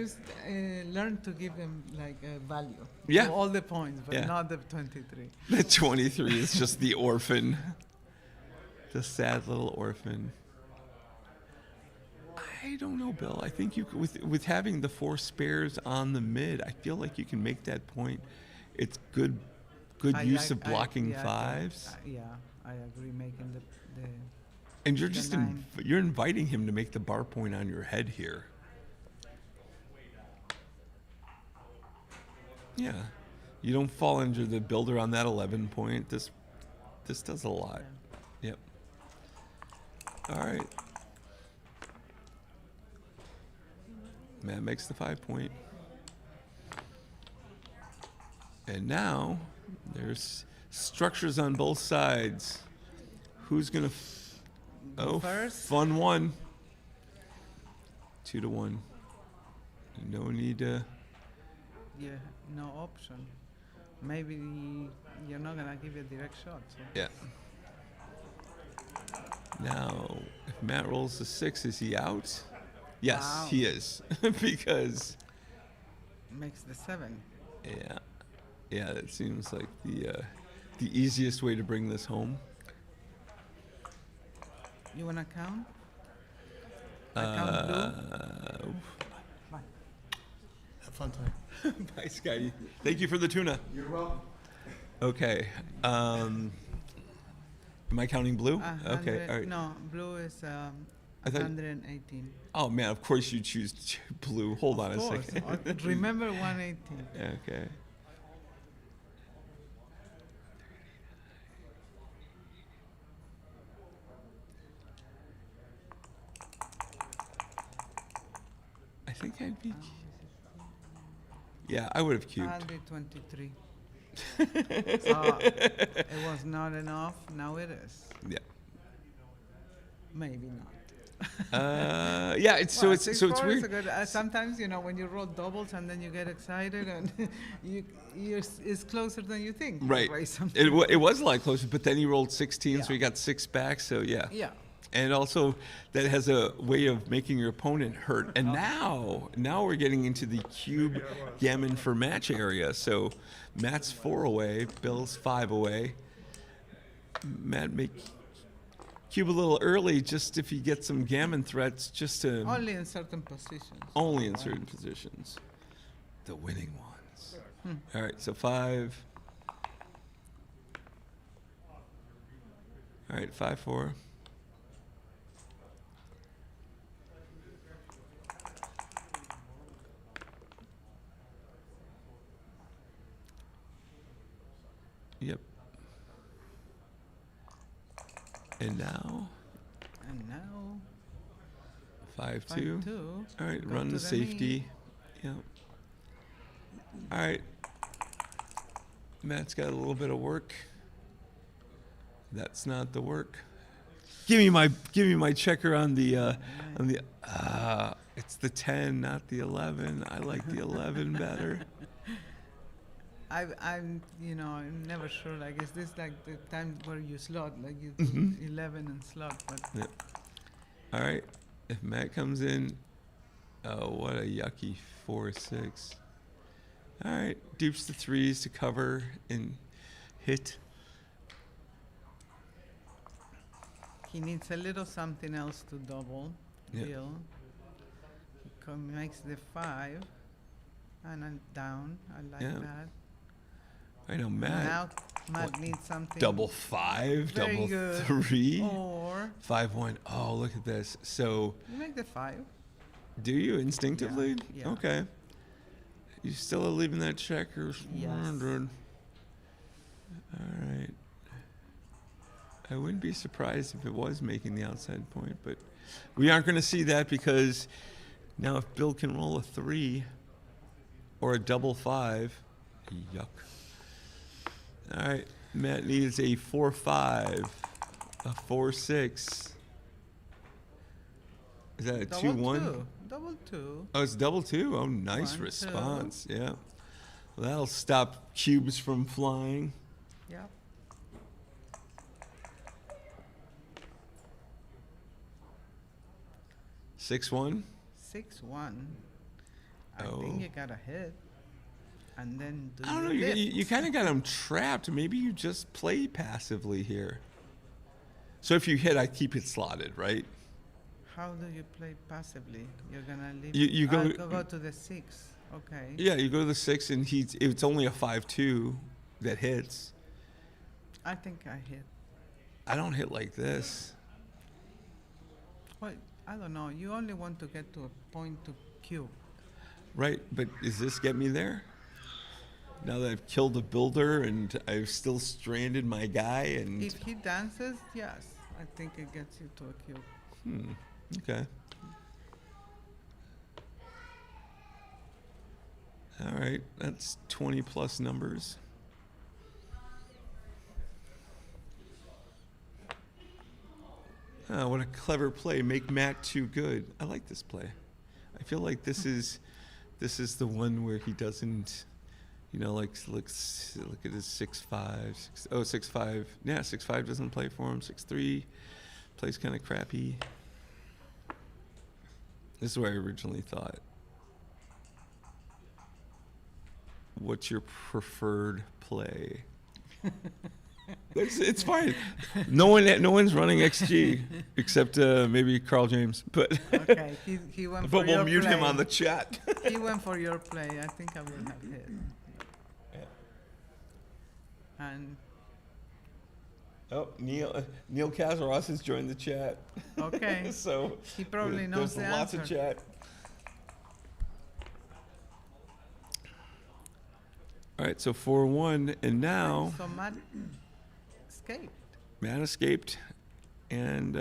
learn to give them like a value.
Yeah.
To all the points, but
Yeah.
not the 23.
The 23 is just the orphan. The sad little orphan. I don't know, Bill. I think you could, with having the 4 spares on the mid, I feel like you can make that point. It's good use of blocking 5s.
Yeah, I agree making the
And you're
the
just
nine.
you're inviting him to make the bar point on your head here. Yeah, you don't fall under the builder on that 11 point. This does a lot. Yep. All right. Matt makes the 5 point. And now there's structures on both sides. Who's gonna?
First.
Fun one. 2-1. No need to.
Yeah, no option. Maybe you're not gonna give a direct shot. So.
Yeah. Now, if Matt rolls the 6, is he out? Yes,
Wow.
he is. Because,
Makes the 7.
yeah, that seems like the easiest way to bring this home.
You wanna count? I count blue.
Have fun time.
Bye, Scotty. Thank you for the tuna.
You're welcome.
Okay. Am I counting blue? Okay.
100
All right.
No, blue is
I thought-
118.
Oh man, of course you choose blue. Hold on
Of
a
course.
second.
Remember 118.
Okay. I think I'd be. Yeah, I would have cubed.
I'll be 23. So it was not enough. Now it is.
Yeah.
Maybe not.
Yeah. It's
Well,
so it's
6-4 is
weird.
a good, sometimes when you roll doubles and then you get excited and it's closer than you think.
Right.
Something.
It was a lot closer, but then he rolled 16, so
Yeah.
he got 6 back. So yeah.
Yeah.
And also, that has a way of making your opponent hurt. And now we're getting into the cube gammon for match area. So Matt's 4 away, Bill's 5 away. Matt make cube a little early, just if he gets some gammon threats, just to
Only in certain positions.
only in certain positions. The winning ones. All right, so 5. All right, 5-4. Yep. And now,
And now
5-2.
5-2.
All right,
Go
run
to
the
the
safety. Yep. All right. Matt's got a little bit of work. That's not the work. Give me my checker on the it's the 10, not the 11. I like the 11 better.
I'm never sure. Like, is this like the time where you slot, like you
Mhm.
11 and slot? But
Yep. All right. If Matt comes in, oh, what a yucky 4-6. All right. Dupes the 3s to cover and hit.
he needs a little something else to double.
Yep.
Bill. Makes the 5, and I'm down. I like
Yeah.
that.
I know Matt.
Now Matt
what,
needs something.
Double 5,
Very
double
good.
3,
Or
5-1. Oh, look at this. So,
you make the 5.
do you instinctively?
Yeah.
Okay. You still are leaving that checker.
Yes.
100. All right. I wouldn't be surprised if it was making the outside point, but we aren't going to see that because now if Bill can roll a 3 or a double 5, yuck. All right, Matt needs a 4-5, a 4-6. Is that a
Double
2-1?
2. Double 2.
Oh, it's double 2. Oh, nice
1, 2.
response. Yeah. Well, that'll stop cubes from flying.
Yep.
Six one.
6-1. I
Oh.
think you got a hit. And then do
I don't know.
your
You
lift.
kind of got him trapped. Maybe you just play passively here. So if you hit, I keep it slotted, right?
How do you play passively? You're gonna leave.
You go-
go to the 6. Okay.
Yeah, you go to the 6, and it's only a 5-2 that hits.
I think I hit.
I don't hit like this.
Well, I don't know. You only want to get to a point to cube.
Right, but does this get me there? Now that I've killed a builder and I've still stranded my guy and...
If he dances, yes, I think it gets you to a cube.
Okay. All right, that's 20 plus numbers. Oh, what a clever play. Make Matt too good. I like this play. I feel like this is the one where he doesn't, you know, like look at his 6'5", 6'5". Yeah, 6'5" doesn't play for him. 6'3" plays kind of crappy. This is what I originally thought. What's your preferred play? It's fine. No one's running XG except maybe Carl James. But
Okay, he went for
but
your
we'll mute him
play.
on the chat.
He went for your play. I think I would have hit. And
Oh, Neil Kazaros has joined the chat.
okay,
So
he probably knows
there's
the
lots of
answer.
chat. All right, so 4-1, and now
So Matt escaped.
Matt escaped, and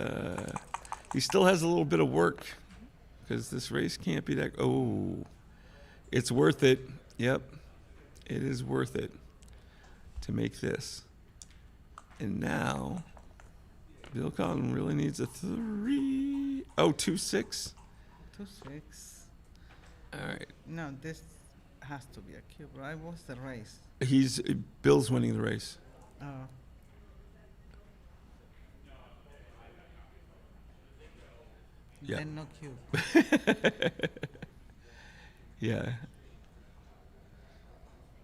he still has a little bit of work because this race can't be that. Oh, it's worth it. Yep, it is worth it to make this. And now, Bill Collin really needs a 3. Oh, 2-6.
2-6.
All right,
No, this has to be a cube, right? What's the race?
Bill's winning the race.
Oh.
Yeah.
Then no cube.
Yeah.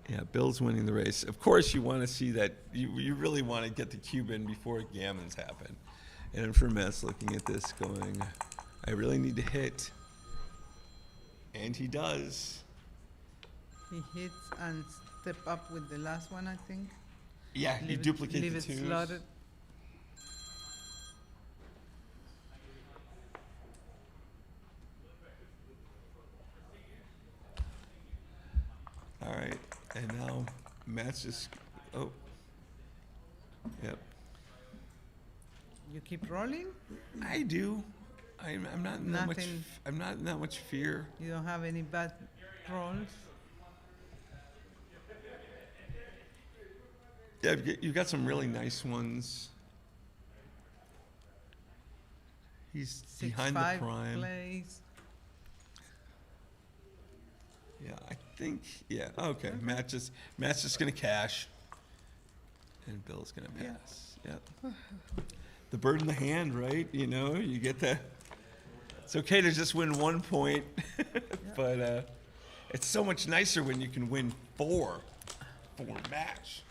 Yeah, Bill's winning the race. Of course, you want to see that. You really want to get the cube in before gammons happen. And I'm sure Matt's looking at this going, I really need to hit. And he does.
He hits and step up with the last one, I think.
Yeah, he
Leave it-
duplicates
leave
the
it
twos.
slotted.
All right, and now Matt's just, oh. Yep,
You keep rolling.
I do. I'm not in that much.
Nothing.
I'm not in that much fear.
You don't have any bad rolls.
Yeah, you've got some really nice ones. He's behind the
6-5
prime.
plays.
Yeah, I think. Yeah. Okay. Matt's just gonna cash, and Bill's gonna pass. Yep. The bird in the hand, right? You know, you get the. It's okay to just win 1 point, but it's so much nicer when you can win 4 match.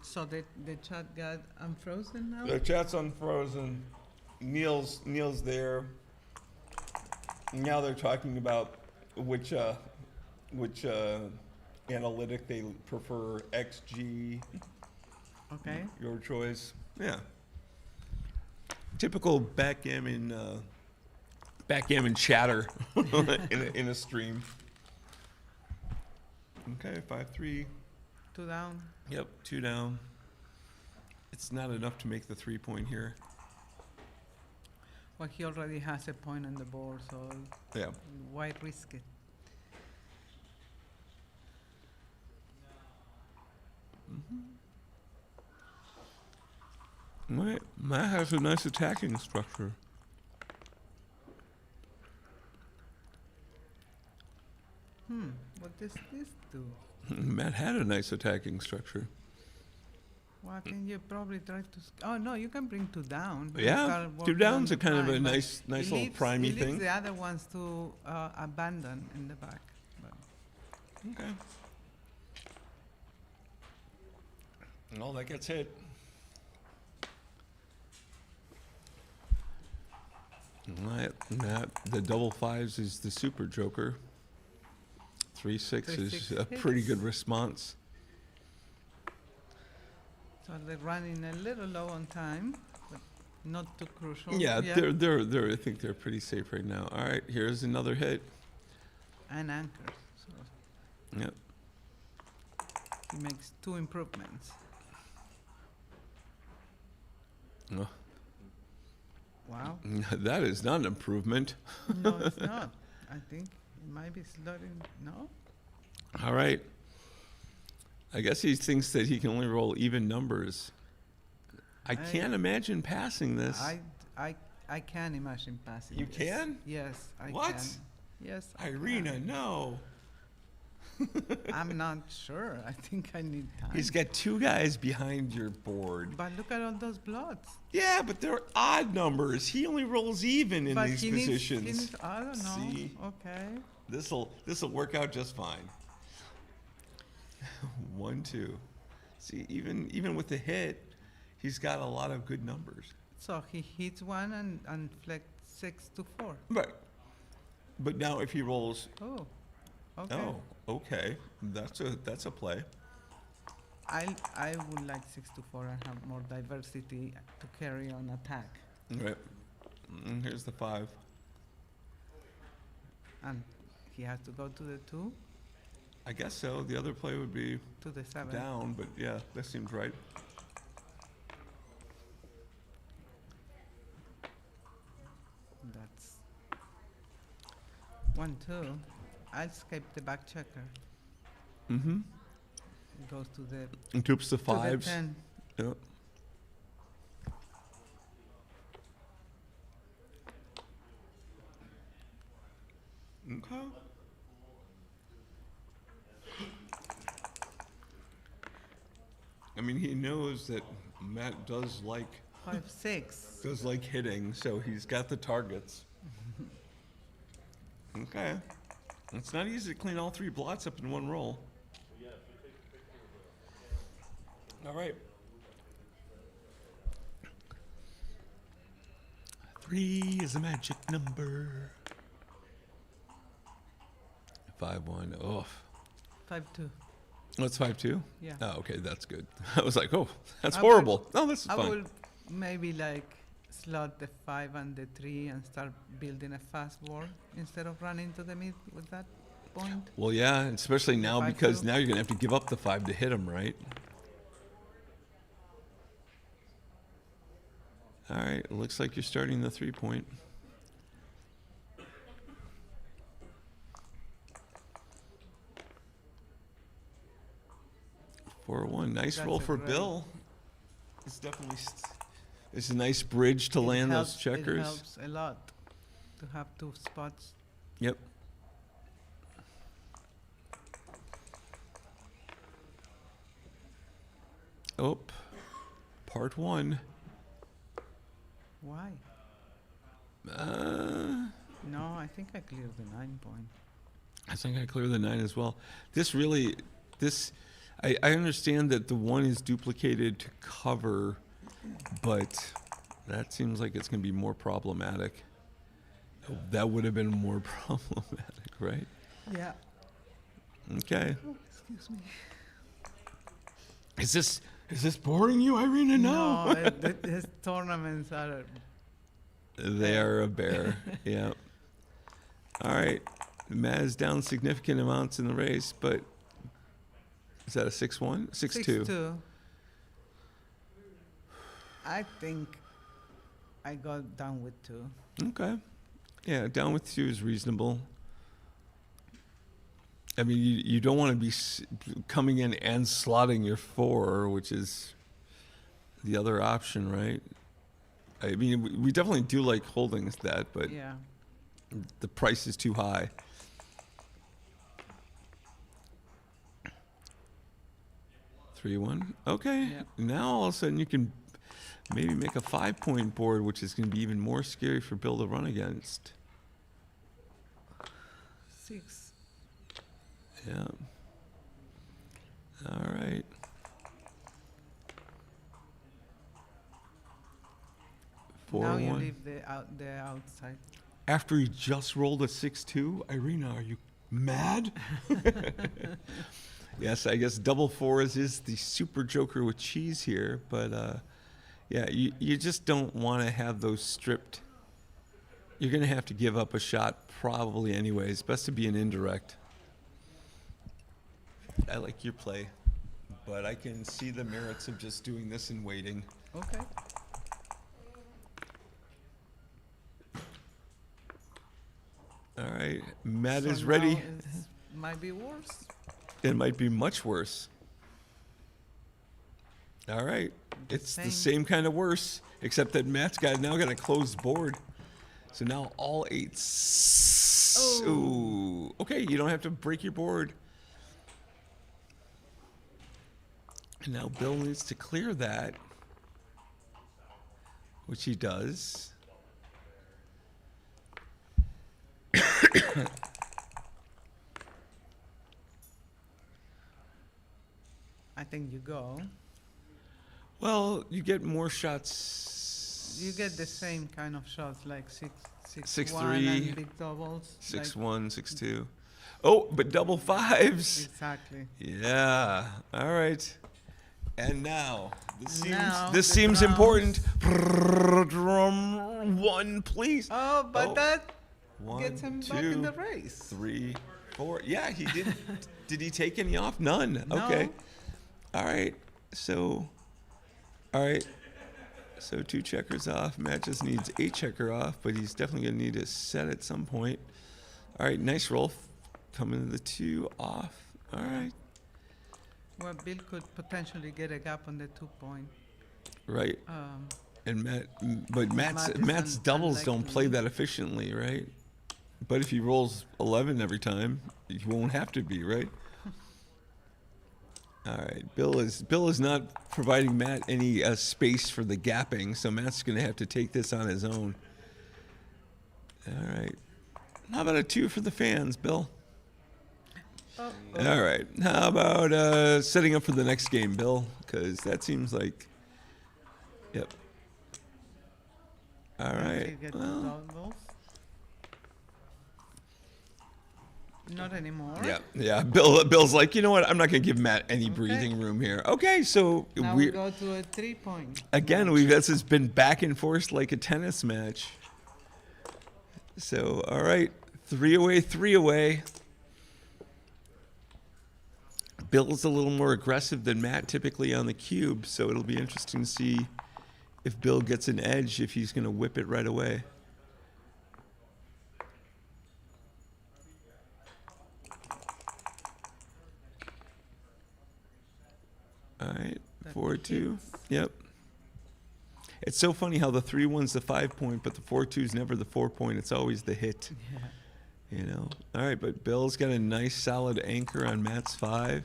So the chat got unfrozen now.
The chat's unfrozen. Neil's there. Now they're talking about which analytic they prefer, XG.
Okay.
Your choice. Yeah. Typical backgammon chatter in a stream. Okay, 5-3.
2 down.
Yep, 2 down. It's not enough to make the 3-point here.
Well, he already has a point on the board, so
Yeah.
why risk it?
Matt has a nice attacking structure.
What does this do?
Matt had a nice attacking structure.
Well, then you probably try to. Oh no, you can bring 2 down. You
Yeah,
start
2
working
downs
on
are kind of a
prime, but
nice
it
little
leaves-
primey
it leaves
thing.
the other ones to abandon in the back. But
Okay. Well, that gets hit. Right, the double 5s is the super joker. 3-6 is
3-6
a pretty
hits.
good response.
So they're running a little low on time, but not too crucial.
Yeah, they're. I think they're pretty safe right now. All right, here's another hit.
And anchors. So
Yep.
he makes 2 improvements.
Oh,
Wow.
that is not an improvement.
No, it's not. I think it might be slotting. No?
All right. I guess he thinks that he can only roll even numbers. I can't imagine passing this.
I can imagine passing.
You
this.
can?
Yes, I
What?
can. Yes, I
Irina,
can.
no.
I'm not sure. I think I need time.
He's got 2 guys behind your board.
But look at all those blots.
Yeah, but they're odd numbers. He only rolls even in
But
these
he needs-
positions.
he needs- I don't know.
See?
Okay.
This'll work out just fine. 1, 2. See, even with the hit, he's got a lot of good numbers.
So he hits one and flex 6 to 4.
Right. But now if he rolls,
Oh. Okay.
oh, okay, that's a play.
I would like 6 to 4 and have more diversity to carry on attack.
Right. And here's the 5.
And he has to go to the 2,
I guess so. The other play would be
to the 7.
down, but yeah, that seems right.
That's 1, 2. I'll escape the back checker.
Mm-hmm.
It goes to the
And keeps the
to the
5s.
10.
Yep. Okay. I mean, he knows that Matt does like
5, 6.
hitting, so he's got the targets. Okay. It's not easy to clean all 3 blots up in one roll. All right. 3 is a magic number. 5, 1. Oh.
5, 2.
Oh, it's 5-2?
Yeah.
Oh, okay, that's good. I was like, oh, that's
I would-
horrible. No, this is
I
fine.
will maybe like slot the 5 and the 3 and start building a fast board instead of running to the mid with that point.
Well, yeah, especially now
5-2.
because now you're going to have to give up the 5 to hit him, right? All right, it looks like you're starting the 3-point. Four one, nice
That's
roll
a
for
great-
Bill. It's definitely it's a nice bridge to land those
It
checkers.
helps a lot to have 2 spots.
Yep. Oh, part 1.
Why?
Uh,
No, I think I cleared the 9 point.
I think I clear the 9 as well. I understand that the 1 is duplicated to cover, but that seems like it's going to be more problematic. That would have been more problematic, right?
Yeah.
Okay.
Oh, excuse me.
Is this boring you, Irina? No.
These tournaments are.
They are a bear. Yeah. All right. Matt is down significant amounts in the race, but is that a 6-1? 6-2.
6-2. I think I got down with 2.
Okay. Yeah, down with 2 is reasonable. I mean, you don't want to be coming in and slotting your 4, which is the other option, right? I mean, we definitely do like holding that, but
Yeah.
the price is too high. Three, 1. Okay.
Yeah.
Now all of a sudden you can maybe make a 5-point board, which is going to be even more scary for Bill to run against.
6.
Yeah. All right. Four,
Now you
1.
leave the outside.
After he just rolled a 6-2, Irina, are you Mad? Yes, I guess double fours is the super joker with cheese here, but yeah, you just don't want to have those stripped. You're going to have to give up a shot probably anyways. Best to be an indirect. I like your play, but I can see the merits of just doing this and waiting.
Okay.
All right, Matt
So
is
now
ready.
it's- might be worse.
It might be much worse. All right, it's the same kind of worse, except that Matt's now got a closed board. So now all eights.
Oh.
Ooh. Okay, you don't have to break your board. And now Bill needs to clear that, which he does.
I think you go.
Well, you get more shots.
You get the same kind of shots, like 6-1
6-3,
and big doubles.
6-1, 6-2. Oh, but double fives.
Exactly.
Yeah. All right. And now
Now
this
the
seems
drums.
important. Drum one, please.
Oh, but that
One,
gets him back in
two,
the race.
3, 4. Yeah, he did. Did he take any off? None.
No.
Okay. All right. So, all right. So 2 checkers off. Matt just needs a checker off, but he's definitely going to need a set at some point. All right. Nice roll. Coming to the 2 off. All right.
Well, Bill could potentially get a gap on the 2-point.
Right. And but
Matt is
Matt's doubles don't
unlikely.
play that efficiently, right? But if he rolls 11 every time, he won't have to be, right? All right, Bill is not providing Matt any space for the gapping, so Matt's going to have to take this on his own. All right, how about a 2 for the fans, Bill? All right, how about setting up for the next game, Bill? Because that seems like, yep. All right.
Get
Well,
doubles. Not anymore.
yeah. Bill's like, you know what? I'm not gonna give Matt any breathing room here. Okay, so
Now we go to a 3-point.
again this has been back and forth like a tennis match. So all right, 3 away, 3 away. Bill's a little more aggressive than Matt typically on the cube, so it'll be interesting to see if Bill gets an edge, if he's gonna whip it right away. All right, 4-2. Yep. It's so funny how the 3-1's the 5-point, but the 4-2's never the 4-point. It's always the hit.
Yeah.
You know. All right, but Bill's got a nice solid anchor on Matt's 5.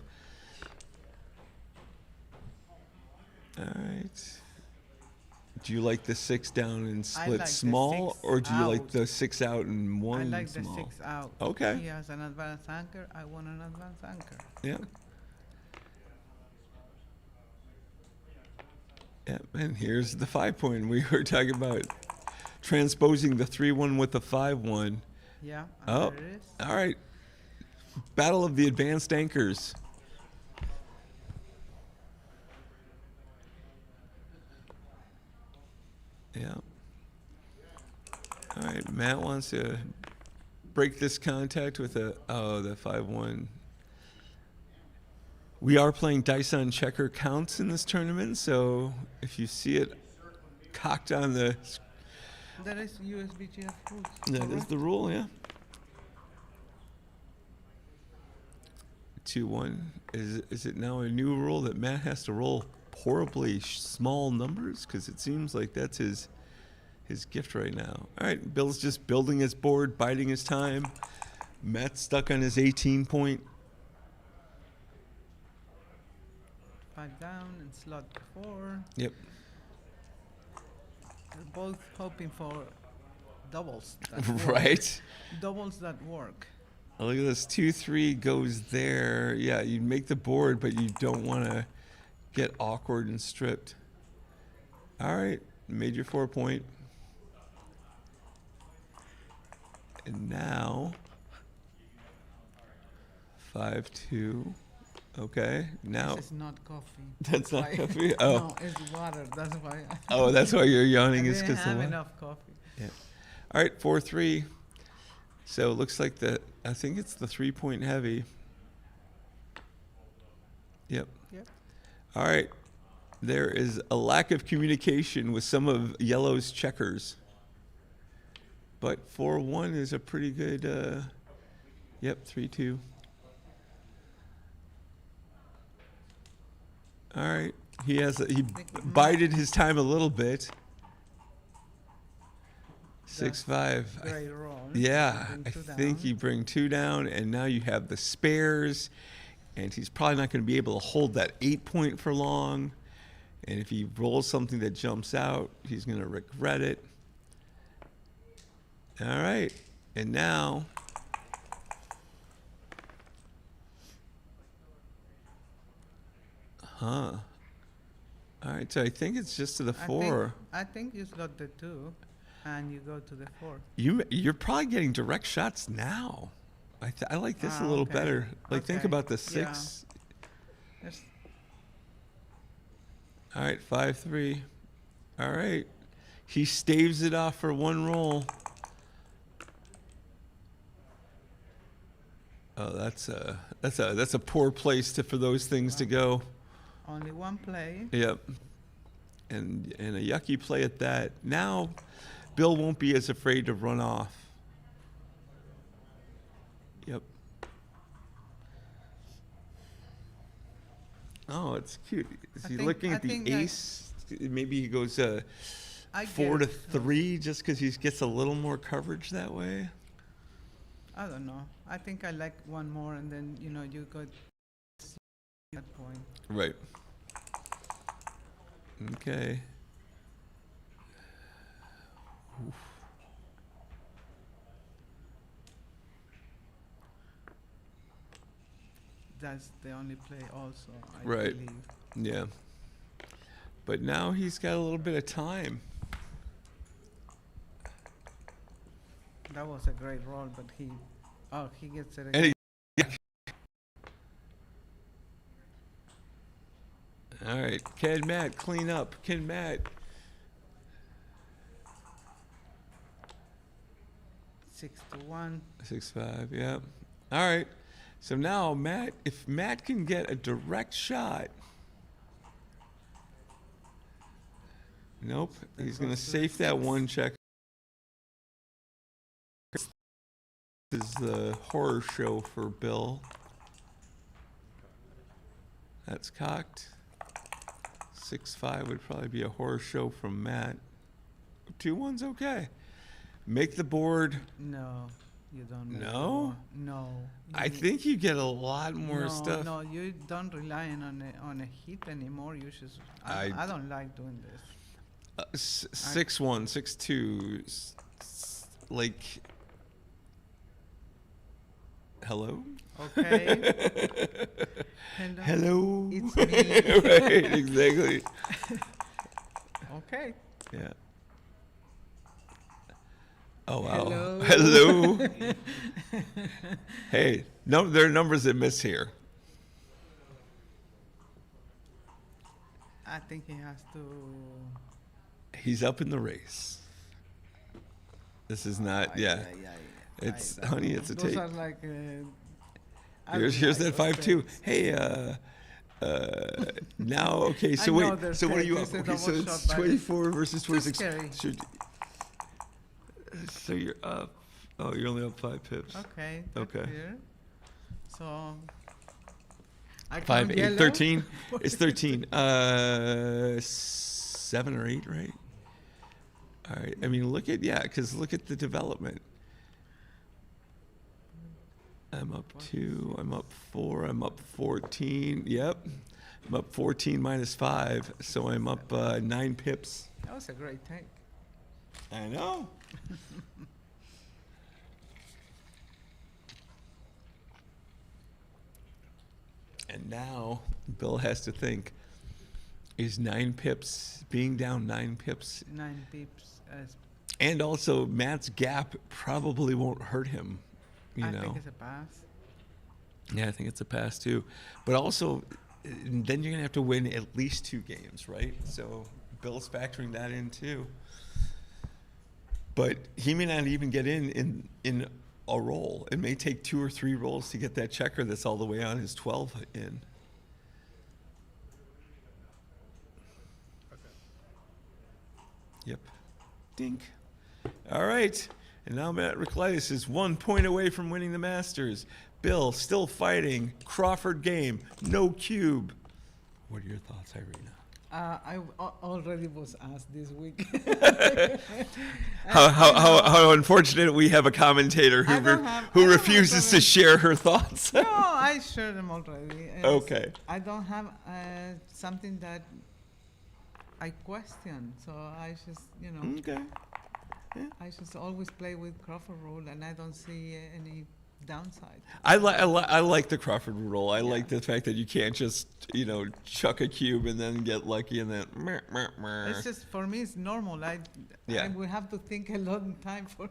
All right. Do you like the 6 down and
I
split
like the
small,
6
or do you like
out.
the 6 out and 1
I like
small?
the 6 out.
Okay.
He has an advanced anchor. I want an advanced anchor.
Yeah. Yeah, and here's the 5-point. We were talking about transposing the 3-1 with the 5-1.
Yeah.
Oh,
There it is.
all right. Battle of the advanced anchors. Yeah. All right, Matt wants to break this contact with the 5-1. We are playing dice on checker counts in this tournament, so if you see it cocked on the,
That is USBGF rules.
that is
correct?
the rule, yeah. 2-1. Is it now a new rule that Matt has to roll horribly small numbers? Because it seems like that's his gift right now. All right, Bill's just building his board, biding his time. Matt's stuck on his 18-point.
5 down and slot 4.
Yep.
They're both hoping for doubles. That work.
Right.
Doubles that work.
Oh, look at this. 2-3 goes there. Yeah, you make the board, but you don't want to get awkward and stripped. All right, made your 4-point. And now 5-2. Okay, now
This is not coffee.
that's not
why-
coffee. Oh,
No, it's water. That's why.
oh, that's why you're
I
yawning. Is
didn't
because
have
the
enough coffee.
Yeah. All right, 4-3. So it looks like I think it's the 3-point heavy. Yep.
Yep.
All right. There is a lack of communication with some of Yellow's checkers. But 4-1 is a pretty good, yep, 3-2. All right. He bided his time a little bit. 6-5.
Great roll.
Yeah,
Bring
I
two
think
down.
you bring 2 down, and now you have the spares, and he's probably not going to be able to hold that 8-point for long. And if he rolls something that jumps out, he's going to regret it. All right, and now all right, so I think it's just to the 4.
I think you got the 2, and you go to the 4.
You're probably getting direct shots now. I like this a little
okay.
better. Like, think
Okay.
about the
Yeah.
6.
That's-
All right, 5-3. All right, he staves it off for 1 roll. Oh, that's a poor place for those things to go.
Only one play.
Yep. And a yucky play at that. Now, Bill won't be as afraid to run off. Yep. Oh, it's cute. Is
I
he
think-
looking
I
at the
think I-
ace? Maybe he goes
I
4-3 just because he gets a little more coverage that way.
I don't know. I think I like one more, and then you got that point.
Right. Okay. Oof.
That's the only play, also. I
Right.
believe.
Yeah. But now he's got a little bit of time.
That was a great roll, but he gets it
And
again.
All right, Ken Matt, clean up. Ken Matt.
6-1.
6-5, yeah. All right. So now Matt, if Matt can get a direct shot. Nope, he's going to safe that 1 check. This is the horror show for Bill. That's cocked. 6-5 would probably be a horror show from Matt. 2-1's okay. Make the board.
No, you don't. make
No?
it more. No.
I think you get a lot more
no,
stuff.
No, you don't rely on a hit anymore. You just. I don't like doing this.
6-1, 6-2, like. Hello?
Okay.
Hello?
It's me.
Right, exactly.
Okay.
Yeah. Oh, wow.
Hello.
Hello. Hey, no, there are numbers that miss here.
I think he has to.
He's up in the race. This is not, yeah. It's, honey, it's a
Those
take.
are like.
Here's that 5-2. Hey, now, okay, so
I know
wait,
they're
so what are you
fake.
up?
It's a
Okay, so
double
it's
shot, but
24 versus
too
26.
scary.
So you're up. Oh, you're only up 5 pips.
Okay. That's
Okay.
clear. So. I
5,
count
8,
yellow.
13. It's 13. 7 or 8, right? All right. I mean, look at, because look at the development. I'm up 2, I'm up 4, I'm up 14. Yep. I'm up 14 minus 5, so I'm up 9 pips.
That was a great take.
I know. And now Bill has to think, is 9 pips, being down 9 pips,
9 pips.
and also Matt's gap probably won't hurt him, you
I
know.
think it's a pass.
Yeah, I think it's a pass too. But also, then you're going to have to win at least 2 games, right? So Bill's factoring that in too. But he may not even get in a roll. It may take 2 or 3 rolls to get that checker that's all the way on his 12 in. Yep. Dink. All right. And now Matt Ricklais is 1 point away from winning the Masters. Bill still fighting. Crawford game. No cube. What are your thoughts, Irina?
I already was asked this week.
How unfortunate we have a commentator who refuses to share her thoughts.
No, I shared them already.
Okay.
I don't have something that I question, so I just,
Okay. Yeah.
I just always play with Crawford rule, and I don't see any downside.
I like the Crawford rule. I like the fact that you can't just chuck a cube and then get lucky and then.
It's just, for me, it's normal. I will have to think a long time for.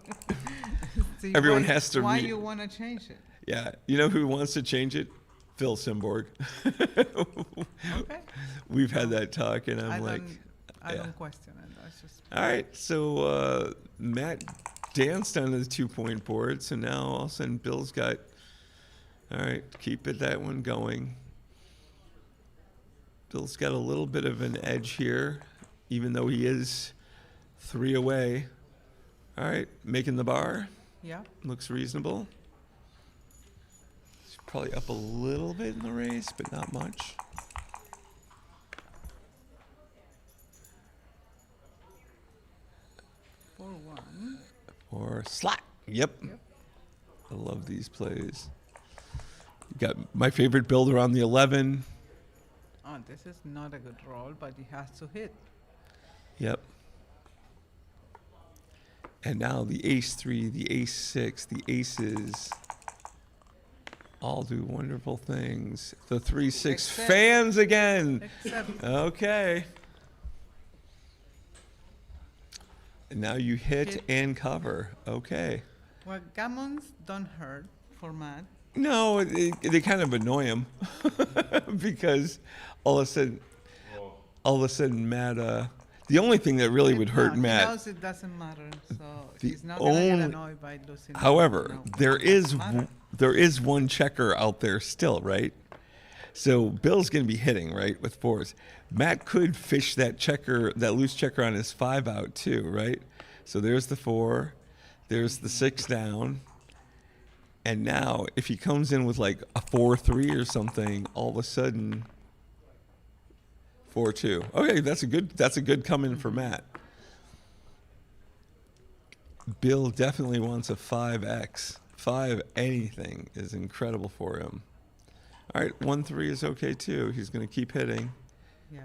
See
Everyone has to.
Why you want to change it?
Yeah, you know who wants to change it? Phil Simborg.
Okay.
We've had that talk, and
I
yeah.
don't question it. That's just.
All right, so Matt danced on the 2-point board, so now all of a sudden Bill's got. All right, keep that one going. Bill's got a little bit of an edge here, even though he is 3 away. All right, making the bar.
Yeah.
Looks reasonable. He's probably up a little bit in the race, but not much. Or slot. Yep. I love these plays. You got my favorite builder on the 11.
Oh, this is not a good roll, but he has to hit.
Yep. And now the ace-3, the ace-6, the aces all do wonderful things. The 3-6 fans again. Okay. And now you hit and cover. Okay.
Well, gammons don't hurt for Matt.
No, they kind of annoy him because all of a sudden, Matt. The only thing that really would hurt Matt.
He knows it doesn't matter, so he's not going to get annoyed by losing.
However, there is one checker out there still, right? So Bill's going to be hitting, right, with 4s. Matt could fish that loose checker on his 5 out too, right? So there's the 4, there's the 6 down. And now, if he comes in with like a 4-3 or something, all of a sudden, 4-2. Okay, that's a good come in for Matt. Bill definitely wants a 5x. 5 anything is incredible for him. All right, 1-3 is okay too. He's going to keep hitting.
Yeah.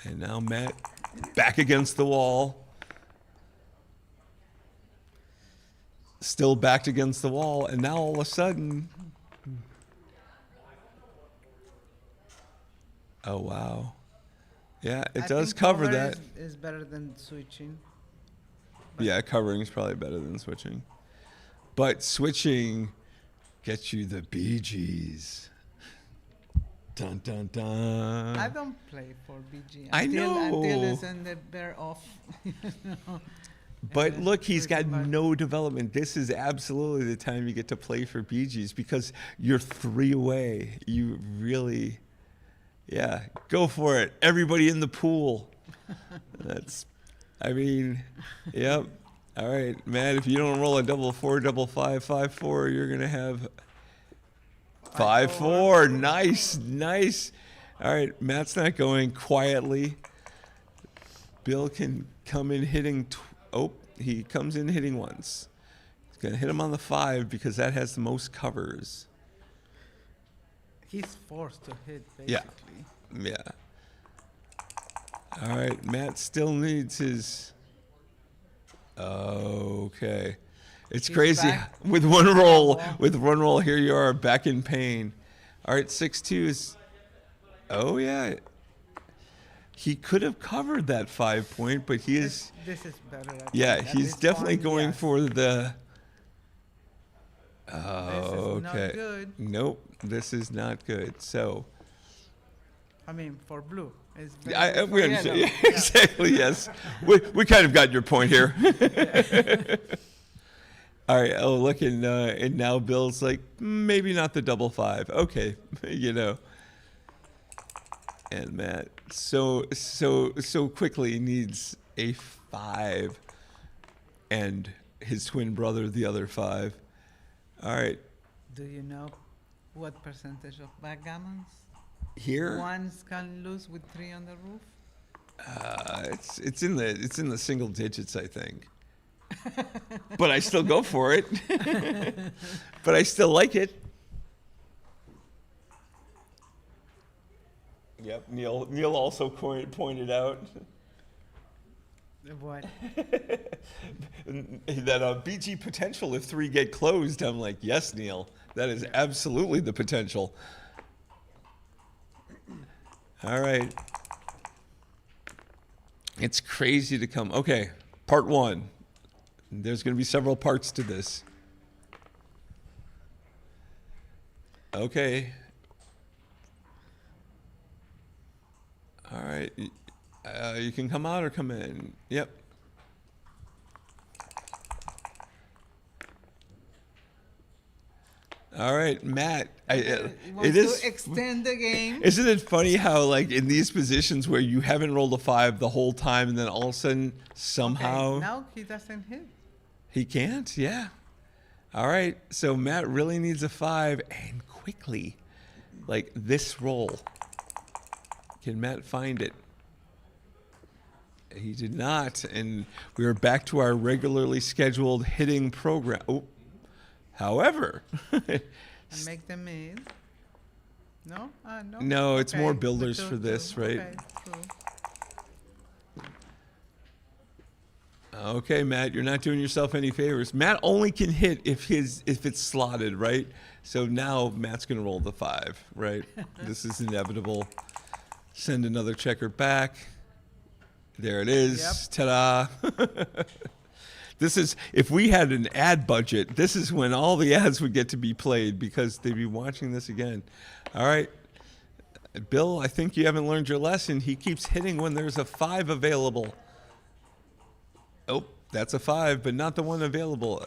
And now Matt back against the wall. Still backed against the wall, and now all of a sudden, oh wow, yeah, it does cover that.
Is better than switching.
Yeah, covering is probably better than switching, but switching gets you the Bee Gees. Dun dun dun.
I don't play for BG.
I know.
Until it's in the bear off.
But look, he's got no development. This is absolutely the time you get to play for Bee Gees because you're 3 away. You really, go for it. Everybody in the pool. Yep. All right, Matt, if you don't roll a 4-4, 5-5, 5-4, you're going to have 5-4. Nice. All right, Matt's not going quietly. Bill can come in hitting. He comes in hitting once. He's going to hit him on the 5 because that has the most covers.
He's forced to hit, basically.
Yeah. All right, Matt still needs his. Okay. It's crazy. With one roll, here you are back in pain. All right, 6-2 is. Oh, yeah. He could have covered that 5-point, but he is.
This is better.
Yeah, he's definitely going for the. Oh,
This is
okay.
not good.
Nope, this is not good. So,
I mean, for blue. It's very
I,
good
we
for
understand.
yellow.
Yeah, exactly, yes. We kind of got your point here. All right. Oh, look, and now Bill's like, maybe not the double five. Okay, you know. And Matt so quickly needs a five, and his twin brother the other five. All right,
Do you know what percentage of backgammons
here
ones can lose with 3 on the roof?
it's in the single digits, I think. But I still go for it. But I still like it. Yep, Neil also pointed out
What?
that BG potential if 3 get closed. I'm like, yes, Neil, that is absolutely the potential. All right. It's crazy to come. Okay, part 1. There's going to be several parts to this. Okay. All right. You can come out or come in. Yep. All right, Matt.
He wants
It is.
to extend the game.
Isn't it funny how, like, in these positions where you haven't rolled a 5 the whole time, and then all of a sudden, somehow
Okay, now he doesn't hit.
he can't? Yeah. All right. So Matt really needs a 5, and quickly, like this roll. Can Matt find it? He did not, and we are back to our regularly scheduled hitting program. Oh, however,
And make them mid. No? No?
No, it's more
Okay,
builders
two,
for this,
two.
right?
Okay, true.
Okay, Matt, you're not doing yourself any favors. Matt only can hit if it's slotted, right? So now Matt's gonna roll the 5, right? This is inevitable. Send another checker back. There it is.
Yep.
Ta-da. This is, if we had an ad budget, this is when all the ads would get to be played because they'd be watching this again. All right. Bill, I think you haven't learned your lesson. He keeps hitting when there's a 5 available. Oh, that's a 5, but not the one available.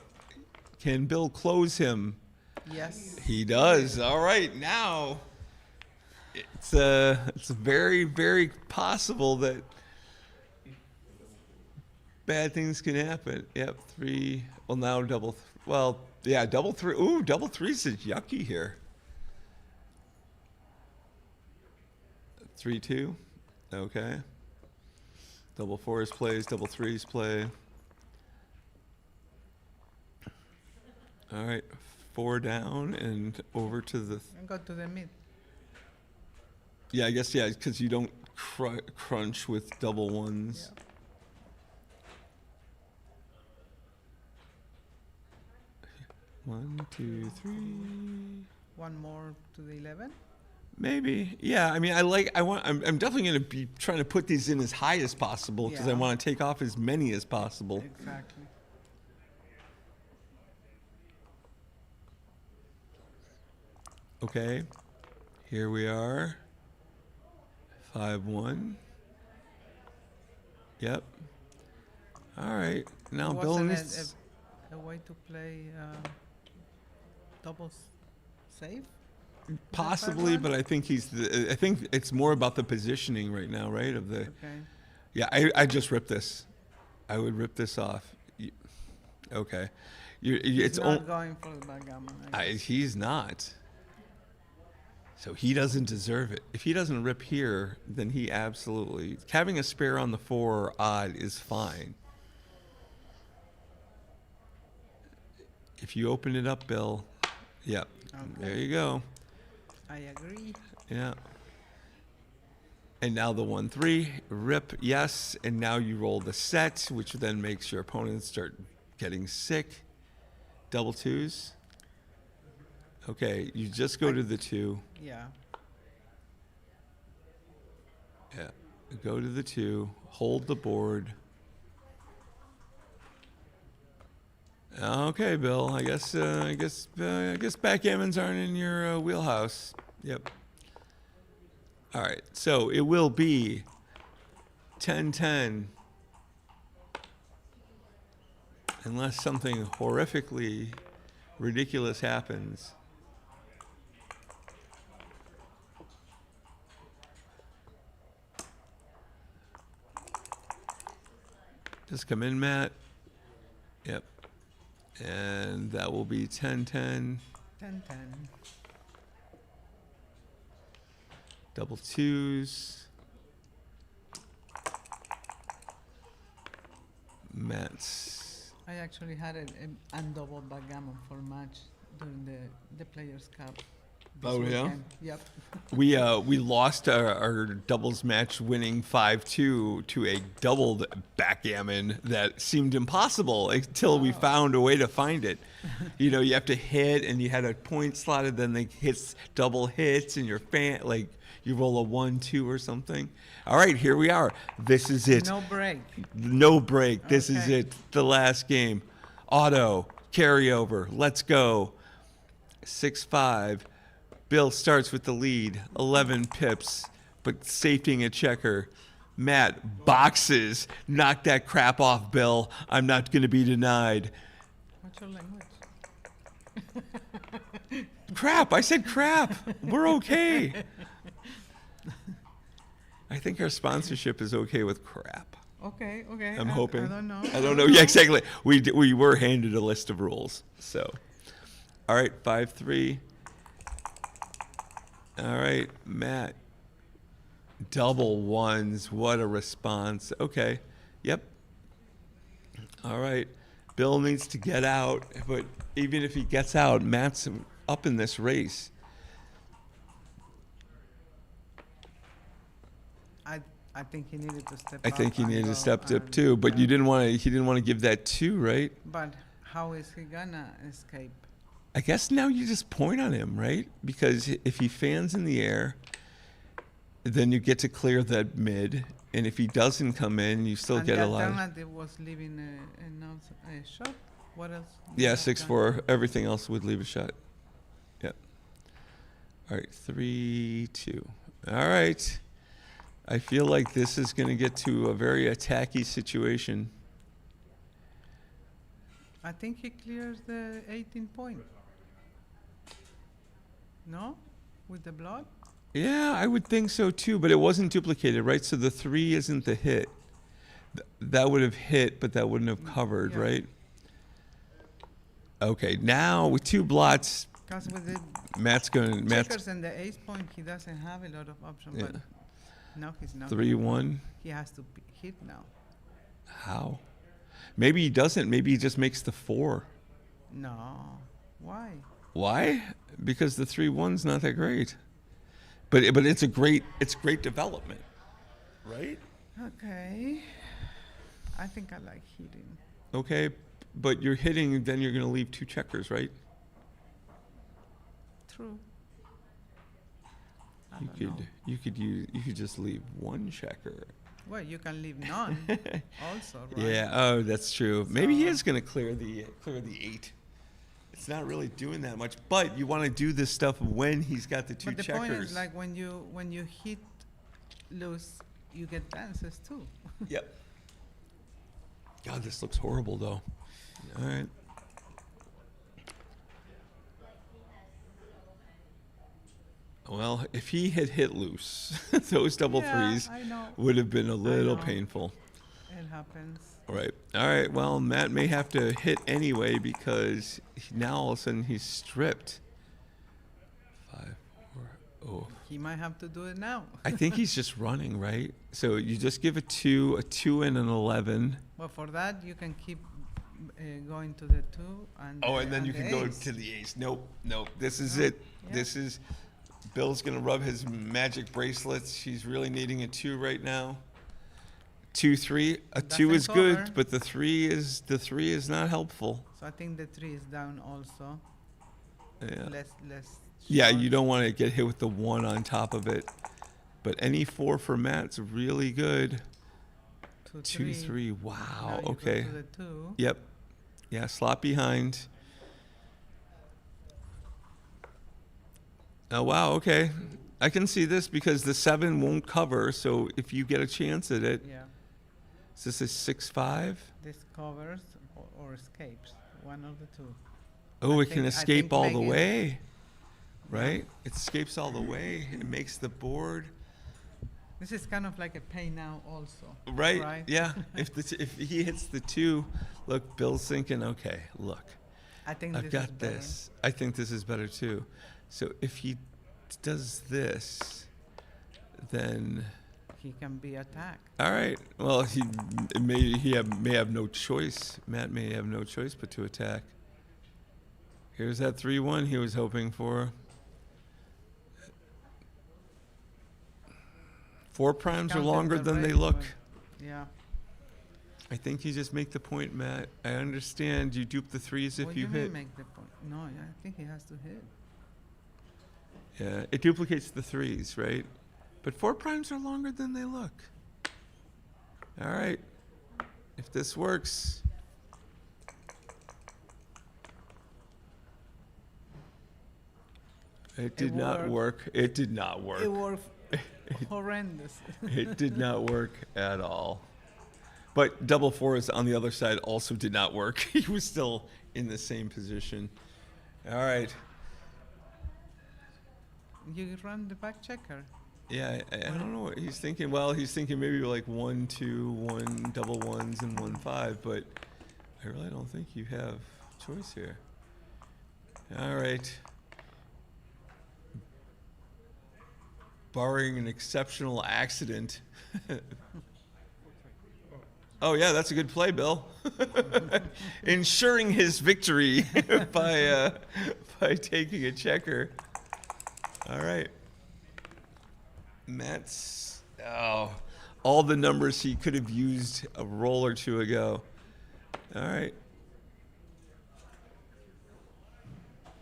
Can Bill close him?
Yes.
He does. All right, now it's very, very possible that bad things can happen. Yep, 3. Well, now double. Well, yeah, double 3. Ooh, double 3's is yucky here. 3-2. Okay. Double 4s plays. Double 3s play. All right, 4 down and over to the.
And go to the mid.
Yeah, I guess, yeah, because you don't crunch with double 1s.
Yeah.
One, 2, 3.
One more to the 11.
Maybe. Yeah, I mean, I'm definitely going to be trying to put these in as high as possible because I
Yeah.
want to take off as many as possible.
Exactly.
Okay, here we are. 5-1. Yep. All right, now Bill
Wasn't
needs.
a way to play double save?
Possibly,
5-1?
but I think I think it's more about the positioning right now, right? Of the.
Okay.
Yeah, I just ripped this. I would rip this off. Okay, it's
He's not going for the backgammon.
he's not. So he doesn't deserve it. If he doesn't rip here, then he absolutely having a spare on the 4 odd is fine. If you open it up, Bill. Yep.
Okay.
There you go.
I agree.
Yeah. And now the 1-3, rip, yes. And now you roll the set, which then makes your opponent start getting sick. Double 2s. Okay, you just go to the 2.
Yeah.
Yeah. Go to the 2. Hold the board. Okay, Bill. I guess backgammons aren't in your wheelhouse. Yep. All right. So it will be 10-10. Unless something horrifically ridiculous happens. Just come in, Matt. Yep. And that will be 10-10.
10-10.
Double twos. Matt's.
I actually had a double backgammon for match during the Players' Cup. This
Oh, yeah?
weekend. Yep.
We lost our doubles match winning 5-2 to a doubled backgammon that seemed impossible until we found a way to find it. You know, you have to hit and you had a point slotted, then they hits double hits and your fan, like you roll a 1-2 or something. All right, here we are. This is it.
No break.
No break. This is
Okay.
it. The last game. Auto, carryover. Let's go. 6-5. Bill starts with the lead, 11 pips, but safetying a checker. Matt boxes. Knock that crap off, Bill. I'm not going to be denied.
What's your language?
Crap. I said crap. We're okay. I think our sponsorship is okay with crap.
Okay, okay.
I'm hoping.
I don't know.
I don't know. Yeah, exactly. We were handed a list of rules. So, all right, 5-3. All right, Matt. Double ones. What a response. Okay. Yep. All right. Bill needs to get out, but even if he gets out, Matt's up in this race.
I think he needed to step
I
up.
think he
and
needed
go
to step up
and-
too, but
yeah.
he didn't want to give that 2, right?
But how is he gonna escape?
I guess now you just point on him, right? Because if he fans in the air, then you get to clear that mid, and if he doesn't come in, you still
And
get
the
a lot.
alternative was leaving a shot. What else?
Yeah,
would have
6-4. Everything else would leave a shot. Yep. All right, 3-2. All right. I feel like this is going to get to a very attacky situation.
I think he clears the 18 point. No? With the blood?
Yeah, I would think so too, but it wasn't duplicated, right? So the 3 isn't the hit. That would have hit, but that wouldn't have covered,
Yeah.
right? Okay, now with 2 blots,
Because with the
Matt's going. Matt's
checkers and the ace point, he doesn't have a lot of options.
Yeah.
But no, he's not.
3-1.
He has to hit now.
How? Maybe he doesn't. Maybe he just makes the 4.
No. Why?
Why? Because the 3-1's not that great. But it's great development, right?
Okay. I think I like hitting.
Okay, but you're hitting, then you're going to leave 2 checkers, right?
True. I
You
don't
could
know.
you could just leave 1 checker.
Well, you can leave none also, right?
Yeah. Oh, that's true. Maybe he
So-
is going to clear the 8. It's not really doing that much, but you want to do this stuff when he's got the 2
But the
checkers.
point is, like, when you hit loose, you get dances too.
Yep. God, this looks horrible, though. All right. Well, if he had hit loose, those double
Yeah,
threes
I know.
would have been a little
know.
painful.
It happens.
All right. All right. Well, Matt may have to hit anyway because now all of a sudden he's stripped. 5, 4, oh.
He might have to do it now.
I think he's just running, right? So you just give a 2 and an 11.
Well, for that, you can keep going to the 2 and
Oh, and then you
the
can go
ace.
to the ace. Nope. This is
No.
it.
Yeah.
This is Bill's gonna rub his magic bracelets. He's really needing a 2 right now. 2, 3. A 2 is
Doesn't
good,
cover.
but the 3 is not helpful.
So I think the 3 is down also.
Yeah.
Less.
Yeah,
shots.
you don't want to get hit with the 1 on top of it. But any 4 for Matt's really good. 2, 3.
Now
Wow.
you go
Okay.
to the 2.
Yep. Yeah, slot behind. Oh, wow, okay. I can see this because the 7 won't cover, so if you get a chance at it,
Yeah.
is this a 6-5?
This covers or escapes. One of the two.
Oh,
I
it can
think- I
escape
think
all the
Megan-
way, right? It escapes all the way. It makes the board,
This is kind of like a pay now also.
right? Yeah. If he hits the 2, look, Bill's thinking, okay, look,
I think
I've
this is
got
better.
this. I think this is better too. So if he does this, then
He can be attacked.
all right. Well, may have no choice. Matt may have no choice but to attack. Here's that 3-1 he was hoping for. 4 primes are
Counted
longer
the
than they
red,
look.
but- Yeah.
I think you just make the point, Matt. I understand you dupe the 3s if
What
you
do you
hit.
mean make the point? No, I think he has to hit.
Yeah, it duplicates the 3s, right? But 4 primes are longer than they look. All right. If this works. It did not
worked.
work. It did not work.
It was horrendous.
It did not work at all. But double 4s on the other side also did not work. He was still in the same position. All right.
You run the back checker.
Yeah, I don't know what he's thinking. Well, he's thinking maybe like 1, 2, 1 double 1s and 1 5, but I really don't think you have choice here. All right. Barring an exceptional accident. Oh yeah, that's a good play, Bill. Ensuring his victory by taking a checker. All right. Matt's, all the numbers he could have used a roll or two ago. All right.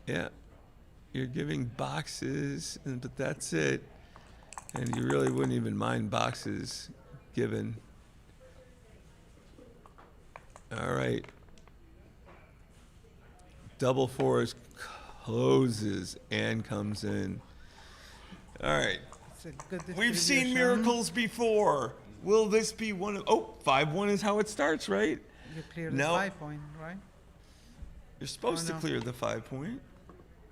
Yeah. You're giving boxes, but that's it. And you really wouldn't even mind boxes given. All right. Double 4s closes and comes in. All right.
It's a good
We've seen
distribution.
miracles before. Will this be one of... Oh, 5-1 is how it starts, right?
You clear the
No.
5 point, right?
You're supposed
Oh,
to
no.
clear the 5 point,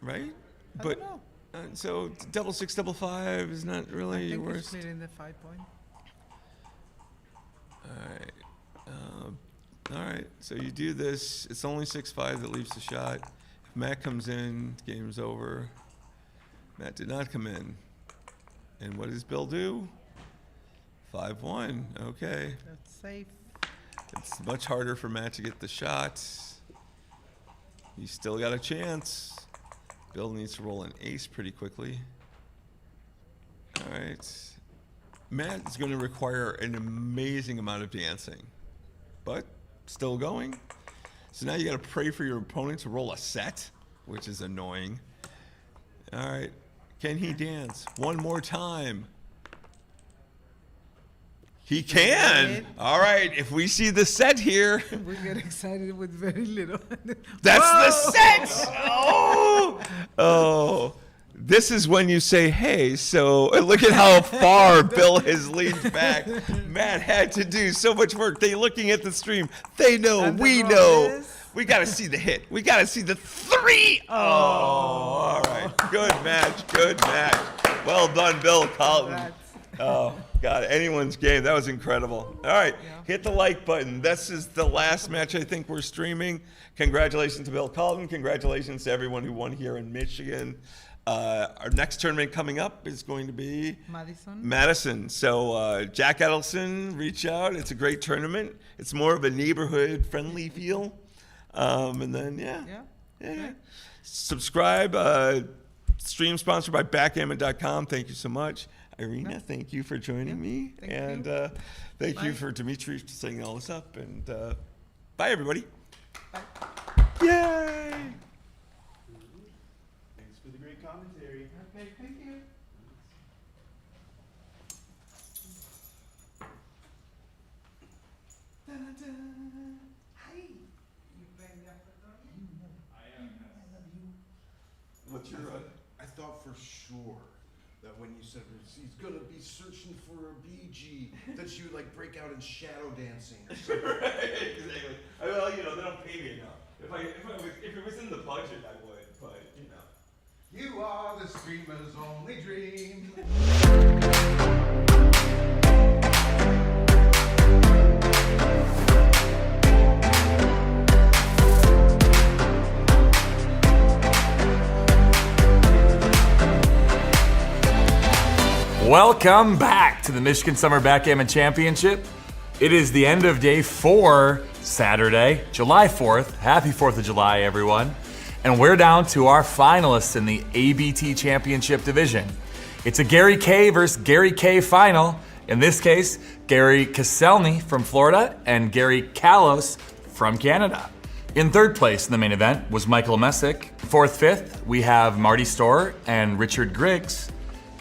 right?
I
But
don't know.
so double 6, double 5 is not
I
really your
think it's
worst.
clearing the 5 point.
All right. So you do this. It's only 6-5 that leaves the shot. If Matt comes in, game's over. Matt did not come in. And what does Bill do? 5-1. Okay.
That's safe.
It's much harder for Matt to get the shot. He's still got a chance. Bill needs to roll an ace pretty quickly. All right. Matt is going to require an amazing amount of dancing, but still going. So now you got to pray for your opponent to roll a set, which is annoying. All right. Can he dance one more time? He can. All right. If we see the set here,
We get excited with very little.
that's
Whoa!
the set. Oh. This is when you say, hey, so look at how far Bill has leaned back. Matt had to do so much work. They looking at the stream. They know,
And the
we
roll
know.
is?
We got to see the hit. We got to see the 3. Oh, all right. Good match. Good match. Well done, Bill Carlton.
That's-
Oh, God, anyone's game. That was incredible. All right, hit the like button. This is the last match I think we're streaming. Congratulations to Bill Carlton. Congratulations to everyone who won here in Michigan. Our next tournament coming up is going to be Madison. So Jack Edelson, reach out. It's a great tournament. It's more of a neighborhood-friendly feel. And then, yeah. Subscribe. Stream sponsored by Backgammon.com. Thank you so much. Irina, thank you for joining me.
Thank
and
you.
thank you
Bye.
for Dimitri for setting all this up. And bye, everybody.
Bye.
Yay!
Thanks for the great commentary.
Okay, thank you. Hi. You playing the
for sure that when you said he's gonna be searching for a BG, that you would like break out in shadow dancing or something.
Right, exactly. Well, you know, they don't pay me enough. If it was in the budget, I would, but you know.
You are the screamer's only dream.
Welcome back to the Michigan Summer Backgammon Championship. It is the end of day 4, Saturday, July 4th. Happy 4th of July, everyone. And we're down to our finalists in the ABT Championship division. It's a Gary K versus Gary K final. In this case, Gary Kaselny from Florida and Gary Kalos from Canada. In third place in the main event was Michael Messick. Fourth, fifth, we have Marty Storr and Richard Griggs.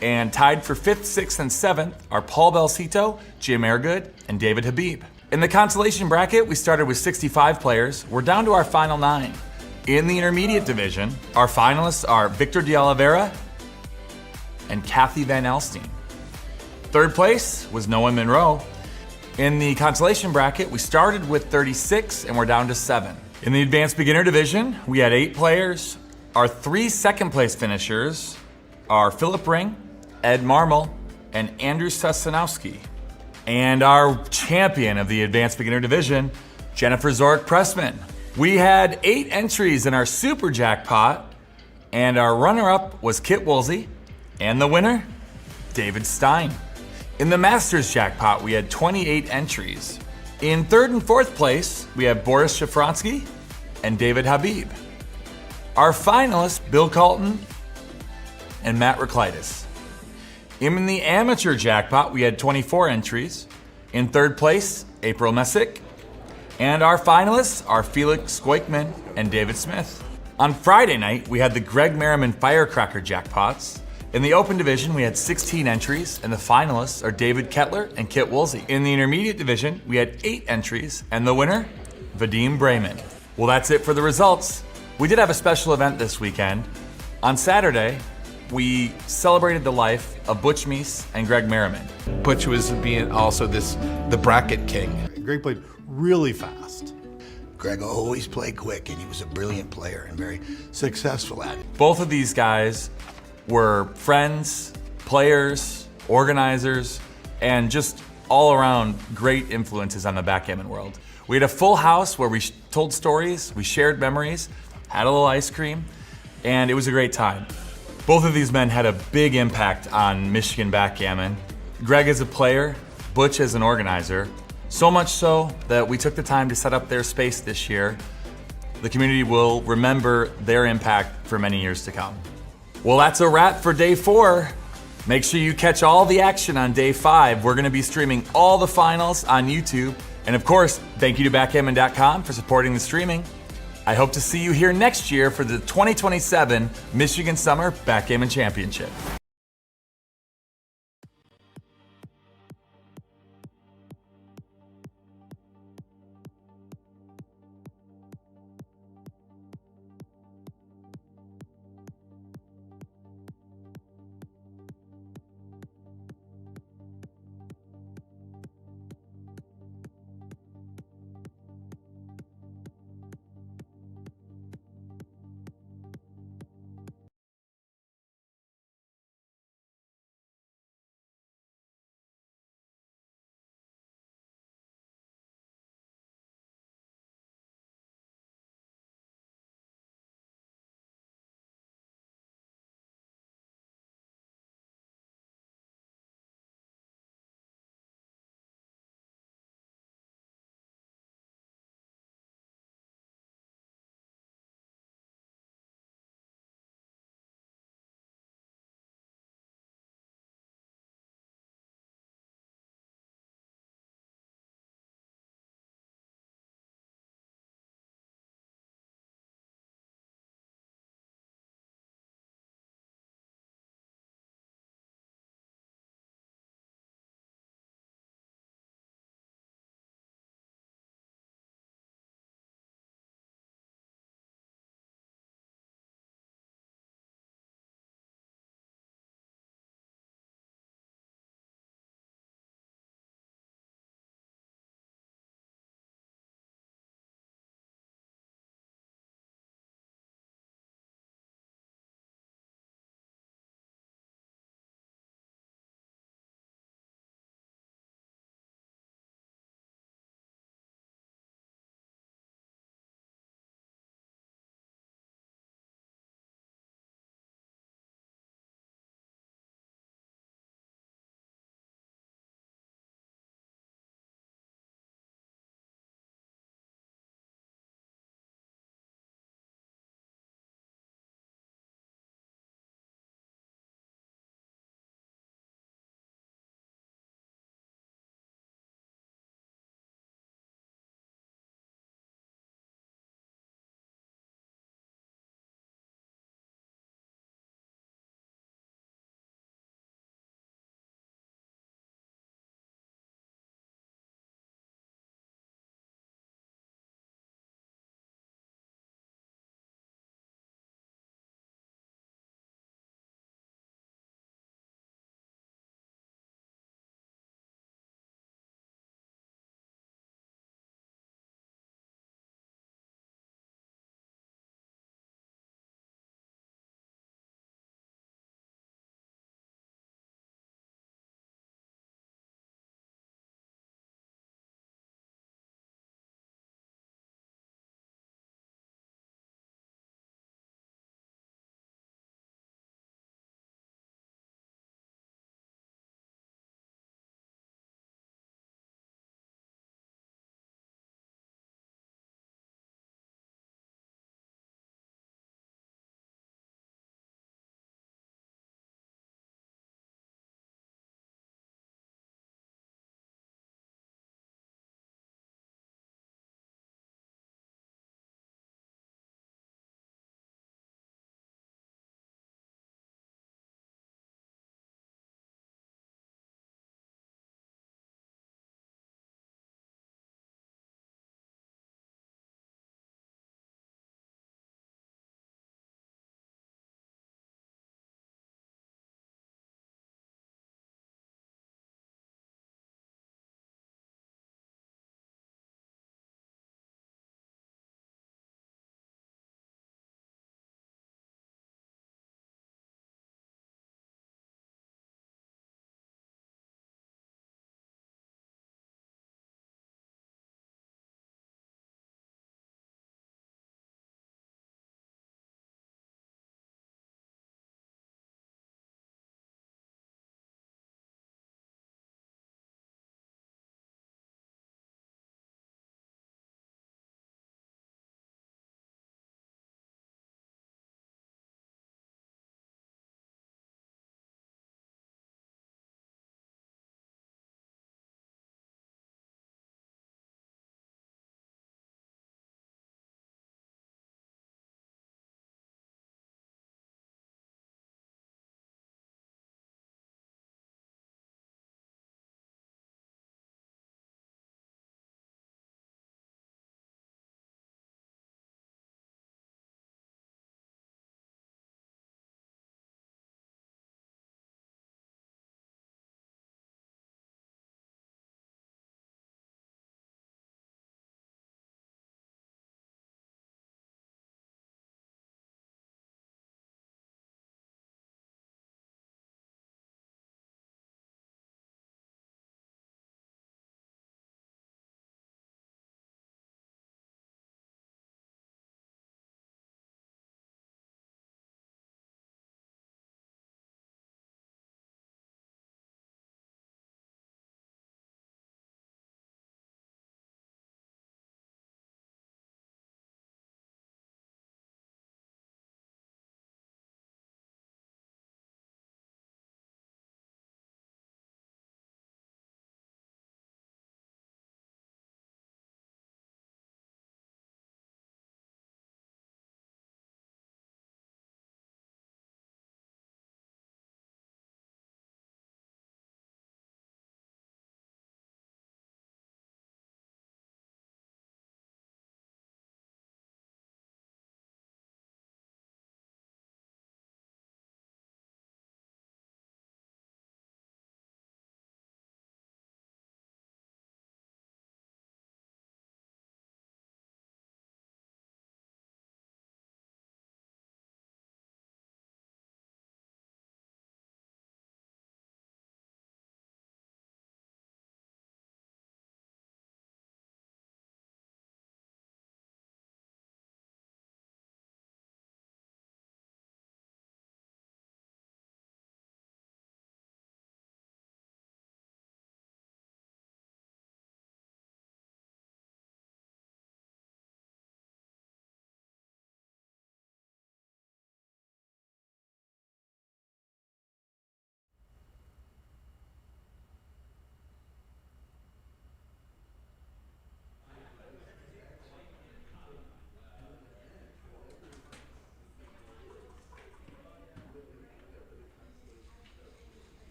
And tied for 5th, 6th, and 7th are Paul Belsito, Jim Airgood, and David Habib. In the consolation bracket, we started with 65 players. We're down to our final 9. In the intermediate division, our finalists are Victor de Oliveira and Kathy Van Alstine. Third place was Noah Monroe. In the consolation bracket, we started with 36 and we're down to 7. In the advanced beginner division, we had 8 players. Our 3 second place finishers are Philip Ring, Ed Marmol, and Andrew Sasanowski. And our champion of the advanced beginner division, Jennifer Zork Pressman. We had 8 entries in our super jackpot, and our runner-up was Kit Woolsey, and the winner, David Stein. In the Masters jackpot, we had 28 entries. In third and fourth place, we have Boris Shafransky and David Habib. Our finalists, Bill Colton and Matt Raklitis. In the amateur jackpot, we had 24 entries. In third place, April Messick. And our finalists are Felix Skoikman and David Smith. On Friday night, we had the Greg Merriman Firecracker jackpots. In the open division, we had 16 entries, and the finalists are David Kettler and Kit Woolsey. In the intermediate division, we had 8 entries, and the winner, Vadim Brayman. Well, that's it for the results. We did have a special event this weekend. On Saturday, we celebrated the life of Butch Meese and Greg Merriman.
Butch was being also the bracket king.
Greg played really fast.
Greg always played quick, and he was a brilliant player and very successful at it.
Both of these guys were friends, players, organizers, and just all around great influences on the backgammon world. We had a full house where we told stories, we shared memories, had a little ice cream, and it was a great time. Both of these men had a big impact on Michigan backgammon. Greg as a player, Butch as an organizer, so much so that we took the time to set up their space this year. The community will remember their impact for many years to come. Well, that's a wrap for day 4. Make sure you catch all the action on day 5. We're gonna be streaming all the finals on YouTube. And of course, thank you to backgammon.com for supporting the streaming. I hope to see you here next year for the 2027 Michigan Summer Backgammon Championship.